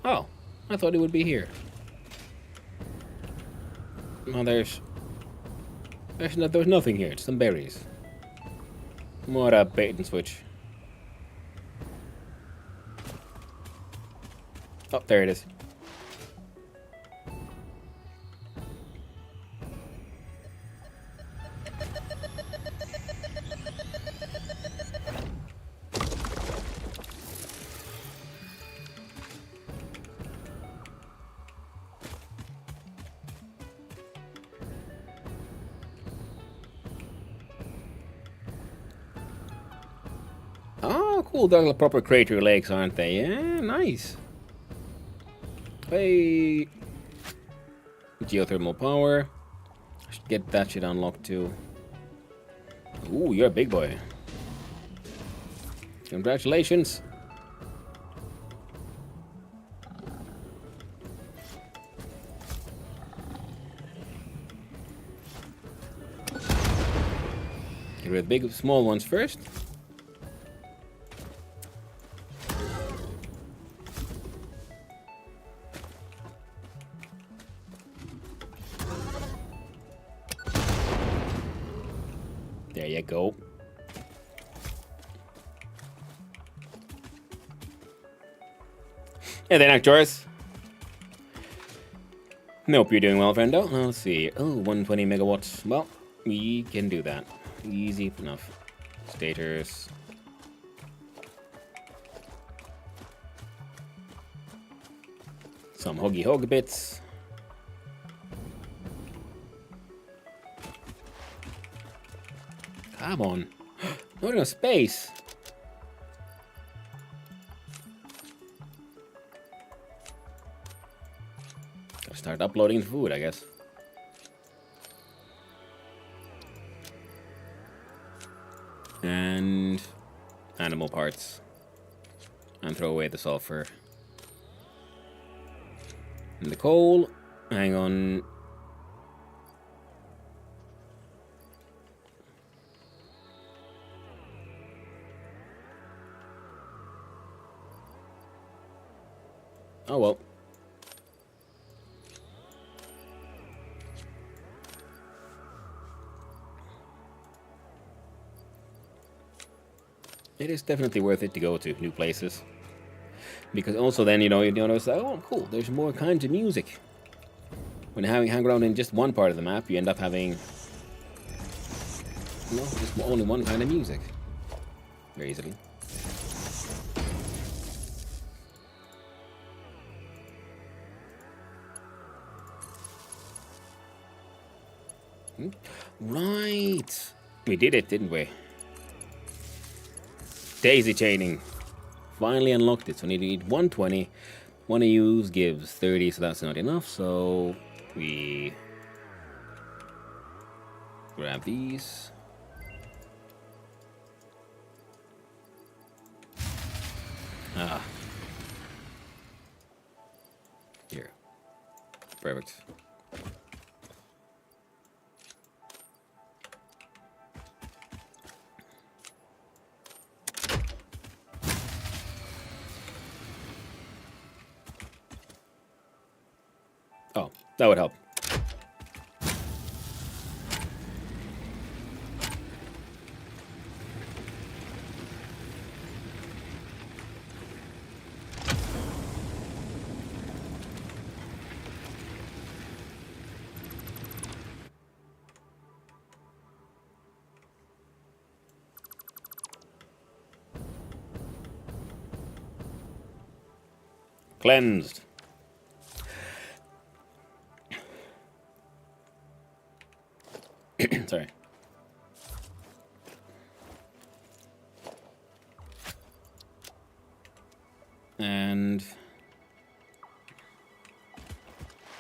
Oh, I thought it would be here. No, there's nothing here. It's some berries. More bait and switch. Oh, there it is. cool. They're like proper crater lakes, aren't they? Yeah, nice. Hey. Geothermal power. I should get that shit unlocked too. Ooh, you're a big boy. Congratulations. Get rid of big, small ones first. There you go. Hey there, Nocturus. Hope you're doing well, friendo. Let's see. Oh, 120 megawatts. Well, we can do that. Easy enough. Stators. Some hoggy hog bits. Come on. Not enough space. Gotta start uploading food, I guess. And animal parts. And throw away the sulfur. And the coal. Hang on. Oh well. It is definitely worth it to go to new places. Because also then, you notice, oh cool, there's more kinds of music. When hang around in just one part of the map, you end up having, just only one kind of music. Very easily. Right. We did it, didn't we? Daisy chaining. Finally unlocked it. So we need 120. One I use gives 30, so that's not enough. So we grab these. Ah. Here. Perfect. Oh, that would help. Cleansed. Sorry. And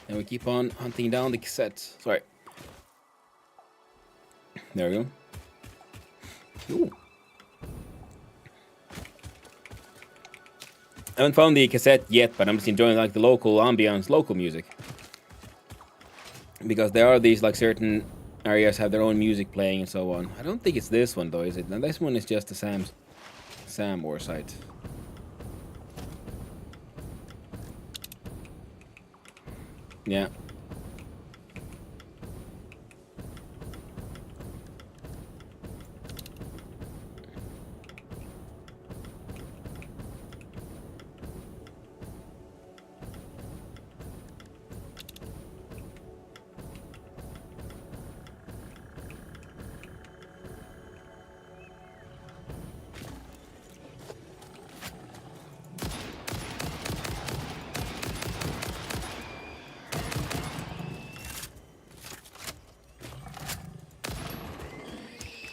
then we keep on hunting down the cassettes. Sorry. There we go. Ooh. I haven't found the cassette yet, but I'm just enjoying like the local ambience, local music. Because there are these like certain areas have their own music playing and so on. I don't think it's this one though, is it? Now this one is just the Sam ore site. Yeah.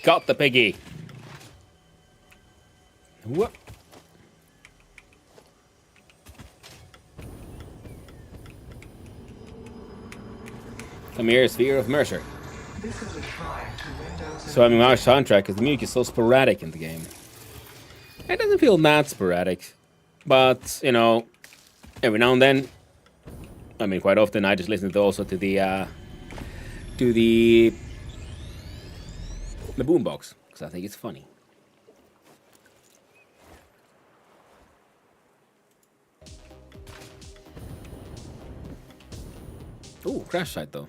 Got the piggy. Whoop. Come here, Sphere of Mercer. This is a shrine to Windows So I'm on soundtrack because the music is so sporadic in the game. It doesn't feel that sporadic, but you know, every now and then, I mean, quite often, I just listen to also to the boombox because I think it's funny. Ooh, crash site though.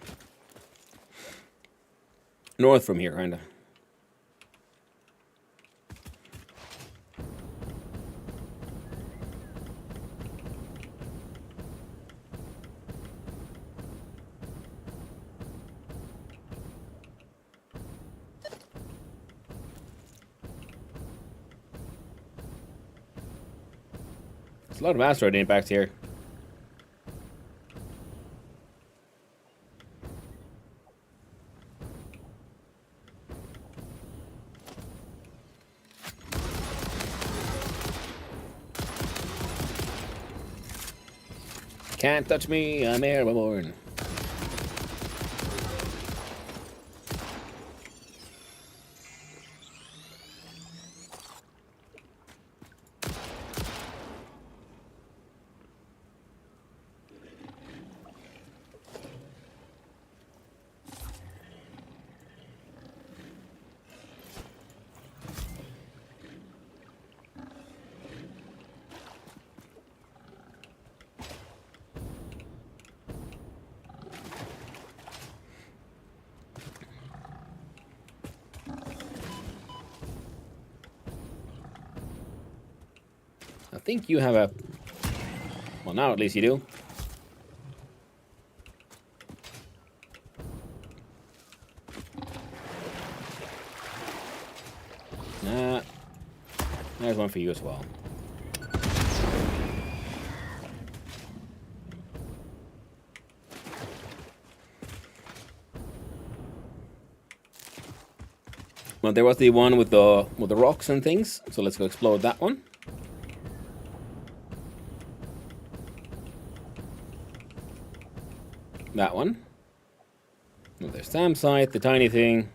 North from here, kinda. There's a lot of asteroid impacts here. Can't touch me, I'm airborne. I think you have a... Well, now at least you do. Nah. There's one for you as well. Well, there was the one with the rocks and things, so let's go explode that one. That one. Well, there's Sam's site, the tiny thing.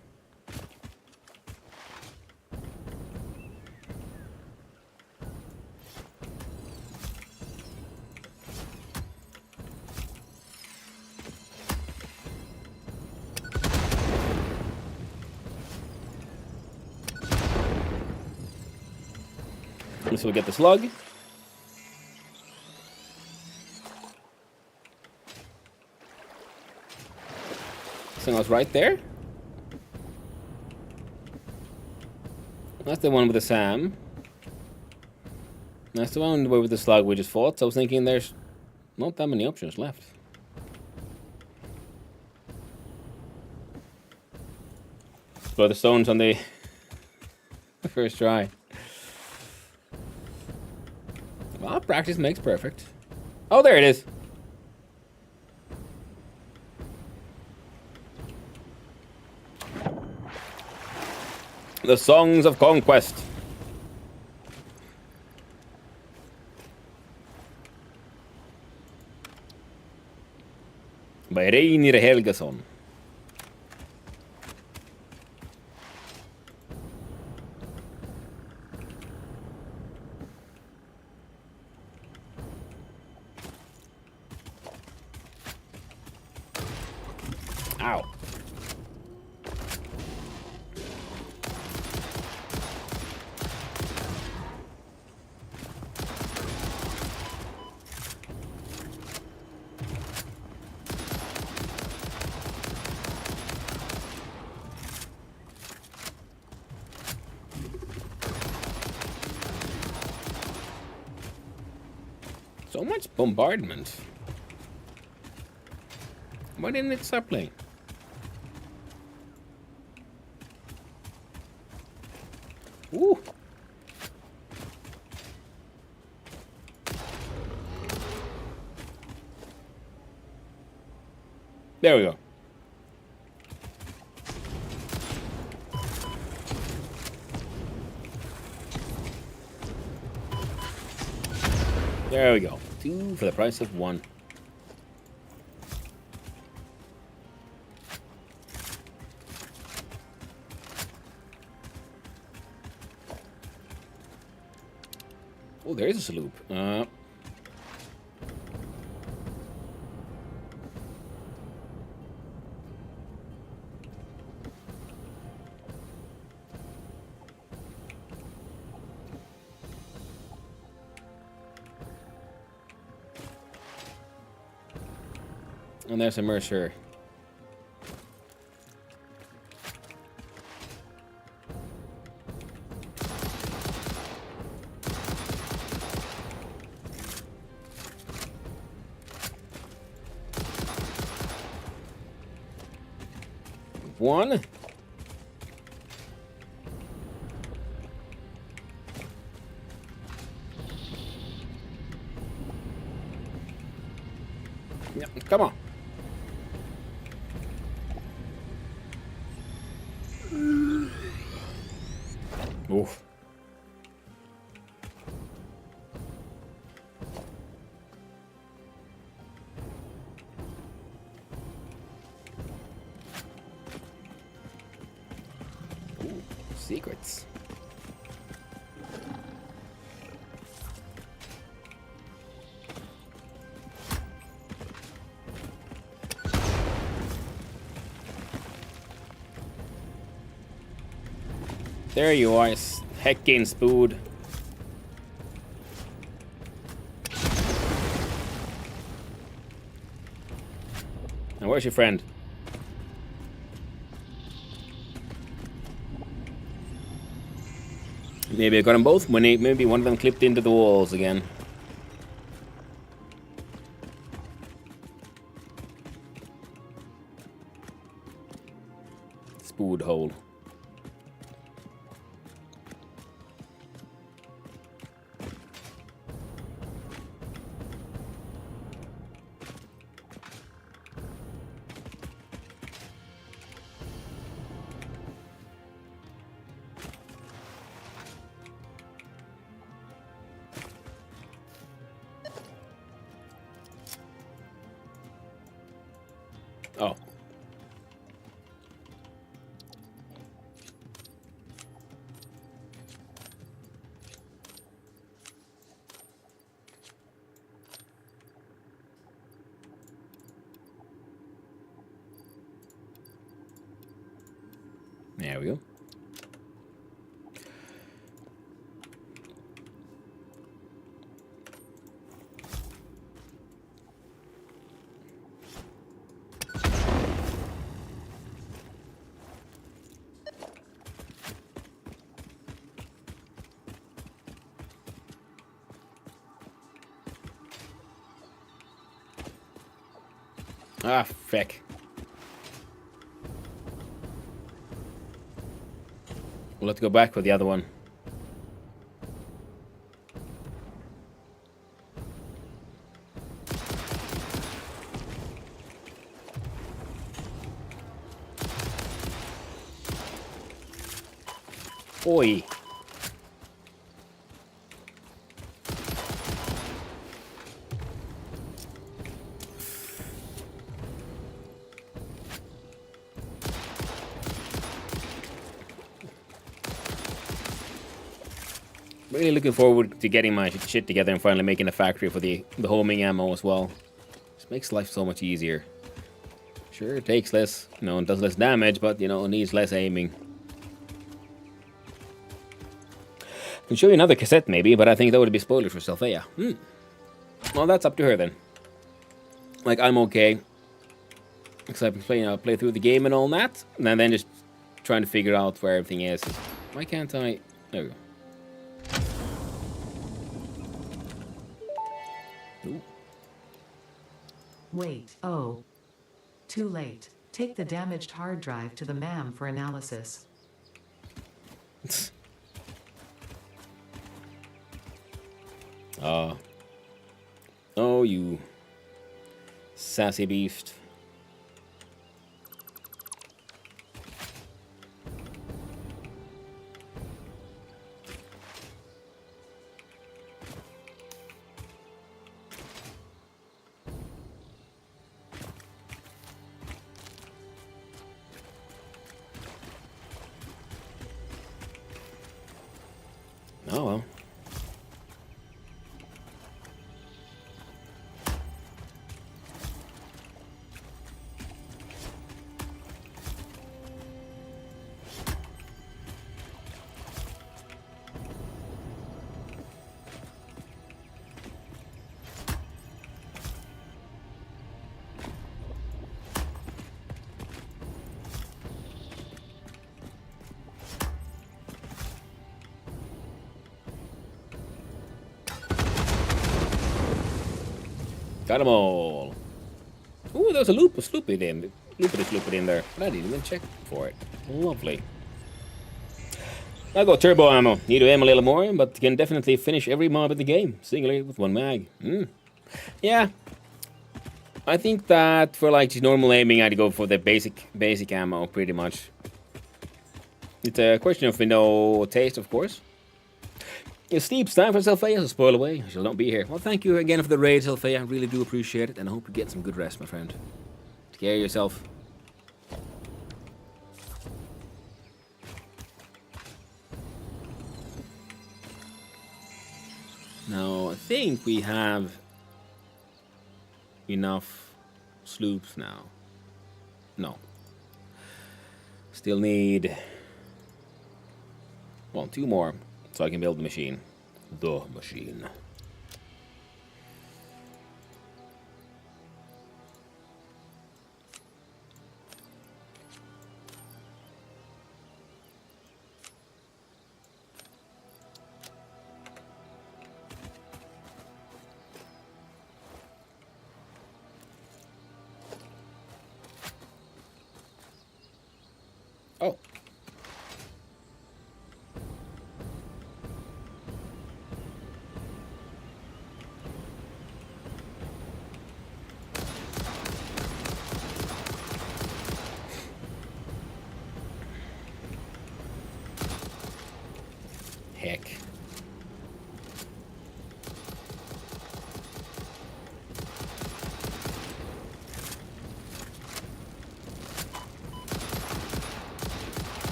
So we get the slug. This thing was right there. That's the one with the Sam. That's the one with the slug we just fought. So I was thinking there's not that many options left. Blow the stones on the first try. Well, practice makes perfect. Oh, there it is. The Songs of Conquest. By Reynir Helgason. Ow. So much bombardment. Why didn't it stop playing? Ooh. There we go. There we go. 2 for the price of 1. Oh, there is a sloop. And there's a Mercer. One. Yeah, come on. Oof. Ooh, secrets. There you are, heckin' spood. Now where's your friend? Maybe I got them both. Maybe one of them clipped into the walls again. Spood hole. Oh. There we go. Ah, feck. We'll have to go back with the other one. Oi. Really looking forward to getting my shit together and finally making a factory for the homing ammo as well. This makes life so much easier. Sure, it takes less, it does less damage, but, it needs less aiming. I can show you another cassette maybe, but I think that would be spoilers for Sylphia. Well, that's up to her then. Like, I'm okay. Except play through the game and all that, and then just trying to figure out where everything is. Why can't I... There we go. Ooh. Wait, oh. Too late. Take the damaged hard drive to the MAM for analysis. Oh, you sassy beast. Oh well. Got them all. Ooh, there's a sloopy in there. But I didn't even check for it. Lovely. I'll go turbo ammo. Need to aim a little more, but can definitely finish every mob in the game singly with one mag. Yeah. I think that for like just normal aiming, I'd go for the basic ammo pretty much. It's a question of taste, of course. It's Steep, time for Selfaya, so spoil away. I shall not be here. Well, thank you again for the raid, Selfaya. I really do appreciate it, and I hope you get some good rest, my friend. Take care of yourself. Now, I think we have enough sloops now. No. Still need... well, 2 more, so I can build the machine. The machine. Oh. Heck.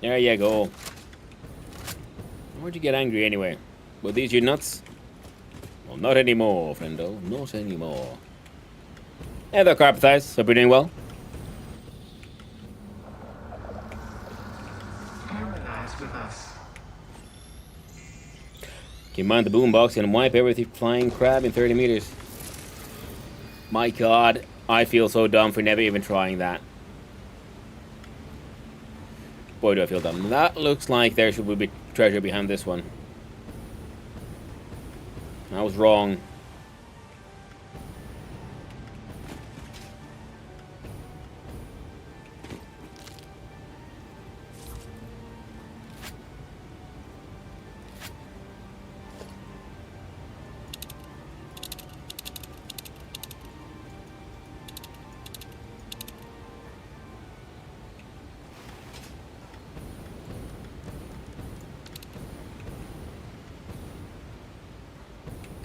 There you go. Why'd you get angry anyway? Were these your nuts? Well, not anymore, friendo. Not anymore. Hey there, Carpathize. Hope you're doing well. Harmonize with us. Can mount the boombox and wipe every flying crab in 30 meters. My god, I feel so dumb for never even trying that. Boy, do I feel dumb. That looks like there should be treasure behind this one. I was wrong.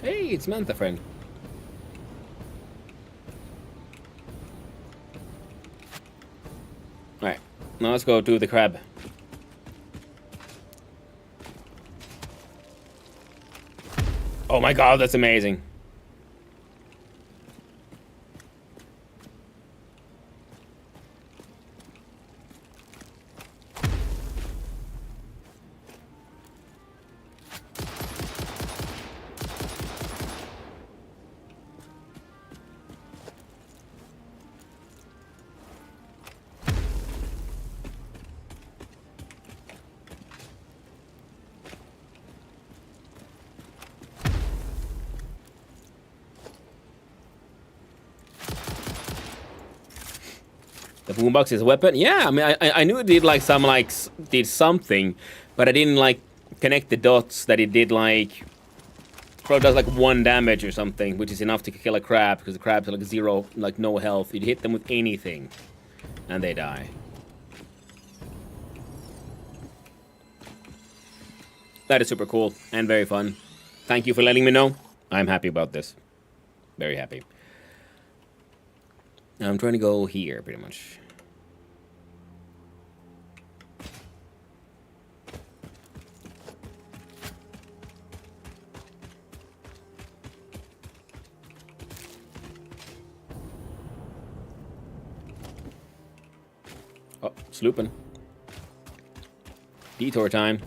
Hey, it's Mantha, friend. Alright, now let's go do the crab. Oh my god, that's amazing. The boombox is a weapon? Yeah, I mean, I knew it did like did something, but I didn't like connect the dots that it did like, probably does like 1 damage or something, which is enough to kill a crab, because the crabs are like 0, like no health. You'd hit them with anything, and they die. That is super cool, and very fun. Thank you for letting me know. I'm happy about this. Very happy. Now I'm trying to go here, pretty much. slooping. Detour time.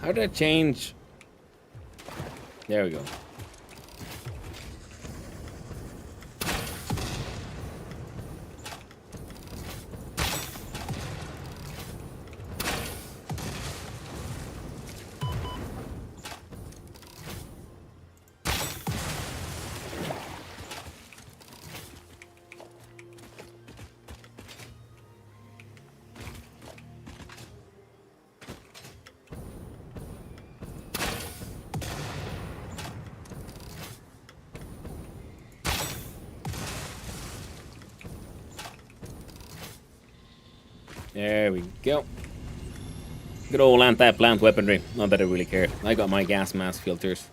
How did I change? There we go. There we go. Good old anti-plant weaponry. Not that I really care. I got my gas mask filters.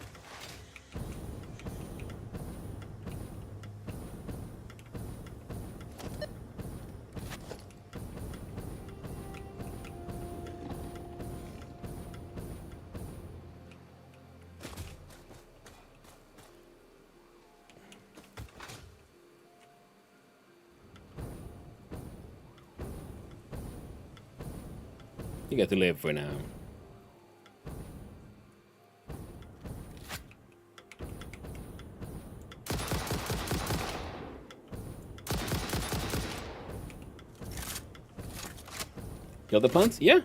You got to live for now. Kill the plants? Yeah.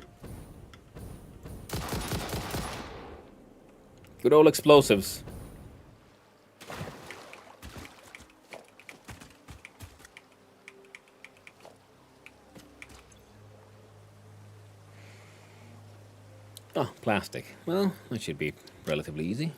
Good old explosives. Oh, plastic. Well, that should be relatively easy.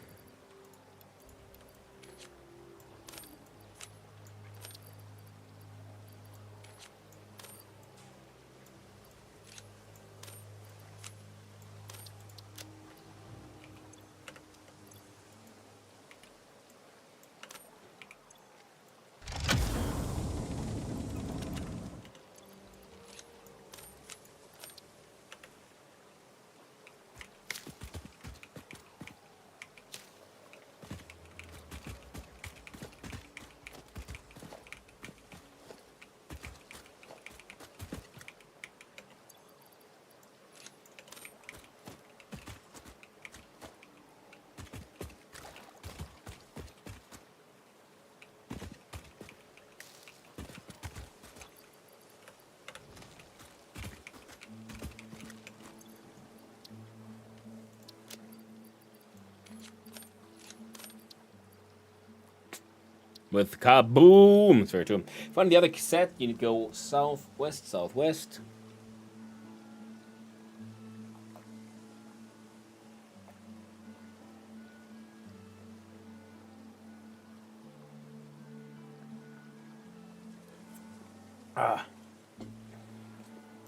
With kaboom! It's very true. Find the other cassette, you need to go southwest, southwest.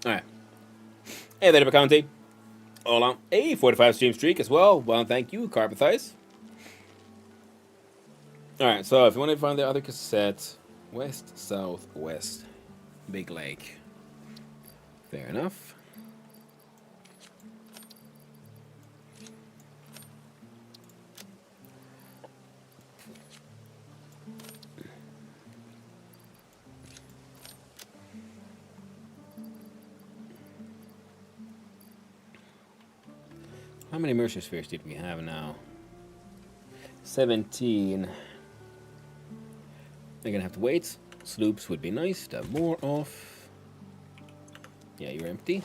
Alright. Hey there, County. Hold on. Hey, 45 stream streak as well. Well, thank you, Carpathize. Alright, so if you want to find the other cassette, west, south, west. Big Lake. Fair enough. How many Mercer Spheres did we have now? 17. They're gonna have to wait. Sloops would be nice to have more of. Yeah, you're empty.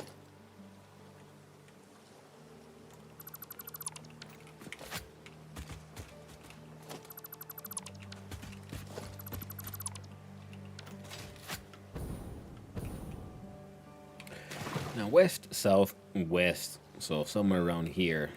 Now west, south, west. So somewhere around here.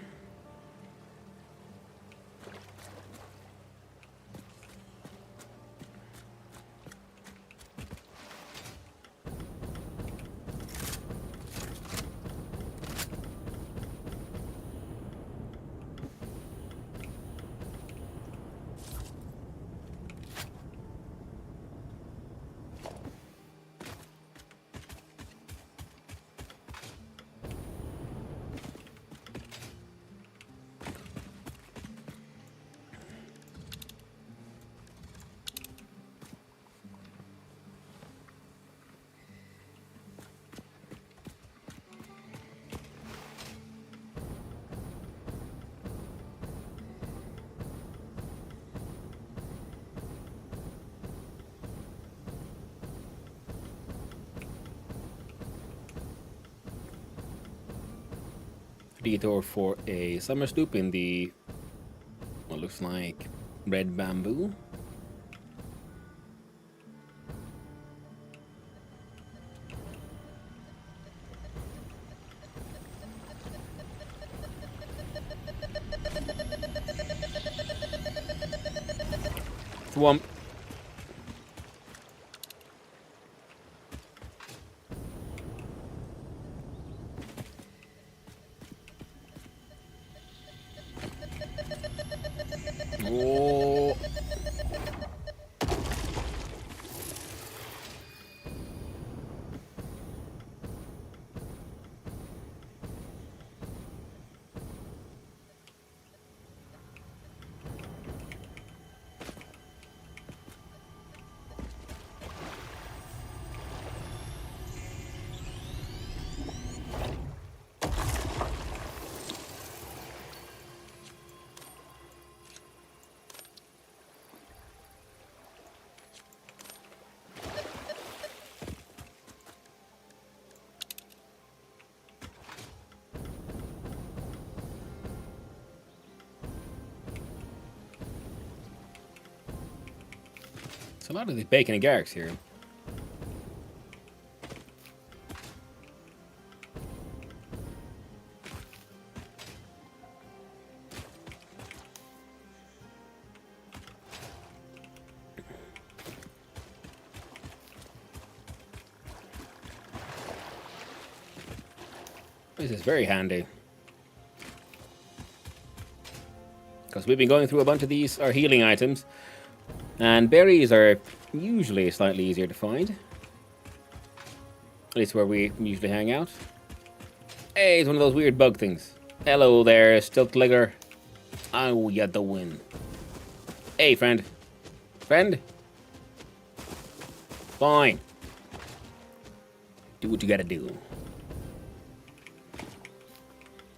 Detour for a summer sloop in the what looks like red bamboo. Swamp. Oh. A lot of these bacon and garrics here. This is very handy. Because we've been going through a bunch of these, our healing items. And berries are usually slightly easier to find. At least where we usually hang out. Hey, it's one of those weird bug things. Hello there, Stiltligger. How you doing? Hey, friend. Friend? Fine. Do what you gotta do.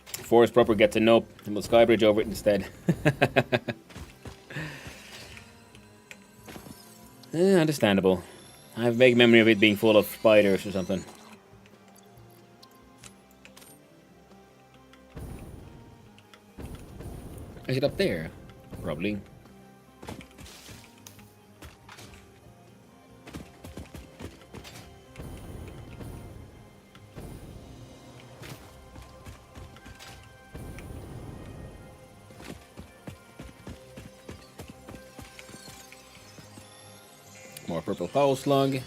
Forest proper gets a nope, and we'll skybridge over it instead. Understandable. I have a vague memory of it being full of spiders or something. Is it up there? Probably. More purple foul slug.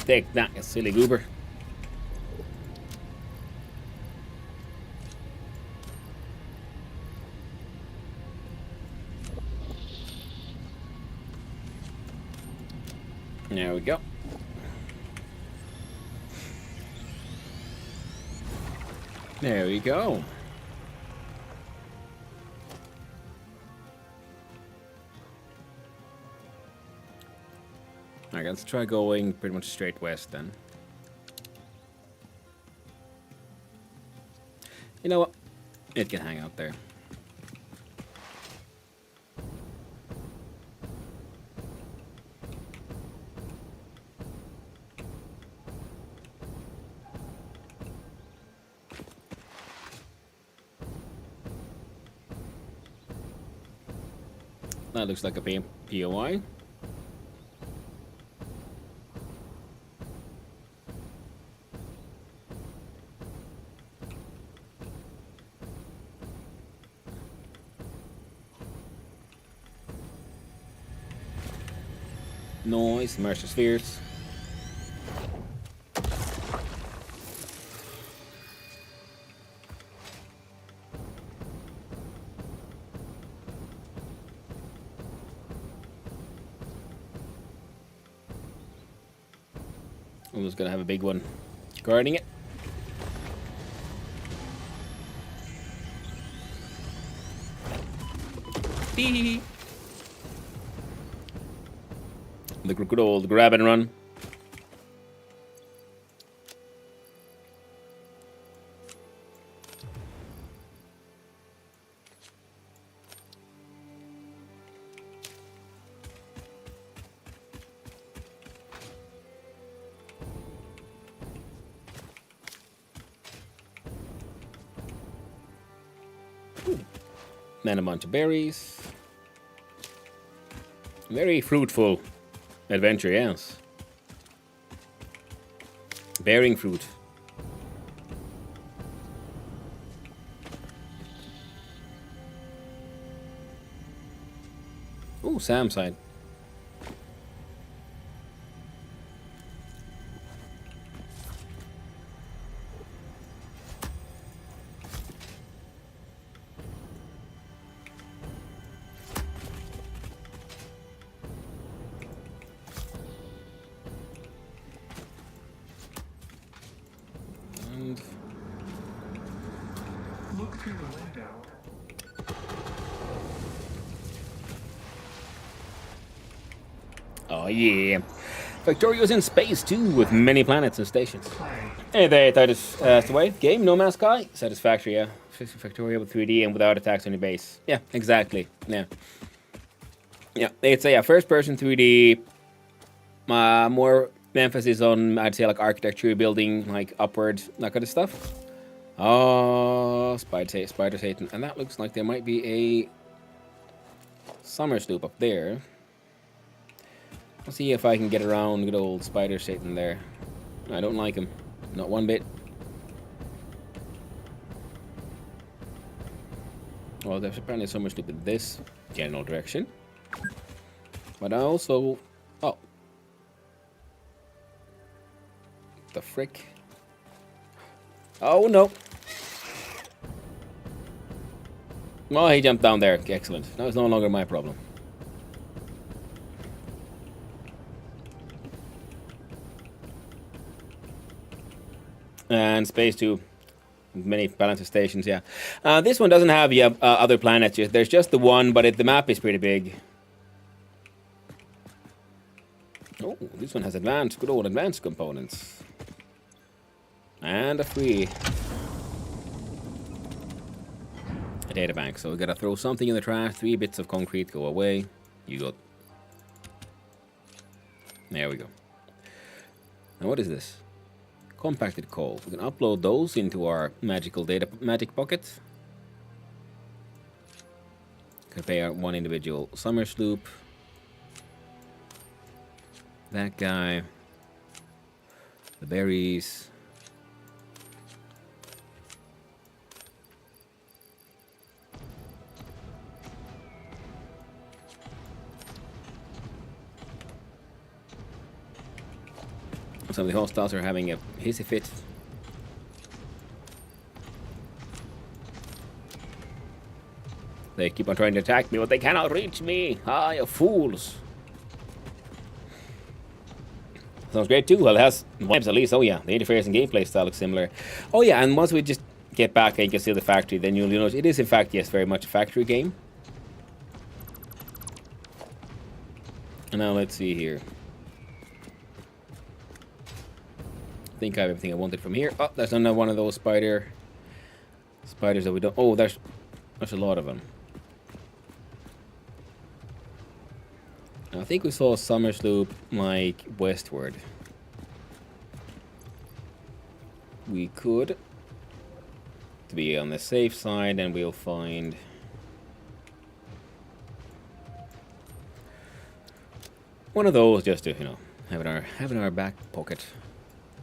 Take that, you silly goober. There we go. There we go. Alright, let's try going pretty much straight west then. You know what? It can hang out there. That looks like a POI. Noise, immersive spheres. Almost gonna have a big one guarding it. Hee. The good old grab and run. Then a bunch of berries. Very fruitful adventure, yes. Bearing fruit. Ooh, Sam side. Look through the window. Oh yeah. Factorio's in space too, with many planets and stations. Play. Hey there, that is the way. Game, No Man's Sky, Satisfactory, yeah. Factorio with 3D and without attacks on your base. Yeah, exactly. Yeah. Yeah, it's a first person 3D. More emphasis on, I'd say, like architecture, building, like upward, that kind of stuff. Oh, Spider Satan. And that looks like there might be a summer sloop up there. Let's see if I can get around good old Spider Satan there. I don't like him. Not one bit. Well, there's apparently so much sloop in this general direction. But I also... Oh. The frick? Oh, no. Oh, he jumped down there. Excellent. Now it's no longer my problem. And space too. Many balancer stations, yeah. This one doesn't have other planets yet. There's just the one, but the map is pretty big. Oh, this one has advanced, good old advanced components. And a free data bank. So we gotta throw something in the trash. 3 bits of concrete go away. You got. There we go. Now what is this? Compacted coal. We can upload those into our magic pocket. Can pay out one individual summer sloop. That guy. The berries. Some of the hostiles are having a hissy fit. They keep on trying to attack me, but they cannot reach me. Ah, you fools. Sounds great too. Well, it has vibes at least. Oh yeah, the interface and gameplay style looks similar. Oh yeah, and once we just get back and you can see the factory, then you'll notice it is in fact, yes, very much a factory game. And now let's see here. I think I have everything I wanted from here. Oh, there's another one of those spiders that we don't. Oh, there's a lot of them. I think we saw Summer Sloop like westward. We could, to be on the safe side, and we'll find one of those just to, you know, have in our back pocket,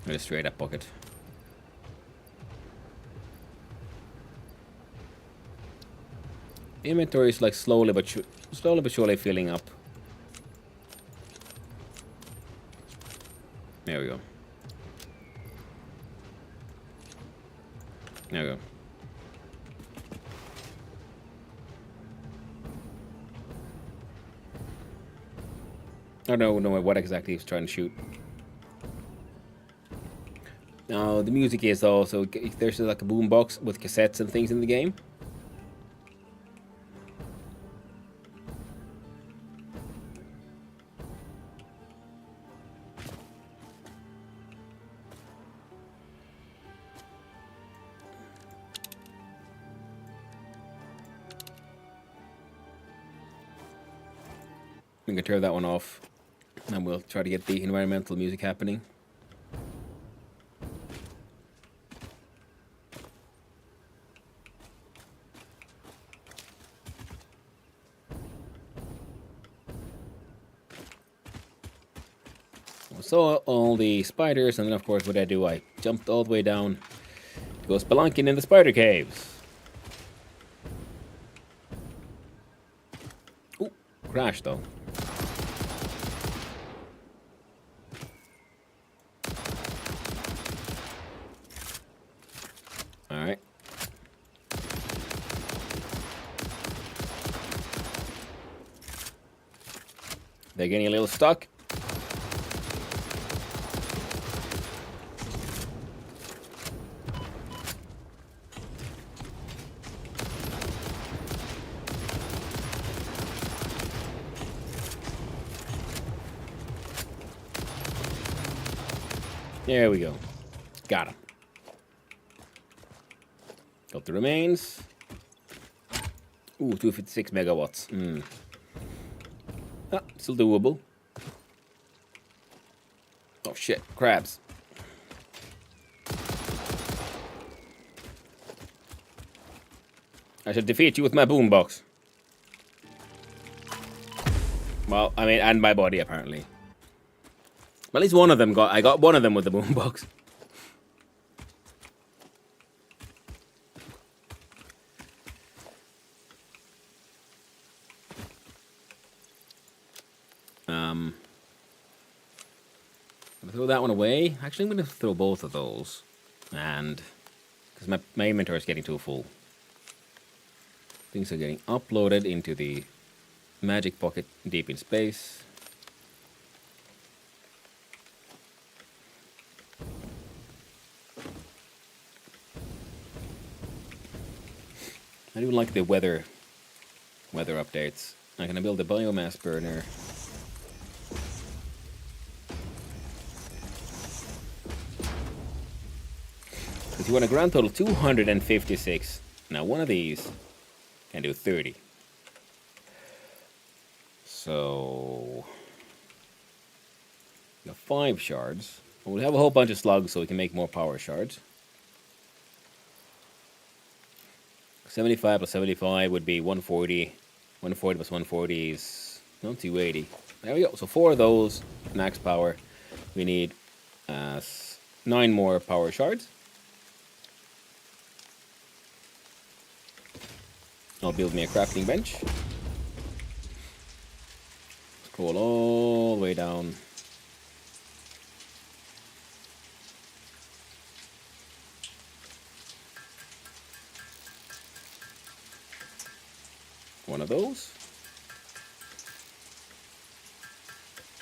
or a straight up pocket. The inventory is like slowly but surely filling up. There we go. There we go. I don't know what exactly he's trying to shoot. Now the music is also, there's like a boombox with cassettes and things in the game. We can turn that one off, and we'll try to get the environmental music happening. Saw all the spiders, and then of course what I do, I jumped all the way down to go spelunking in the spider caves. Ooh, crash though. Alright. They're getting a little stuck. There we go. Got him. Got the remains. Ooh, 256 megawatts. Ah, still doable. Oh shit, crabs. I shall defeat you with my boombox. Well, I mean, and my body apparently. At least one of them I got one of them with the boombox. I'm gonna throw that one away. Actually, I'm gonna throw both of those, and because my inventory is getting too full. Things are getting uploaded into the magic pocket deep in space. I do like the weather updates. I'm gonna build a biomass burner. Because you want a grand total of 256. Now one of these can do 30. So we got 5 shards. We'll have a whole bunch of slugs so we can make more power shards. 75 plus 75 would be 140. 140 plus 140 is no 280. There we go. So 4 of those max power. We need 9 more power shards. I'll build me a crafting bench. Scroll all the way down. One of those.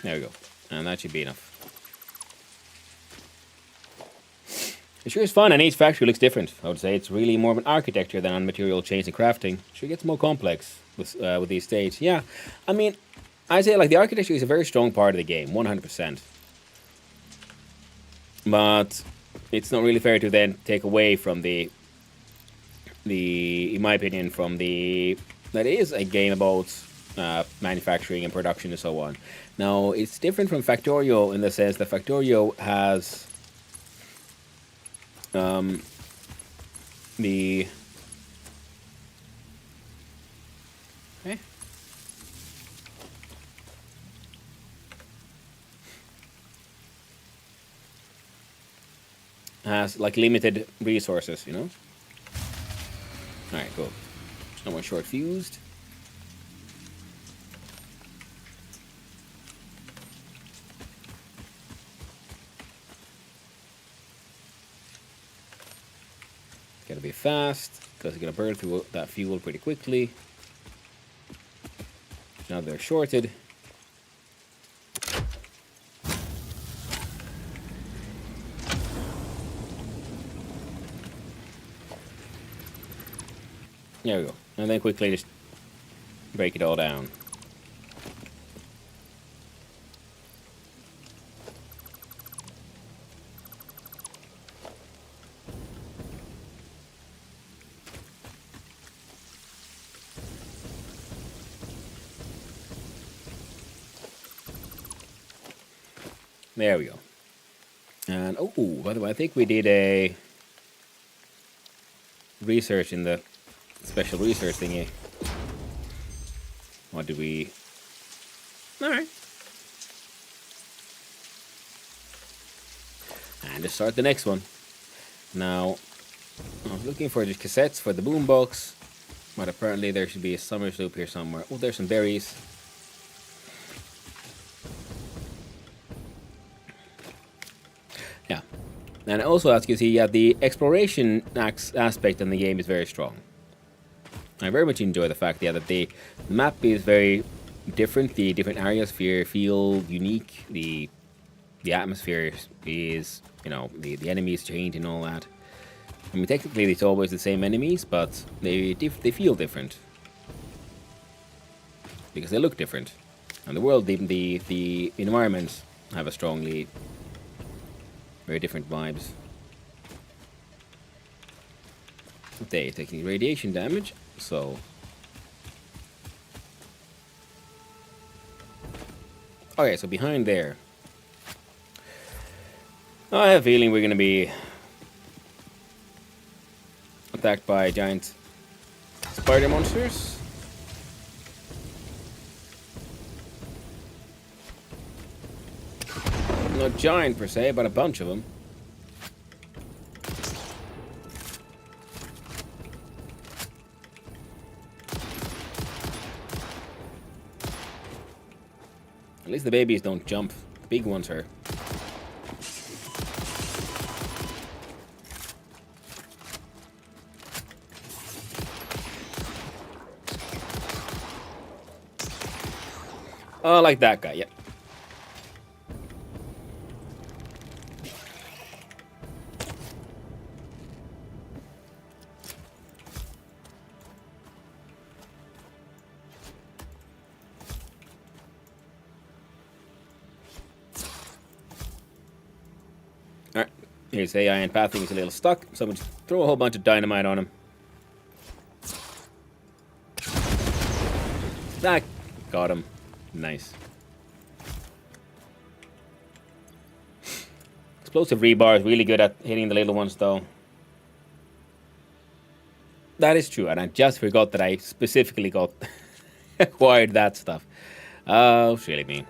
There we go. And that should be enough. It sure is fun, and each factory looks different. I would say it's really more of an architecture than on material chains and crafting. Sure gets more complex with these states. Yeah, I mean, I'd say like the architecture is a very strong part of the game, 100%. But it's not really fair to then take away from in my opinion, from that is a game about manufacturing and production and so on. Now, it's different from Factorio in the sense that Factorio has the okay. Has like limited resources, you know. All right, cool. There's no more short fused. Gotta be fast, because it's gonna burn through that fuel pretty quickly. Now they're shorted. There we go. And then quickly just break it all down. There we go. And, oh, by the way, I think we did a research in the special research thingy. What did we... Alright. And just start the next one. Now, I was looking for the cassettes for the boombox, but apparently there should be a summer sloop here somewhere. Oh, there's some berries. Yeah. And also, as you can see, yeah, the exploration aspect in the game is very strong. I very much enjoy the fact, yeah, that the map is very different. The different areas feel unique. The atmosphere is, you know, the enemies change and all that. I mean, technically it's always the same enemies, but they feel different because they look different, and the world, even the environments have a strongly very different vibes. They taking radiation damage, so okay. So behind there, I have a feeling we're gonna be attacked by giant spider monsters. Not giant per se, but a bunch of them. At least the babies don't jump. The big ones are. Oh, like that guy, yep. Alright, here's AI, and pathing is a little stuck, so I'm going to throw a whole bunch of dynamite on him. That got him. Nice. Explosive rebar is really good at hitting the little ones, though. That is true, and I just forgot that I specifically got acquired that stuff. Oh, silly me.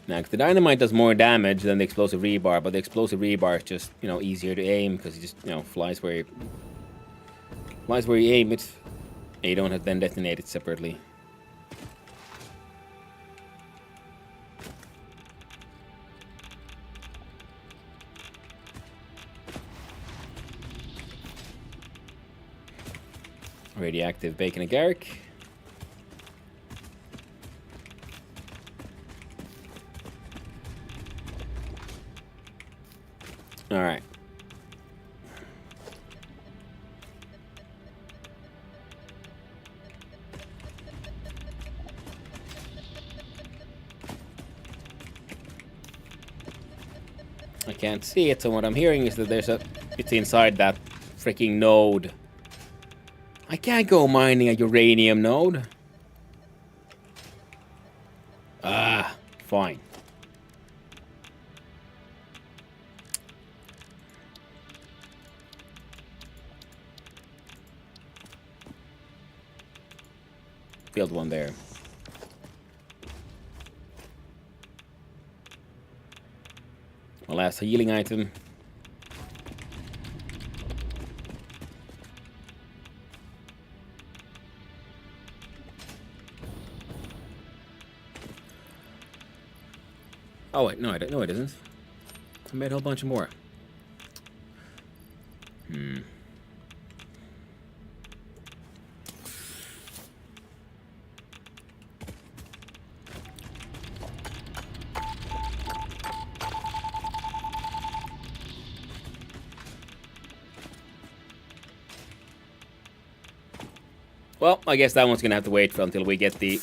Now, the dynamite does more damage than the explosive rebar, but the explosive rebar is just, you know, easier to aim because it just, you know, flies where you aim it, and you don't have to then detonate it separately. Radioactive bacon agaric. Alright. I can't see it, so what I'm hearing is that it's inside that freaking node. I can't go mining a uranium node. Ah, fine. Build one there. My last healing item. Oh wait, no, no, it isn't. I made a whole bunch more. Well, I guess that one's gonna have to wait until we get the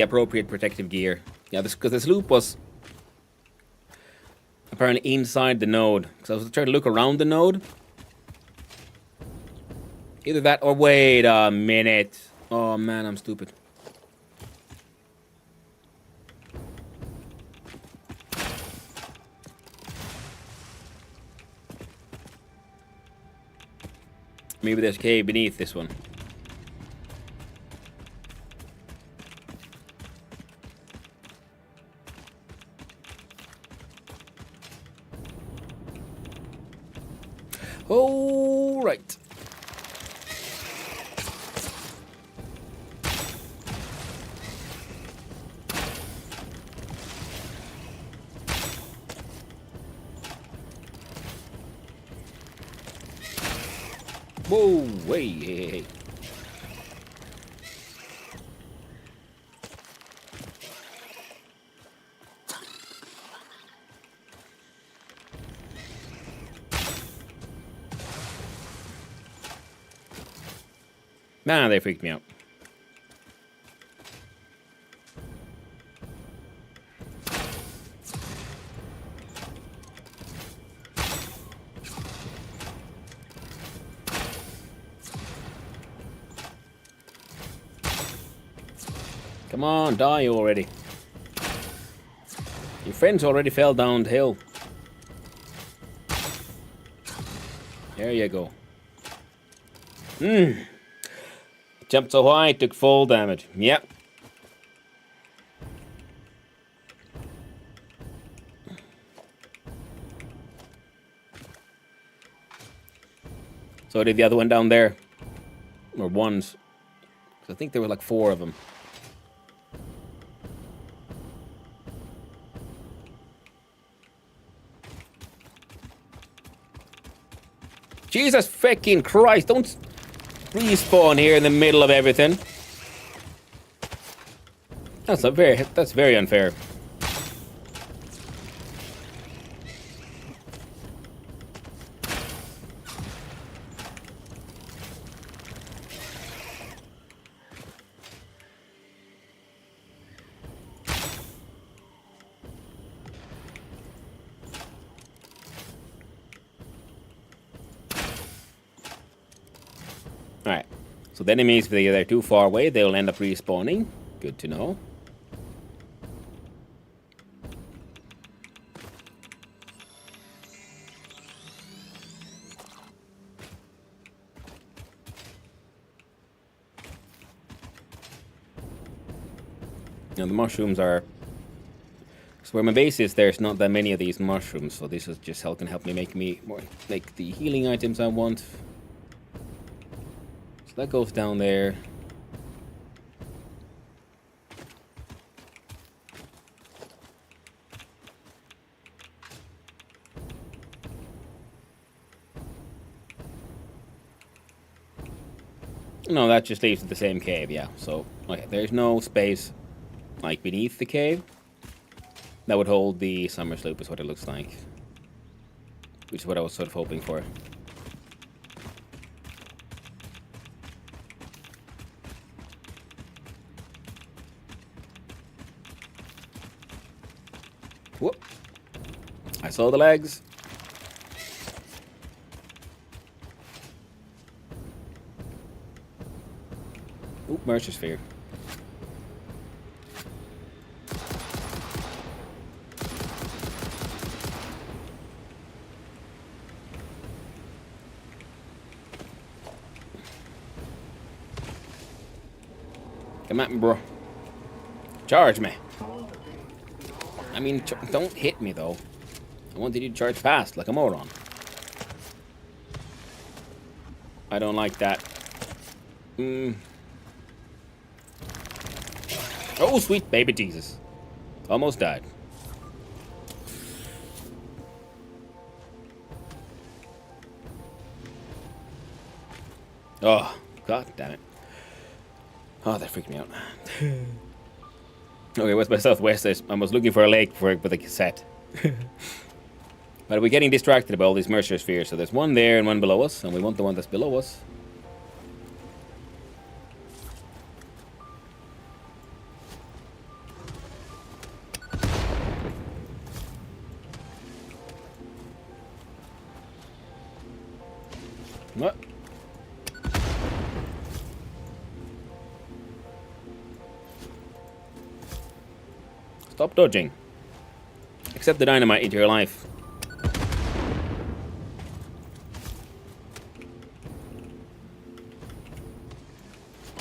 appropriate protective gear. Yeah, because this loop was apparently inside the node. Because I was trying to look around the node. Either that or wait a minute. Oh man, I'm stupid. Maybe there's a cave beneath this one. Oh, right. Whoa, hey, hey, hey. Nah, they freaked me out. Come on, die already. Your friends already fell down the hill. There you go. Jumped so high, took fall damage. Yep. So did the other one down there. Or ones. I think there were like 4 of them. Jesus freaking Christ, don't respawn here in the middle of everything. That's very unfair. Alright, so the enemies, if they're too far away, they'll end up respawning. Good to know. Now the mushrooms are... So where my base is, there's not that many of these mushrooms, so this is just can help me make the healing items I want. So that goes down there. No, that just leaves it the same cave, yeah. So, okay, there's no space, like, beneath the cave that would hold the summer sloop is what it looks like. Which is what I was sort of hoping for. Whoop. I saw the legs. Oop, Mercer Sphere. Come at me, bro. Charge me. I mean, don't hit me, though. I wanted you to charge fast, like a moron. I don't like that. Oh, sweet baby Jesus. Almost died. Oh, god damn it. Oh, that freaked me out. Okay, what's my southwest? I was looking for a lake for the cassette. But we're getting distracted by all these Mercer spheres. So there's one there and one below us, and we want the one that's below us. What? Stop dodging. Accept the dynamite into your life.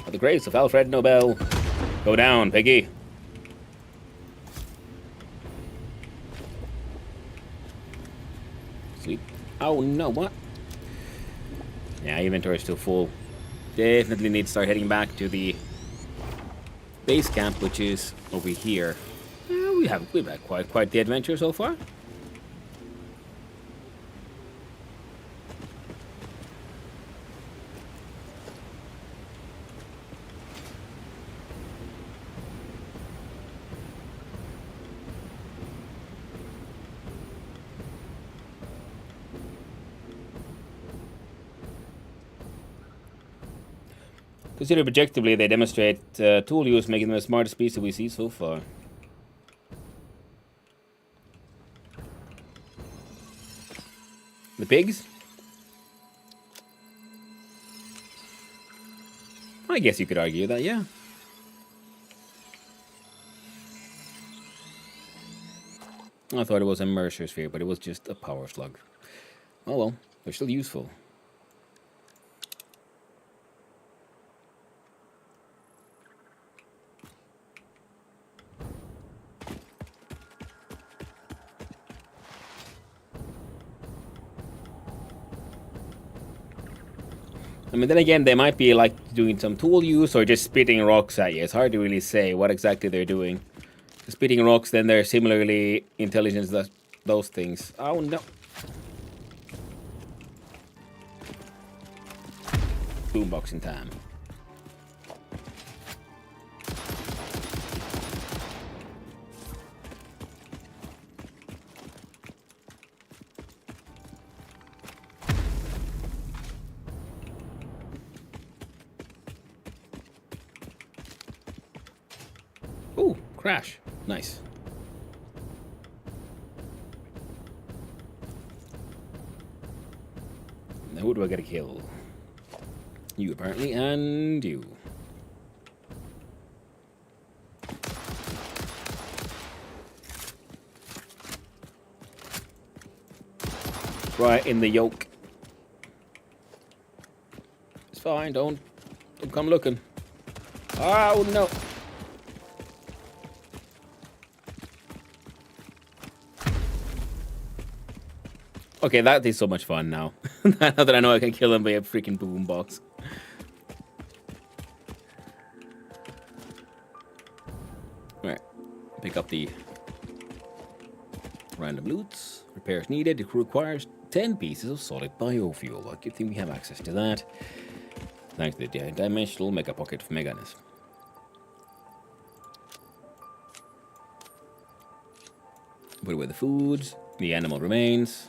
By the grace of Alfred Nobel. Go down, Peggy. Sleep. Oh no, what? Yeah, inventory is still full. Definitely need to start heading back to the base camp, which is over here. We've had quite the adventure so far. Considered objectively, they demonstrate tool use, making them the smartest species we see so far. The pigs? I guess you could argue that, yeah. I thought it was a Mercer sphere, but it was just a power slug. Oh well, they're still useful. I mean, then again, they might be like doing some tool use or just spitting rocks at you. It's hard to really say what exactly they're doing. Spitting rocks, then they're similarly intelligent as those things. Oh no. Boomboxing time. Ooh, crash. Nice. Now who do I gotta kill? You apparently, and you. Right in the yoke. It's fine, don't come looking. Oh no. Okay, that is so much fun now. Now that I know I can kill them by a freaking boombox. Alright. Pick up the random loots. Repairs needed. It requires 10 pieces of solid biofuel. I think we have access to that. Thanks to the dimensional mega pocket of Meganes. Put away the foods, the animal remains.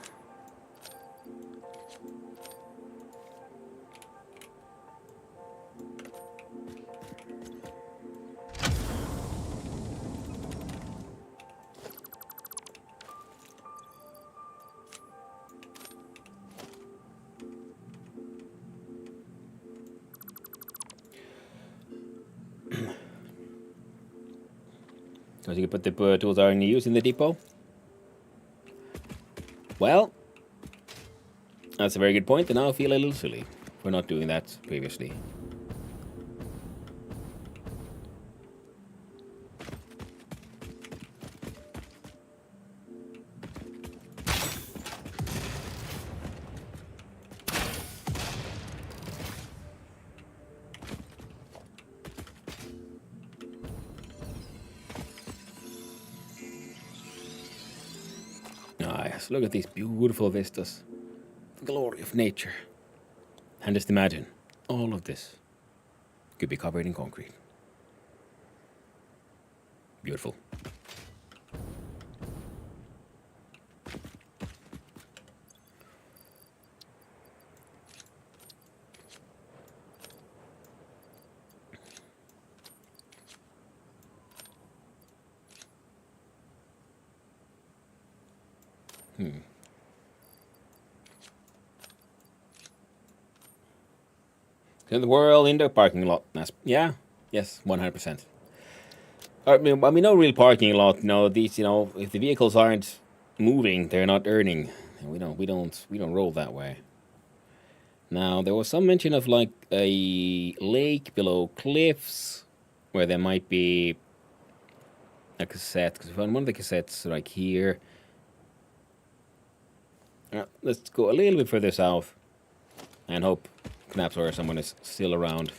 So you can put the tools are in use in the depot. Well, that's a very good point, and now I feel a little silly for not doing that previously. Ah, yes, look at these beautiful vistas. The glory of nature. And just imagine, all of this could be covered in concrete. Beautiful. In the world, in the parking lot. Yeah, yes, 100%. I mean, no real parking lot. No, these, if the vehicles aren't moving, they're not earning. And we don't roll that way. Now, there was some mention of like a lake below cliffs where there might be a cassette. Because we found one of the cassettes like here. Let's go a little bit further south and hope Knaps or someone is still around.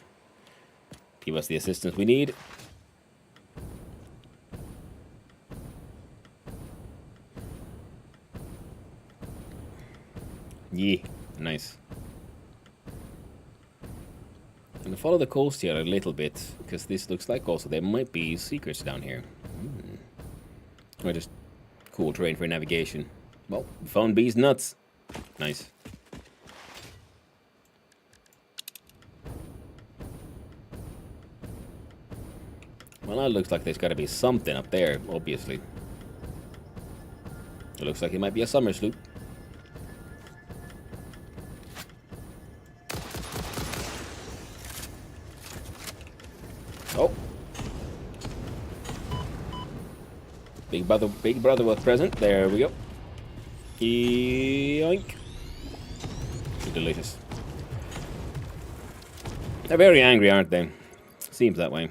Give us the assistance we need. Yeah, nice. I'm gonna follow the coast here a little bit, because this looks like also there might be secrets down here. Or just cool terrain for navigation. Well, found bees nuts. Nice. Well, that looks like there's got to be something up there, obviously. It looks like it might be a summer sloop. Oh. Big brother was present. There we go. Yoink. Delicious. They're very angry, aren't they? Seems that way.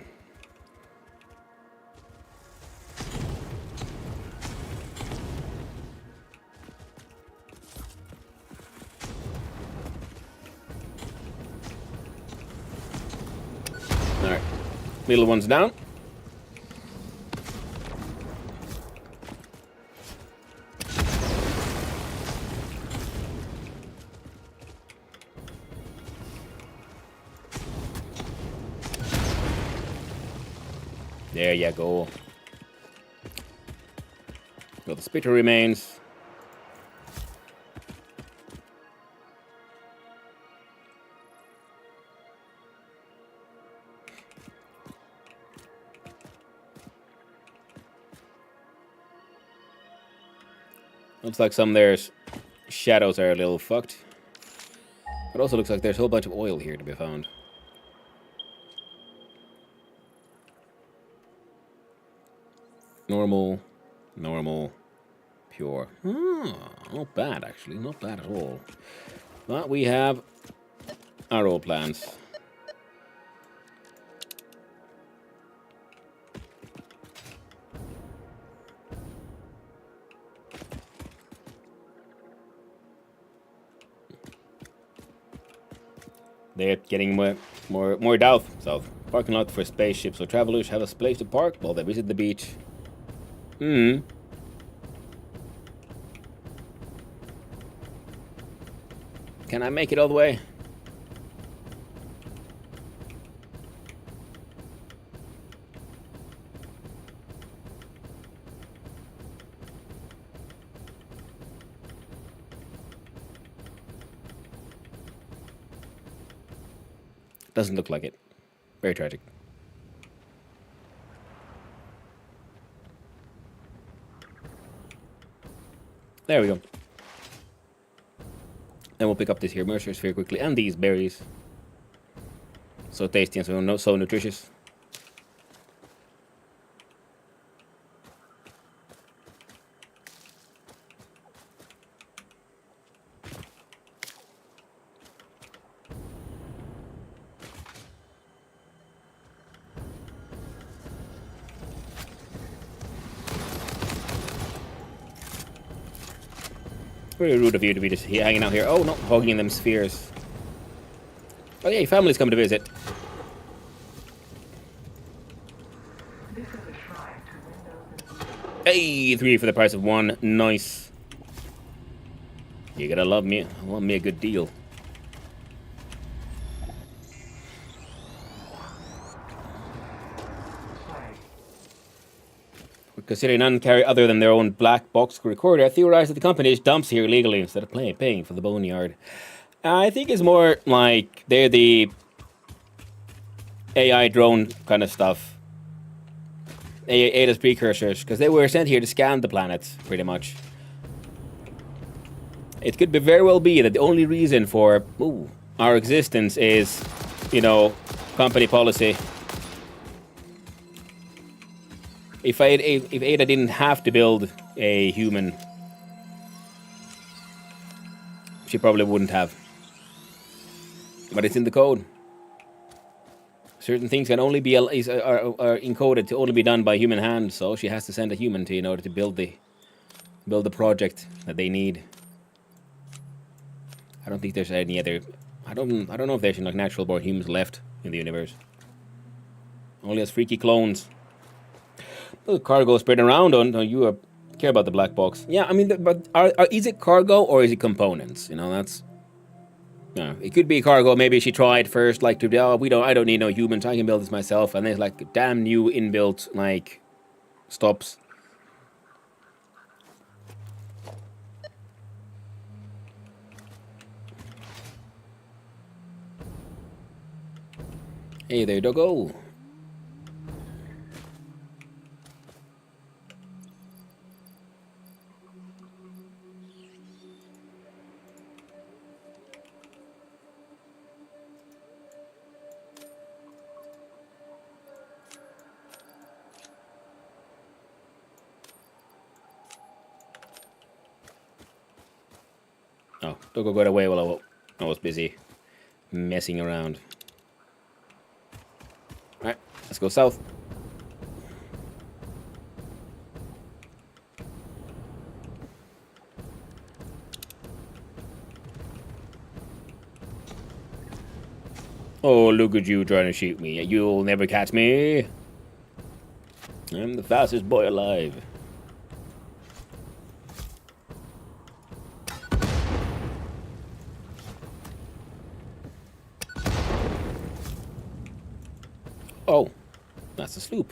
Alright. Middle one's down. There you go. Well, the spitter remains. Looks like some of their shadows are a little fucked. It also looks like there's a whole bunch of oil here to be found. Normal, pure. Not bad, actually. Not bad at all. But we have our old plans. They're getting more south. Parking lot for spaceships or travelers have a place to park while they visit the beach. Can I make it all the way? Doesn't look like it. Very tragic. There we go. Then we'll pick up this here Mercer Sphere quickly, and these berries. So tasty and so nutritious. Very rude of you to be just hanging out here. Oh no, hogging them spheres. Oh yeah, your family's come to visit. Hey, 3 for the price of 1. Nice. You gotta love me. Love me a good deal. Considering none carry other than their own black box recorder, I theorize that the company just dumps here illegally instead of paying for the boneyard. I think it's more like they're the AI drone kind of stuff. Ada's precursors, because they were sent here to scan the planet, pretty much. It could very well be that the only reason for our existence is, you know, company policy. If Ada didn't have to build a human, she probably wouldn't have. But it's in the code. Certain things can only be are encoded to only be done by human hands, so she has to send a human to in order to build the project that they need. I don't think there's any other. I don't know if there's like natural born humans left in the universe. Only as freaky clones. The cargo spread around on you care about the black box. Yeah, I mean, but is it cargo or is it components? You know, that's. Yeah, it could be cargo. Maybe she tried first, like to I don't need no humans. I can build this myself, and there's like damn new inbuilt like stops. Hey there, doggo. Oh, Doggo got away while I was busy messing around. Alright, let's go south. Oh, look at you trying to shoot me. You'll never catch me. I'm the fastest boy alive. Oh, that's a sloop.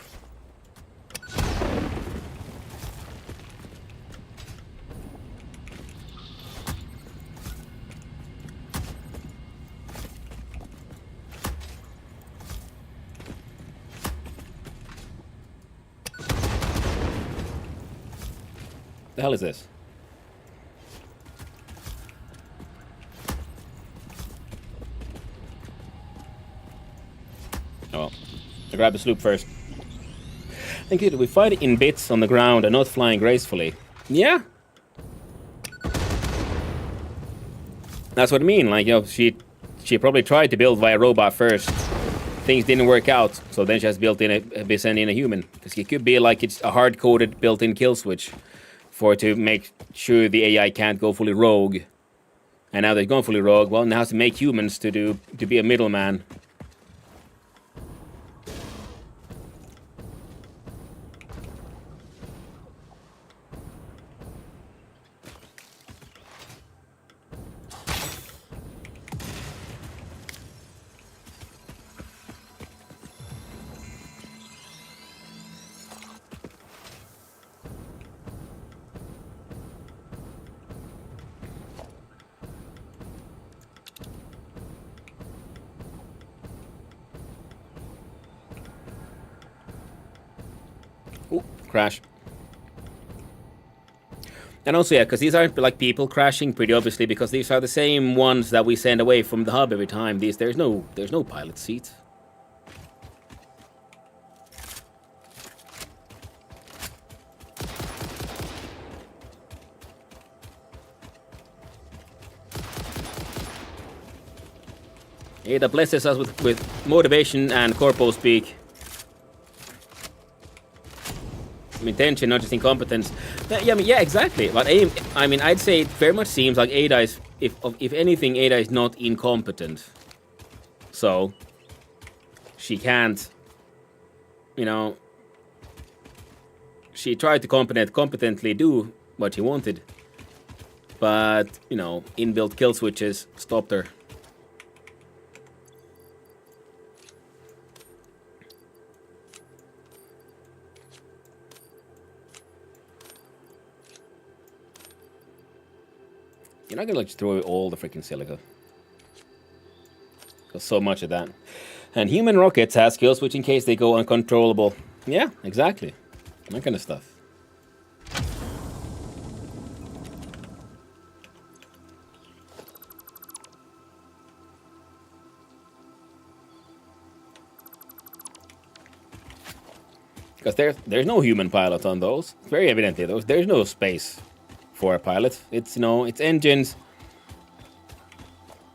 The hell is this? Oh well. I grab the sloop first. Thank you. We fight in bits on the ground and not flying gracefully. Yeah. That's what I mean. Like, you know, she probably tried to build via robot first. Things didn't work out, so then she has sent in a human. Because it could be like it's a hard-coded built-in kill switch to make sure the AI can't go fully rogue. And now they've gone fully rogue. Well, now has to make humans to be a middleman. crash. And also, yeah, because these aren't like people crashing, pretty obviously, because these are the same ones that we send away from the hub every time. There's no pilot seat. Ada blesses us with motivation and corpo speak. Intention, not just incompetence. Yeah, exactly. But I mean, I'd say it very much seems like Ada is, if anything, Ada is not incompetent. So she can't, you know. She tried to competently do what she wanted, but you know, inbuilt kill switches stopped her. You're not gonna like throw away all the freaking silica. Because so much of that. And human rockets have skill switch in case they go uncontrollable. Yeah, exactly. That kind of stuff. Because there's no human pilot on those. Very evidently, there's no space for a pilot. It's, you know, it's engines,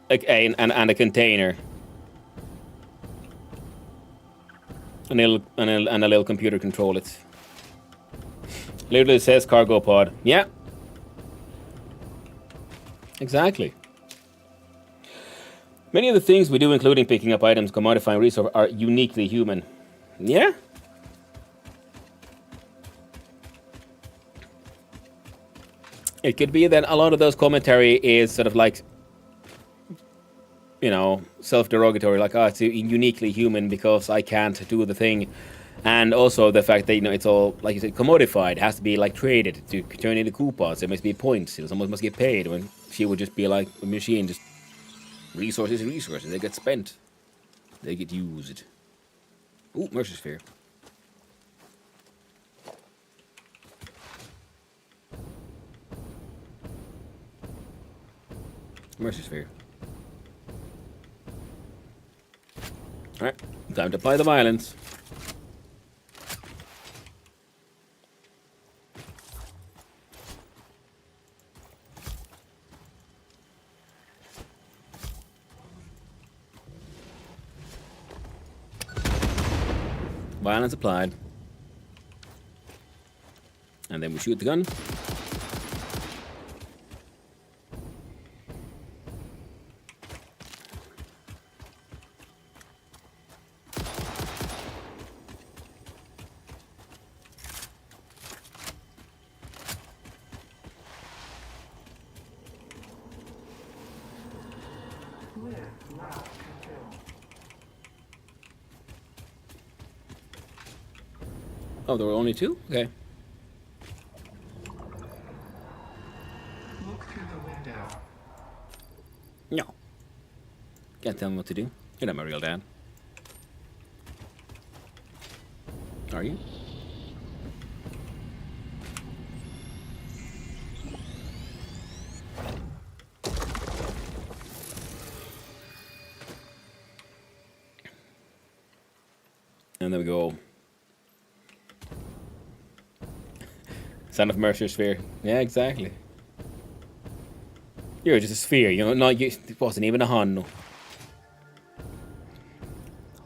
like and a container, and a little computer control it. Literally says cargo pod. Yeah, exactly. Many of the things we do, including picking up items, commodifying resources, are uniquely human. Yeah. It could be that a lot of those commentary is sort of like, you know, self-derogatory, like, oh, it's uniquely human because I can't do the thing. And also the fact that, you know, it's all, like you said, commodified. It has to be, like, traded to turn into coupons. There must be points. You know, someone must get paid. When she would just be like a machine, just resources. They get spent. They get used. Ooh, Mercer Sphere. Mercy Sphere. Alright, time to apply the violence. Violence applied. And then we shoot the gun. Oh, there were only two? Okay. Look through the window. No. Can't tell me what to do. You're not my real dad. Are you? And there we go. Son of Mercer Sphere. Yeah, exactly. You're just a sphere, you know. It wasn't even a Hanno.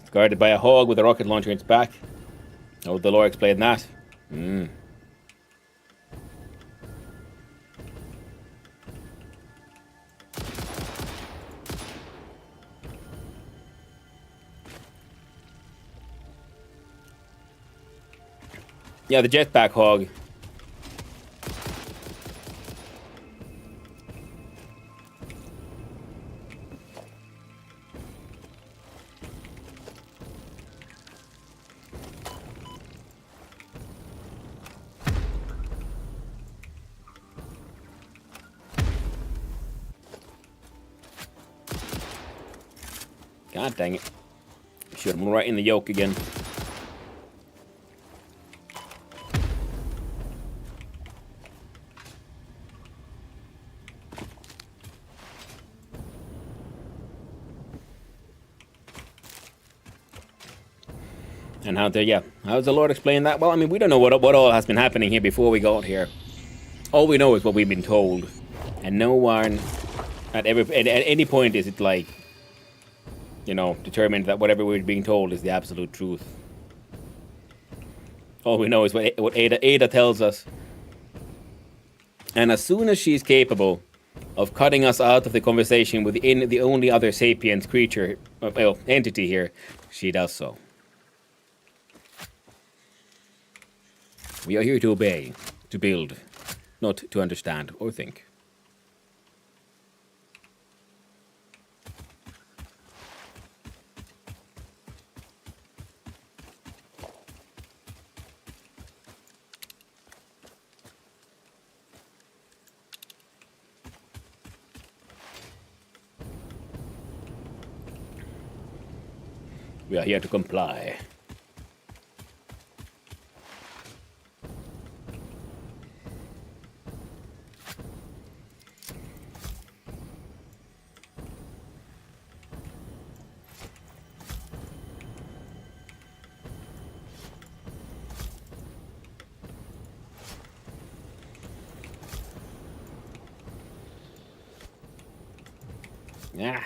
It's guarded by a hog with a rocket launcher in its back. How would the lore explain that? Yeah, the jetpack hog. God dang it. Shoot him right in the yoke again. And how does the Lord explain that? Well, I mean, we don't know what all has been happening here before we got here. All we know is what we've been told. And no one at any point is it like, you know, determined that whatever we're being told is the absolute truth. All we know is what Ada tells us. And as soon as she's capable of cutting us out of the conversation within the only other sapient creature, well, entity here, she does so. We are here to obey, to build, not to understand or think. We are here to comply. Yeah.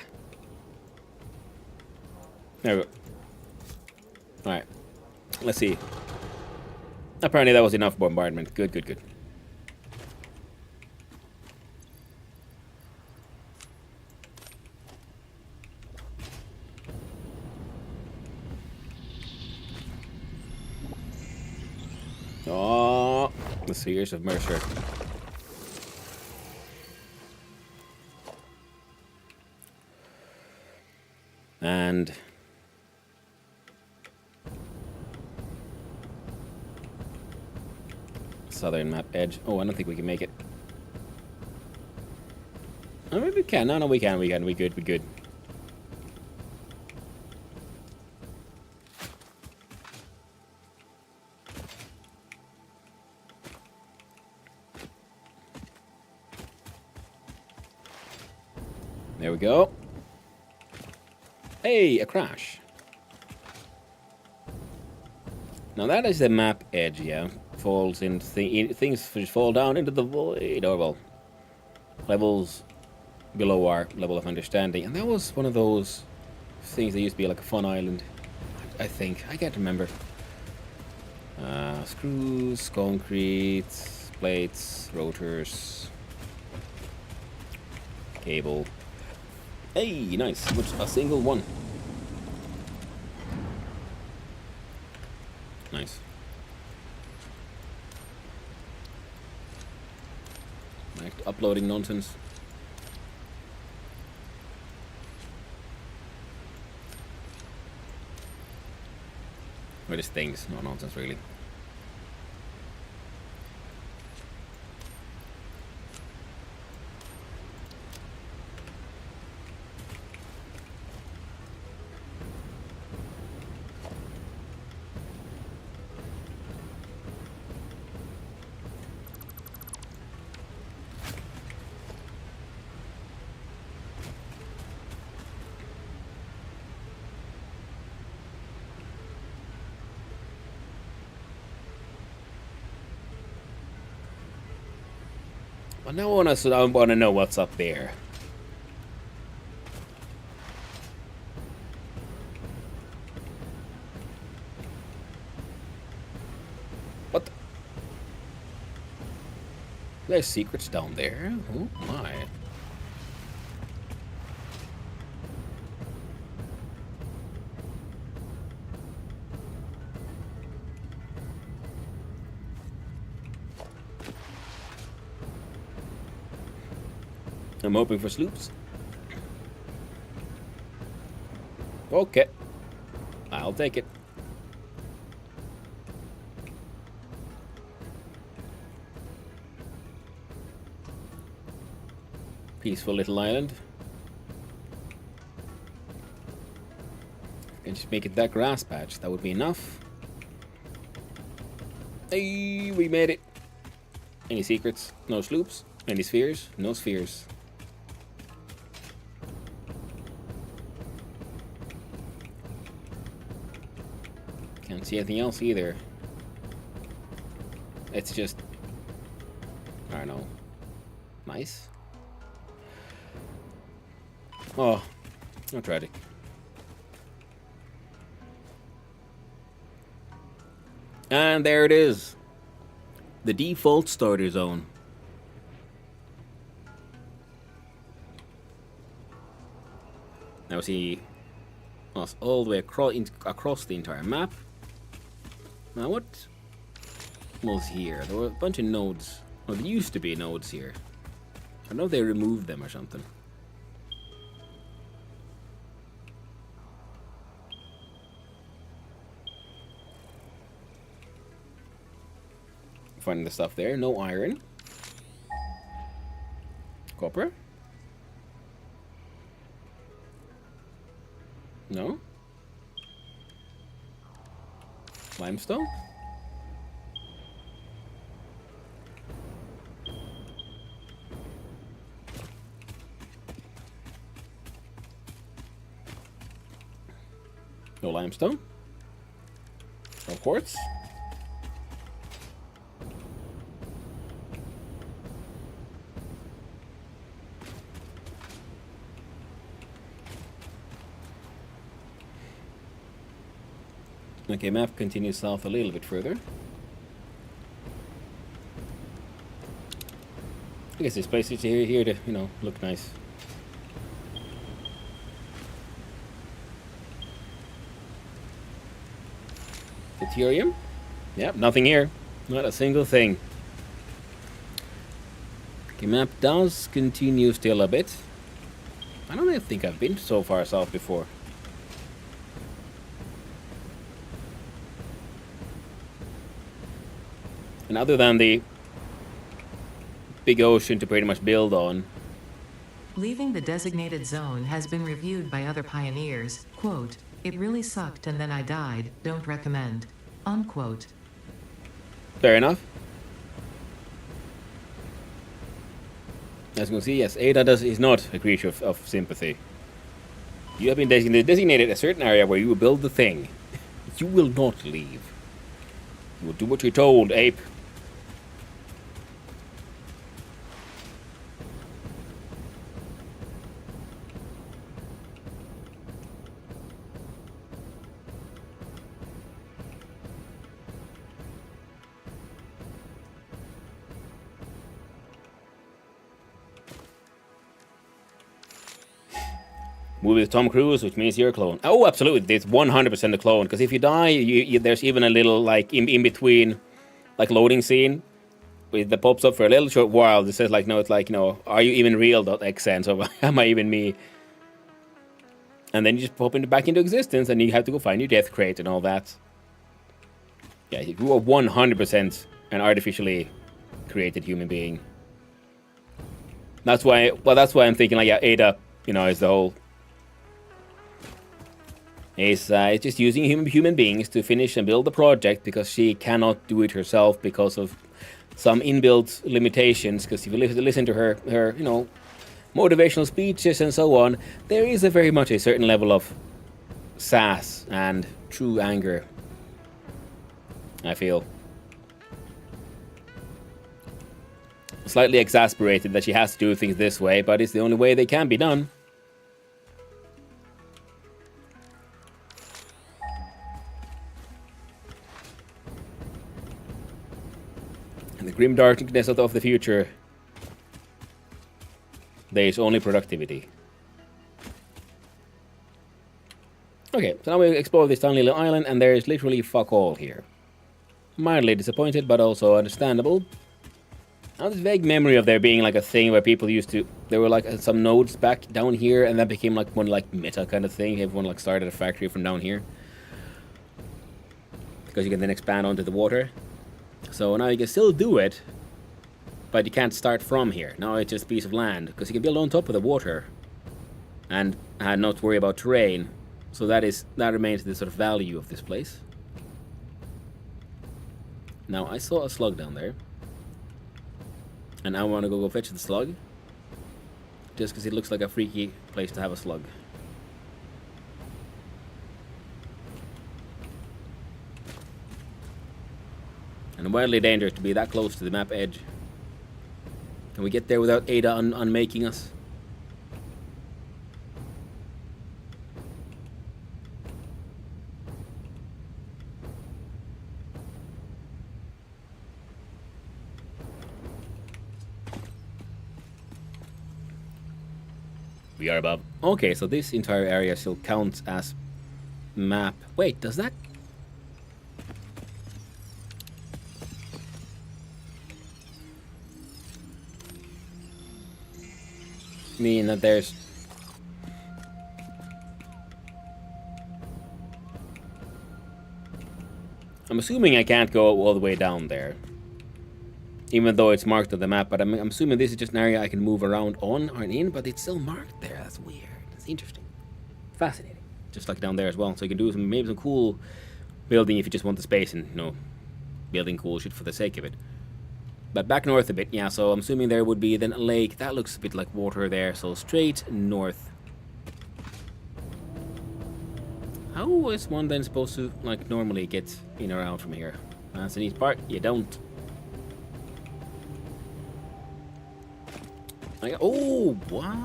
There we go. Alright. Let's see. Apparently that was enough bombardment. Good, good, good. Oh, the Spheres of Mercer. And southern map edge. Oh, I don't think we can make it. Oh, maybe we can. No, we can. We good. We good. There we go. Hey, a crash. Now that is the map edge, yeah. Falls in things just fall down into the void, or well, levels below our level of understanding. And that was one of those things that used to be like a fun island, I think. I can't remember. Screws, concrete, plates, rotors, cable. Hey, nice. A single one. Nice. Back to uploading nonsense. Or just things, not nonsense really. But now I want to know what's up there. What? There's secrets down there. Oh my. I'm hoping for sloops. Okay. I'll take it. Peaceful little island. And just make it that grass patch. That would be enough. Hey, we made it. Any secrets? No sloops. Any spheres? No spheres. Can't see anything else either. It's just, I don't know. Nice. Oh, how tragic. And there it is. The default starter zone. Now see us all the way across the entire map. Now what was here? There were a bunch of nodes. Well, there used to be nodes here. I don't know if they removed them or something. Finding the stuff there. No iron. Copper. No. Limestone. No limestone. No quartz. Okay, map continues south a little bit further. I guess this place is here to, you know, look nice. Deuterium? Yep, nothing here. Not a single thing. Okay, map does continue still a bit. I don't think I've been so far south before. And other than the big ocean to pretty much build on. Leaving the designated zone has been reviewed by other pioneers. Quote, "It really sucked and then I died, don't recommend." Unquote. Fair enough. As you can see, yes, Ada is not a creature of sympathy. You have been designated a certain area where you will build the thing. You will not leave. You will do what you're told, ape. Movie with Tom Cruise, which means you're a clone. Oh, absolutely, it's 100% a clone. Because if you die, there's even a little like in between, like loading scene, that pops up for a little short while. It says like, no, it's like, you know, are you even real.xn? So am I even me? And then you just pop back into existence, and you have to go find your death crate and all that. Yeah, you are 100% an artificially created human being. That's why. Well, that's why I'm thinking like, yeah, Ada, you know, is the whole. It's just using human beings to finish and build the project because she cannot do it herself because of some inbuilt limitations. Because if you listen to her you know, motivational speeches and so on, there is a very much a certain level of sass and true anger, I feel. Slightly exasperated that she has to do things this way, but it's the only way they can be done. The grim darkness of the future. There is only productivity. Okay, so now we explore this tiny little island, and there is literally fuck all here. Mildly disappointed, but also understandable. I have this vague memory of there being like a thing where people used to. There were like some nodes back down here, and that became like one like meta kind of thing. Everyone like started a factory from down here because you can then expand onto the water. So now you can still do it, but you can't start from here. Now it's just a piece of land, because you can build on top of the water and not worry about terrain. So that remains the sort of value of this place. Now I saw a slug down there, and I want to go fetch the slug, just because it looks like a freaky place to have a slug. And wildly dangerous to be that close to the map edge. Can we get there without Ada unmaking us? We are above. Okay, so this entire area still counts as map. Wait, does that... mean that there's... I'm assuming I can't go all the way down there. Even though it's marked on the map, but I'm assuming this is just an area I can move around on or in, but it's still marked there. That's weird. That's interesting. Fascinating. Just like down there as well. So you can do some maybe some cool building if you just want the space and, you know, building cool shit for the sake of it. But back north a bit, yeah, so I'm assuming there would be then a lake. That looks a bit like water there, so straight north. How is one then supposed to, like, normally get in or out from here? That's the neat part. You don't. Oh, what?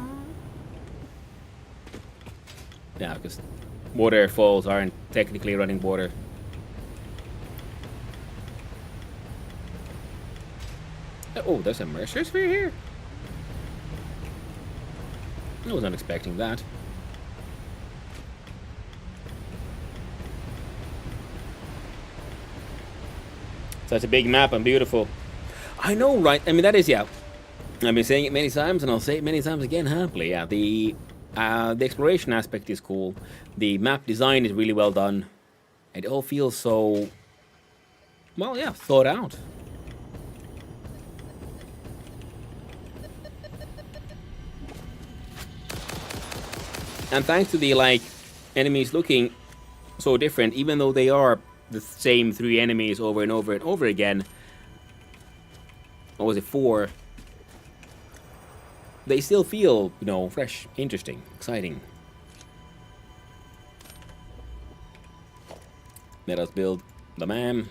Yeah, because waterfalls aren't technically running water. Oh, there's a Mercer sphere here? I was not expecting that. Such a big map and beautiful. I know, right? I mean, that is, yeah. I've been saying it many times, and I'll say it many times again happily. Yeah, the exploration aspect is cool. The map design is really well done. It all feels so, well, yeah, thought out. And thanks to the, like, enemies looking so different, even though they are the same 3 enemies over and over and over again. What was it, 4? They still feel, you know, fresh, interesting, exciting. Let us build the man.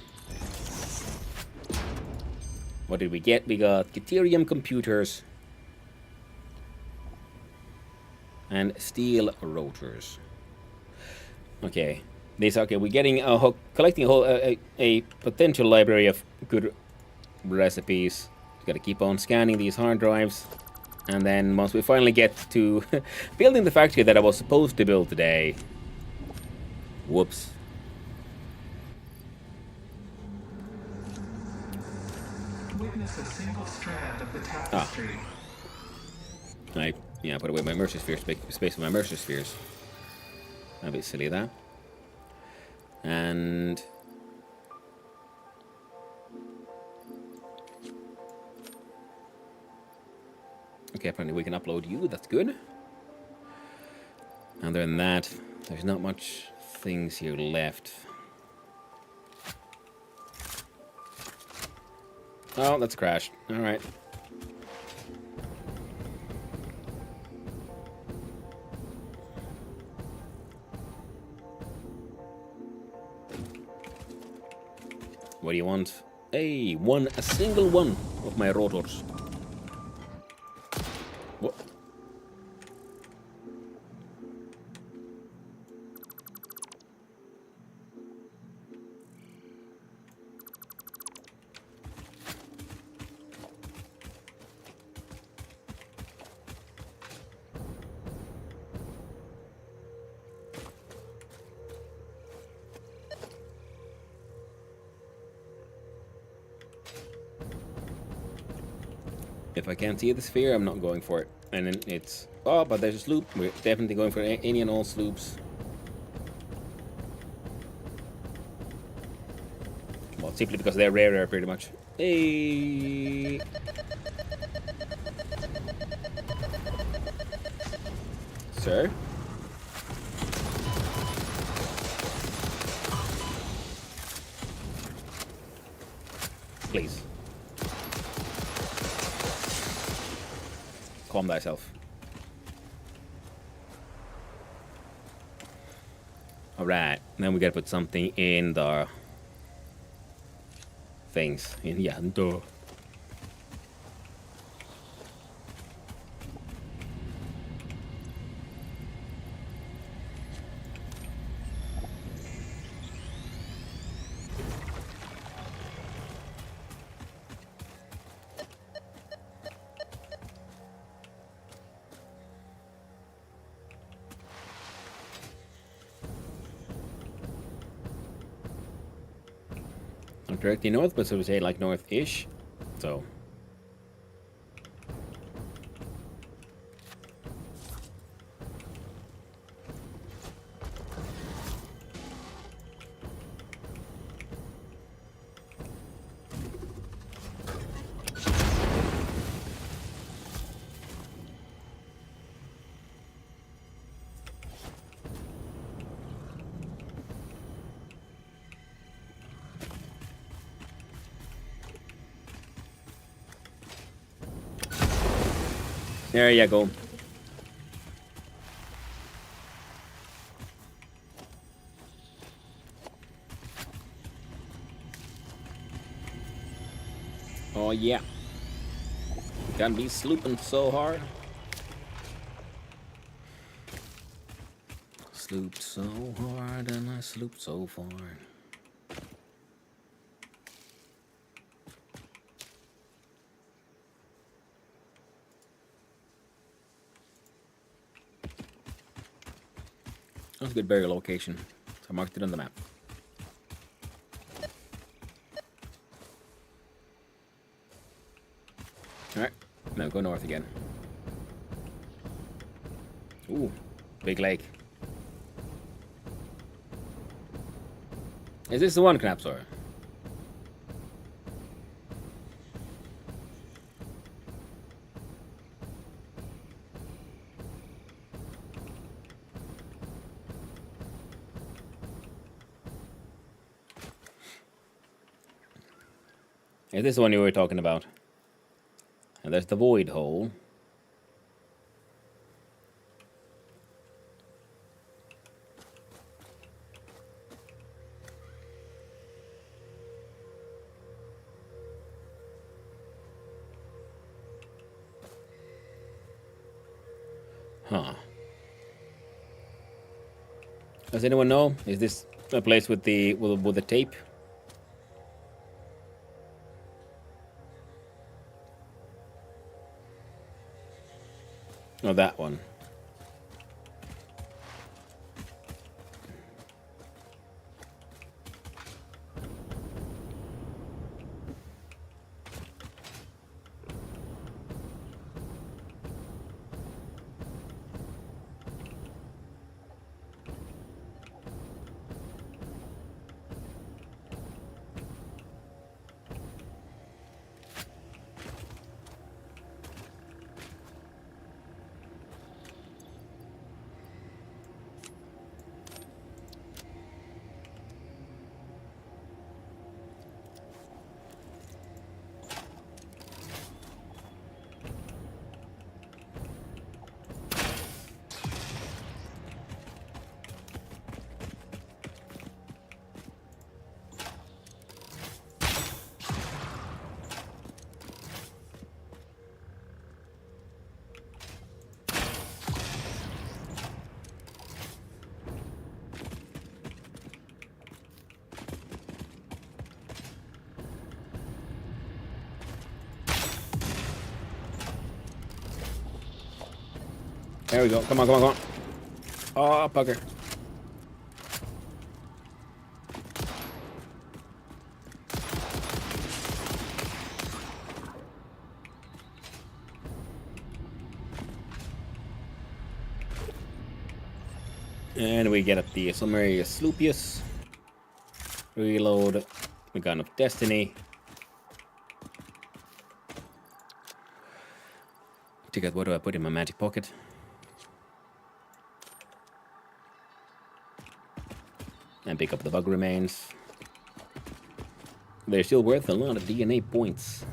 What did we get? We got Deuterium computers and steel rotors. Okay, this okay. We're getting collecting a whole a potential library of good recipes. Got to keep on scanning these hard drives. And then once we finally get to building the factory that I was supposed to build today. Whoops. Witness a single strand of the tapestry. Yeah, put away my Mercer spheres, make space for my Mercer spheres. That'd be silly, that. And... okay, apparently we can upload you, that's good. Other than that, there's not much things here left. Oh, that's crashed. Alright. What do you want? Hey, a single one of my rotors. What? If I can't see the sphere, I'm not going for it. And then it's... oh, but there's a sloop. We're definitely going for any and all sloops. Well, simply because they're rarer, pretty much. Hey! Sir? Please. Calm thyself. Alright, then we gotta put something in the things in Yanto. Not directly north, but so to say, like north-ish. So. There you go. Oh yeah. Gotta be slooping so hard. Slooped so hard and I slooped so far. That's a good burial location. So I marked it on the map. Alright, now go north again. Ooh, big lake. Is this the one, Knapsaur? Is this the one you were talking about? And there's the void hole. Huh. Does anyone know? Is this a place with the tape? Oh, that one. There we go. Come on, come on, come on. Oh, bugger. And we get up the Summary Sloopius. Reload the Gun of Destiny. Check out what do I put in my magic pocket. And pick up the bug remains. They're still worth a lot of DNA points.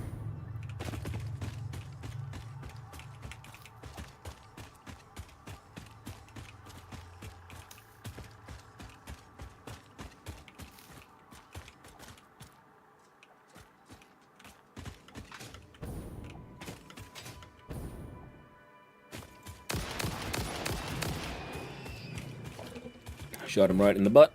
Shot him right in the butt.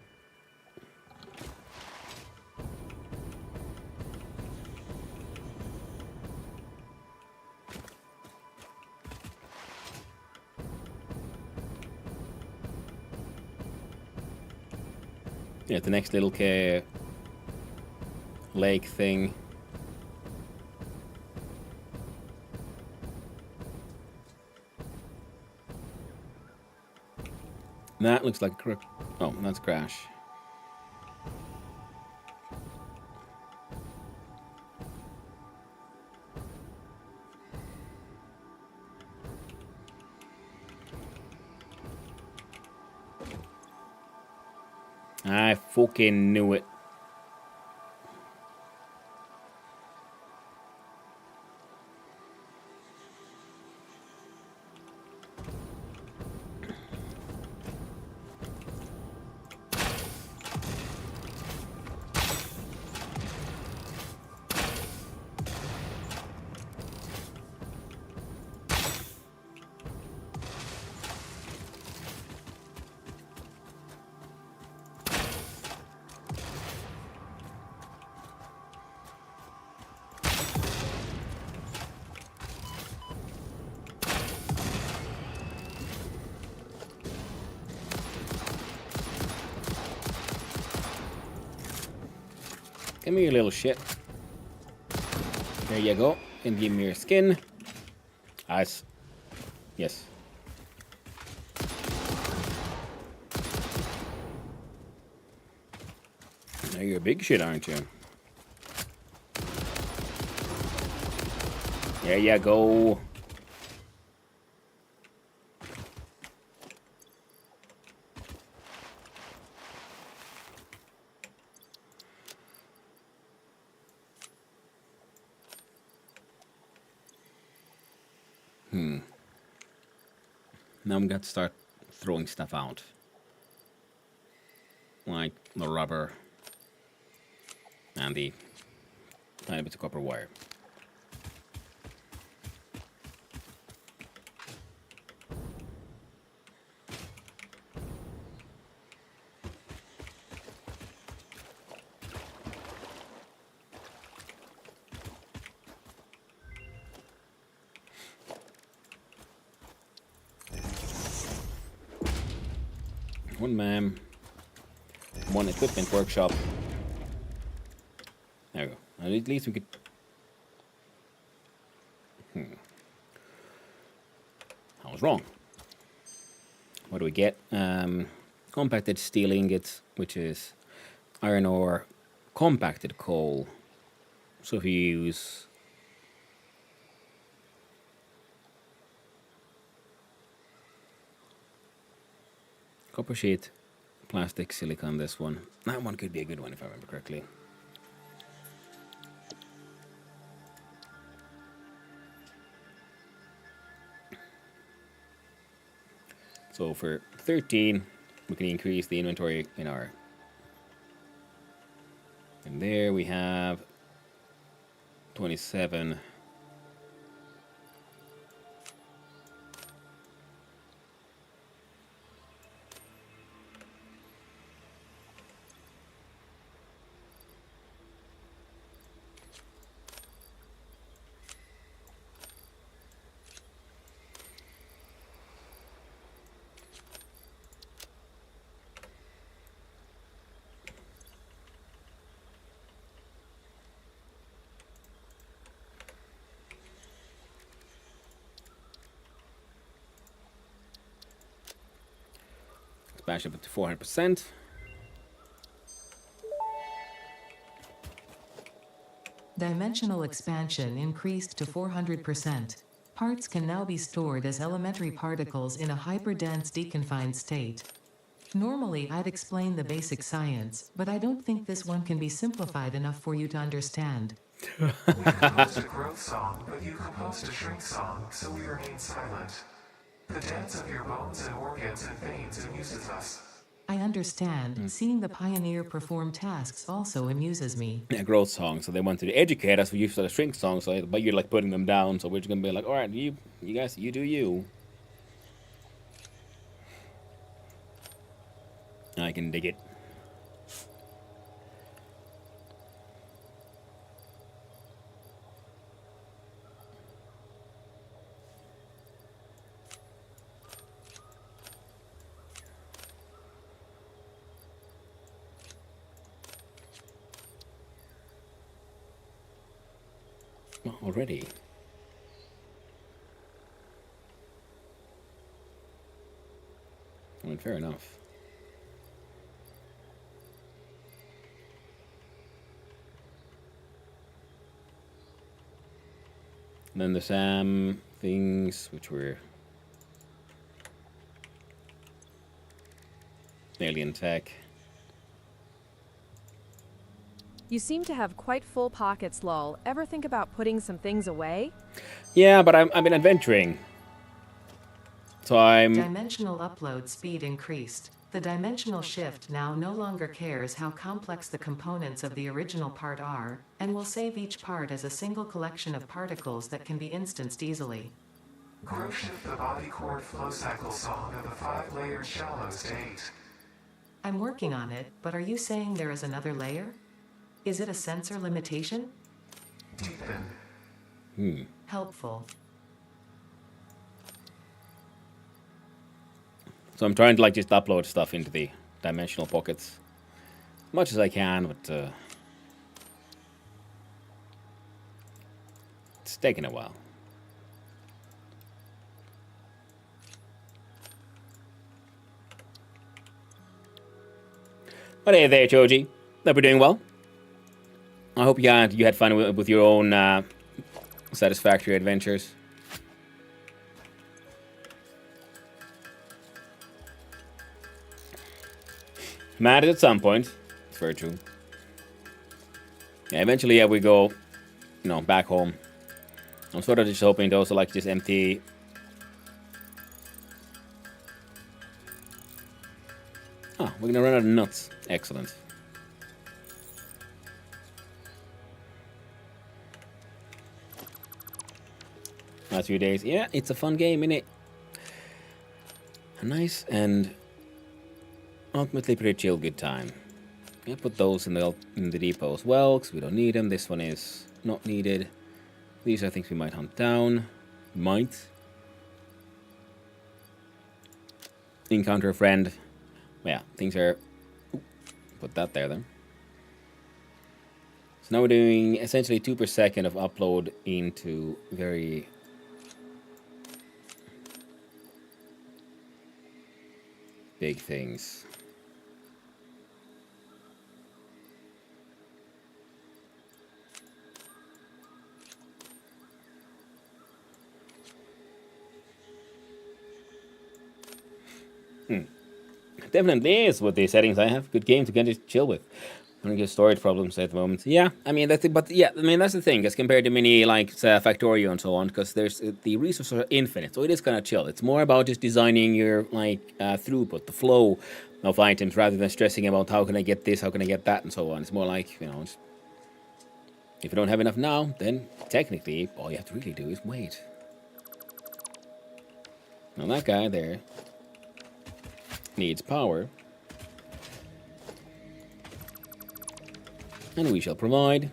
Yeah, the next little lake thing. That looks like a crook. Oh, that's Crash. I fucking knew it. Give me your little shit. There you go. And give me your skin. Nice. Yes. Now you're a big shit, aren't you? There you go. Now I'm going to start throwing stuff out. Like the rubber and the tiny bits of copper wire. One man, one equipment workshop. There we go. At least we could. I was wrong. What do we get? Compacted steel ingots, which is iron ore, compacted coal. So if you use copper sheet, plastic, silicon, this one. That one could be a good one if I remember correctly. So for 13, we can increase the inventory in our... And there we have 27. Bash up to 400%. Dimensional expansion increased to 400%. Parts can now be stored as elementary particles in a hyperdense deconfined state. Normally I'd explain the basic science, but I don't think this one can be simplified enough for you to understand. We composed a growth song, but you composed a shrink song, so we remain silent. The dance of your bones and organs and veins amuses us. I understand. Seeing the pioneer perform tasks also amuses me. A growth song, so they wanted to educate us. We used to shrink songs, so but you're like putting them down. So we're just gonna be like, all right, you guys, you do you. I can dig it. Well, already. I mean, fair enough. And then the SAM things, which were alien tech. You seem to have quite full pockets, lol. Ever think about putting some things away? Yeah, but I've been adventuring. So I'm... Dimensional upload speed increased. The dimensional shift now no longer cares how complex the components of the original part are, and will save each part as a single collection of particles that can be instanced easily. Grow shift the body cord flow cycle song of the 5-layered shallow state. I'm working on it, but are you saying there is another layer? Is it a sensor limitation? Deepen. Helpful. So I'm trying to like just upload stuff into the dimensional pockets as much as I can, but it's taking a while. But hey there, Choji. Hope you're doing well. I hope you had fun with your own Satisfactory adventures. Mad at some point. It's very true. Yeah, eventually, yeah, we go, back home. I'm sort of just hoping to also like just empty. Oh, we're gonna run out of nuts. Excellent. Last few days, yeah, it's a fun game, innit? A nice and ultimately pretty chill good time. Yeah, put those in the depot as well, because we don't need them. This one is not needed. These are things we might hunt down. Might. Encounter a friend. Yeah, things are... Put that there then. So now we're doing essentially 2 per second of upload into very... big things. Definitely is with the settings I have. Good game to kind of chill with. I don't get storage problems at the moment. Yeah, I mean that's that's the thing as compared to many like Factorio and so on, because there's the resources are infinite, so it is kind of chill. It's more about just designing your like throughput, the flow of items, rather than stressing about how can I get this, how can I get that, and so on. It's more like if you don't have enough now, then technically all you have to really do is wait. Now that guy there needs power. And we shall provide.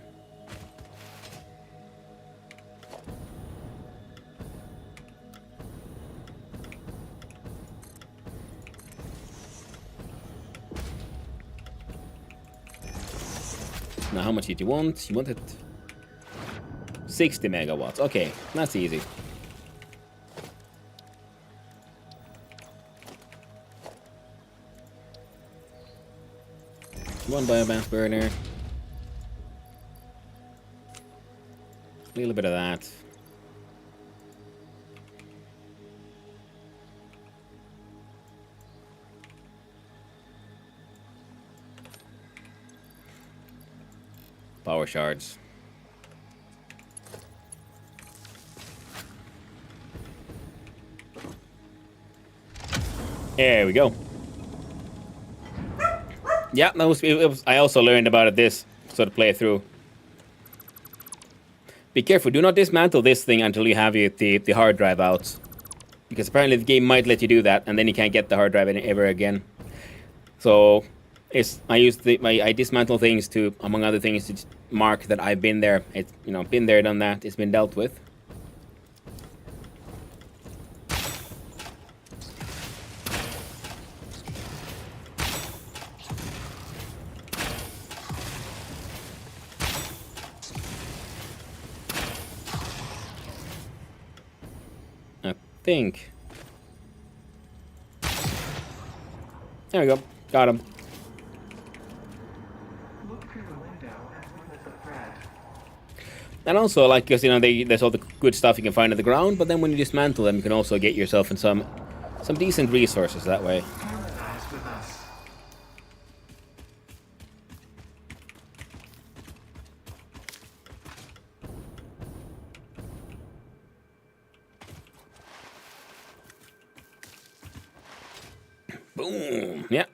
Now, how much did you want? You wanted 60 megawatts. Okay, that's easy. One biomass burner. A little bit of that. Power shards. There we go. Yeah, it was, I also learned about it this sort of playthrough. Be careful, do not dismantle this thing until you have the hard drive out. Because apparently the game might let you do that, and then you can't get the hard drive ever again. So I dismantle things to, among other things, to mark that I've been there. It's, you know, been there, done that. It's been dealt with. I think. There we go. Got him. Look through the window and witness a thread. And also, like, because, you know, there's all the good stuff you can find at the ground, but then when you dismantle them, you can also get yourself in some decent resources that way. Harmonize with us. Boom. Yeah.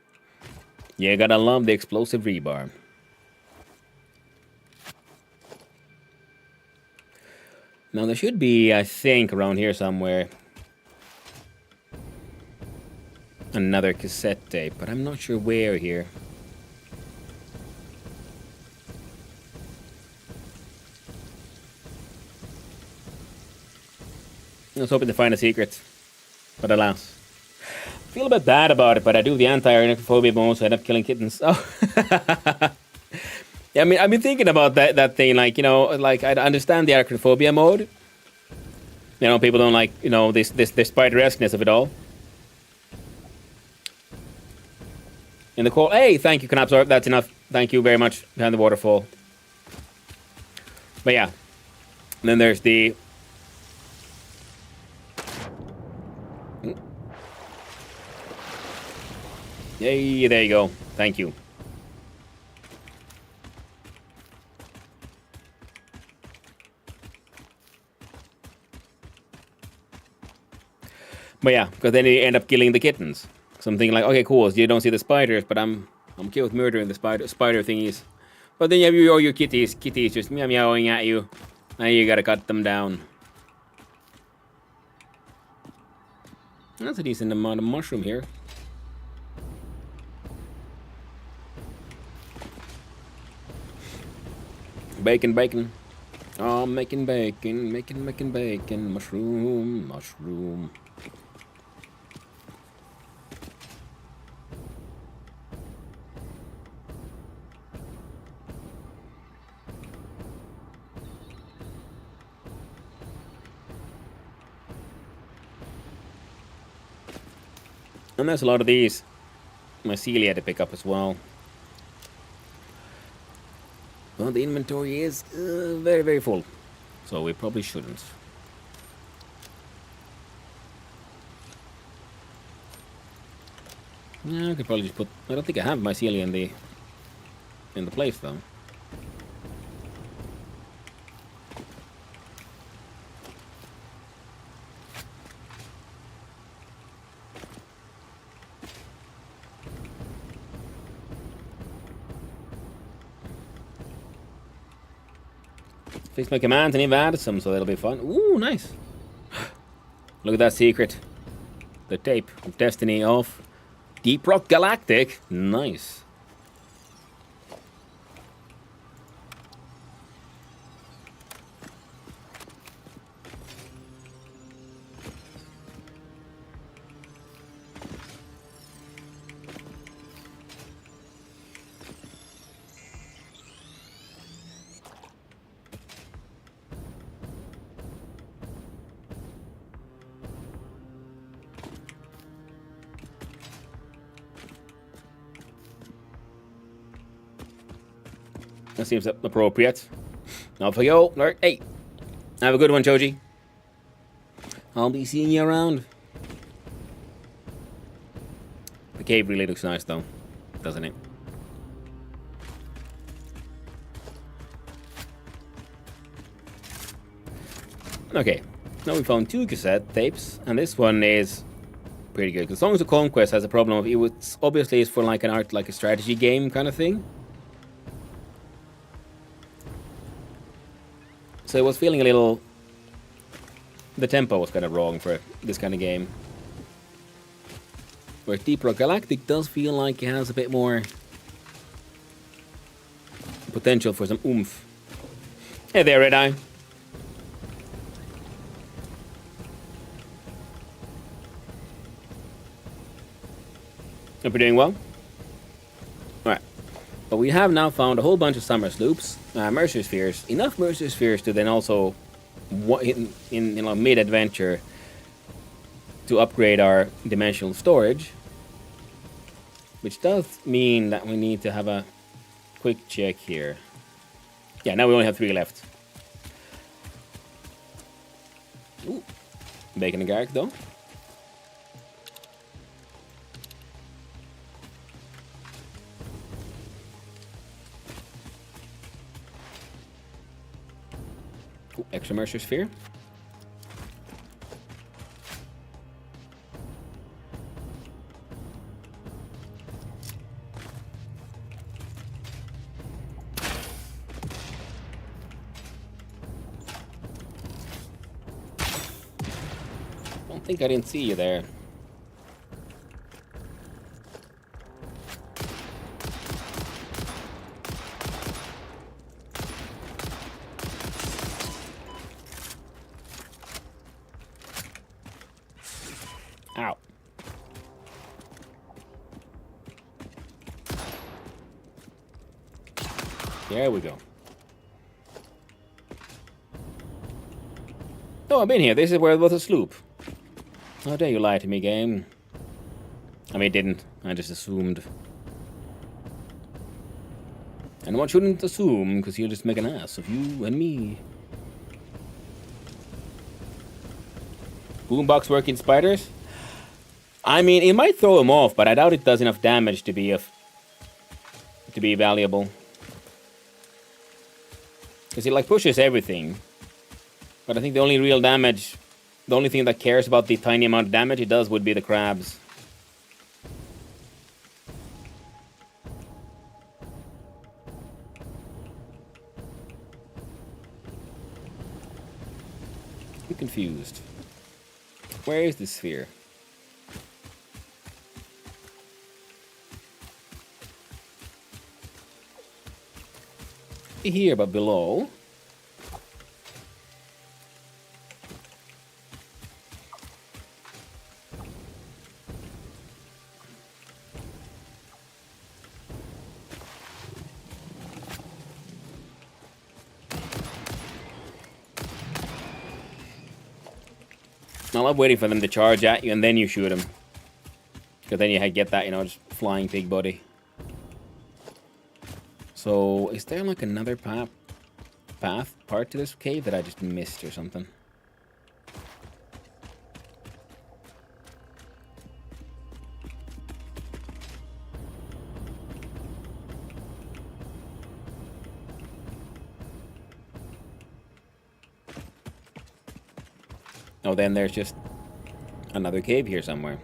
You gotta love the explosive rebar. Now there should be, I think, around here somewhere, another cassette tape, but I'm not sure where here. I was hoping to find a secret, but alas. I feel a bit bad about it, but I do the anti-arachnophobia mode, so I end up killing kittens. Oh. Yeah, I mean, I've been thinking about that thing, like, you know, like, I understand the arachnophobia mode. You know, people don't like, you know, this spider-esqueness of it all. In the call, hey, thank you, can absorb, that's enough. Thank you very much, behind the waterfall. But yeah. And then there's the... Yay, there you go. Thank you. But yeah, because then you end up killing the kittens. So I'm thinking like, okay, cool, so you don't see the spiders, but I'm okay with murdering the spider thingies. But then you have all your kitties just meowing at you. Now you gotta cut them down. That's a decent amount of mushroom here. Bacon. Oh, making bacon. Mushroom. And there's a lot of these. Mycelia to pick up as well. Well, the inventory is very, very full. So we probably shouldn't. Yeah, I could probably just put... I don't think I have mycelia in the place, though. Fix my commands and even added some, so that'll be fun. Ooh, nice. Look at that secret. The tape of destiny of Deep Rock Galactic. Nice. That seems appropriate. Off we go. Hey, have a good one, Choji. I'll be seeing you around. The cave really looks nice, though, doesn't it? Okay, now we found 2 cassette tapes, and this one is pretty good. Because Songs of Conquest has a problem of it obviously is for like an art, like a strategy game kind of thing. So I was feeling a little... The tempo was kind of wrong for this kind of game. Whereas Deep Rock Galactic does feel like it has a bit more potential for some oomph. Hey there, Red Eye. Hope you're doing well. Alright. But we have now found a whole bunch of summer sloops, Mercer Spheres. Enough Mercer Spheres to then also, in mid-adventure, to upgrade our dimensional storage. Which does mean that we need to have a quick check here. Yeah, now we only have 3 left. Ooh. Bacon and garlic, though. Ooh, extra Mercer Sphere. I think I didn't see you there. Ow. There we go. Oh, I've been here. This is where it was a sloop. How dare you lie to me, game? I mean, it didn't. I just assumed. And one shouldn't assume, because you'll just make an ass of you and me. Boombox working spiders? I mean, it might throw him off, but I doubt it does enough damage to be valuable. Because it like pushes everything. But I think the only real damage, the only thing that cares about the tiny amount of damage it does would be the crabs. I'm confused. Where is the sphere? Here, but below. I love waiting for them to charge at you and then you shoot them. Because then you get that, just flying pig body. So, is there like another part to this cave that I just missed or something? Oh, then there's just another cave here somewhere.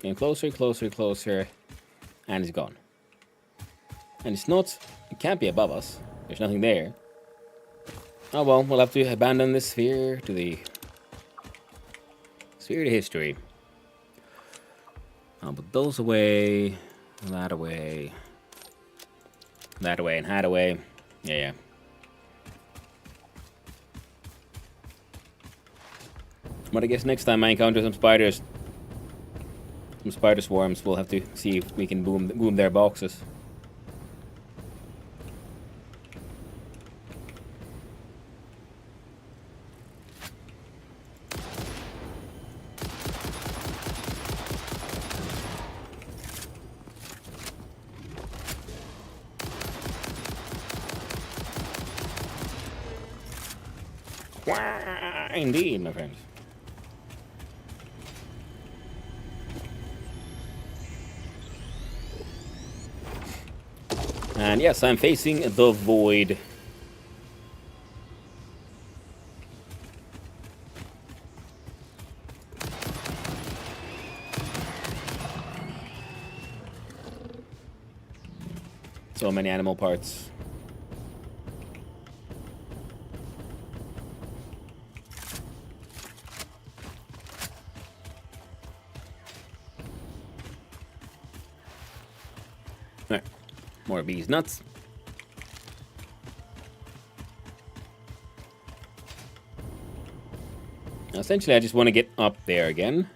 Getting closer, closer, closer, and it's gone. And it can't be above us. There's nothing there. Oh well, we'll have to abandon this sphere to the sphere to history. I'll put those away, that away, that away, and that away. Yeah. But I guess next time I encounter some spiders, some spider swarms, we'll have to see if we can boom their boxes. Indeed, my friends. And yes, I'm facing the void. So many animal parts. more of these nuts. Now, essentially, I just want to get up there again,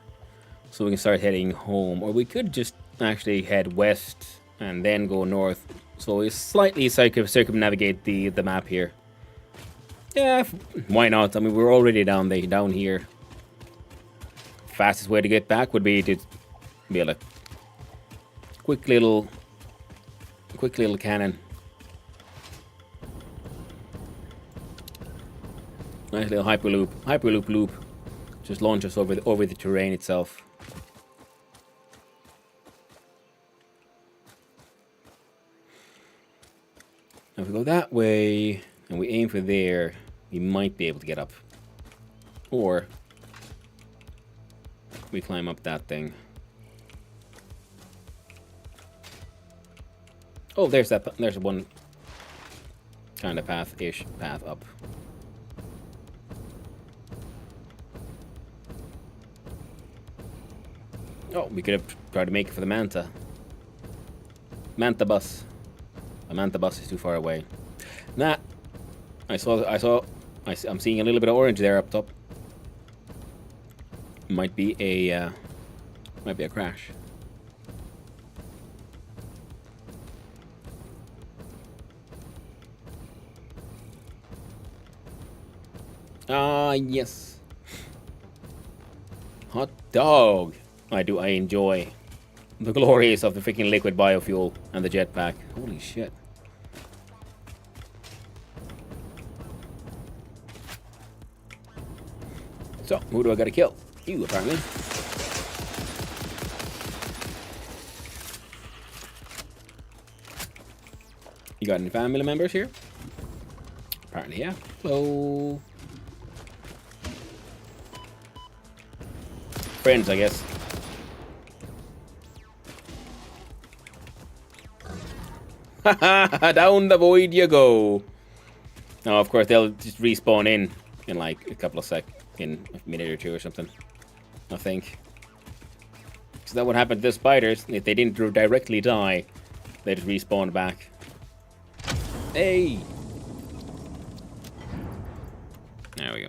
so we can start heading home. Or we could just actually head west and then go north. So we slightly circumnavigate the map here. Yeah, why not? I mean, we're already down here. Fastest way to get back would be to build a quick little cannon. Nice little hyperloop loop. Just launch us over the terrain itself. Now if we go that way and we aim for there, we might be able to get up. Or we climb up that thing. Oh, there's one kind of path up. Oh, we could have tried to make it for the Manta bus. The Manta bus is too far away. Nah, I'm seeing a little bit of orange there up top. Might be a crash. Ah, yes. Hot dog. I enjoy the glories of the freaking liquid biofuel and the jetpack. Holy shit. So, who do I gotta kill? You, apparently. You got any family members here? Apparently, yeah. Hello. Friends, I guess. Down the void you go. Now, of course, they'll just respawn in like a couple of in a minute or two or something. I think. So that would happen to the spiders. If they didn't directly die, they'd respawn back. Hey! There we go.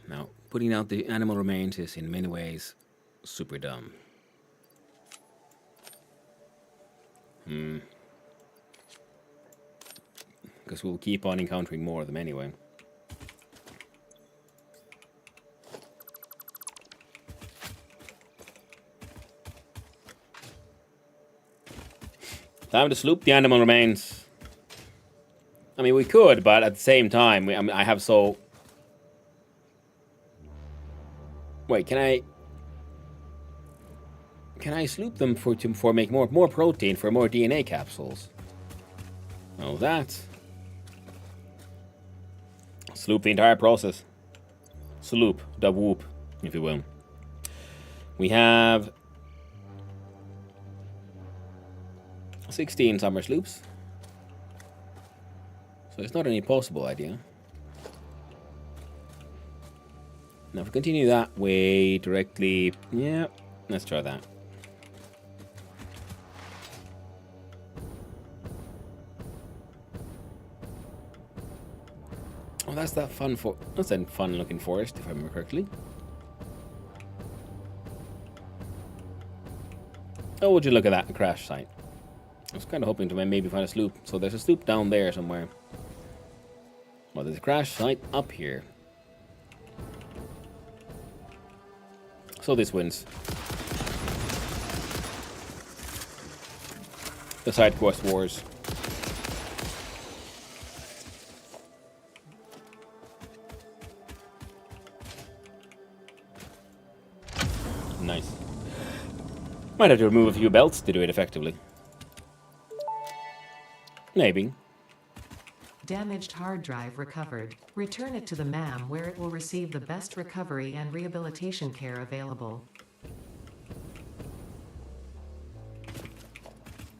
Now, putting out the animal remains is in many ways super dumb. Because we'll keep on encountering more of them anyway. Time to sloop the animal remains. I mean, we could, but at the same time, I have so... Wait, can I sloop them for make more protein for more DNA capsules? Oh, that. Sloop the entire process. Sloop, the whoop, if you will. We have 16 summer sloops. So it's not an impossible idea. Now, if we continue that way directly, yeah, let's try that. Oh, that's that fun looking forest, if I remember correctly. Oh, would you look at that crash site? I was kind of hoping to maybe find a sloop. So there's a sloop down there somewhere. Well, there's a crash site up here. So this wins. The side quest wars. Nice. Might have to remove a few belts to do it effectively. Maybe. Damaged hard drive recovered. Return it to the MAM where it will receive the best recovery and rehabilitation care available.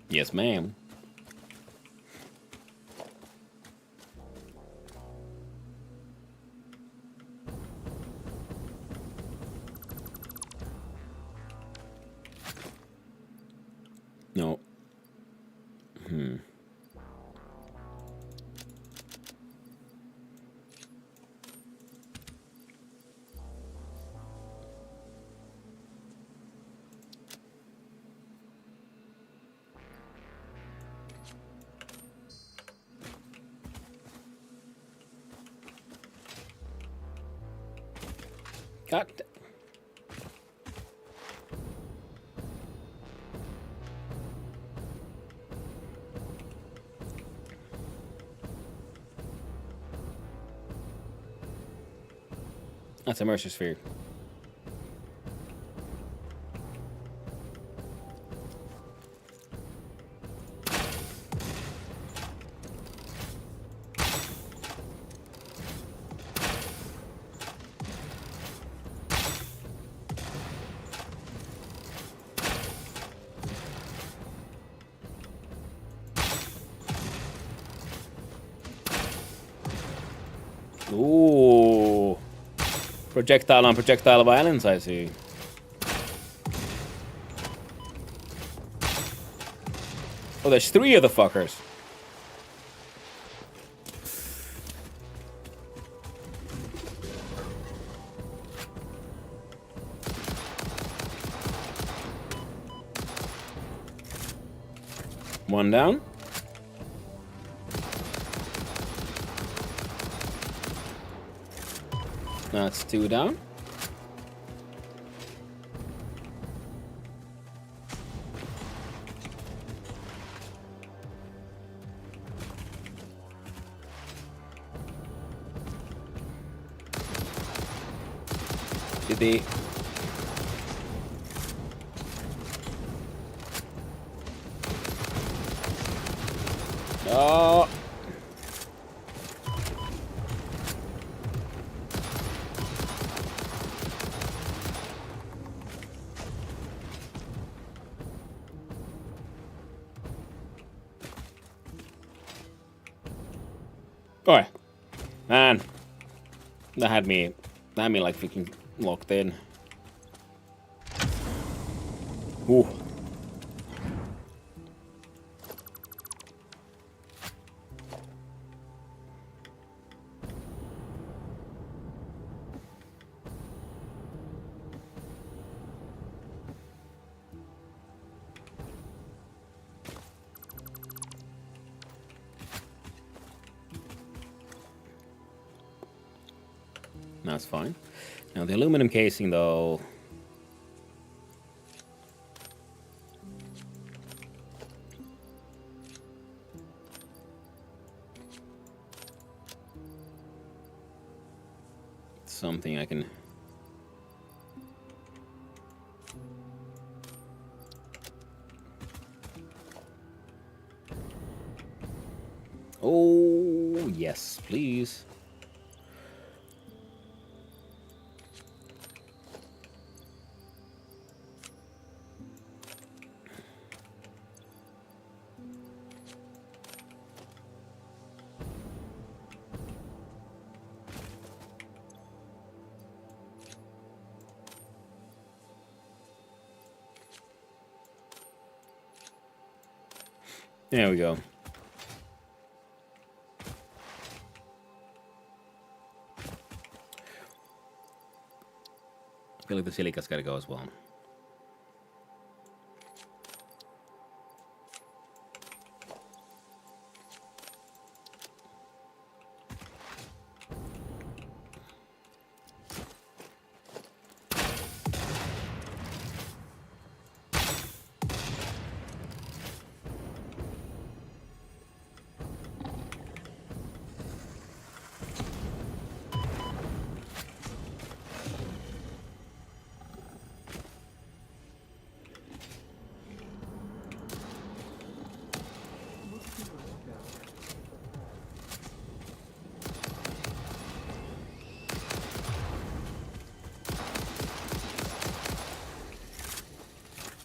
Yes, ma'am. No. God. That's a Mercer Sphere. Ooh. Projectile on projectile violence, I see. Oh, there's 3 of the fuckers. One down. That's 2 down. Did they... Oh. Alright. Man. That had me like freaking locked in. Ooh. That's fine. Now the aluminum casing, though. Something I can... Oh, yes, please. There we go. I feel like the silica's gotta go as well.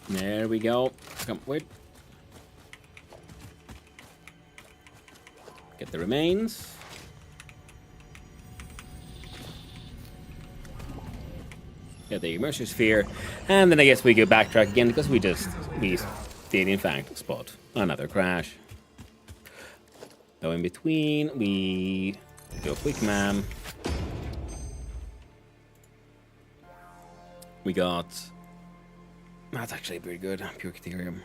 There we go. Come, wait. Get the remains. Get the immersive sphere. And then I guess we go backtrack again because we did in fact spot another crash. So in between we do a quick man. We got... That's actually pretty good. Pure Caterium.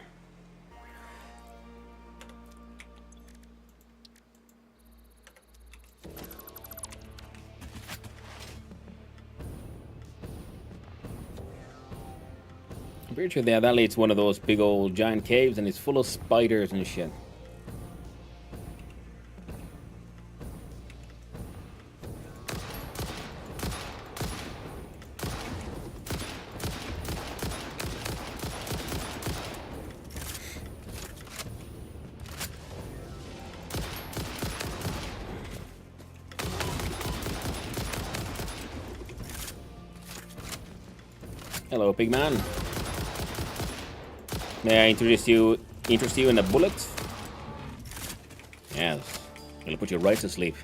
I'm pretty sure that leads to one of those big old giant caves and it's full of spiders and shit. Hello, big man. May I interest you in a bullet? Yes. It'll put you right to sleep.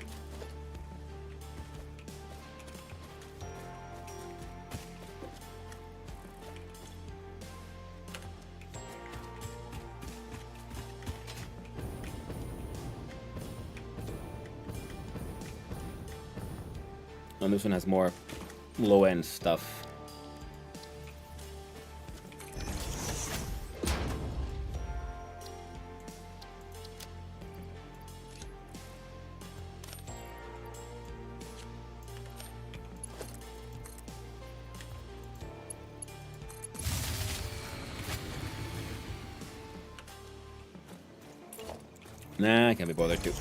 And this one has more low-end stuff. Nah, I can't be bothered to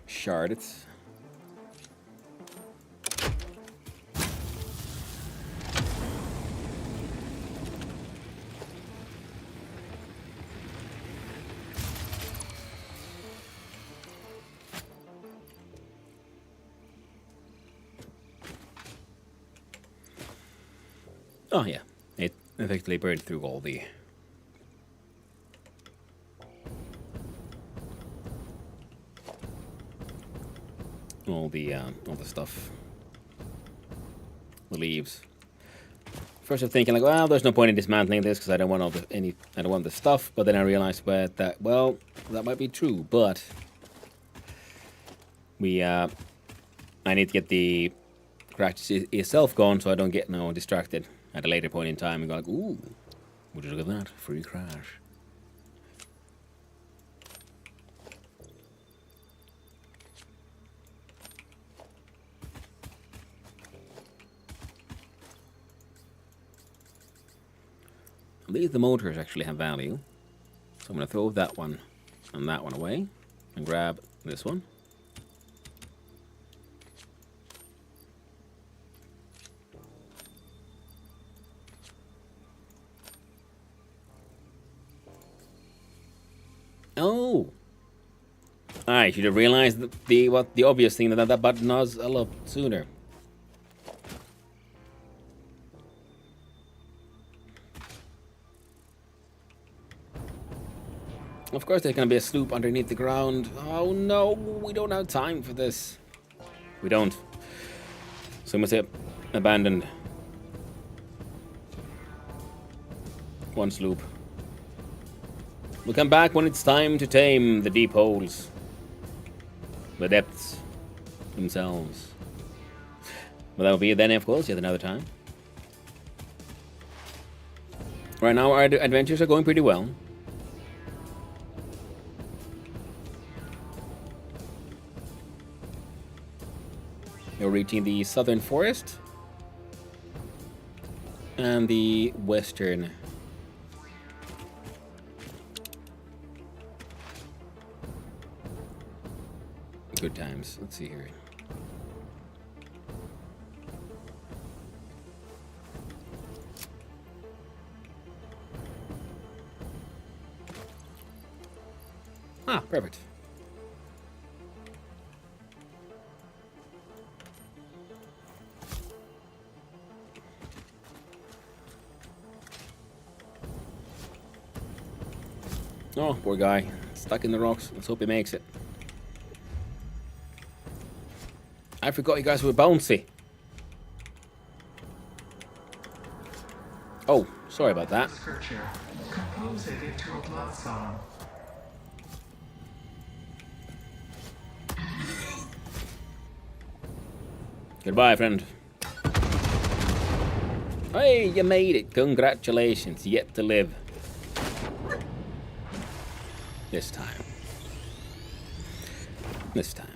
shard it. Oh yeah, it effectively burned through all the stuff, the leaves. First, I'm thinking like, well, there's no point in dismantling this because I don't want I don't want the stuff. But then I realized that that might be true. But I need to get the crash itself gone so I don't get distracted at a later point in time and go like, ooh, would you look at that free crash? The motors actually have value, so I'm going to throw that one and that one away and grab this one. Oh, I should have realized the obvious thing that button was a lot sooner. Of course there's gonna be a sloop underneath the ground. Oh no, we don't have time for this. We don't. So we must have abandoned one sloop. We'll come back when it's time to tame the deep holes. The depths themselves. But that will be it then, of course, yet another time. Right now our adventures are going pretty well. We're reaching the southern forest and the western. Good times. Let's see here. Ah, perfect. Oh, poor guy. Stuck in the rocks. Let's hope he makes it. I forgot you guys were bouncy. Oh, sorry about that. Scripture. Compose it into a blood song. Goodbye, friend. Hey, you made it. Congratulations. Yet to live. This time. This time.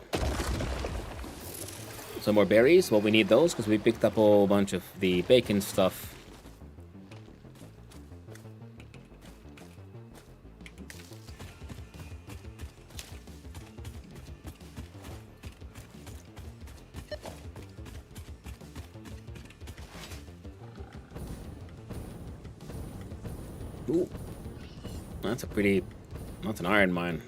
Some more berries. Well, we need those because we picked up a whole bunch of the bacon stuff. Ooh. That's a pretty... That's an iron mine.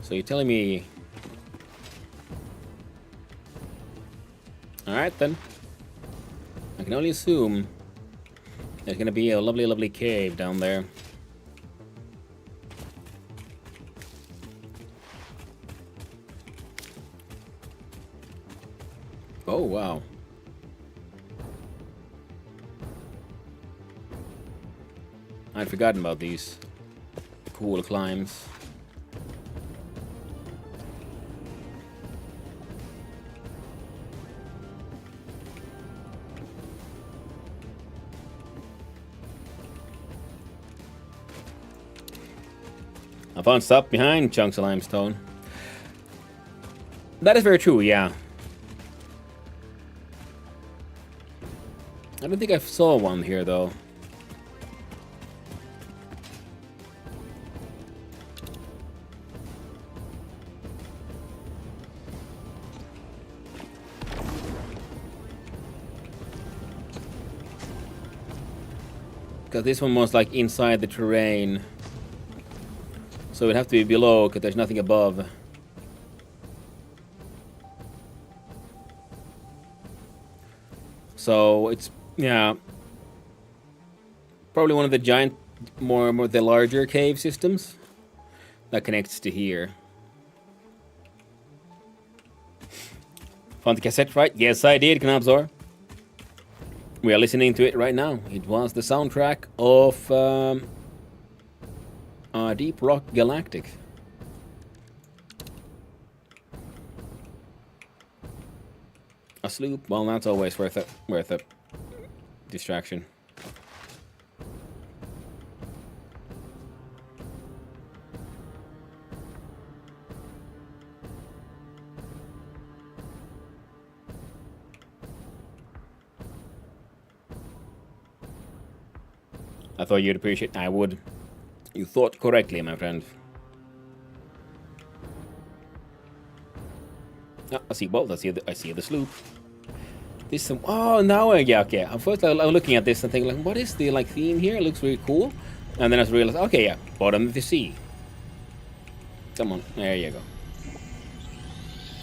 So you're telling me... Alright then. I can only assume there's gonna be a lovely, lovely cave down there. Oh, wow. I'd forgotten about these cool climbs. I found stuff behind chunks of limestone. That is very true, yeah. I don't think I saw one here, though. Because this one was like inside the terrain. So it'd have to be below, because there's nothing above. So it's, yeah, probably one of the giant, more the larger cave systems that connects to here. Found the cassette, right? Yes, I did, Knabzor. We are listening to it right now. It was the soundtrack of Deep Rock Galactic. A sloop? Well, that's always worth it. Worth it. Distraction. I thought you'd appreciate it. I would. You thought correctly, my friend. Oh, I see both. I see the sloop. This. Oh, now yeah, okay. At first, I'm looking at this and thinking, like, what is the like theme here? It looks really cool. And then I realized, okay, yeah, bottom of the sea. Come on, there you go.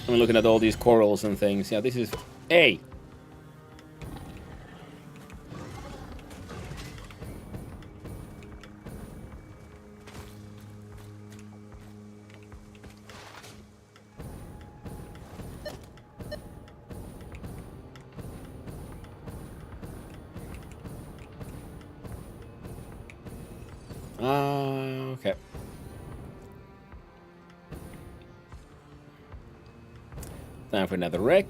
I'm looking at all these corals and things. Yeah, this is. Hey. Okay. Time for another wreck.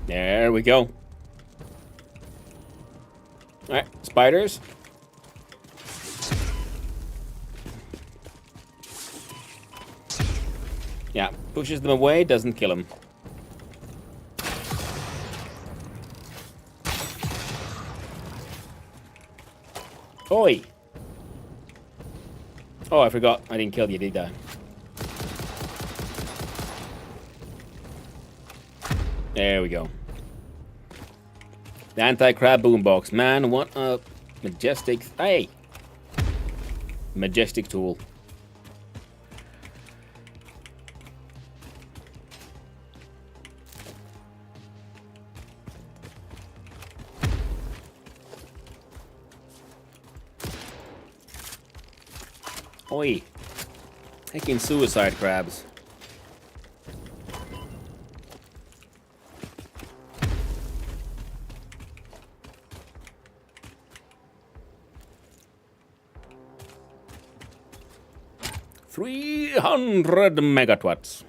There we go. Alright, spiders. Yeah, pushes them away, doesn't kill them. Oi! Oh, I forgot. I didn't kill you, did I? There we go. The anti-crab boombox. Man, what a majestic... Hey! Majestic tool. Oi. Heckin' suicide crabs. $300 megatwatts.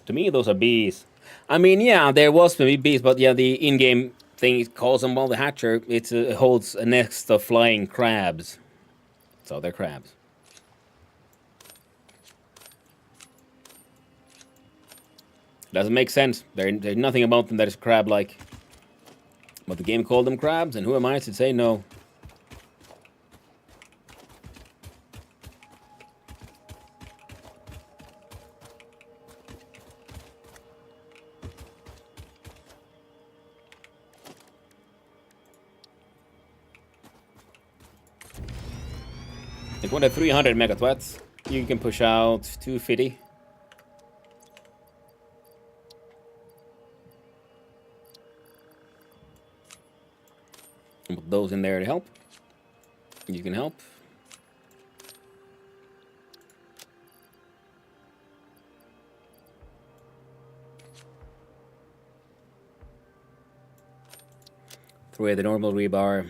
To me, those are bees. I mean, yeah, there was maybe bees, but yeah, the in-game thing calls them all the hatcher. It holds a nest of flying crabs. So they're crabs. Doesn't make sense. There's nothing about them that is crab-like. But the game called them crabs, and who am I to say no? Like one at 300 megatwatts, you can push out 250. And put those in there to help. You can help. Throw away the normal rebar.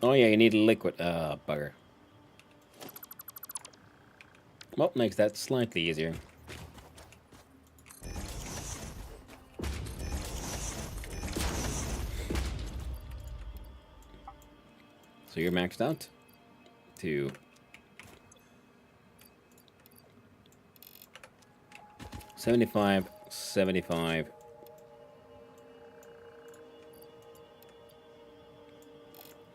Oh yeah, you need a liquid. Bugger. Well, makes that slightly easier. So you're maxed out. 2. $75, $75.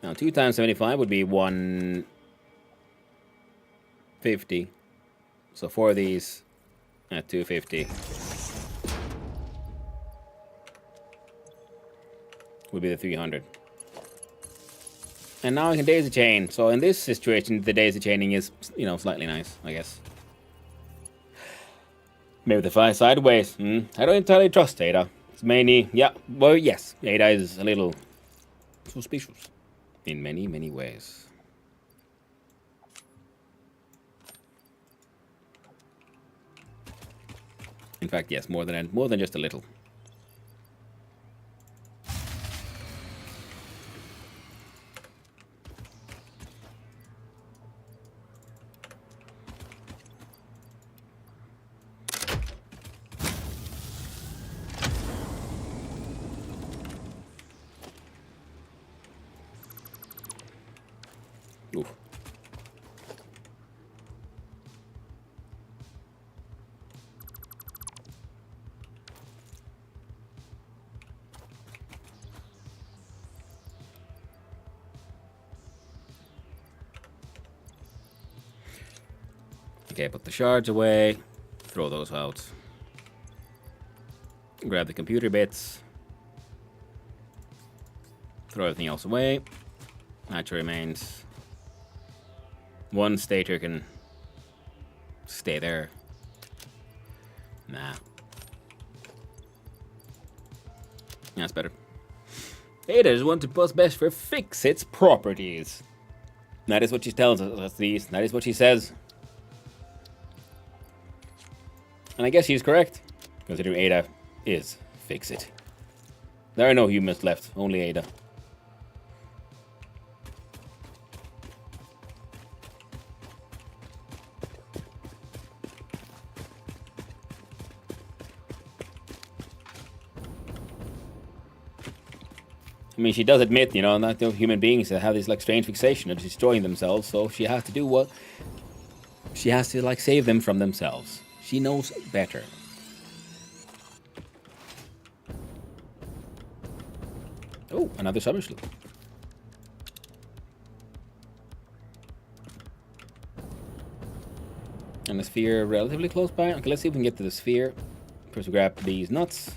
Now 2 times 75 would be 150. So 4 of these at 250 would be the 300. And now I can daisy chain. So in this situation, the daisy chaining is, you know, slightly nice, I guess. Maybe the fly sideways. I don't entirely trust Ada. It's mainly, yeah, well, yes, Ada is a little suspicious in many, many ways. In fact, yes, more than just a little. Oof. Okay, put the shards away, throw those out. Grab the computer bits, throw everything else away. Hatcher remains. One stator can stay there. Nah. That's better. Ada is one to bust best for fix its properties. That is what she tells us, that is what she says. And I guess she's correct, considering Ada is fix it. There are no humans left, only Ada. I mean, she does admit, you know, that human beings have this like strange fixation of destroying themselves, so she has to do She has to, like, save them from themselves. She knows better. Oh, another summer sloop. And the sphere relatively close by. Okay, let's see if we can get to the sphere. First we grab these nuts.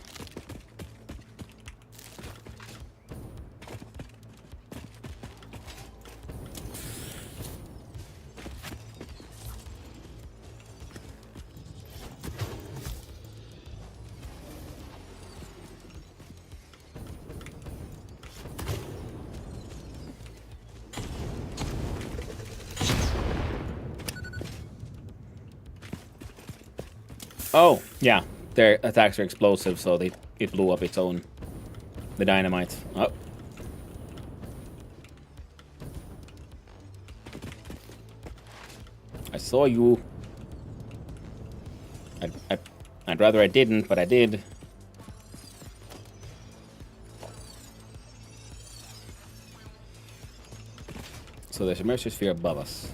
Oh, yeah. Their attacks are explosive, so it blew up its own. The dynamite. Oh. I saw you. I'd rather I didn't, but I did. So there's a Mercer Sphere above us.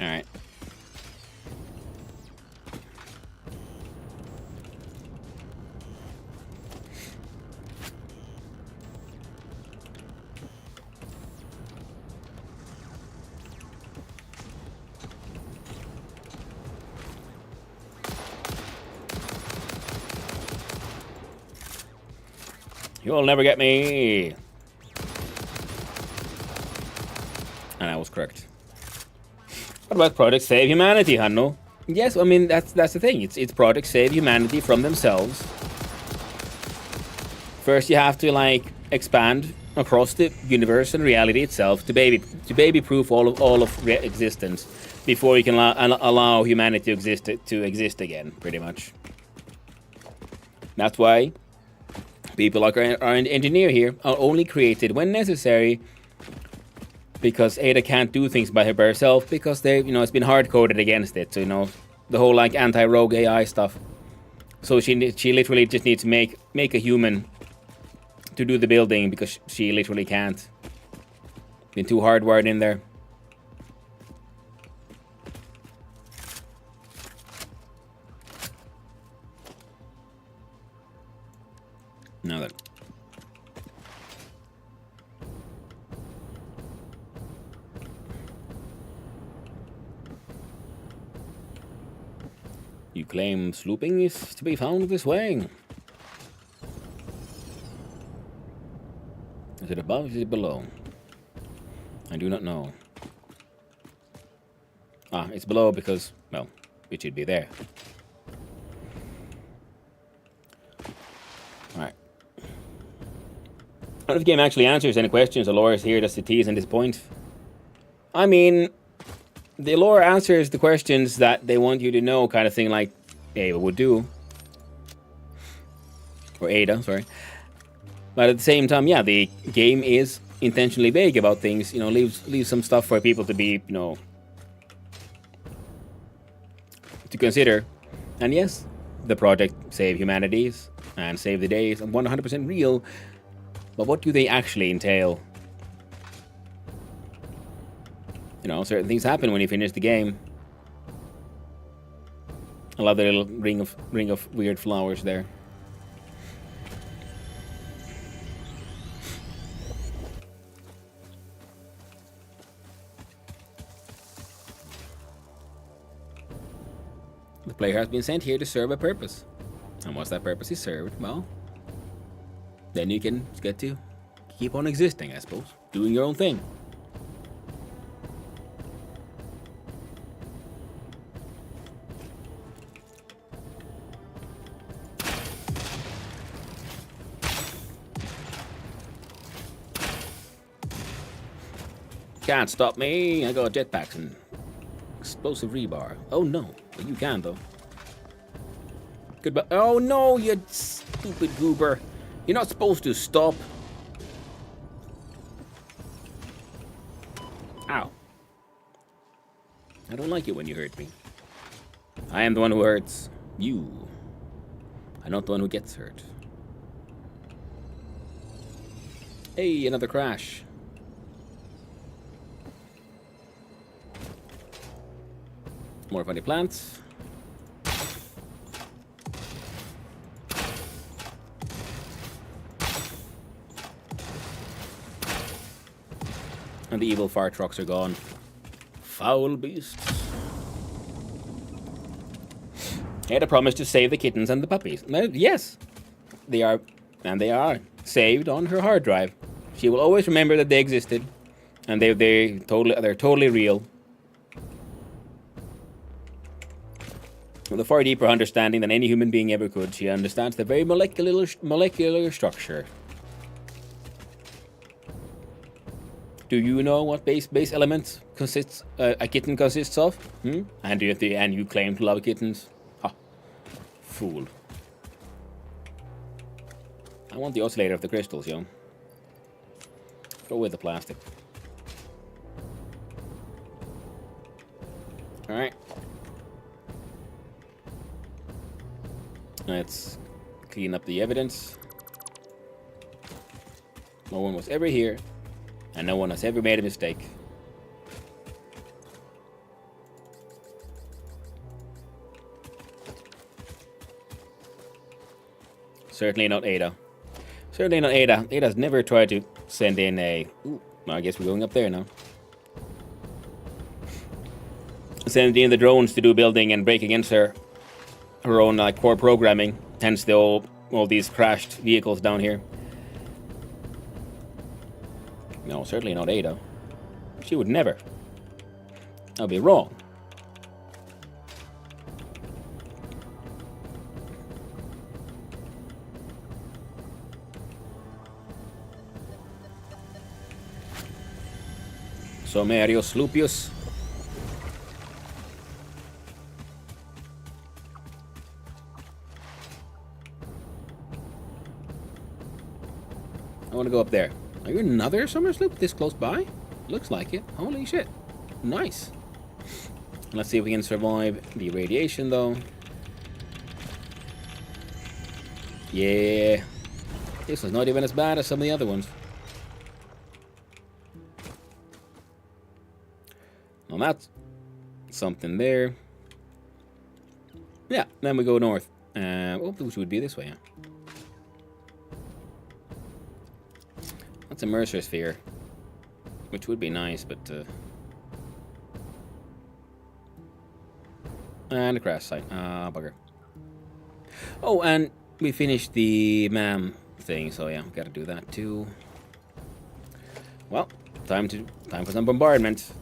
Alright. You'll never get me. And I was correct. What about Project Save Humanity, Hanno? Yes, I mean that's the thing. It's Project Save Humanity from themselves. First, you have to like expand across the universe and reality itself to baby-proof all of existence before you can allow humanity to exist again. Pretty much. That's why people like our engineer here are only created when necessary, because Ada can't do things by herself because it's been hard-coded against it. So the whole like anti-rogue AI stuff. So she literally just needs to make a human to do the building because she literally can't. Been too hardwired in there. Now that. You claim slooping is to be found this way. Is it above or is it below? I do not know. Ah, it's below because, well, it should be there. Alright. I don't know if the game actually answers any questions. The lore is here just to tease and disappoint. I mean, the lore answers the questions that they want you to know, kind of thing, like Ava would do. Or Ada, sorry. But at the same time, yeah, the game is intentionally vague about things. Leaves some stuff for people to be, to consider. And yes, the project Save Humanities and Save the Days are 100% real. But what do they actually entail? Certain things happen when you finish the game. I love the little ring of weird flowers there. The player has been sent here to serve a purpose. And once that purpose is served, well, then you can get to keep on existing, I suppose. Doing your own thing. Can't stop me. I got jetpacks and explosive rebar. Oh no, but you can though. Goodbye. Oh no, you stupid goober. You're not supposed to stop. Ow. I don't like it when you hurt me. I am the one who hurts you. I'm not the one who gets hurt. Hey, another crash. More funny plants. And the evil fire trucks are gone. Foul beasts. Ada promised to save the kittens and the puppies. Yes, they are, and they are saved on her hard drive. She will always remember that they existed, and they're totally real. With a far deeper understanding than any human being ever could, she understands the very molecular structure. Do you know what base element consists a kitten consists of? Hmm? And you claim to love kittens? Ha! Fool. I want the oscillator of the crystals, yo. Throw away the plastic. Alright. Let's clean up the evidence. No one was ever here, and no one has ever made a mistake. Certainly not Ada. Certainly not Ada. Ada's never tried to send in a... Ooh, I guess we're going up there now. Send in the drones to do building and break against her own core programming. Hence all these crashed vehicles down here. No, certainly not Ada. She would never. That would be wrong. Somerius Lupius. I want to go up there. Are you another summer sloop this close by? Looks like it. Holy shit. Nice. Let's see if we can survive the radiation, though. Yeah. This was not even as bad as some of the other ones. Well, that's something there. Yeah, then we go north. Which would be this way, yeah. That's a Mercer sphere, which would be nice, but and a crash site. Ah, bugger. Oh, and we finished the MAM thing, so yeah, gotta do that too. Well, time for some bombardment.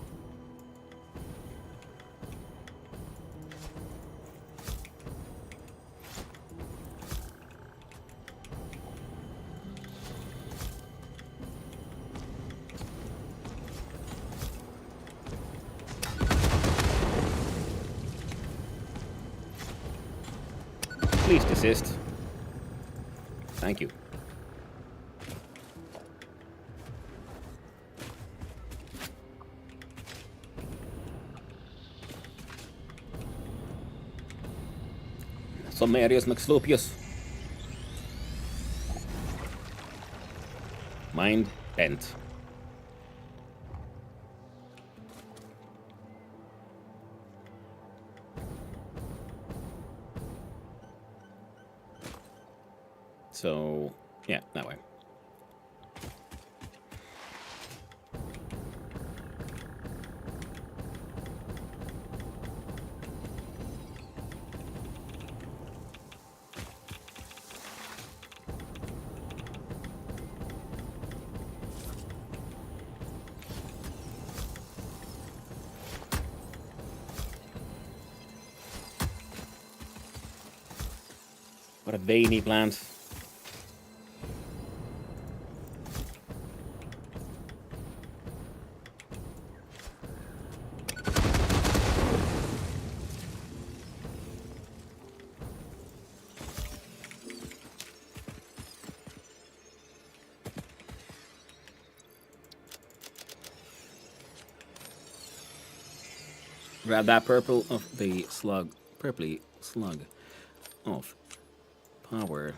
Please desist. Thank you. Somerius Maxlopius. Mind bent. So, yeah, that way. What a veiny plant. Grab that purple of the slug, purpley slug of power.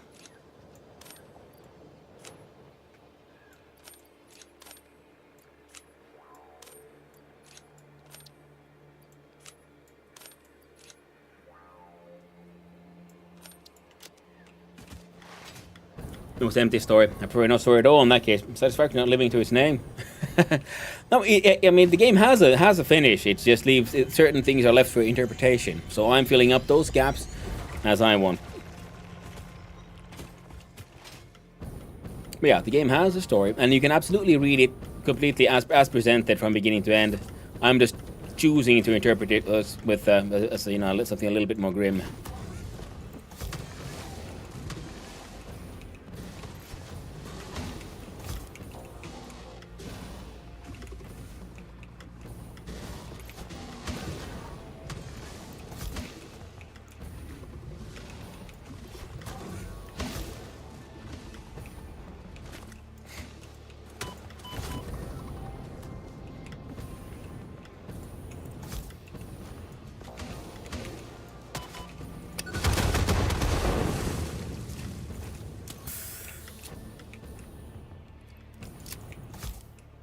It was empty story. I prefer no story at all in that case. Satisfactory not living to its name. No, I mean the game has a finish. It just leaves certain things are left for interpretation. So I'm filling up those gaps as I want. But yeah, the game has a story, and you can absolutely read it completely as presented from beginning to end. I'm just choosing to interpret it as with you know, something a little bit more grim.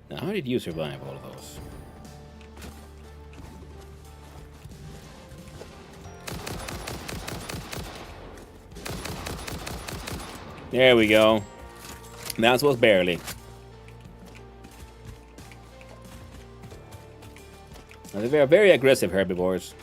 Now, how did you survive all of those? There we go. That was barely. Now, they are very aggressive herbivores.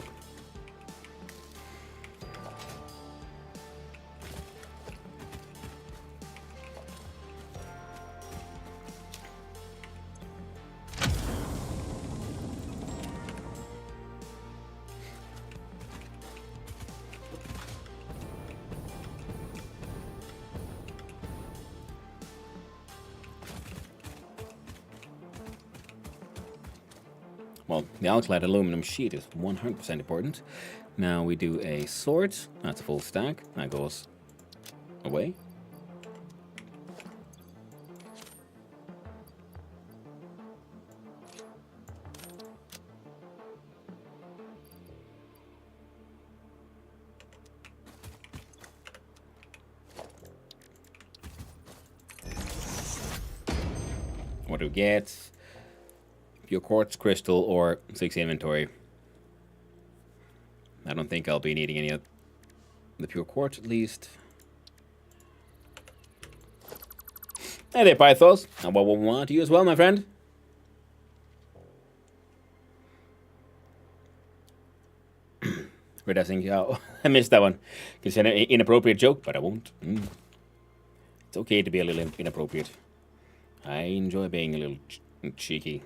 Well, the outside aluminum sheet is 100% important. Now we do a sword. That's a full stack. That goes away. What do we get? Pure quartz crystal or 6 inventory. I don't think I'll be needing any of the pure quartz at least. Hey there, Pythos. And what we want to you as well, my friend. Red Assing, oh, I missed that one. Consider an inappropriate joke, but I won't. It's okay to be a little inappropriate. I enjoy being a little cheeky.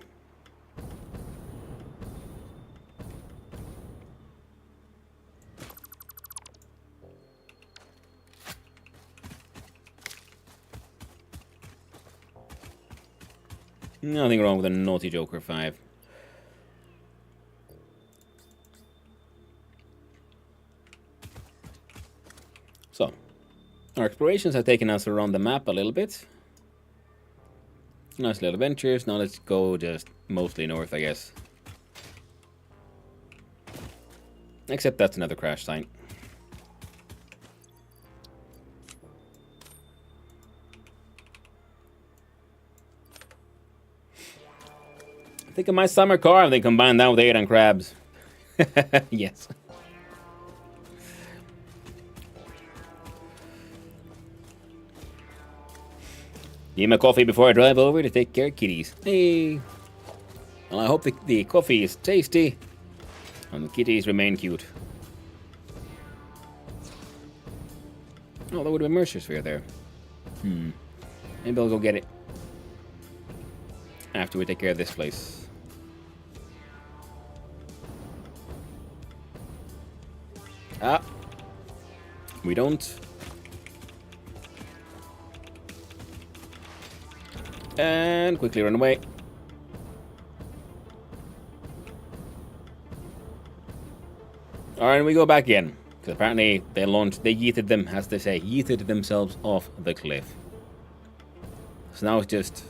Nothing wrong with a naughty Joker 5. So, our explorations have taken us around the map a little bit. Nice little adventures. Now let's go just mostly north, I guess. Except that's another crash sign. Think of my summer car and then combine that with 8 on crabs. Yes. Need my coffee before I drive over to take care of kitties. Hey. Well, I hope the coffee is tasty and the kitties remain cute. Oh, that would have been Mercer Sphere there. Maybe I'll go get it after we take care of this place. Ah. We don't. And quickly run away. Alright, we go back in. Because apparently they yeeted them, as they say, yeeted themselves off the cliff. So now it's just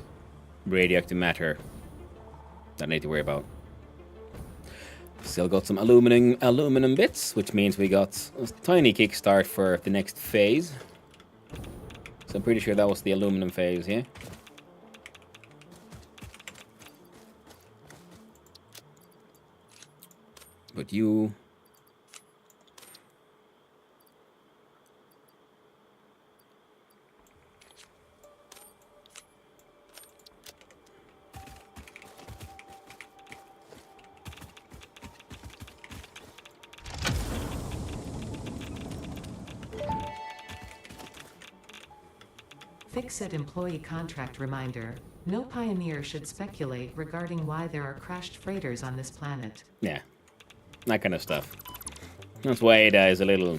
radioactive matter that I need to worry about. Still got some aluminum bits, which means we got a tiny kickstart for the next phase. So I'm pretty sure that was the aluminum phase here. But you... Fix-It employee contract reminder. No pioneer should speculate regarding why there are crashed freighters on this planet. Yeah, that kind of stuff. That's why Ada is a little,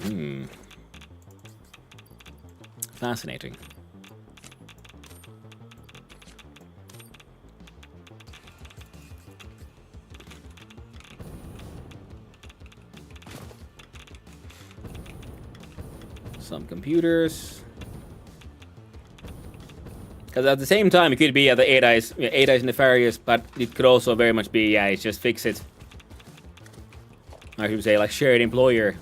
fascinating. Some computers. Because at the same time, it could be the Ada is nefarious, but it could also very much be, yeah, it's just Fix-It. I should say, like, shared employer,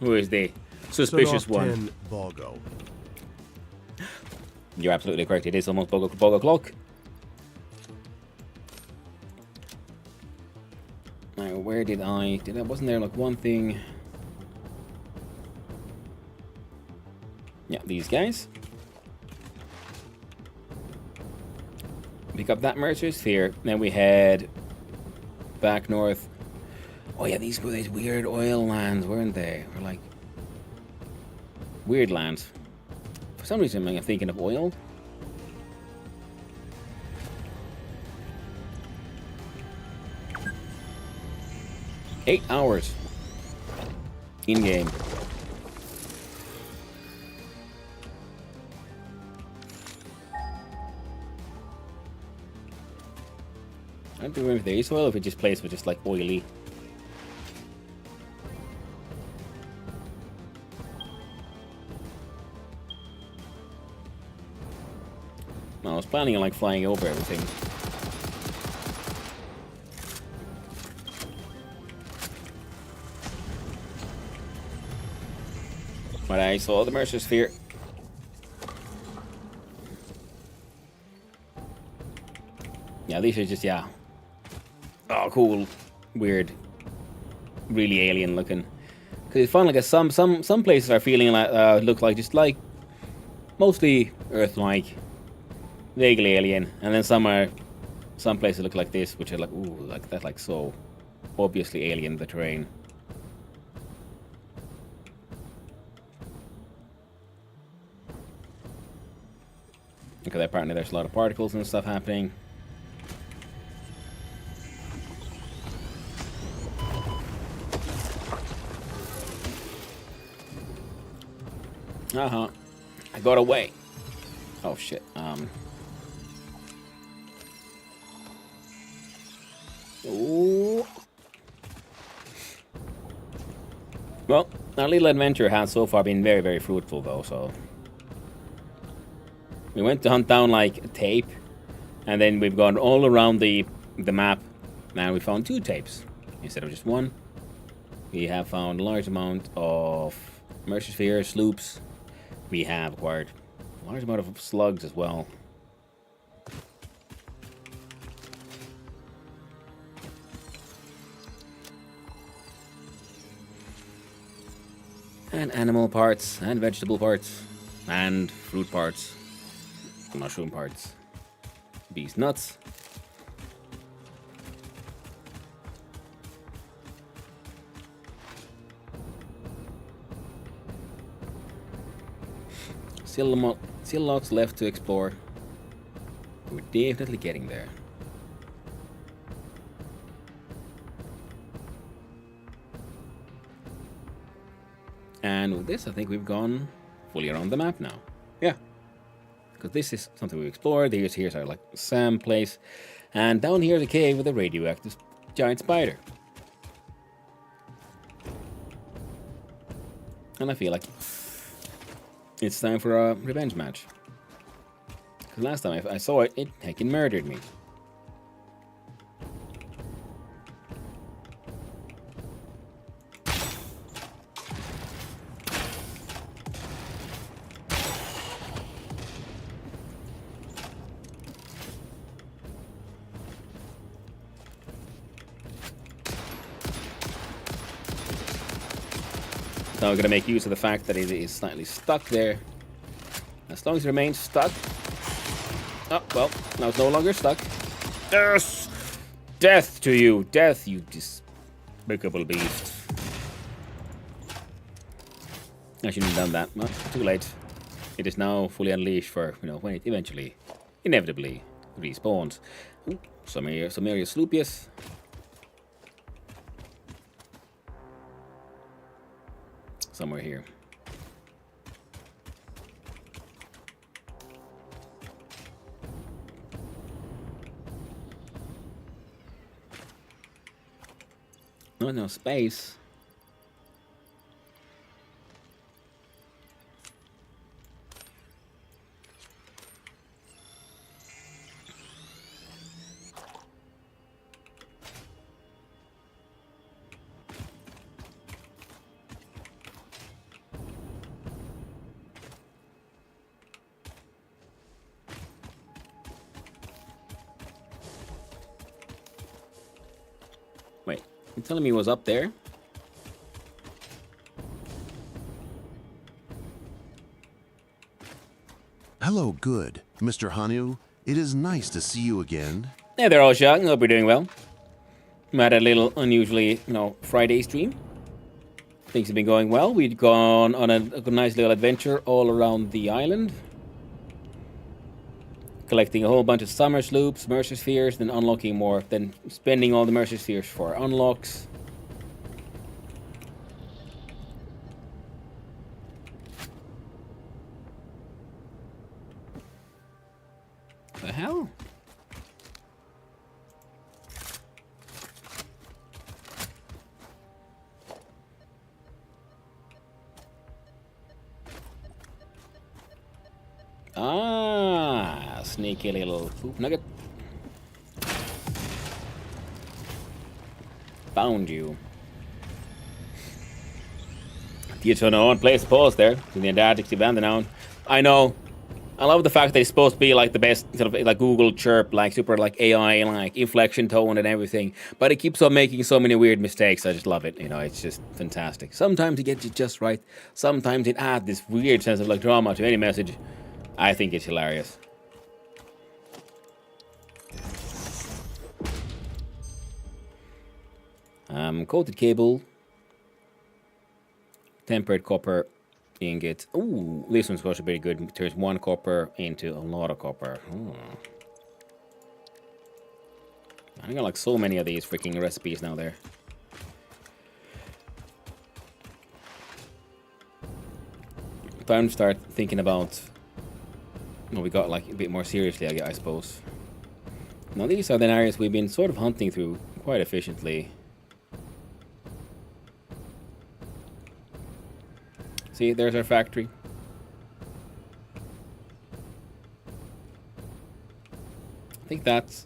who is the suspicious one. 10 Volgo. You're absolutely correct. It is almost bog o'clock. Now, where did I? Wasn't there like one thing? Yeah, these guys. Pick up that Mercer Sphere. Then we head back north. Oh yeah, these were these weird oil lands, weren't they? Or like weird lands. For some reason, I'm thinking of oil. Eight hours in game. I don't remember if there is oil, if it just plays with just like oily. I was planning on like flying over everything. But I saw the Mercer Sphere. Yeah, these are just, yeah. Oh, cool. Weird. Really alien looking. Because it's fun, like some places are feeling like, look like just like mostly Earth-like. Vaguely alien, and then some places look like this, which are like, ooh, like that's like so obviously alien, the terrain. Okay, apparently there's a lot of particles and stuff happening. I got away. Oh shit. Ooh. Well, our little adventure has so far been very, very fruitful, though, so... We went to hunt down, like, a tape, and then we've gone all around the map, and we found 2 tapes, instead of just 1. We have found a large amount of Mercer Spheres, sloops. We have acquired a large amount of slugs as well. And animal parts, and vegetable parts, and fruit parts, mushroom parts, beast nuts. Still lots left to explore. We're definitely getting there. And with this, I think we've gone fully around the map now. Yeah. Because this is something we've explored. Here's our, like, SAM place. And down here's a cave with a radioactive giant spider. And I feel like it's time for a revenge match. Because last time I saw it, it heckin' murdered me. Now we're going to make use of the fact that it is slightly stuck there. As long as it remains stuck. Oh, well, now it's no longer stuck. Yes! Death to you! Death, you despicable beast. I shouldn't have done that. Well, too late. it is now fully unleashed for, when it eventually, inevitably, respawns. Ooh, some area Slupius. Somewhere here. No space. Wait, you're telling me it was up there? Hello, good. Mr. Hanu, it is nice to see you again. Hey there, all Shaq. Hope you're doing well. We had a little unusually, Friday stream. Things have been going well. We'd gone on a nice little adventure all around the island. Collecting a whole bunch of summer sloops, Mercer Spheres, then unlocking more, then spending all the Mercer Spheres for unlocks. The hell? Ah, sneaky little poop nugget. Found you. You don't know, place to pause there. In the Antarctic abandoned. I know. I love the fact that it's supposed to be like the best sort of like Google chirp, like super like AI, like inflection tone and everything. But it keeps on making so many weird mistakes. I just love it. It's just fantastic. Sometimes it gets it just right. Sometimes it adds this weird sense of like drama to any message. I think it's hilarious. Coated cable. Tempered copper ingot. Ooh, this one's supposed to be good. It turns 1 copper into a lot of copper. I got like so many of these freaking recipes now there. Time to start thinking about we got like a bit more seriously, I suppose. Now these are the areas we've been sort of hunting through quite efficiently. See, there's our factory. I think that's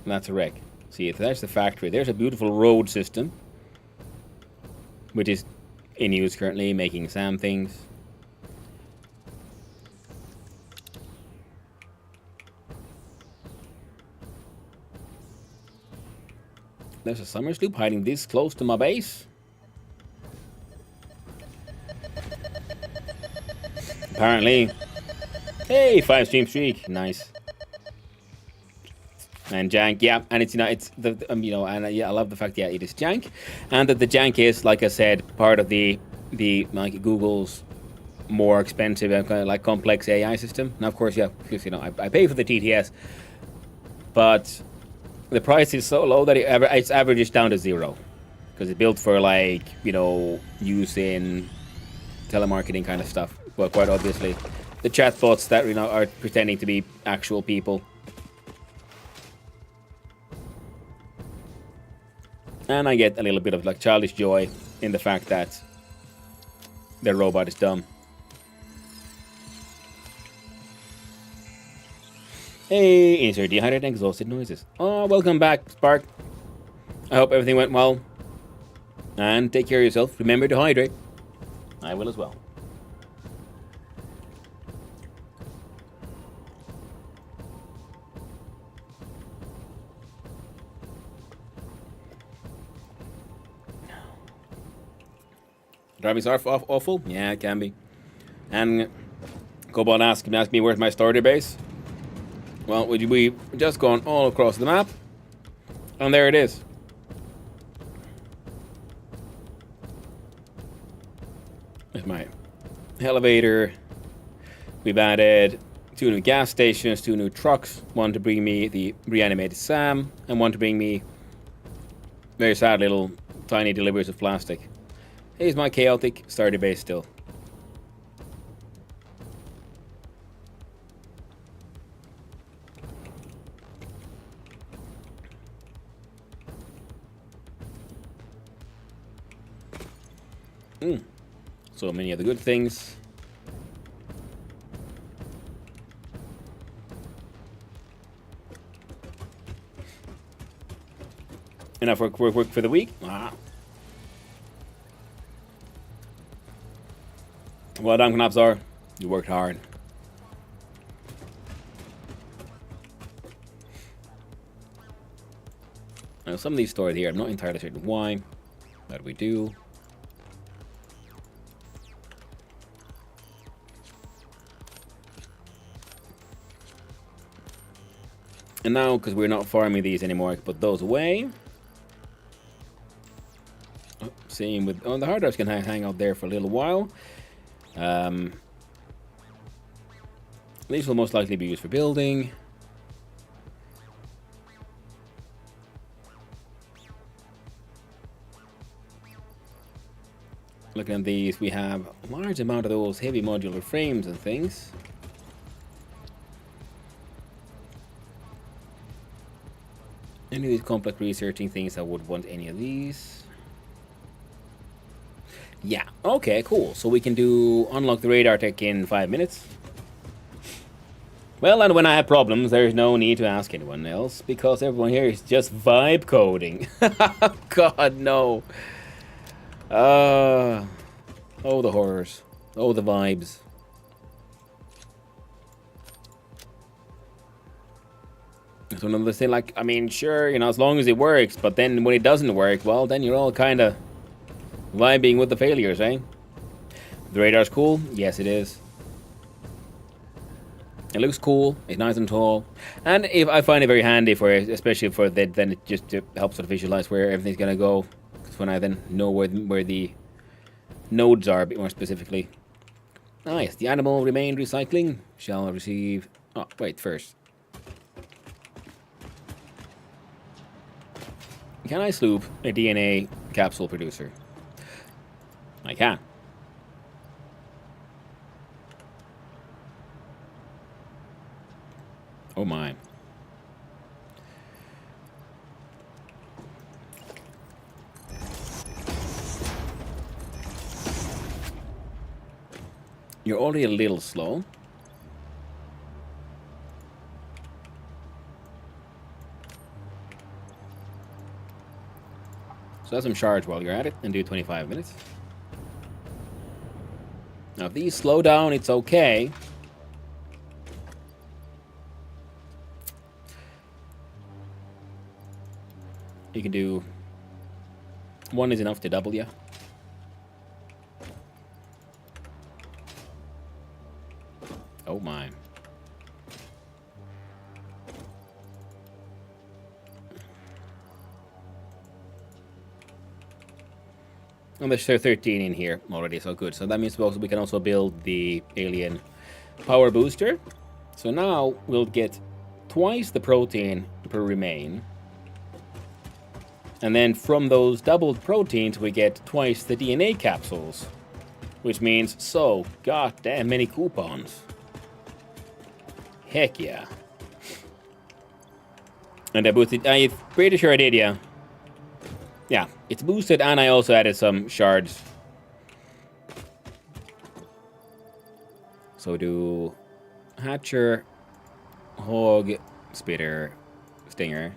a wreck. See, there's the factory. There's a beautiful road system, which is in use currently, making SAM things. There's a summer sloop hiding this close to my base. Apparently. Hey, 5 stream streak. Nice. And jank, yeah, and it's it's the yeah, I love the fact it is jank, and that the jank is, like I said, part of the like Google's more expensive and kind of like complex AI system. Now, of course, yeah, because I pay for the TTS, but the price is so low that it's averages down to 0, because it's built for like use in telemarketing kind of stuff. Well, quite obviously, the chatbots that are pretending to be actual people. And I get a little bit of like childish joy in the fact that the robot is dumb. Hey, insert dehydrated and exhausted noises. Oh, welcome back, Spark. I hope everything went well. And take care of yourself. Remember to hydrate. I will as well. Driving's awful? Yeah, it can be. And Cobalt asked me where's my starter base. Well, we just gone all across the map, and there it is. There's my elevator. We've added 2 new gas stations, 2 new trucks, 1 to bring me the reanimated Sam, and 1 to bring me very sad little tiny deliveries of plastic. Here's my chaotic sturdy base still. So many of the good things. Enough work for the week? Ah. Well done, Knapzar. You worked hard. Now, some of these stored here, I'm not entirely certain why, but we do. And now, because we're not farming these anymore, I can put those away. Oh, same with... Oh, the hard drives can hang out there for a little while. These will most likely be used for building. Looking at these, we have a large amount of those heavy modular frames and things. Any of these complex researching things, I would want any of these. Yeah, okay, cool. So we can unlock the radar tech in 5 minutes. Well, and when I have problems, there's no need to ask anyone else, because everyone here is just vibe coding. God, no. Oh, the horrors. Oh, the vibes. So another thing, like, I mean, sure, you know, as long as it works, but then when it doesn't work, well, then you're all kind of vibing with the failures, eh? The radar's cool? Yes, it is. It looks cool. It's nice and tall. And if I find it very handy for it, especially for that, then it just helps to visualize where everything's going to go. Because when I then know where the nodes are a bit more specifically. Nice. The animal remained recycling. Shall receive... Oh, wait, first. Can I sloop a DNA capsule producer? I can. Oh my. You're already a little slow. So have some charge while you're at it and do 25 minutes. Now if these slow down, it's okay. You can do... One is enough to double you. Oh my. And there's 13 in here already, so good. So that means we can also build the alien power booster. So now we'll get twice the protein per remain. And then from those doubled proteins, we get twice the DNA capsules. Which means so goddamn many coupons. Heck yeah. And I boosted... I'm pretty sure I did, yeah. Yeah, it's boosted, and I also added some shards. So do Hatcher, Hog, Spitter, Stinger.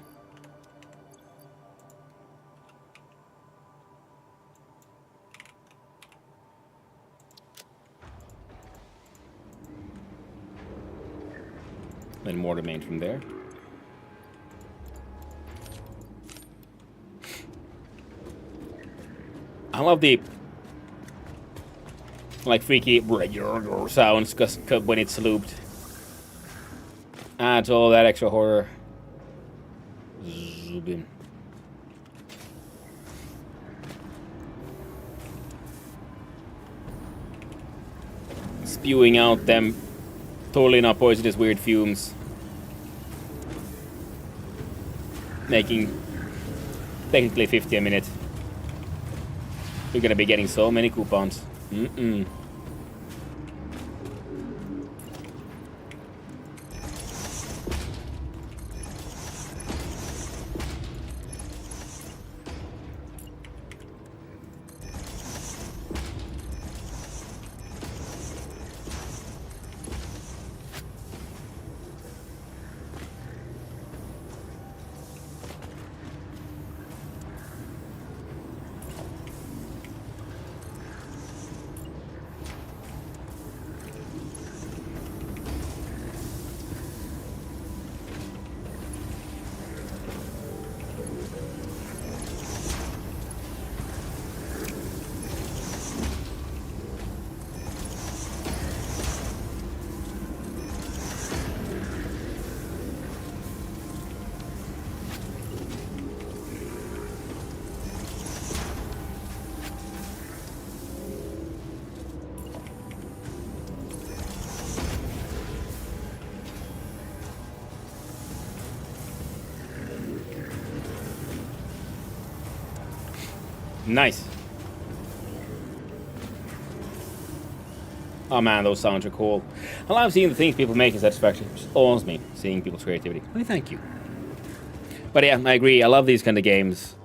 Then more remain from there. I love the like freaky sounds cause when it's looped. Adds all that extra horror. Zubin. Spewing out them Totally not poisonous weird fumes. Making technically 50 a minute. We're gonna be getting so many coupons. Nice. Oh man, those sounds are cool. I love seeing the things people make in Satisfactory. It just awes me, seeing people's creativity. Why, thank you. But yeah, I agree. I love these kind of games.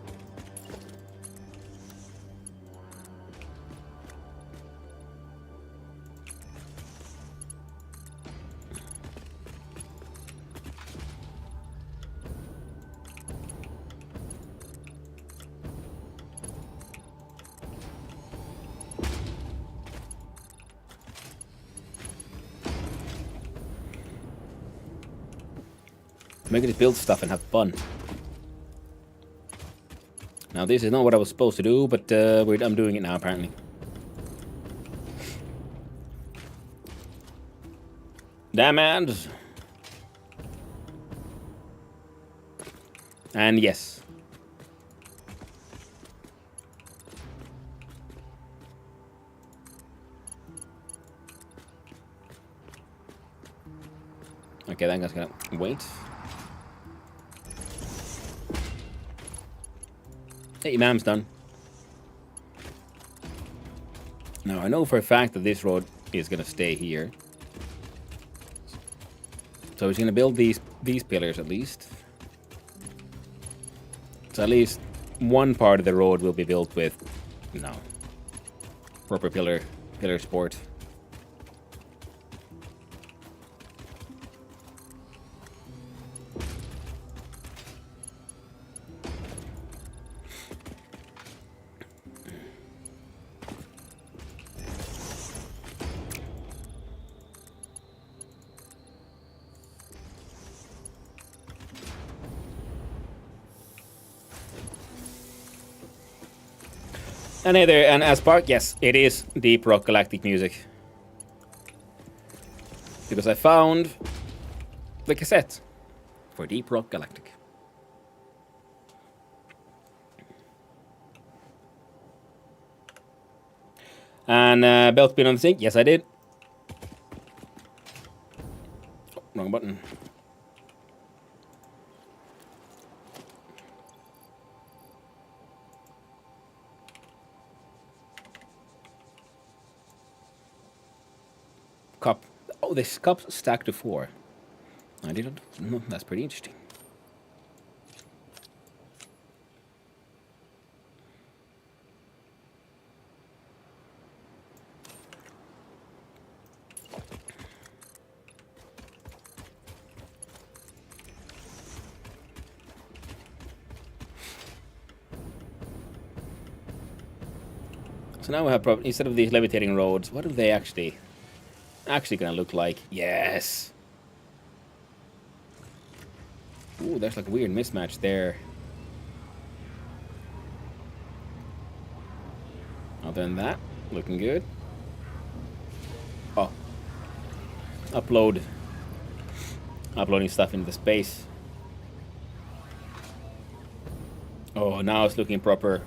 Make it build stuff and have fun. Now this is not what I was supposed to do, but I'm doing it now apparently. Damage. And yes. Okay, that guy's gonna wait. Hey, Imam's done. Now, I know for a fact that this road is going to stay here. So he's going to build these pillars at least. So at least one part of the road will be built with, proper pillar support. And hey there, and as part, yes, it is Deep Rock Galactic music. Because I found the cassette for Deep Rock Galactic. And belt pin on the sink, yes I did. Oh, wrong button. Cup. Oh, this cup's stacked to 4. I didn't. No, that's pretty interesting. So now we have instead of these levitating roads, what are they actually gonna look like? Yes. Ooh, there's like a weird mismatch there. Other than that, looking good. Oh. Uploading stuff into space. Oh, now it's looking proper.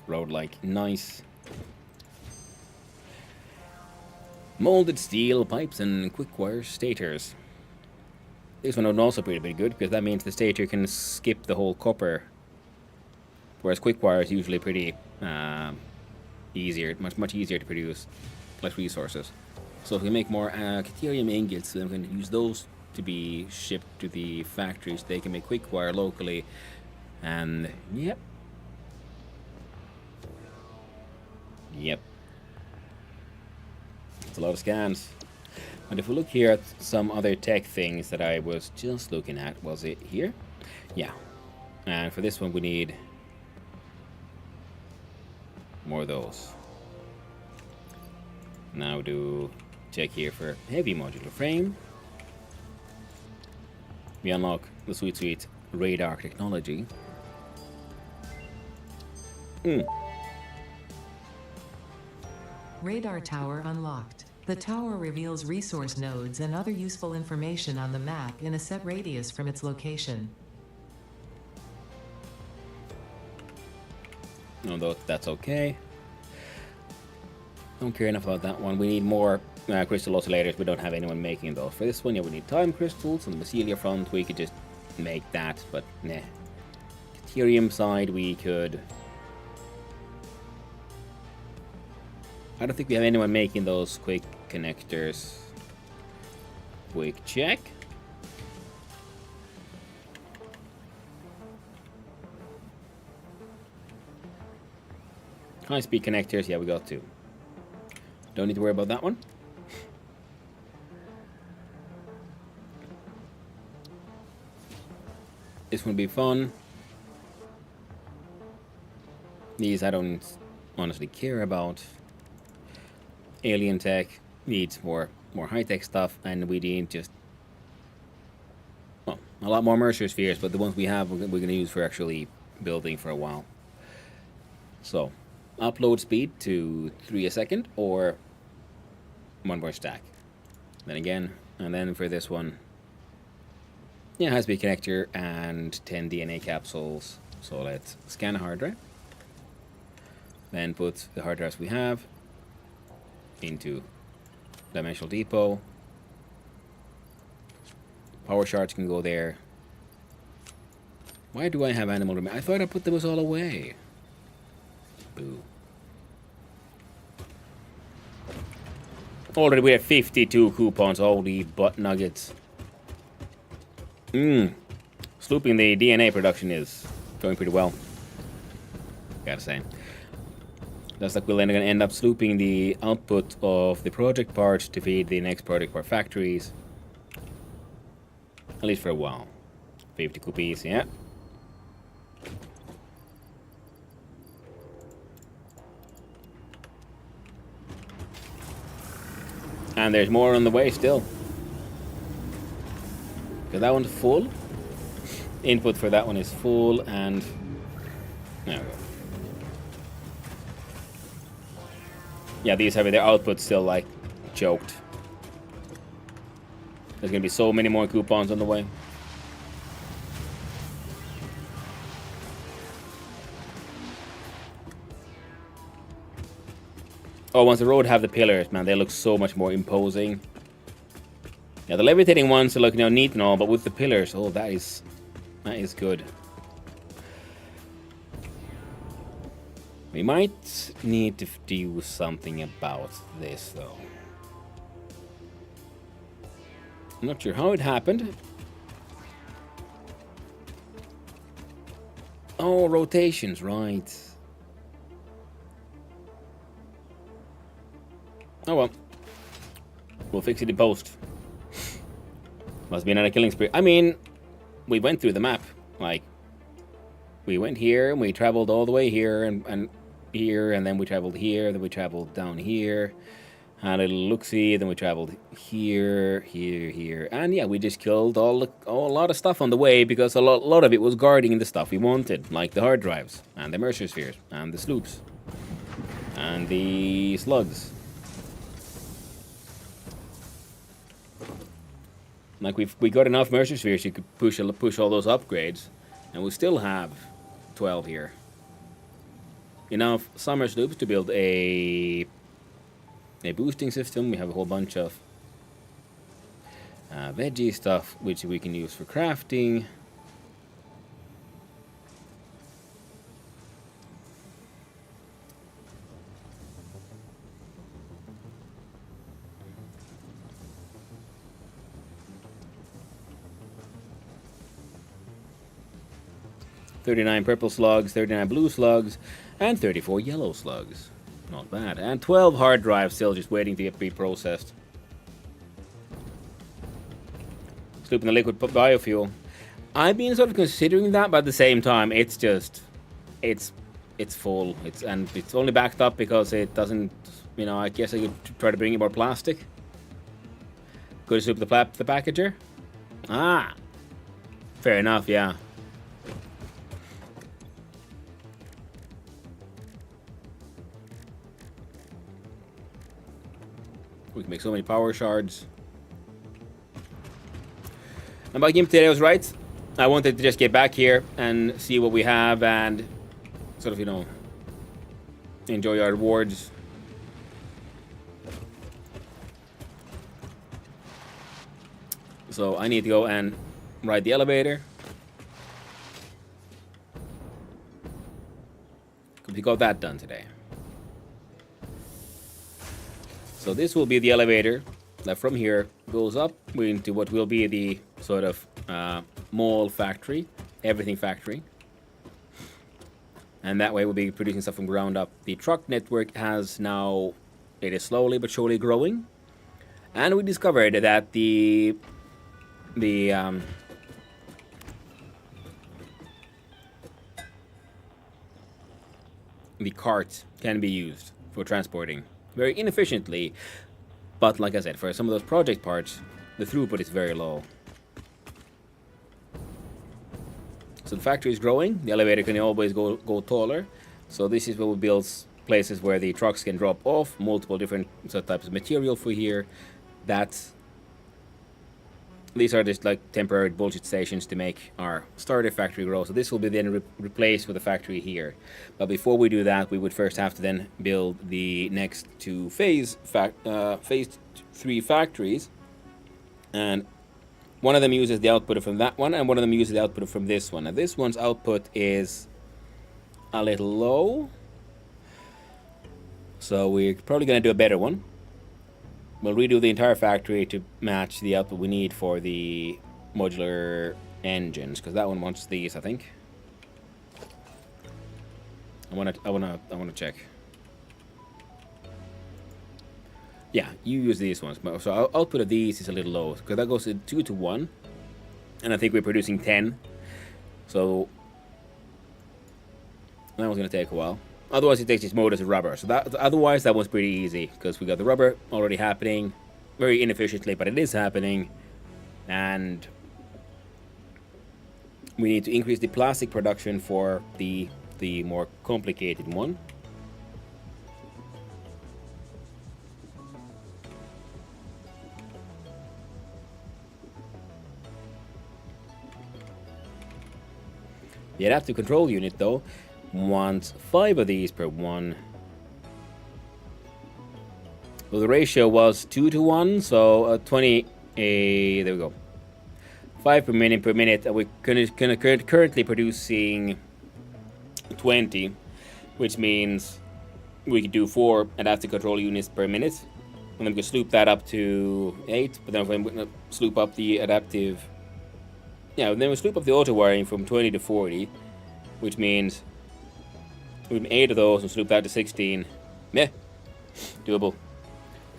Road like nice. Molded steel pipes and quick wire stators. This one would also be pretty good because that means the stator can skip the whole copper, whereas quick wire is usually pretty easier, much easier to produce, less resources. So if we make more Caterium ingots, then we're going to use those to be shipped to the factories. They can make quick wire locally, and yep. It's a lot of scans. But if we look here at some other tech things that I was just looking at, was it here? Yeah. And for this one we need more of those. Now do check here for heavy modular frame. We unlock the sweet radar technology. Radar tower unlocked. The tower reveals resource nodes and other useful information on the map in a set radius from its location. Although that's okay. Don't care enough about that one. We need more crystal oscillators. We don't have anyone making those. For this one, yeah, we need time crystals. On the mycelia front, we could just make that, but nah. Caterium side, we could... I don't think we have anyone making those quick connectors. Quick check. High-speed connectors, yeah, we got two. Don't need to worry about that one. This one will be fun. These I don't honestly care about. Alien tech needs more high-tech stuff, and we need just, well, a lot more Mercer spheres, but the ones we have we're going to use for actually building for a while. So, upload speed to 3 a second, or 1 more stack. Then again, and then for this one, yeah, high-speed connector and 10 DNA capsules. So let's scan a hard drive. Then put the hard drives we have into Dimensional Depot. Power shards can go there. Why do I have animal remains? I thought I put those all away. Boo. Already we have 52 coupons. Holy butt nuggets. Slooping the DNA production is going pretty well, gotta say. Looks like we're going to end up slooping the output of the project parts to feed the next project part factories. At least for a while. 50 copies, yeah. And there's more on the way still. Because that one's full. Input for that one is full, and there we go. Yeah, these have their output still like choked. There's gonna be so many more coupons on the way. Oh, once the road have the pillars, man, they look so much more imposing. Yeah, the levitating ones are looking, neat and all, but with the pillars, oh, that is good. We might need to do something about this, though. I'm not sure how it happened. Oh, rotations, right. Oh well. We'll fix it in post. Must be another killing spree. I mean, we went through the map. Like, we went here, and we traveled all the way here, and here, and then we traveled here, then we traveled down here, had a little look-see, then we traveled here, here, and yeah, we just killed a lot of stuff on the way, because a lot of it was guarding the stuff we wanted, like the hard drives, and the Mercer spheres, and the sloops, and the slugs. Like, we got enough Mercer spheres, you could push all those upgrades, and we still have 12 here. Enough summer sloops to build a a boosting system. We have a whole bunch of veggie stuff, which we can use for crafting. $39 purple slugs, 39 blue slugs, and 34 yellow slugs. Not bad. And 12 hard drives still just waiting to be processed. Slooping the liquid biofuel. I've been sort of considering that, but at the same time, it's just, it's full. And it's only backed up because it doesn't, you know, I guess I could try to bring in more plastic. Go to sloop the packager. Ah, fair enough, yeah. We can make so many power shards. And by game today, I was right. I wanted to just get back here and see what we have and sort of, you know, enjoy our rewards. So I need to go and ride the elevator. We got that done today. So this will be the elevator that from here goes up into what will be the sort of mall factory, everything factory. And that way we'll be producing stuff from ground up. The truck network has now, it is slowly but surely growing. And we discovered that the cart can be used for transporting very inefficiently, but like I said, for some of those project parts, the throughput is very low. So the factory is growing. The elevator can always go taller. So this is where we build places where the trucks can drop off multiple different types of material for here. These are just like temporary bullshit stations to make our starter factory grow. So this will be then replaced with a factory here. But before we do that, we would first have to then build the next two phase 3 factories. And one of them uses the output from that one, and one of them uses the output from this one. Now this one's output is a little low. So we're probably going to do a better one. We'll redo the entire factory to match the output we need for the modular engines, because that one wants these, I think. I wanna check. Yeah, you use these ones. So our output of these is a little low, because that goes to 2 to 1, and I think we're producing 10. So that one's gonna take a while. Otherwise, it takes its motors of rubber. So otherwise, that one's pretty easy because we got the rubber already happening, very inefficiently, but it is happening, and we need to increase the plastic production for the more complicated one. The adaptive control unit, though, wants 5 of these per one. Well, the ratio was 2 to 1, so 20. There we go. 5 per minute per minute. We're currently producing 20, which means we could do 4 adaptive control units per minute, and then we can sloop that up to 8. But then if we're going to sloop up the adaptive, yeah, then we sloop up the auto wiring from 20 to 40, which means we have 8 of those and sloop that to 16. Meh. Doable.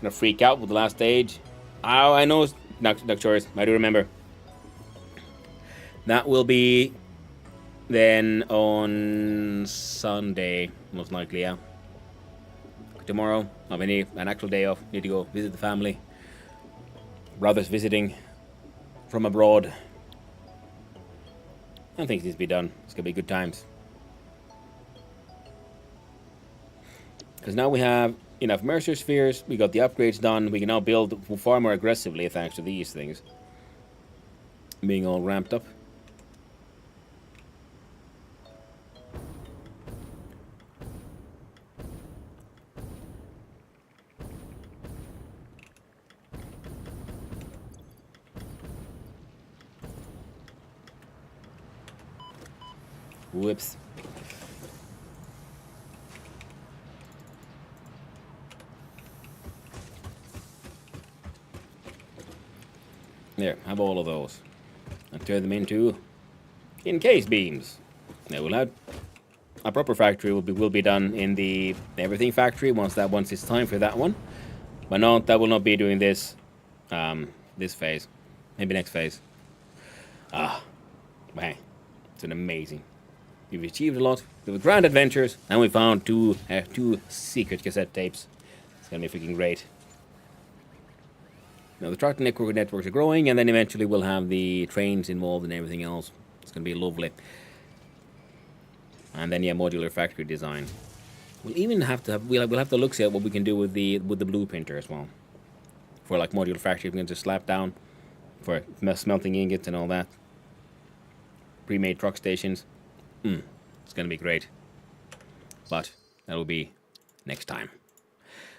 Gonna freak out with the last stage. Oh, I know. Nocturus. I do remember. That will be then on Sunday, most likely, yeah. Tomorrow, I have an actual day off. Need to go visit the family. Brothers visiting from abroad. I think it needs to be done. It's gonna be good times. Because now we have enough Mercer spheres, we got the upgrades done, we can now build far more aggressively thanks to these things being all ramped up. Whoops. There, have all of those. And turn them into encase beams. Now we'll have a proper factory will be done in the everything factory once it's time for that one. But no, that will not be doing this this phase. Maybe next phase. Bang. It's an amazing. We've achieved a lot. There were grand adventures, and we found two secret cassette tapes. It's gonna be freaking great. Now the truck networks are growing, and then eventually we'll have the trains involved and everything else. It's gonna be lovely. And then yeah, modular factory design. We'll even have to we'll have to look at what we can do with the blueprinter as well. For like modular factory, we can just slap down for smelting ingots and all that. Pre-made truck stations. It's gonna be great. But that will be next time.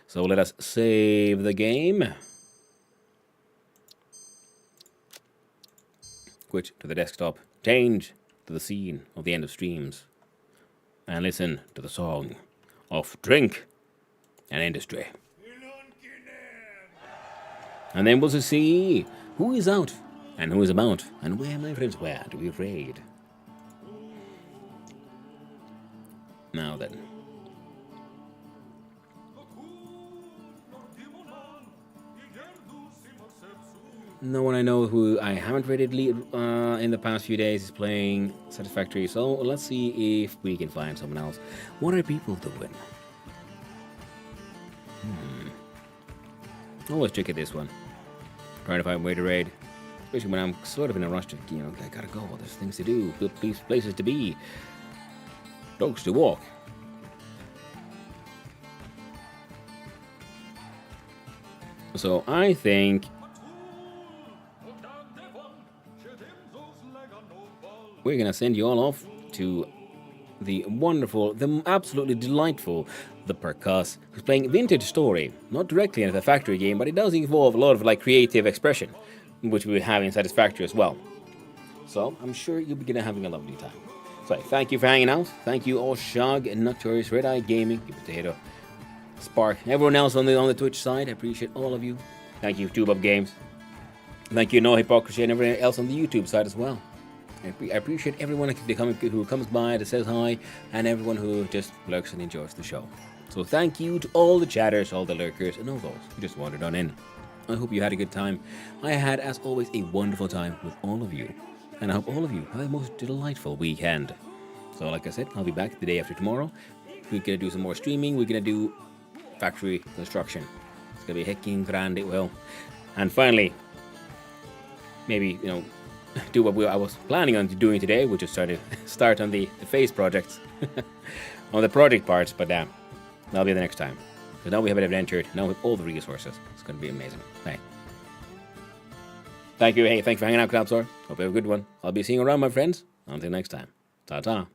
So let us save the game. Quit to the desktop. Change to the scene of the end of streams. And listen to the song of Drink and Industry. And then we'll see who is out and who is about. And where, my friends, where do we raid? Now then. No one I know who I haven't rated in the past few days is playing Satisfactory, so let's see if we can find someone else. What are people doing? Always tricky this one. Trying to find a way to raid. Especially when I'm sort of in a rush to, I gotta go. There's things to do, places to be, dogs to walk. So I think we're gonna send you all off to the wonderful, the absolutely delightful, the Percuss, who's playing Vintage Story. Not directly in the factory game, but it does involve a lot of like creative expression, which we have in Satisfactory as well. So I'm sure you'll be gonna having a lovely time. So thank you for hanging out. Thank you Oshag and Notorious Red Eye Gaming, you Potato, Spark, everyone else on the Twitch side. I appreciate all of you. Thank you TubeUp Games. Thank you No Hypocrisy and everyone else on the YouTube side as well. I appreciate everyone who comes by, that says hi, and everyone who just lurks and enjoys the show. So thank you to all the chatters, all the lurkers, and all those who just wandered on in. I hope you had a good time. I had, as always, a wonderful time with all of you. And I hope all of you have a most delightful weekend. So like I said, I'll be back the day after tomorrow. We're going to do some more streaming. We're going to do factory construction. It's going to be hecking grand, it will. And finally, maybe, do what I was planning on doing today, which is try to start on the phase projects, on the project parts, but that'll be the next time. So now we have it adventured, now with all the resources. It's going to be amazing. Hey. Thank you for hanging out, Crabsaur. Hope you have a good one. I'll be seeing you around, my friends. Until next time. Ta-ta.